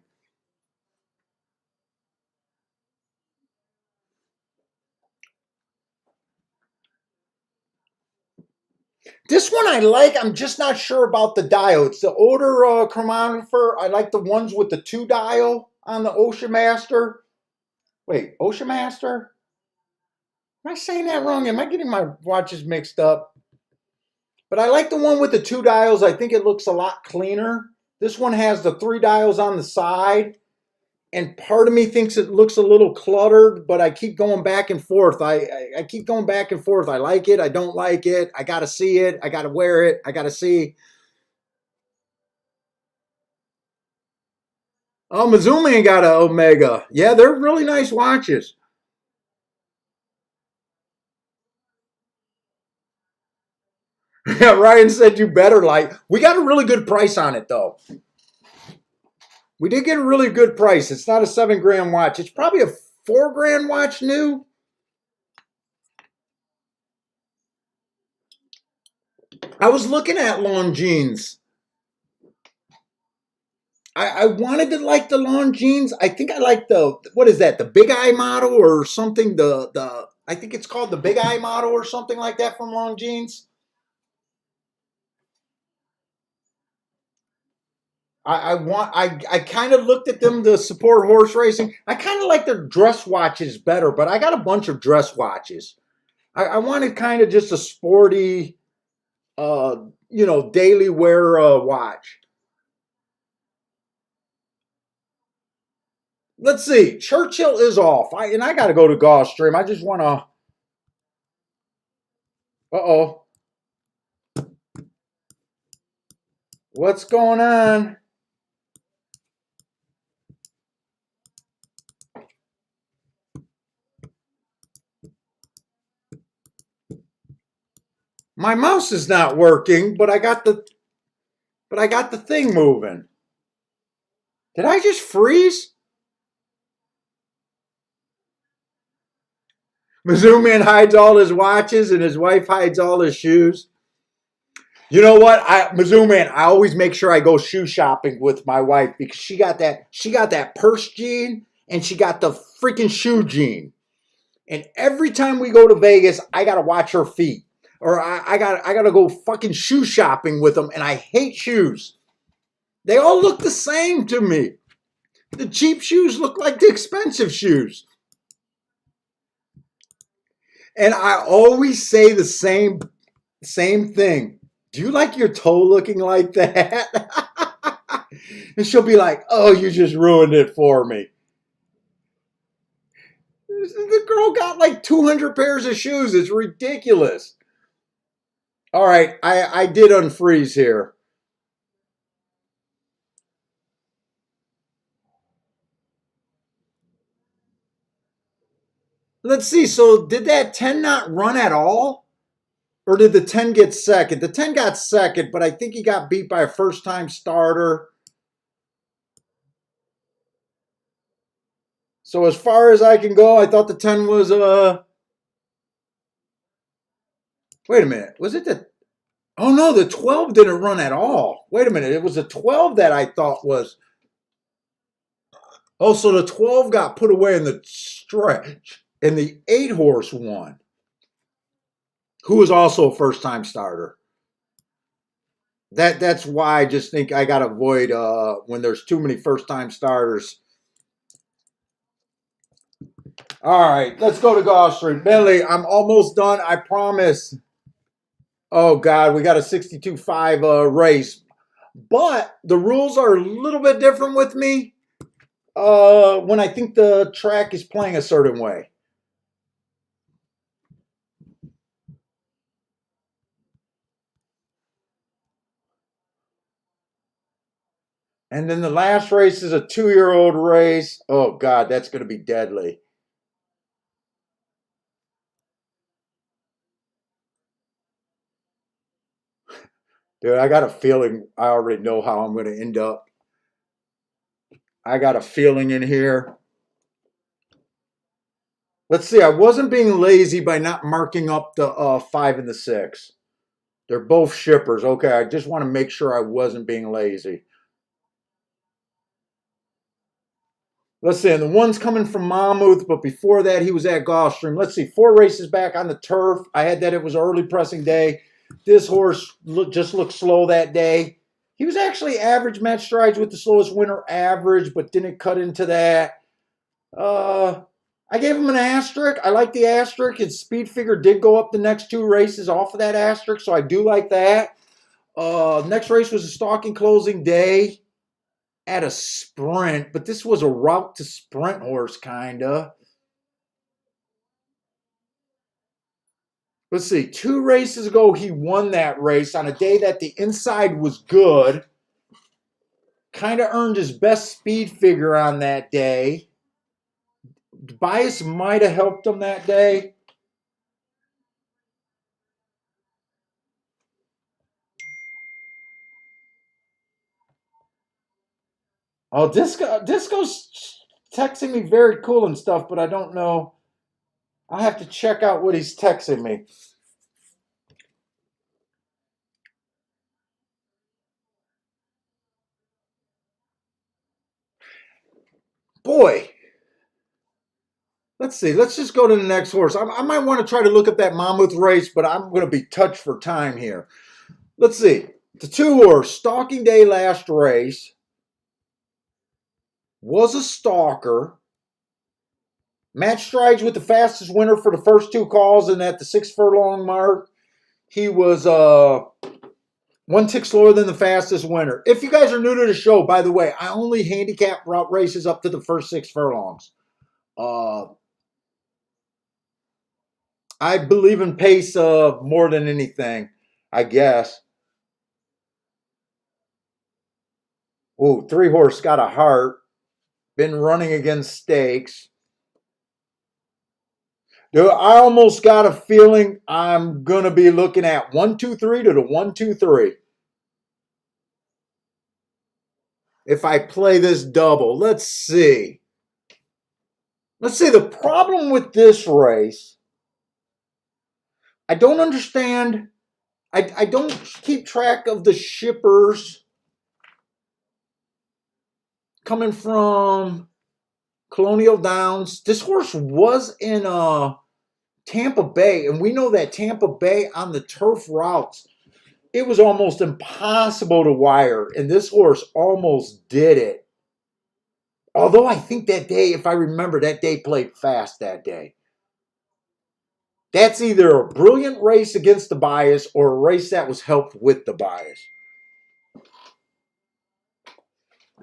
This one I like. I'm just not sure about the dial. It's the odor chromatographer. I like the ones with the 2 dial on the Ocean Master. Wait, Ocean Master? Am I saying that wrong? Am I getting my watches mixed up? But I like the one with the 2 dials. I think it looks a lot cleaner. This one has the 3 dials on the side. And part of me thinks it looks a little cluttered, but I keep going back and forth. I keep going back and forth. I like it. I don't like it. I got to see it. I got to wear it. I got to see. Oh, Mizuman got an Omega. Yeah, they're really nice watches. Yeah, Ryan said you better like. We got a really good price on it, though. We did get a really good price. It's not a $7 grand watch. It's probably a $4 grand watch new. I was looking at Longines. I wanted to like the Longines. I think I like the, what is that? The Big Eye model or something. The I think it's called the Big Eye model or something like that from Longines. I kind of looked at them to support horse racing. I kind of like their dress watches better, but I got a bunch of dress watches. I wanted kind of just a sporty, daily wear watch. Let's see. Churchill is off. I got to go to Gulfstream. I just want to. Uh-oh. What's going on? My mouse is not working, but I got the thing moving. Did I just freeze? Mizzou Man hides all his watches and his wife hides all his shoes. You know what? Mizzou Man, I always make sure I go shoe shopping with my wife because she got that purse gene and she got the freaking shoe gene. And every time we go to Vegas, I gotta watch her feet. Or I gotta go fucking shoe shopping with them, and I hate shoes. They all look the same to me. The cheap shoes look like the expensive shoes. And I always say the same thing. Do you like your toe looking like that? And she'll be like, oh, you just ruined it for me. The girl got like 200 pairs of shoes. It's ridiculous. All right, I did unfreeze here. Let's see. So did that 10 not run at all? Or did the 10 get second? The 10 got second, but I think he got beat by a first-time starter. So as far as I can go, I thought the 10 was wait a minute. Was it the Oh no, the 12 didn't run at all. Wait a minute. It was the 12 that I thought was. Oh, so the 12 got put away in the stretch. And the 8-horse won. Who was also a first-time starter. That's why I just think I gotta avoid when there's too many first-time starters. All right, let's go to Gulfstream. Billy, I'm almost done. I promise. Oh God, we got a 62.5 race, but the rules are a little bit different with me when I think the track is playing a certain way. And then the last race is a 2-year-old race. Oh God, that's going to be deadly. Dude, I got a feeling I already know how I'm going to end up. I got a feeling in here. Let's see. I wasn't being lazy by not marking up the 5 and the 6. They're both shippers. Okay, I just want to make sure I wasn't being lazy. Let's see. And the one's coming from Monmouth, but before that, he was at Gulfstream. Let's see. 4 races back on the turf. I had that. It was early pressing day. This horse just looked slow that day. He was actually average match strides with the slowest winner average, but didn't cut into that. I gave him an asterisk. I like the asterisk. His speed figure did go up the next two races off of that asterisk, so I do like that. Next race was a stalking closing day at a sprint, but this was a route to sprint horse, kinda. Let's see, 2 races ago, he won that race on a day that the inside was good. Kind of earned his best speed figure on that day. Bias might have helped him that day. Oh, Disco's texting me very cool and stuff, but I don't know. I'll have to check out what he's texting me. Boy. Let's see. Let's just go to the next horse. I might want to try to look up that Monmouth race, but I'm going to be touched for time here. Let's see. The 2-horse, Stalking Day last race, was a stalker. Match strides with the fastest winner for the first 2 calls, and at the 6 furlong mark, he was 1 tick slower than the fastest winner. If you guys are new to the show, by the way, I only handicap route races up to the first 6 furlongs. I believe in pace more than anything, I guess. Oh, 3-horse got a heart. Been running against stakes. Dude, I almost got a feeling I'm going to be looking at 1-2-3 to the 1-2-3. If I play this double, let's see. Let's see, the problem with this race, I don't understand. I don't keep track of the shippers coming from Colonial Downs. This horse was in Tampa Bay, and we know that Tampa Bay on the turf routes, it was almost impossible to wire, and this horse almost did it. Although I think that day, if I remember, that day played fast that day. That's either a brilliant race against the bias or a race that was helped with the bias.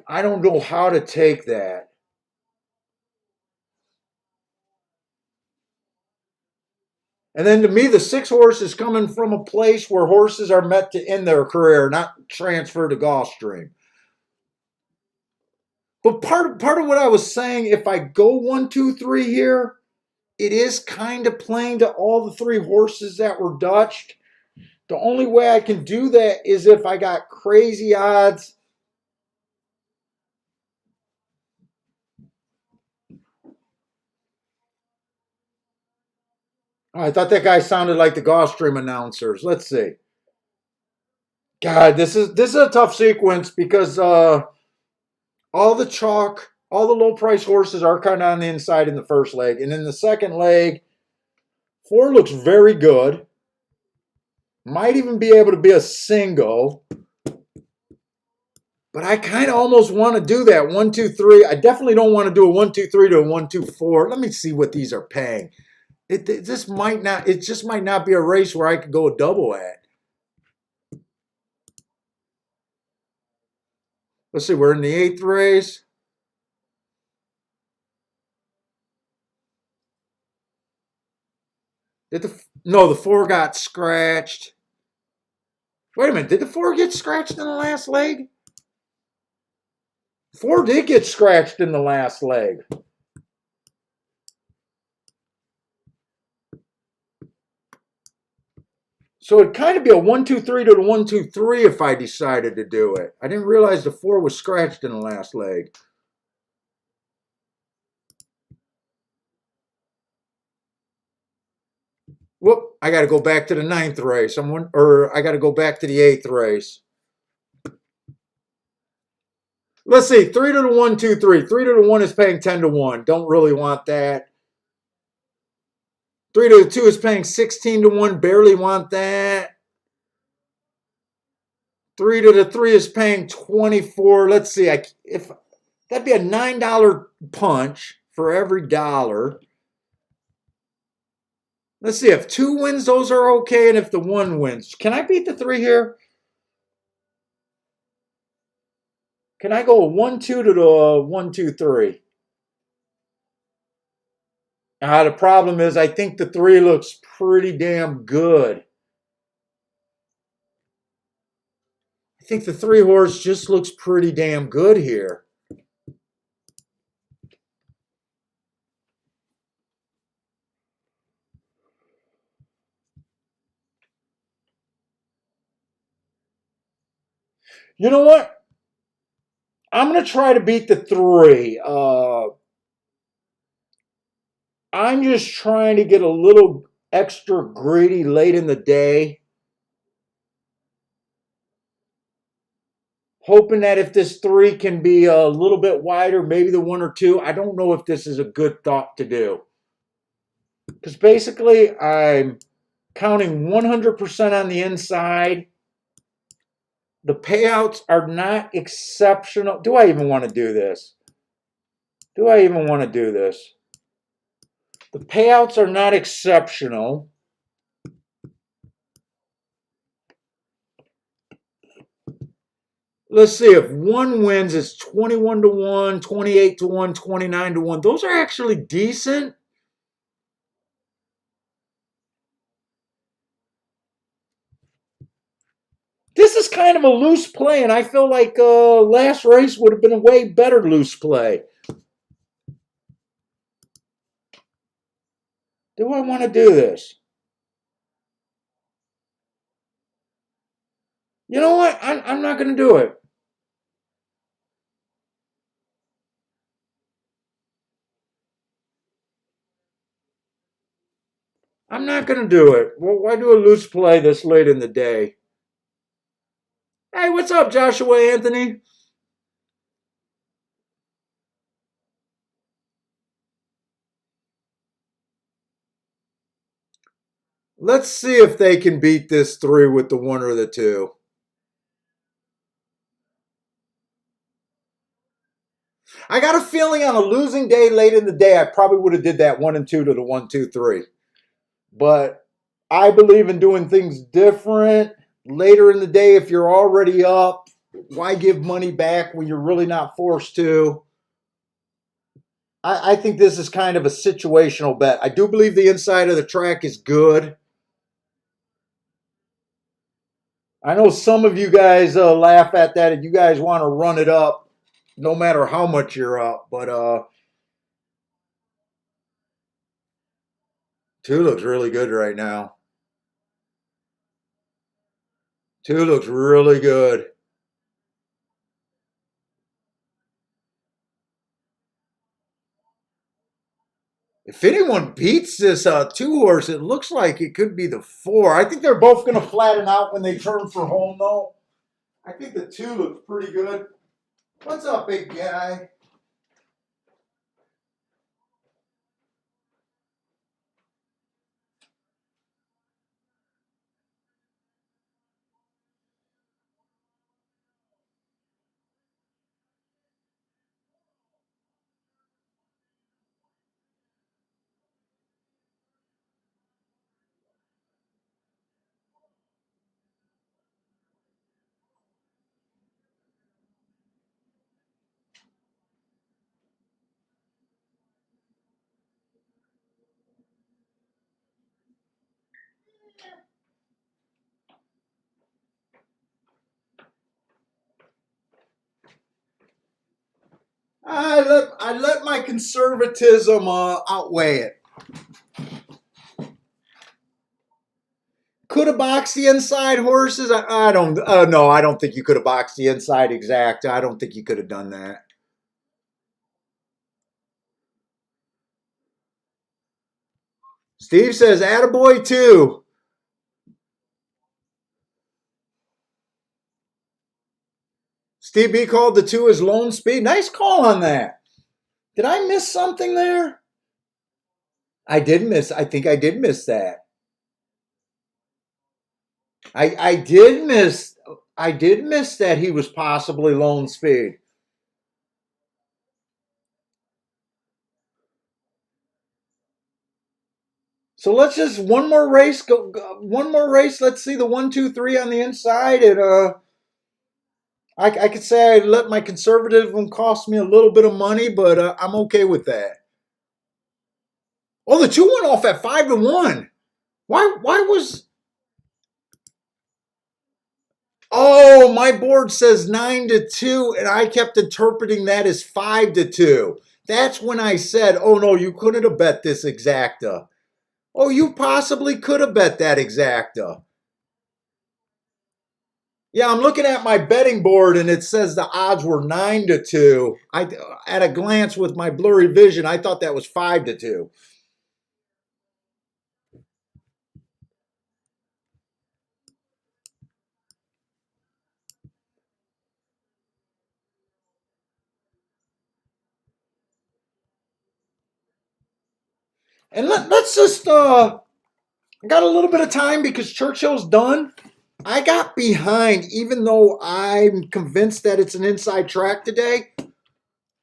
I don't know how to take that. And then to me, the 6-horse is coming from a place where horses are meant to end their career, not transfer to Gulfstream. But part of what I was saying, if I go 1-2-3 here, it is kind of playing to all the 3 horses that were Dutched. The only way I can do that is if I got crazy odds. Oh, I thought that guy sounded like the Gulfstream announcers. Let's see. God, this is a tough sequence because all the chalk, all the low price horses are kind of on the inside in the first leg. And in the second leg, 4 looks very good. Might even be able to be a single. But I kind of almost want to do that 1-2-3. I definitely don't want to do a 1-2-3 to a 1-2-4. Let me see what these are paying. It just might not be a race where I could go a double at. Let's see, we're in the 8th race. No, the 4 got scratched. Wait a minute, did the 4 get scratched in the last leg? 4 did get scratched in the last leg. So it'd kind of be a 1-2-3 to the 1-2-3 if I decided to do it. I didn't realize the 4 was scratched in the last leg. Whoop, I got to go back to the 9th race. I got to go back to the 8th race. Let's see, 3 to the 1-2-3. 3 to the 1 is paying 10 to 1. Don't really want that. 3 to the 2 is paying 16 to 1. Barely want that. 3 to the 3 is paying 24. Let's see. If that'd be a $9 punch for every dollar. Let's see. If 2 wins, those are okay. And if the 1 wins, can I beat the 3 here? Can I go 1-2 to the 1-2-3? The problem is I think the 3 looks pretty damn good. I think the 3 horse just looks pretty damn good here. You know what? I'm going to try to beat the 3. I'm just trying to get a little extra greedy late in the day. Hoping that if this 3 can be a little bit wider, maybe the 1 or 2. I don't know if this is a good thought to do. Because basically, I'm counting 100% on the inside. The payouts are not exceptional. Do I even want to do this? Do I even want to do this? The payouts are not exceptional. Let's see, if 1 wins, it's 21 to 1, 28 to 1, 29 to 1. Those are actually decent. This is kind of a loose play, and I feel like last race would have been a way better loose play. Do I want to do this? You know what? I'm not going to do it. I'm not going to do it. Well, why do a loose play this late in the day? Hey, what's up, Joshua Anthony? Let's see if they can beat this 3 with the 1 or the 2. I got a feeling on a losing day late in the day, I probably would have did that 1 and 2 to the 1-2-3. But I believe in doing things different. Later in the day, if you're already up, why give money back when you're really not forced to? I think this is kind of a situational bet. I do believe the inside of the track is good. I know some of you guys laugh at that and you guys want to run it up no matter how much you're up. But 2 looks really good right now. 2 looks really good. If anyone beats this 2 horse, it looks like it could be the 4. I think they're both going to flatten out when they turn for home, though. I think the 2 looks pretty good. What's up, big guy? I let my conservatism outweigh it. Could have boxed the inside horses. I don't. No, I don't think you could have boxed the inside exact. I don't think you could have done that. Steve says, "Attaboy 2." Steve B called the 2 his lone speed. Nice call on that. Did I miss something there? I did miss. I think I did miss that. I did miss. I did miss that he was possibly lone speed. So let's just one more race. One more race. Let's see the 1, 2, 3 on the inside, and I could say I let my conservatism cost me a little bit of money, but I'm okay with that. Oh, the two went off at 5-1. Why? Why was? Oh, my board says 9-2, and I kept interpreting that as 5-2. That's when I said, "Oh no, you couldn't have bet this exacta." Oh, you possibly could have bet that exacta. Yeah, I'm looking at my betting board and it says the odds were 9-2. At a glance with my blurry vision, I thought that was 5-2. And let's just I got a little bit of time because Churchill's done. I got behind, even though I'm convinced that it's an inside track today.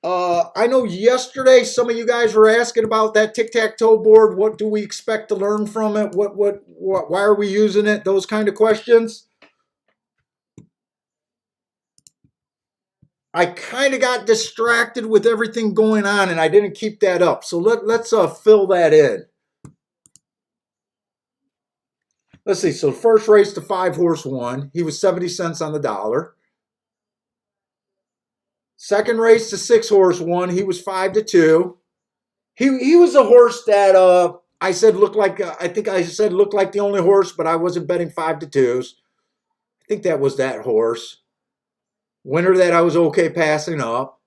I know yesterday some of you guys were asking about that tic-tac-toe board. What do we expect to learn from it? What why are we using it? Those kind of questions. I kind of got distracted with everything going on and I didn't keep that up. So let's fill that in. Let's see. So first race, the 5-horse won. He was 70 cents on the dollar. Second race, the 6-horse won. He was 5-2. He was a horse that I said looked like I think I said looked like the only horse, but I wasn't betting 5-2s. I think that was that horse. Winner that I was okay passing up.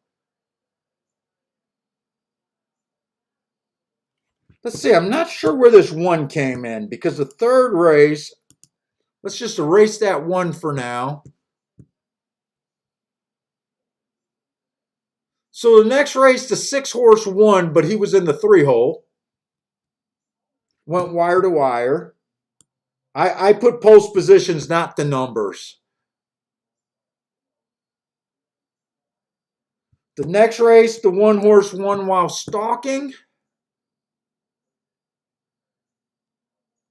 Let's see. I'm not sure where this one came in because the third race. Let's just erase that one for now. So the next race, the 6-horse won, but he was in the 3-hole. Went wire to wire. I put post positions, not the numbers. The next race, the 1-horse won while stalking.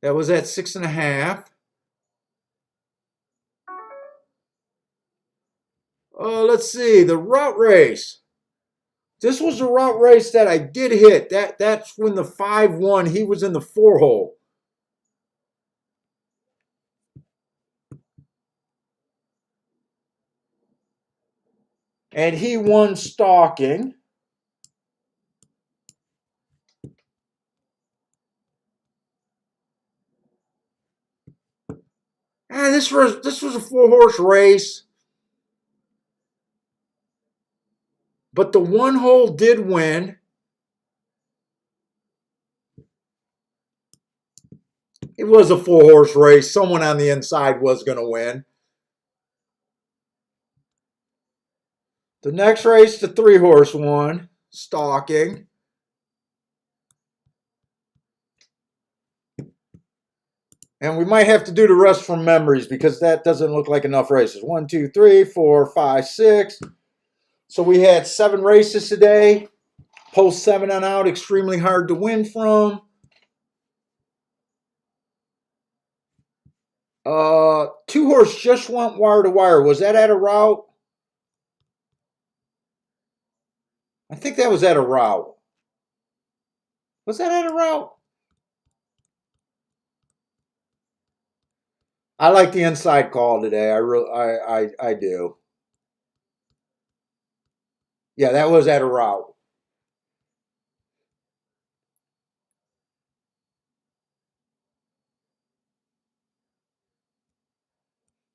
That was at 6.5. Let's see, the route race. This was the route race that I did hit. That's when the 5 won. He was in the 4-hole. And he won stalking. This was a 4-horse race. But the 1-hole did win. It was a 4-horse race. Someone on the inside was going to win. The next race, the 3-horse won, stalking. And we might have to do the rest from memories because that doesn't look like enough races. 1, 2, 3, 4, 5, 6. So we had 7 races today. Post 7 on out, extremely hard to win from. 2-horse just went wire to wire. Was that at a route? I think that was at a route. Was that at a route? I like the inside call today. I do. Yeah, that was at a route.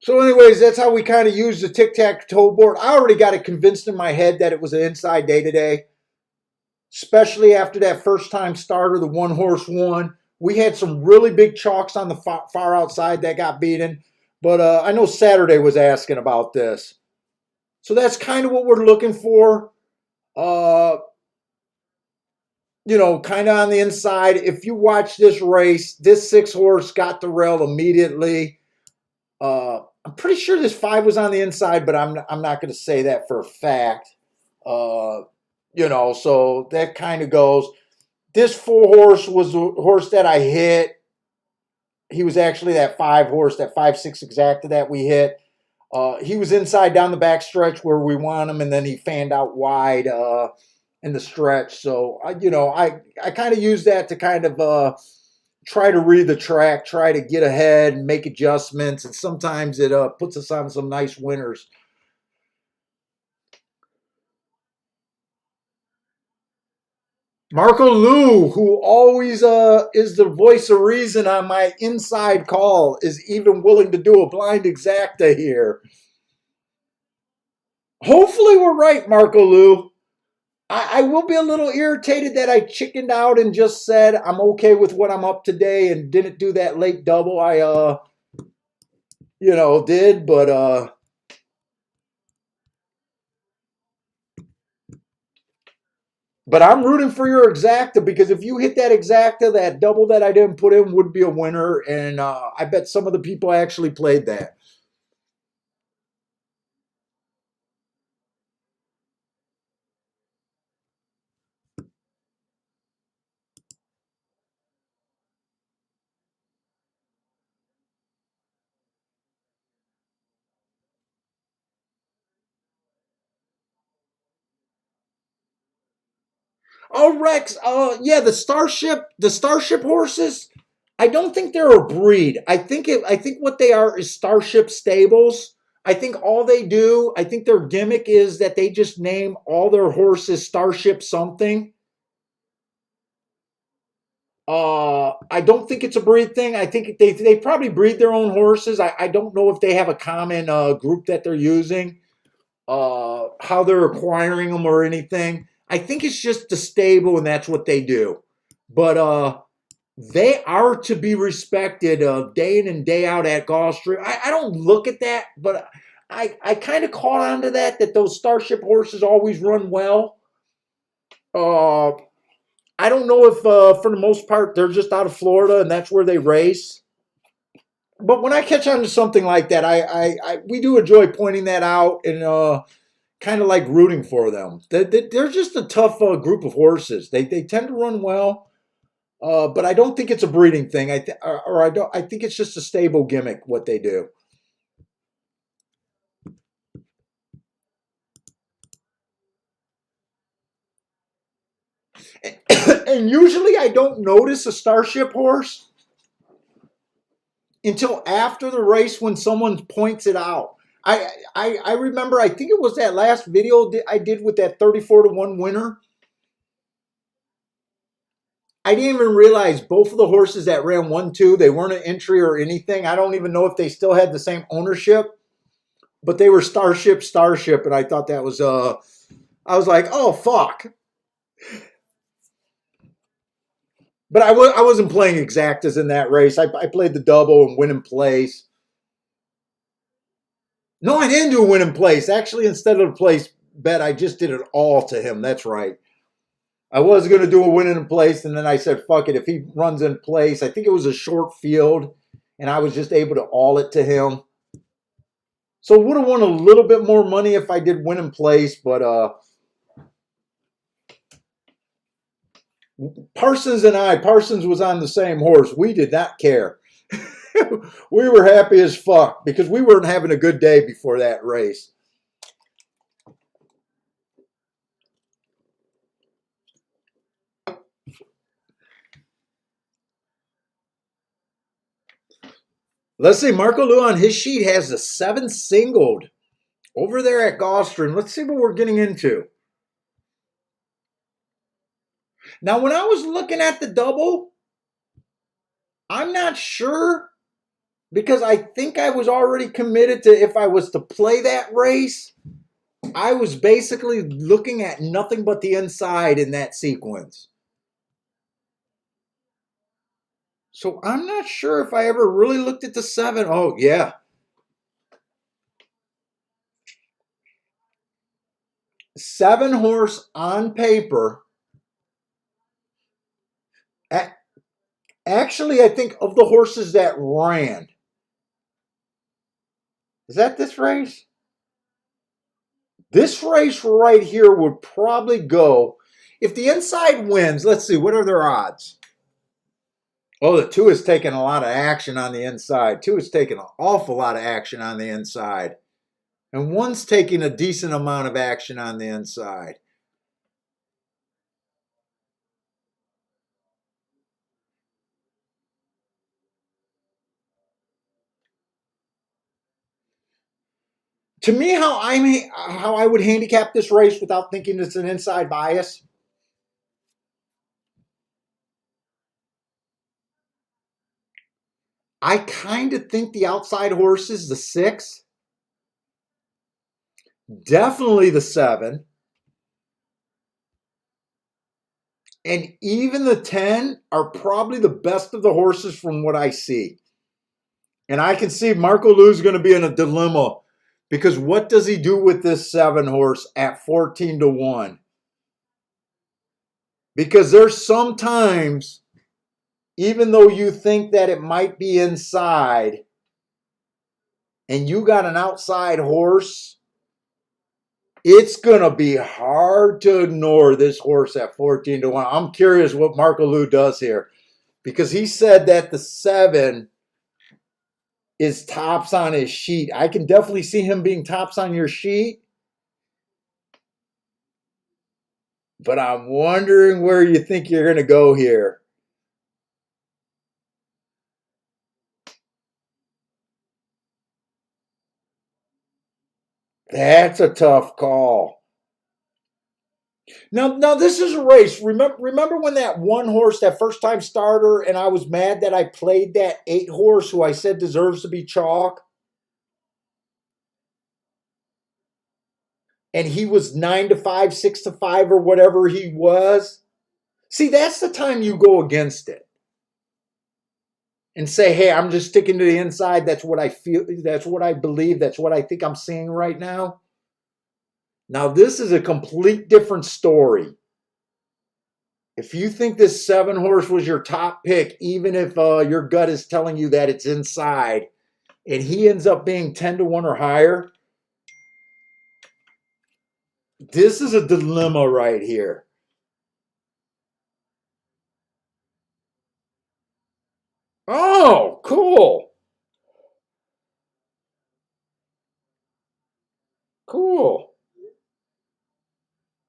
So, anyways, that's how we kind of use the tic-tac-toe board. I already got it convinced in my head that it was an inside day today, especially after that first-time starter, the 1-horse won. We had some really big chalks on the far outside that got beaten, but I know Saturday was asking about this. So that's kind of what we're looking for. Uh, kind of on the inside. If you watch this race, this 6-horse got the rail immediately. I'm pretty sure this 5 was on the inside, but I'm not going to say that for a fact. Uh, so that kind of goes. This 4 horse was the horse that I hit. He was actually that 5 horse, that 5-6 exacta that we hit. He was inside down the back stretch where we want him, and then he fanned out wide in the stretch. So I kind of use that to kind of try to read the track, try to get ahead, and make adjustments, and sometimes it puts us on some nice winners. Marco Lou, who always is the voice of reason on my inside call, is even willing to do a blind exacta here. Hopefully we're right, Marco Lou. I will be a little irritated that I chickened out and just said I'm okay with what I'm up today and didn't do that late double I did, but I'm rooting for your exacta, because if you hit that exacta, that double that I didn't put in would be a winner, and I bet some of the people actually played that. Oh, Rex. Yeah, the Starship horses. I don't think they're a breed. I think what they are is Starship stables. I think all they do, I think their gimmick is that they just name all their horses Starship something. I don't think it's a breed thing. I think they probably breed their own horses. I don't know if they have a common group that they're using, how they're acquiring them or anything. I think it's just the stable, and that's what they do. But they are to be respected day in and day out at Gulfstream. I don't look at that, but I kind of caught on to that those Starship horses always run well. Uh, I don't know if for the most part they're just out of Florida and that's where they race. But when I catch on to something like that, we do enjoy pointing that out and kind of like rooting for them. They're just a tough group of horses. They tend to run well. But I don't think it's a breeding thing. I don't. I think it's just a stable gimmick what they do. And usually I don't notice a Starship horse until after the race when someone points it out. I remember. I think it was that last video I did with that 34-1 winner. I didn't even realize both of the horses that ran 1-2, they weren't an entry or anything. I don't even know if they still had the same ownership, but they were Starship, and I thought that was I was like, oh fuck. But I wasn't playing exactas in that race. I played the double and win in place. No, I didn't do a win in place. Actually, instead of the place bet, I just did it all to him. That's right. I was going to do a win in place, and then I said, fuck it. If he runs in place, I think it was a short field, and I was just able to all it to him. So would have won a little bit more money if I did win in place, but Parsons was on the same horse. We did not care. We were happy as fuck because we weren't having a good day before that race. Let's see, Marco Lu on his sheet has the 7 singled over there at Gulfstream. Let's see what we're getting into. Now, when I was looking at the double, I'm not sure because I think I was already committed to if I was to play that race, I was basically looking at nothing but the inside in that sequence. So I'm not sure if I ever really looked at the 7. Oh, yeah. 7 horse on paper. Actually, I think of the horses that ran, Is that this race? This race right here would probably go, if the inside wins, let's see, what are their odds? Oh, the 2 is taking a lot of action on the inside. 2 is taking an awful lot of action on the inside. And 1's taking a decent amount of action on the inside. To me, how I would handicap this race without thinking it's an inside bias. I kind of think the outside horses, the 6, definitely the 7, and even the 10 are probably the best of the horses from what I see. And I can see Marco Lou's going to be in a dilemma because what does he do with this 7 horse at 14-1? Because there's sometimes, even though you think that it might be inside and you got an outside horse, it's going to be hard to ignore this horse at 14-1. I'm curious what Marco Lou does here because he said that the 7 is tops on his sheet. I can definitely see him being tops on your sheet. But I'm wondering where you think you're going to go here. That's a tough call. Now this is a race. Remember when that 1 horse, that first time starter, and I was mad that I played that 8 horse who I said deserves to be chalk? And he was 9-5, 6-5, or whatever he was. See, that's the time you go against it and say, hey, I'm just sticking to the inside. That's what I feel. That's what I believe. That's what I think I'm seeing right now. Now, this is a complete different story. If you think this 7 horse was your top pick, even if your gut is telling you that it's inside, and he ends up being 10-1 or higher, this is a dilemma right here. Oh, cool. Cool.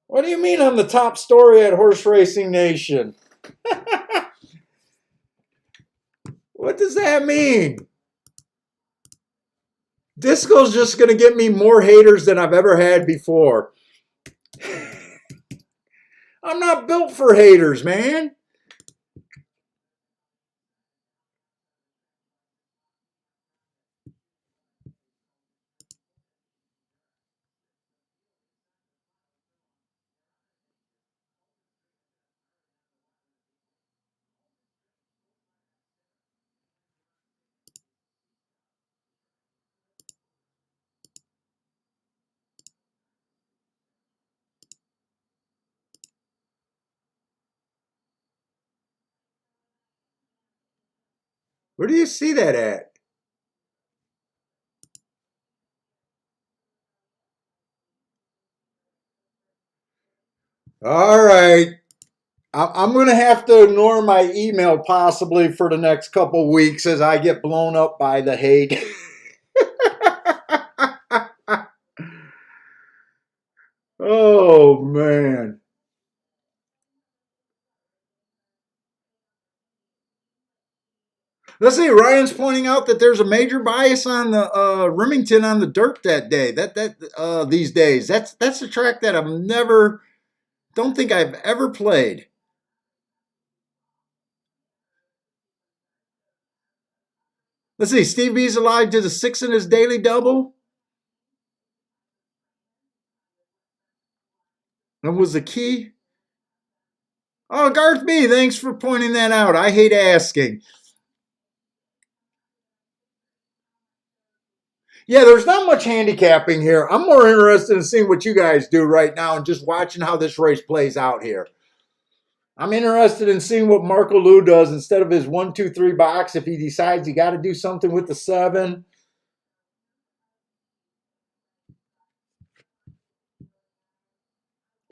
What do you mean I'm the top story at Horse Racing Nation? What does that mean? Disco's just going to get me more haters than I've ever had before. I'm not built for haters, man. Where do you see that at? All right. I'm going to have to ignore my email possibly for the next couple weeks as I get blown up by the hate. Oh, man. Let's see. Ryan's pointing out that there's a major bias on the Remington on the dirt that day. These days. That's a track that don't think I've ever played. Let's see. Steve B's alive to the 6 in his daily double. And was the key. Oh, Garth B, thanks for pointing that out. I hate asking. Yeah, there's not much handicapping here. I'm more interested in seeing what you guys do right now and just watching how this race plays out here. I'm interested in seeing what Marco Lou does instead of his 1, 2, 3 box. If he decides he got to do something with the 7.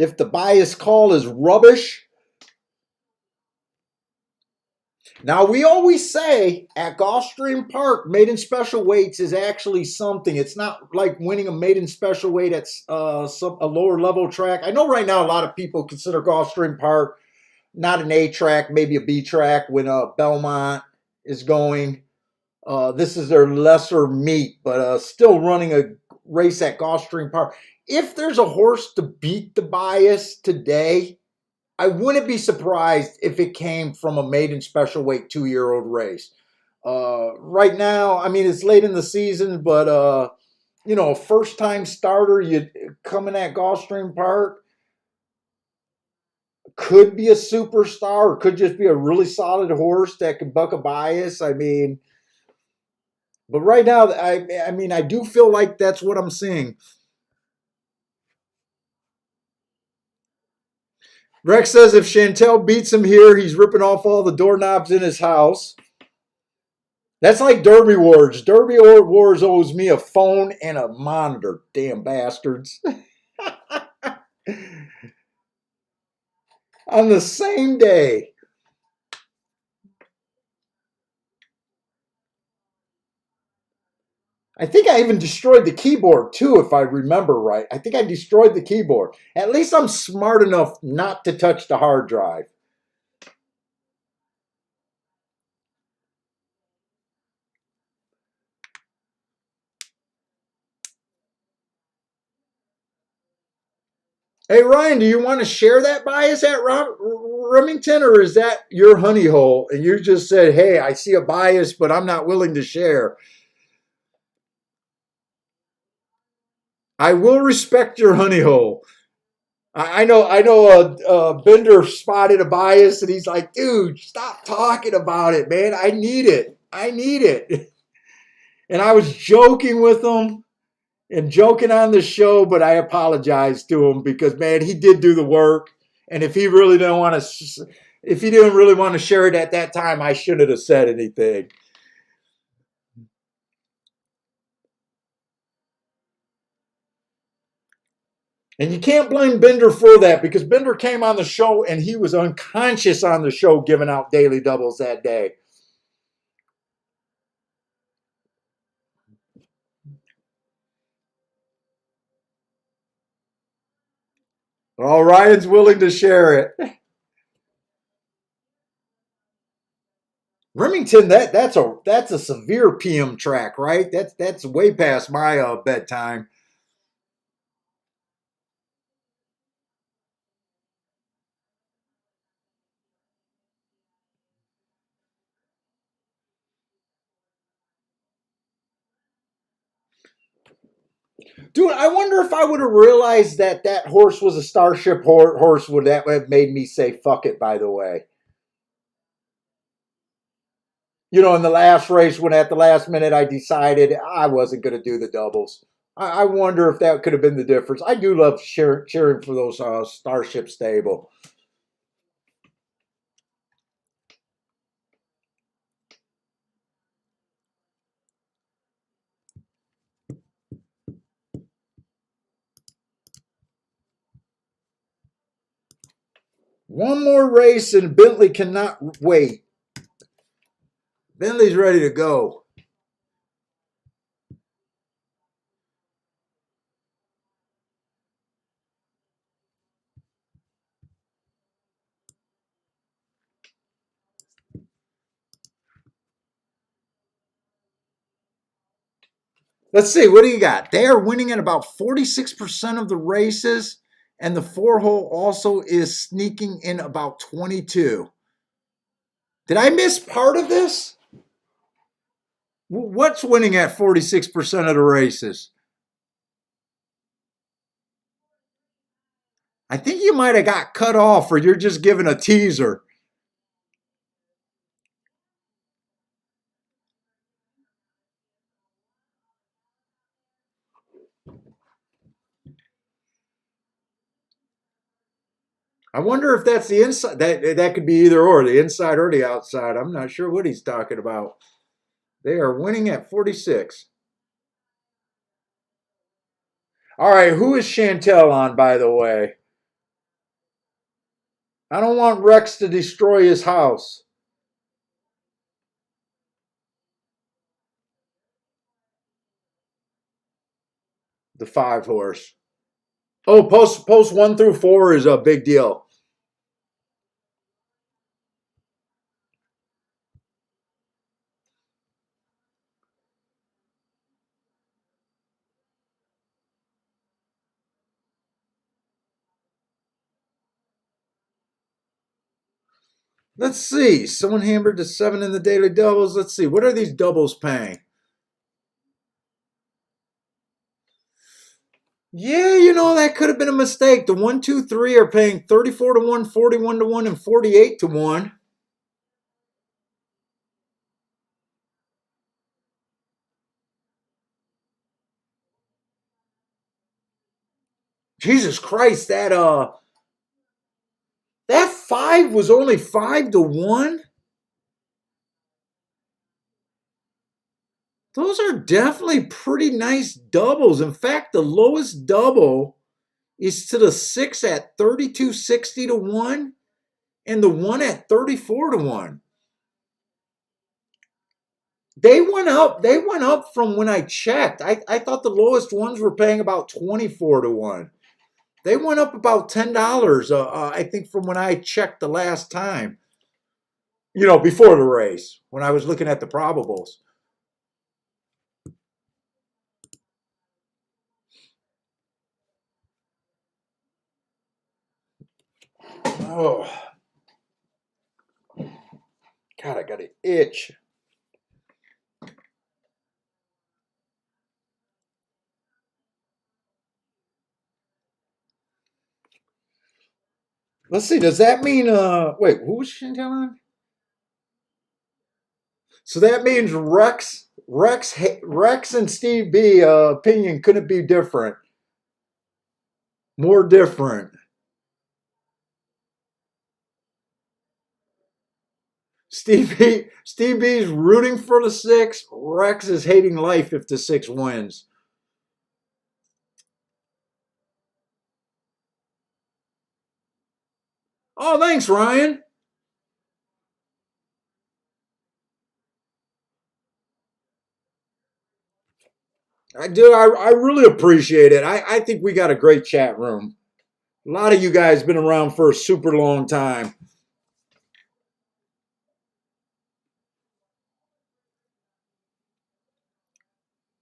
if the bias call is rubbish. Now, we always say at Gulfstream Park, maiden special weights is actually something. It's not like winning a maiden special weight at a lower level track. I know right now a lot of people consider Gulfstream Park not an A track, maybe a B track when Belmont is going. This is their lesser meet, but still running a race at Gulfstream Park. If there's a horse to beat the bias today, I wouldn't be surprised if it came from a maiden special weight 2-year-old race. Right now, I mean, it's late in the season, but a first-time starter you coming at Gulfstream Park could be a superstar or could just be a really solid horse that can buck a bias. I mean, but right now, I do feel like that's what I'm seeing. Rex says if Chantel beats him here, he's ripping off all the doorknobs in his house. That's like Derby Wars. Derby Wars owes me a phone and a monitor. Damn bastards. On the same day. I think I even destroyed the keyboard too, if I remember right. I think I destroyed the keyboard. At least I'm smart enough not to touch the hard drive. Hey, Ryan, do you want to share that bias at Remington, or is that your honey hole? And you just said, hey, I see a bias, but I'm not willing to share. I will respect your honey hole. I know. Bender spotted a bias, and he's like, "Dude, stop talking about it, man. I need it. I need it." And I was joking with him and joking on the show, but I apologized to him because, man, he did do the work. And if he really didn't want to, if he didn't really want to share it at that time, I shouldn't have said anything. And you can't blame Bender for that because Bender came on the show and he was unconscious on the show giving out daily doubles that day. Well, Ryan's willing to share it. Remington, that's a severe PM track, right? That's way past my bedtime. Dude, I wonder if I would have realized that that horse was a Starship horse, would that have made me say fuck it, by the way? In the last race, when at the last minute I decided I wasn't going to do the doubles. I wonder if that could have been the difference. I do love cheering for those Starship stable. One more race and Bentley cannot wait. Bentley's ready to go. Let's see, what do you got? They are winning at about 46% of the races, and the 4-hole also is sneaking in about 22. Did I miss part of this? What's winning at 46% of the races? I think you might have got cut off, or you're just giving a teaser. I wonder if that's the inside. That could be either or, the inside or the outside. I'm not sure what he's talking about. They are winning at 46. All right, who is Chantel on, by the way? I don't want Rex to destroy his house. The 5-horse. Oh, post 1 through 4 is a big deal. Let's see. Someone hammered to 7 in the daily doubles. Let's see. What are these doubles paying? Yeah, that could have been a mistake. The 1, 2, 3 are paying 34 to 1, 41 to 1, and 48 to 1. Jesus Christ, that 5 was only 5 to 1. Those are definitely pretty nice doubles. In fact, the lowest double is to the 6 at 32.60 to 1 and the 1 at 34 to 1. They went up. They went up from when I checked. I thought the lowest ones were paying about 24 to 1. They went up about $10, I think, from when I checked the last time. Before the race, when I was looking at the probables. Oh, God, I got an itch. Let's see. Does that mean, wait, who was Chantel on? So that means Rex and Steve B opinion couldn't be different. More different. Steve B's rooting for the 6. Rex is hating life if the 6 wins. Oh, thanks, Ryan. I do. I really appreciate it. I think we got a great chat room. A lot of you guys been around for a super long time.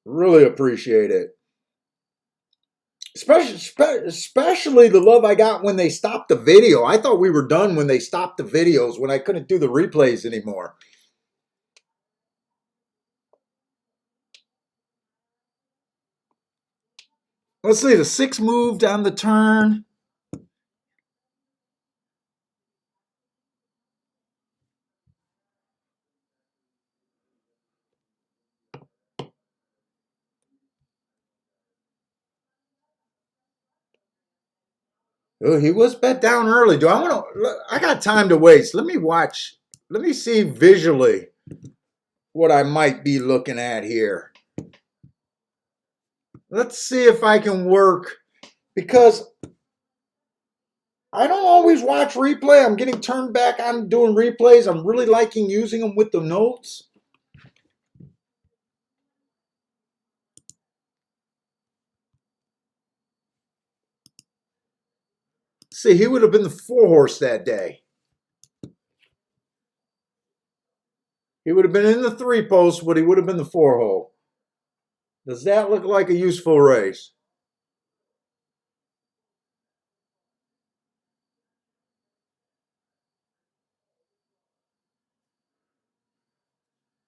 Really appreciate it. Especially the love I got when they stopped the video. I thought we were done when they stopped the videos, when I couldn't do the replays anymore. Let's see, the 6 moved on the turn. Oh, he was bet down early. Do I want to? I got time to waste. Let me watch. Let me see visually what I might be looking at here. Let's see if I can work, because I don't always watch replay. I'm getting turned back on doing replays. I'm really liking using them with the notes. See, he would have been the 4-horse that day. He would have been in the 3 post, but he would have been the 4-hole. Does that look like a useful race?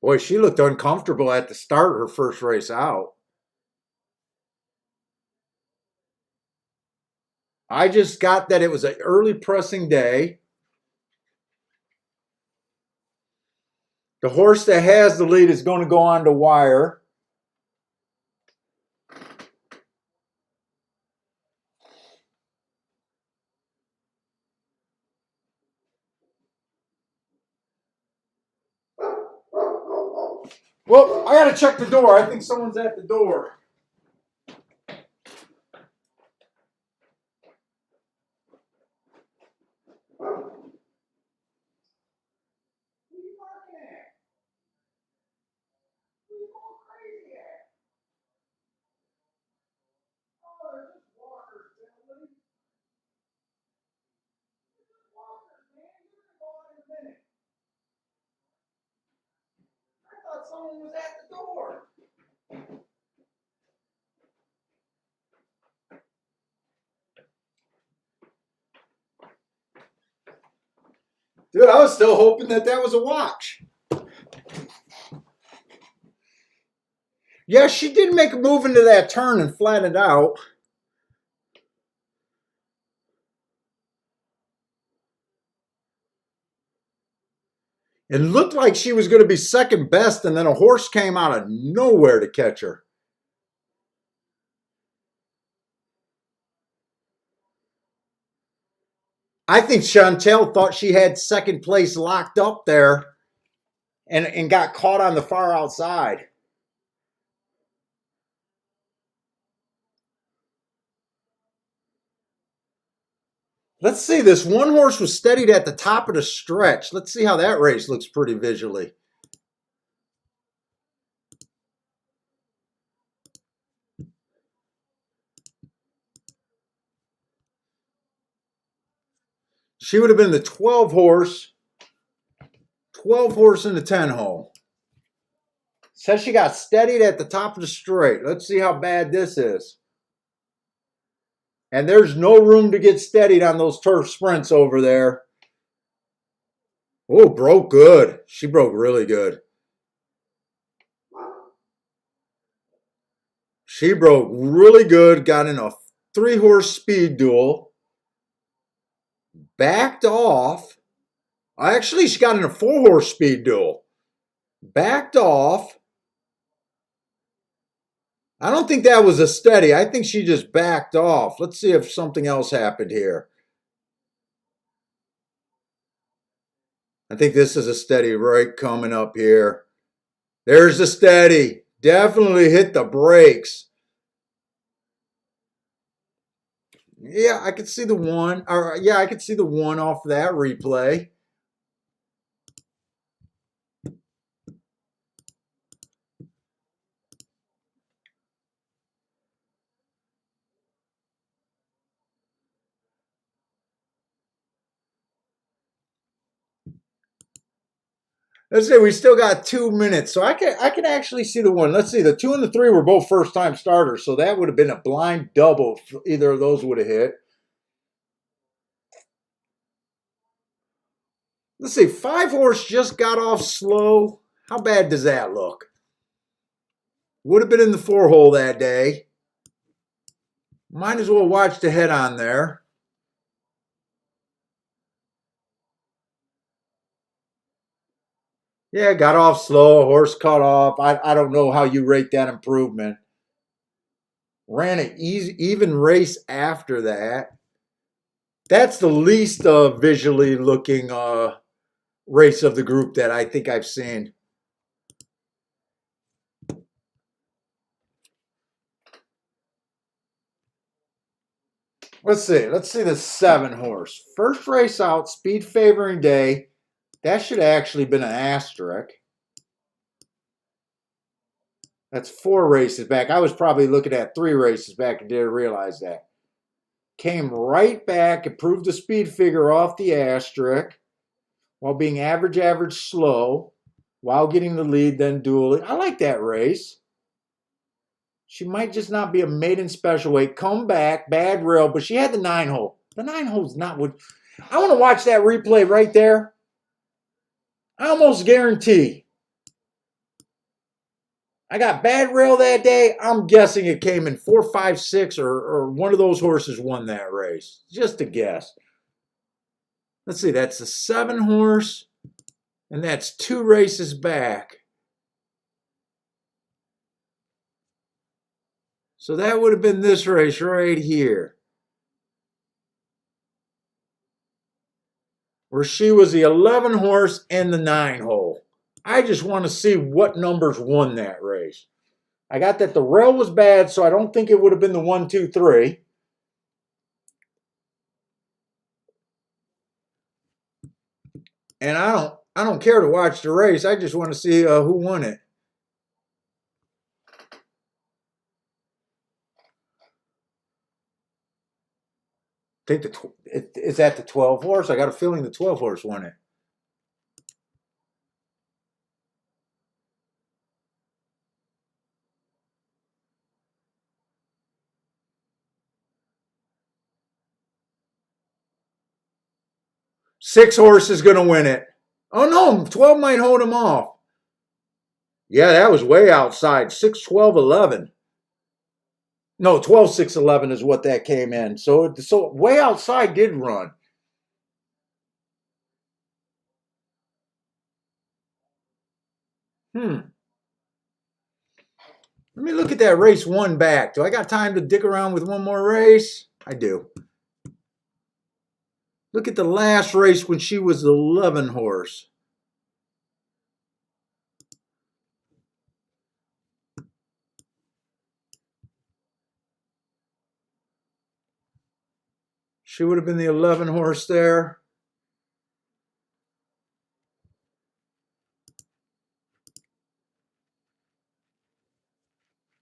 Boy, she looked uncomfortable at the start, her first race out. I just got that it was an early pressing day. The horse that has the lead is going to go on to wire. Well, I got to check the door. I think someone's at the door. someone was at the door. Dude, I was still hoping that was a watch. Yeah, she did make a move into that turn and flatten it out. It looked like she was going to be second best, and then a horse came out of nowhere to catch her. I think Chantel thought she had second place locked up there and got caught on the far outside. Let's see, this one horse was steadied at the top of the stretch. Let's see how that race looks pretty visually. She would have been the 12 horse in the 10 hole. Says she got steadied at the top of the straight. Let's see how bad this is. And there's no room to get steadied on those turf sprints over there. Oh, broke good. She broke really good. She broke really good, got in a 3-horse speed duel, backed off. Actually, she got in a 4-horse speed duel, backed off. I don't think that was a steady. I think she just backed off. Let's see if something else happened here. I think this is a steady right coming up here. There's the steady. Definitely hit the brakes. Yeah, I could see the one. Yeah, I could see the one off that replay. Let's say we still got 2 minutes, so I can actually see the one. Let's see, the 2 and the 3 were both first-time starters, so that would have been a blind double if either of those would have hit. Let's see, 5-horse just got off slow. How bad does that look? Would have been in the 4-hole that day. Might as well watch the head on there. Yeah, got off slow, horse cut off. I don't know how you rate that improvement. Ran an even race after that. That's the least visually looking race of the group that I think I've seen. Let's see the 7-horse. First race out, speed favoring day. That should have actually been an asterisk. That's 4 races back. I was probably looking at 3 races back and didn't realize that. Came right back, improved the speed figure off the asterisk while being average, slow, while getting the lead, then dueling. I like that race. She might just not be a maiden special weight. Come back, bad rail, but she had the 9-hole. The 9-hole's not what... I want to watch that replay right there. I almost guarantee. I got bad rail that day. I'm guessing it came in 4, 5, 6, or one of those horses won that race. Just a guess. Let's see, that's the 7-horse, and that's 2 races back. So that would have been this race right here, where she was the 11-horse and the 9-hole. I just want to see what numbers won that race. I got that the rail was bad, so I don't think it would have been the 1, 2, 3. And I don't care to watch the race. I just want to see who won it. I think is that the 12-horse? I got a feeling the 12-horse won it. 6 horse is going to win it. Oh, no, 12 might hold him off. Yeah, that was way outside. 6, 12, 11. No, 12, 6, 11 is what that came in. So way outside did run. Let me look at that race 1 back. Do I got time to dick around with one more race? I do. Look at the last race when she was 11 horse. She would have been the 11 horse there.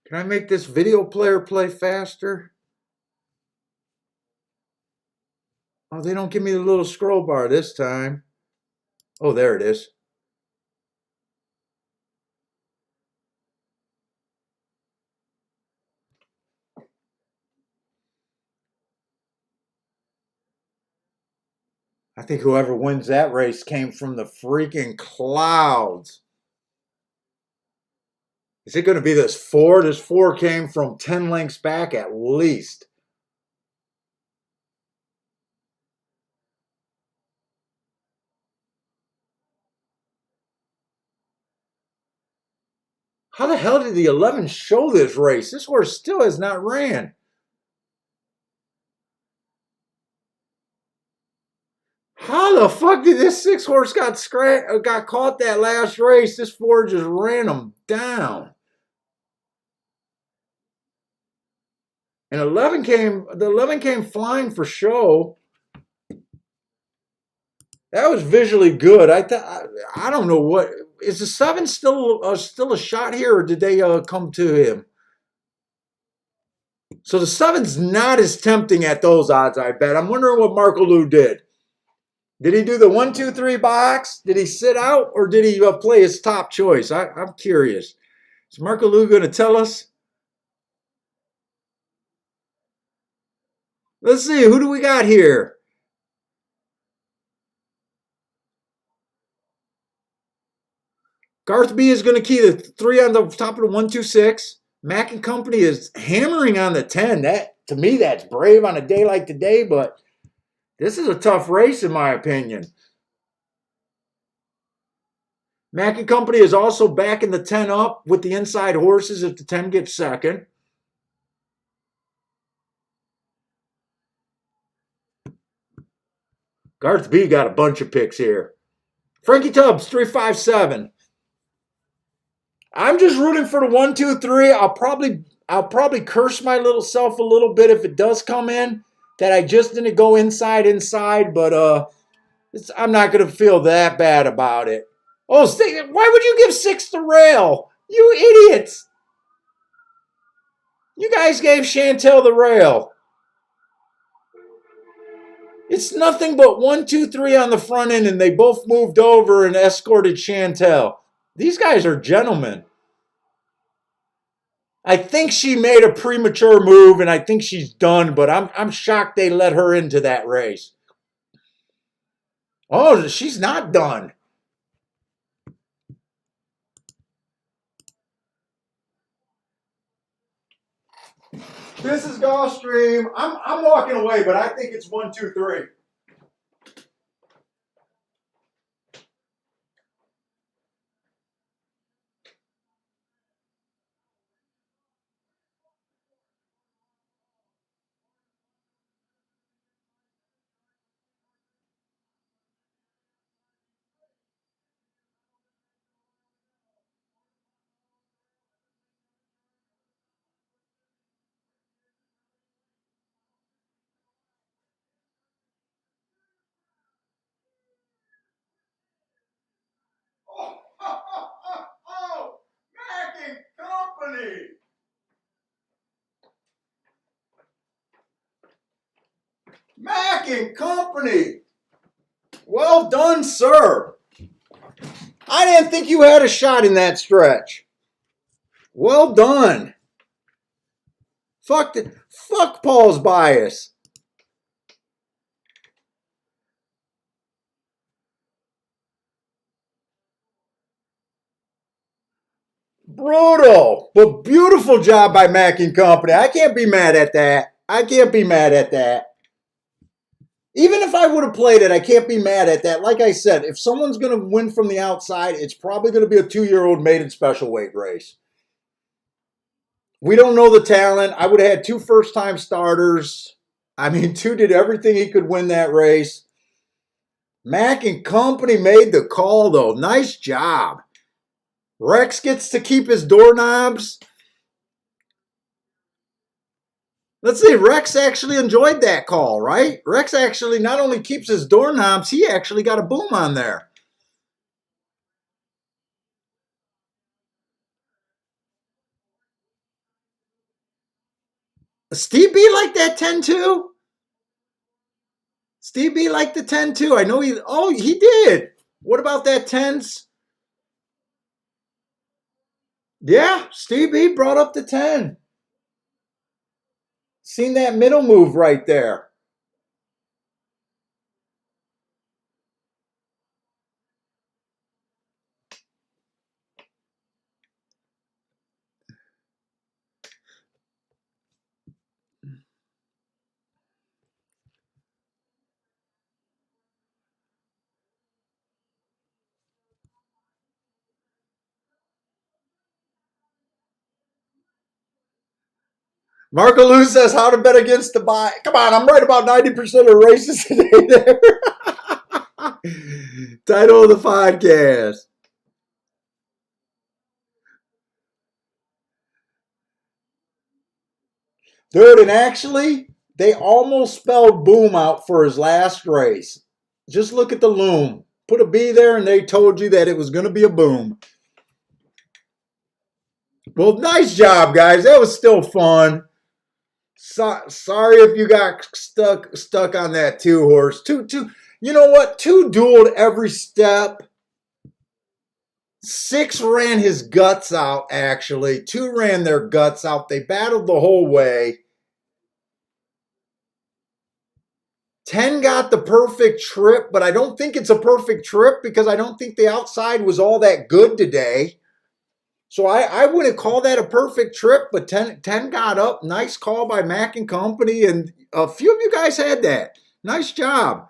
Can I make this video player play faster? Oh, they don't give me the little scroll bar this time. Oh, there it is. I think whoever wins that race came from the freaking clouds. Is it going to be this 4? This 4 came from 10 lengths back at least. How the hell did the 11 show this race? This horse still has not ran. How the fuck did this 6 horse got caught that last race? This 4 just ran him down. And the 11 came flying for show. That was visually good. I don't know what is the 7 still a shot here, or did they come to him? So the 7's not as tempting at those odds, I bet. I'm wondering what Marco Lou did. Did he do the 1, 2, 3 box? Did he sit out, or did he play his top choice? I'm curious. Is Marco Lou going to tell us? Let's see. Who do we got here? Garth B is going to key the 3 on the top of the 1, 2, 6. Mack and Company is hammering on the 10. That, to me, that's brave on a day like today, but this is a tough race in my opinion. Mack and Company is also backing the 10 up with the inside horses if the 10 gets second. Garth B got a bunch of picks here. Frankie Tubbs, 357. I'm just rooting for the 1, 2, 3. I'll probably curse my little self a little bit if it does come in that I just didn't go inside, but I'm not going to feel that bad about it. Oh, why would you give 6 to Rail? You idiots. You guys gave Chantel the Rail. It's nothing but 1, 2, 3 on the front end, and they both moved over and escorted Chantel. These guys are gentlemen. I think she made a premature move, and I think she's done, but I'm shocked they let her into that race. Oh, she's not done. This is Gulfstream. I'm walking away, but I think it's 1, 2, 3. Oh, Mack and Company. Mack and Company. Well done, sir. I didn't think you had a shot in that stretch. Well done. Fuck Paul's bias. Brutal, but beautiful job by Mack and Company. I can't be mad at that. I can't be mad at that. Even if I would have played it, I can't be mad at that. Like I said, if someone's going to win from the outside, it's probably going to be a 2-year-old maiden special weight race. We don't know the talent. I would have had 2 first-time starters. I mean, 2 did everything he could win that race. Mack and Company made the call, though. Nice job. Rex gets to keep his doorknobs. Let's see, Rex actually enjoyed that call, right? Rex actually not only keeps his doorknobs, he actually got a boom on there. Steve B liked that 10 too? Steve B liked the 10 too. I know he did. What about that 10s? Yeah, Steve B brought up the 10. Seen that middle move right there. Marco Lou says how to bet against the buy. Come on, I'm right about 90% of races today there. Title of the podcast. Dude, and actually, they almost spelled boom out for his last race. Just look at the loom. Put a B there and they told you that it was going to be a boom. Well, nice job, guys. That was still fun. Sorry if you got stuck on that 2 horse. Two. You know what? 2 dueled every step. 6 ran his guts out, actually. 2 ran their guts out. They battled the whole way. 10 got the perfect trip, but I don't think it's a perfect trip because I don't think the outside was all that good today. So I wouldn't call that a perfect trip, but 10 got up. Nice call by Mack and Company, and a few of you guys had that. Nice job.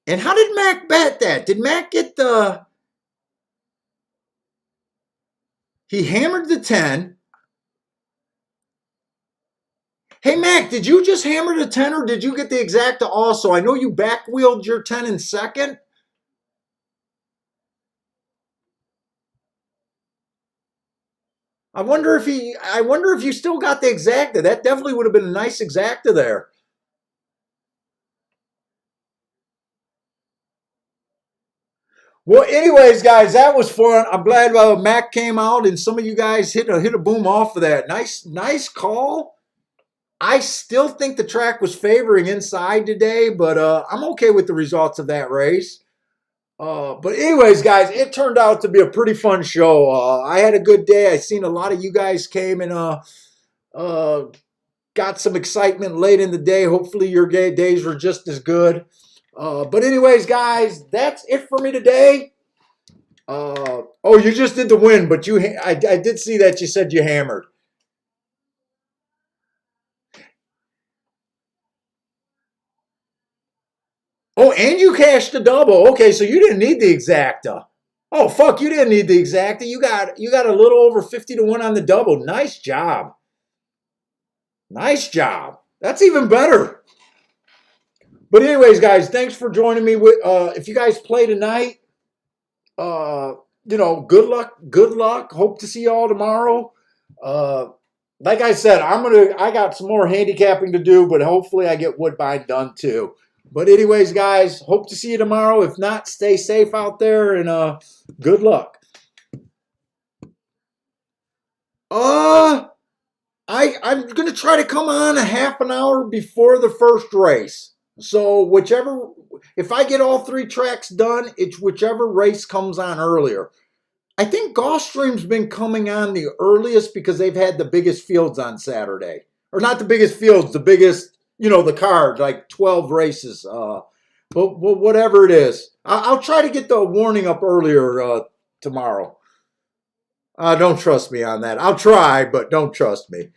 And how did Mack bet that? Did Mack get the... He hammered the 10. Hey, Mac, did you just hammer the 10 or did you get the exacta also? I know you back wheeled your 10 in second. I wonder if you still got the exacta. That definitely would have been a nice exacta there. Well, anyways, guys, that was fun. I'm glad Mac came out and some of you guys hit a boom off of that. Nice call. I still think the track was favoring inside today, but I'm okay with the results of that race. But anyways, guys, it turned out to be a pretty fun show. I had a good day. I seen a lot of you guys came and got some excitement late in the day. Hopefully your days were just as good. But anyways, guys, that's it for me today. Oh, you just did the win, but I did see that you said you hammered. Oh, and you cashed the double. Okay, so you didn't need the exacta. Oh, fuck, you didn't need the exacta. You got a little over 50 to 1 on the double. Nice job. Nice job. That's even better. But anyways, guys, thanks for joining me. If you guys play tonight, good luck. Good luck. Hope to see y'all tomorrow. Like I said, I got some more handicapping to do, but hopefully I get Woodbine done too. But anyways, guys, hope to see you tomorrow. If not, stay safe out there and good luck. I'm gonna try to come on a half an hour before the first race. So if I get all three tracks done, it's whichever race comes on earlier. I think Gulfstream's been coming on the earliest because they've had the biggest fields on Saturday. Or not the biggest fields, the biggest, the card, like 12 races. But whatever it is, I'll try to get the warning up earlier tomorrow. Don't trust me on that. I'll try, but don't trust me.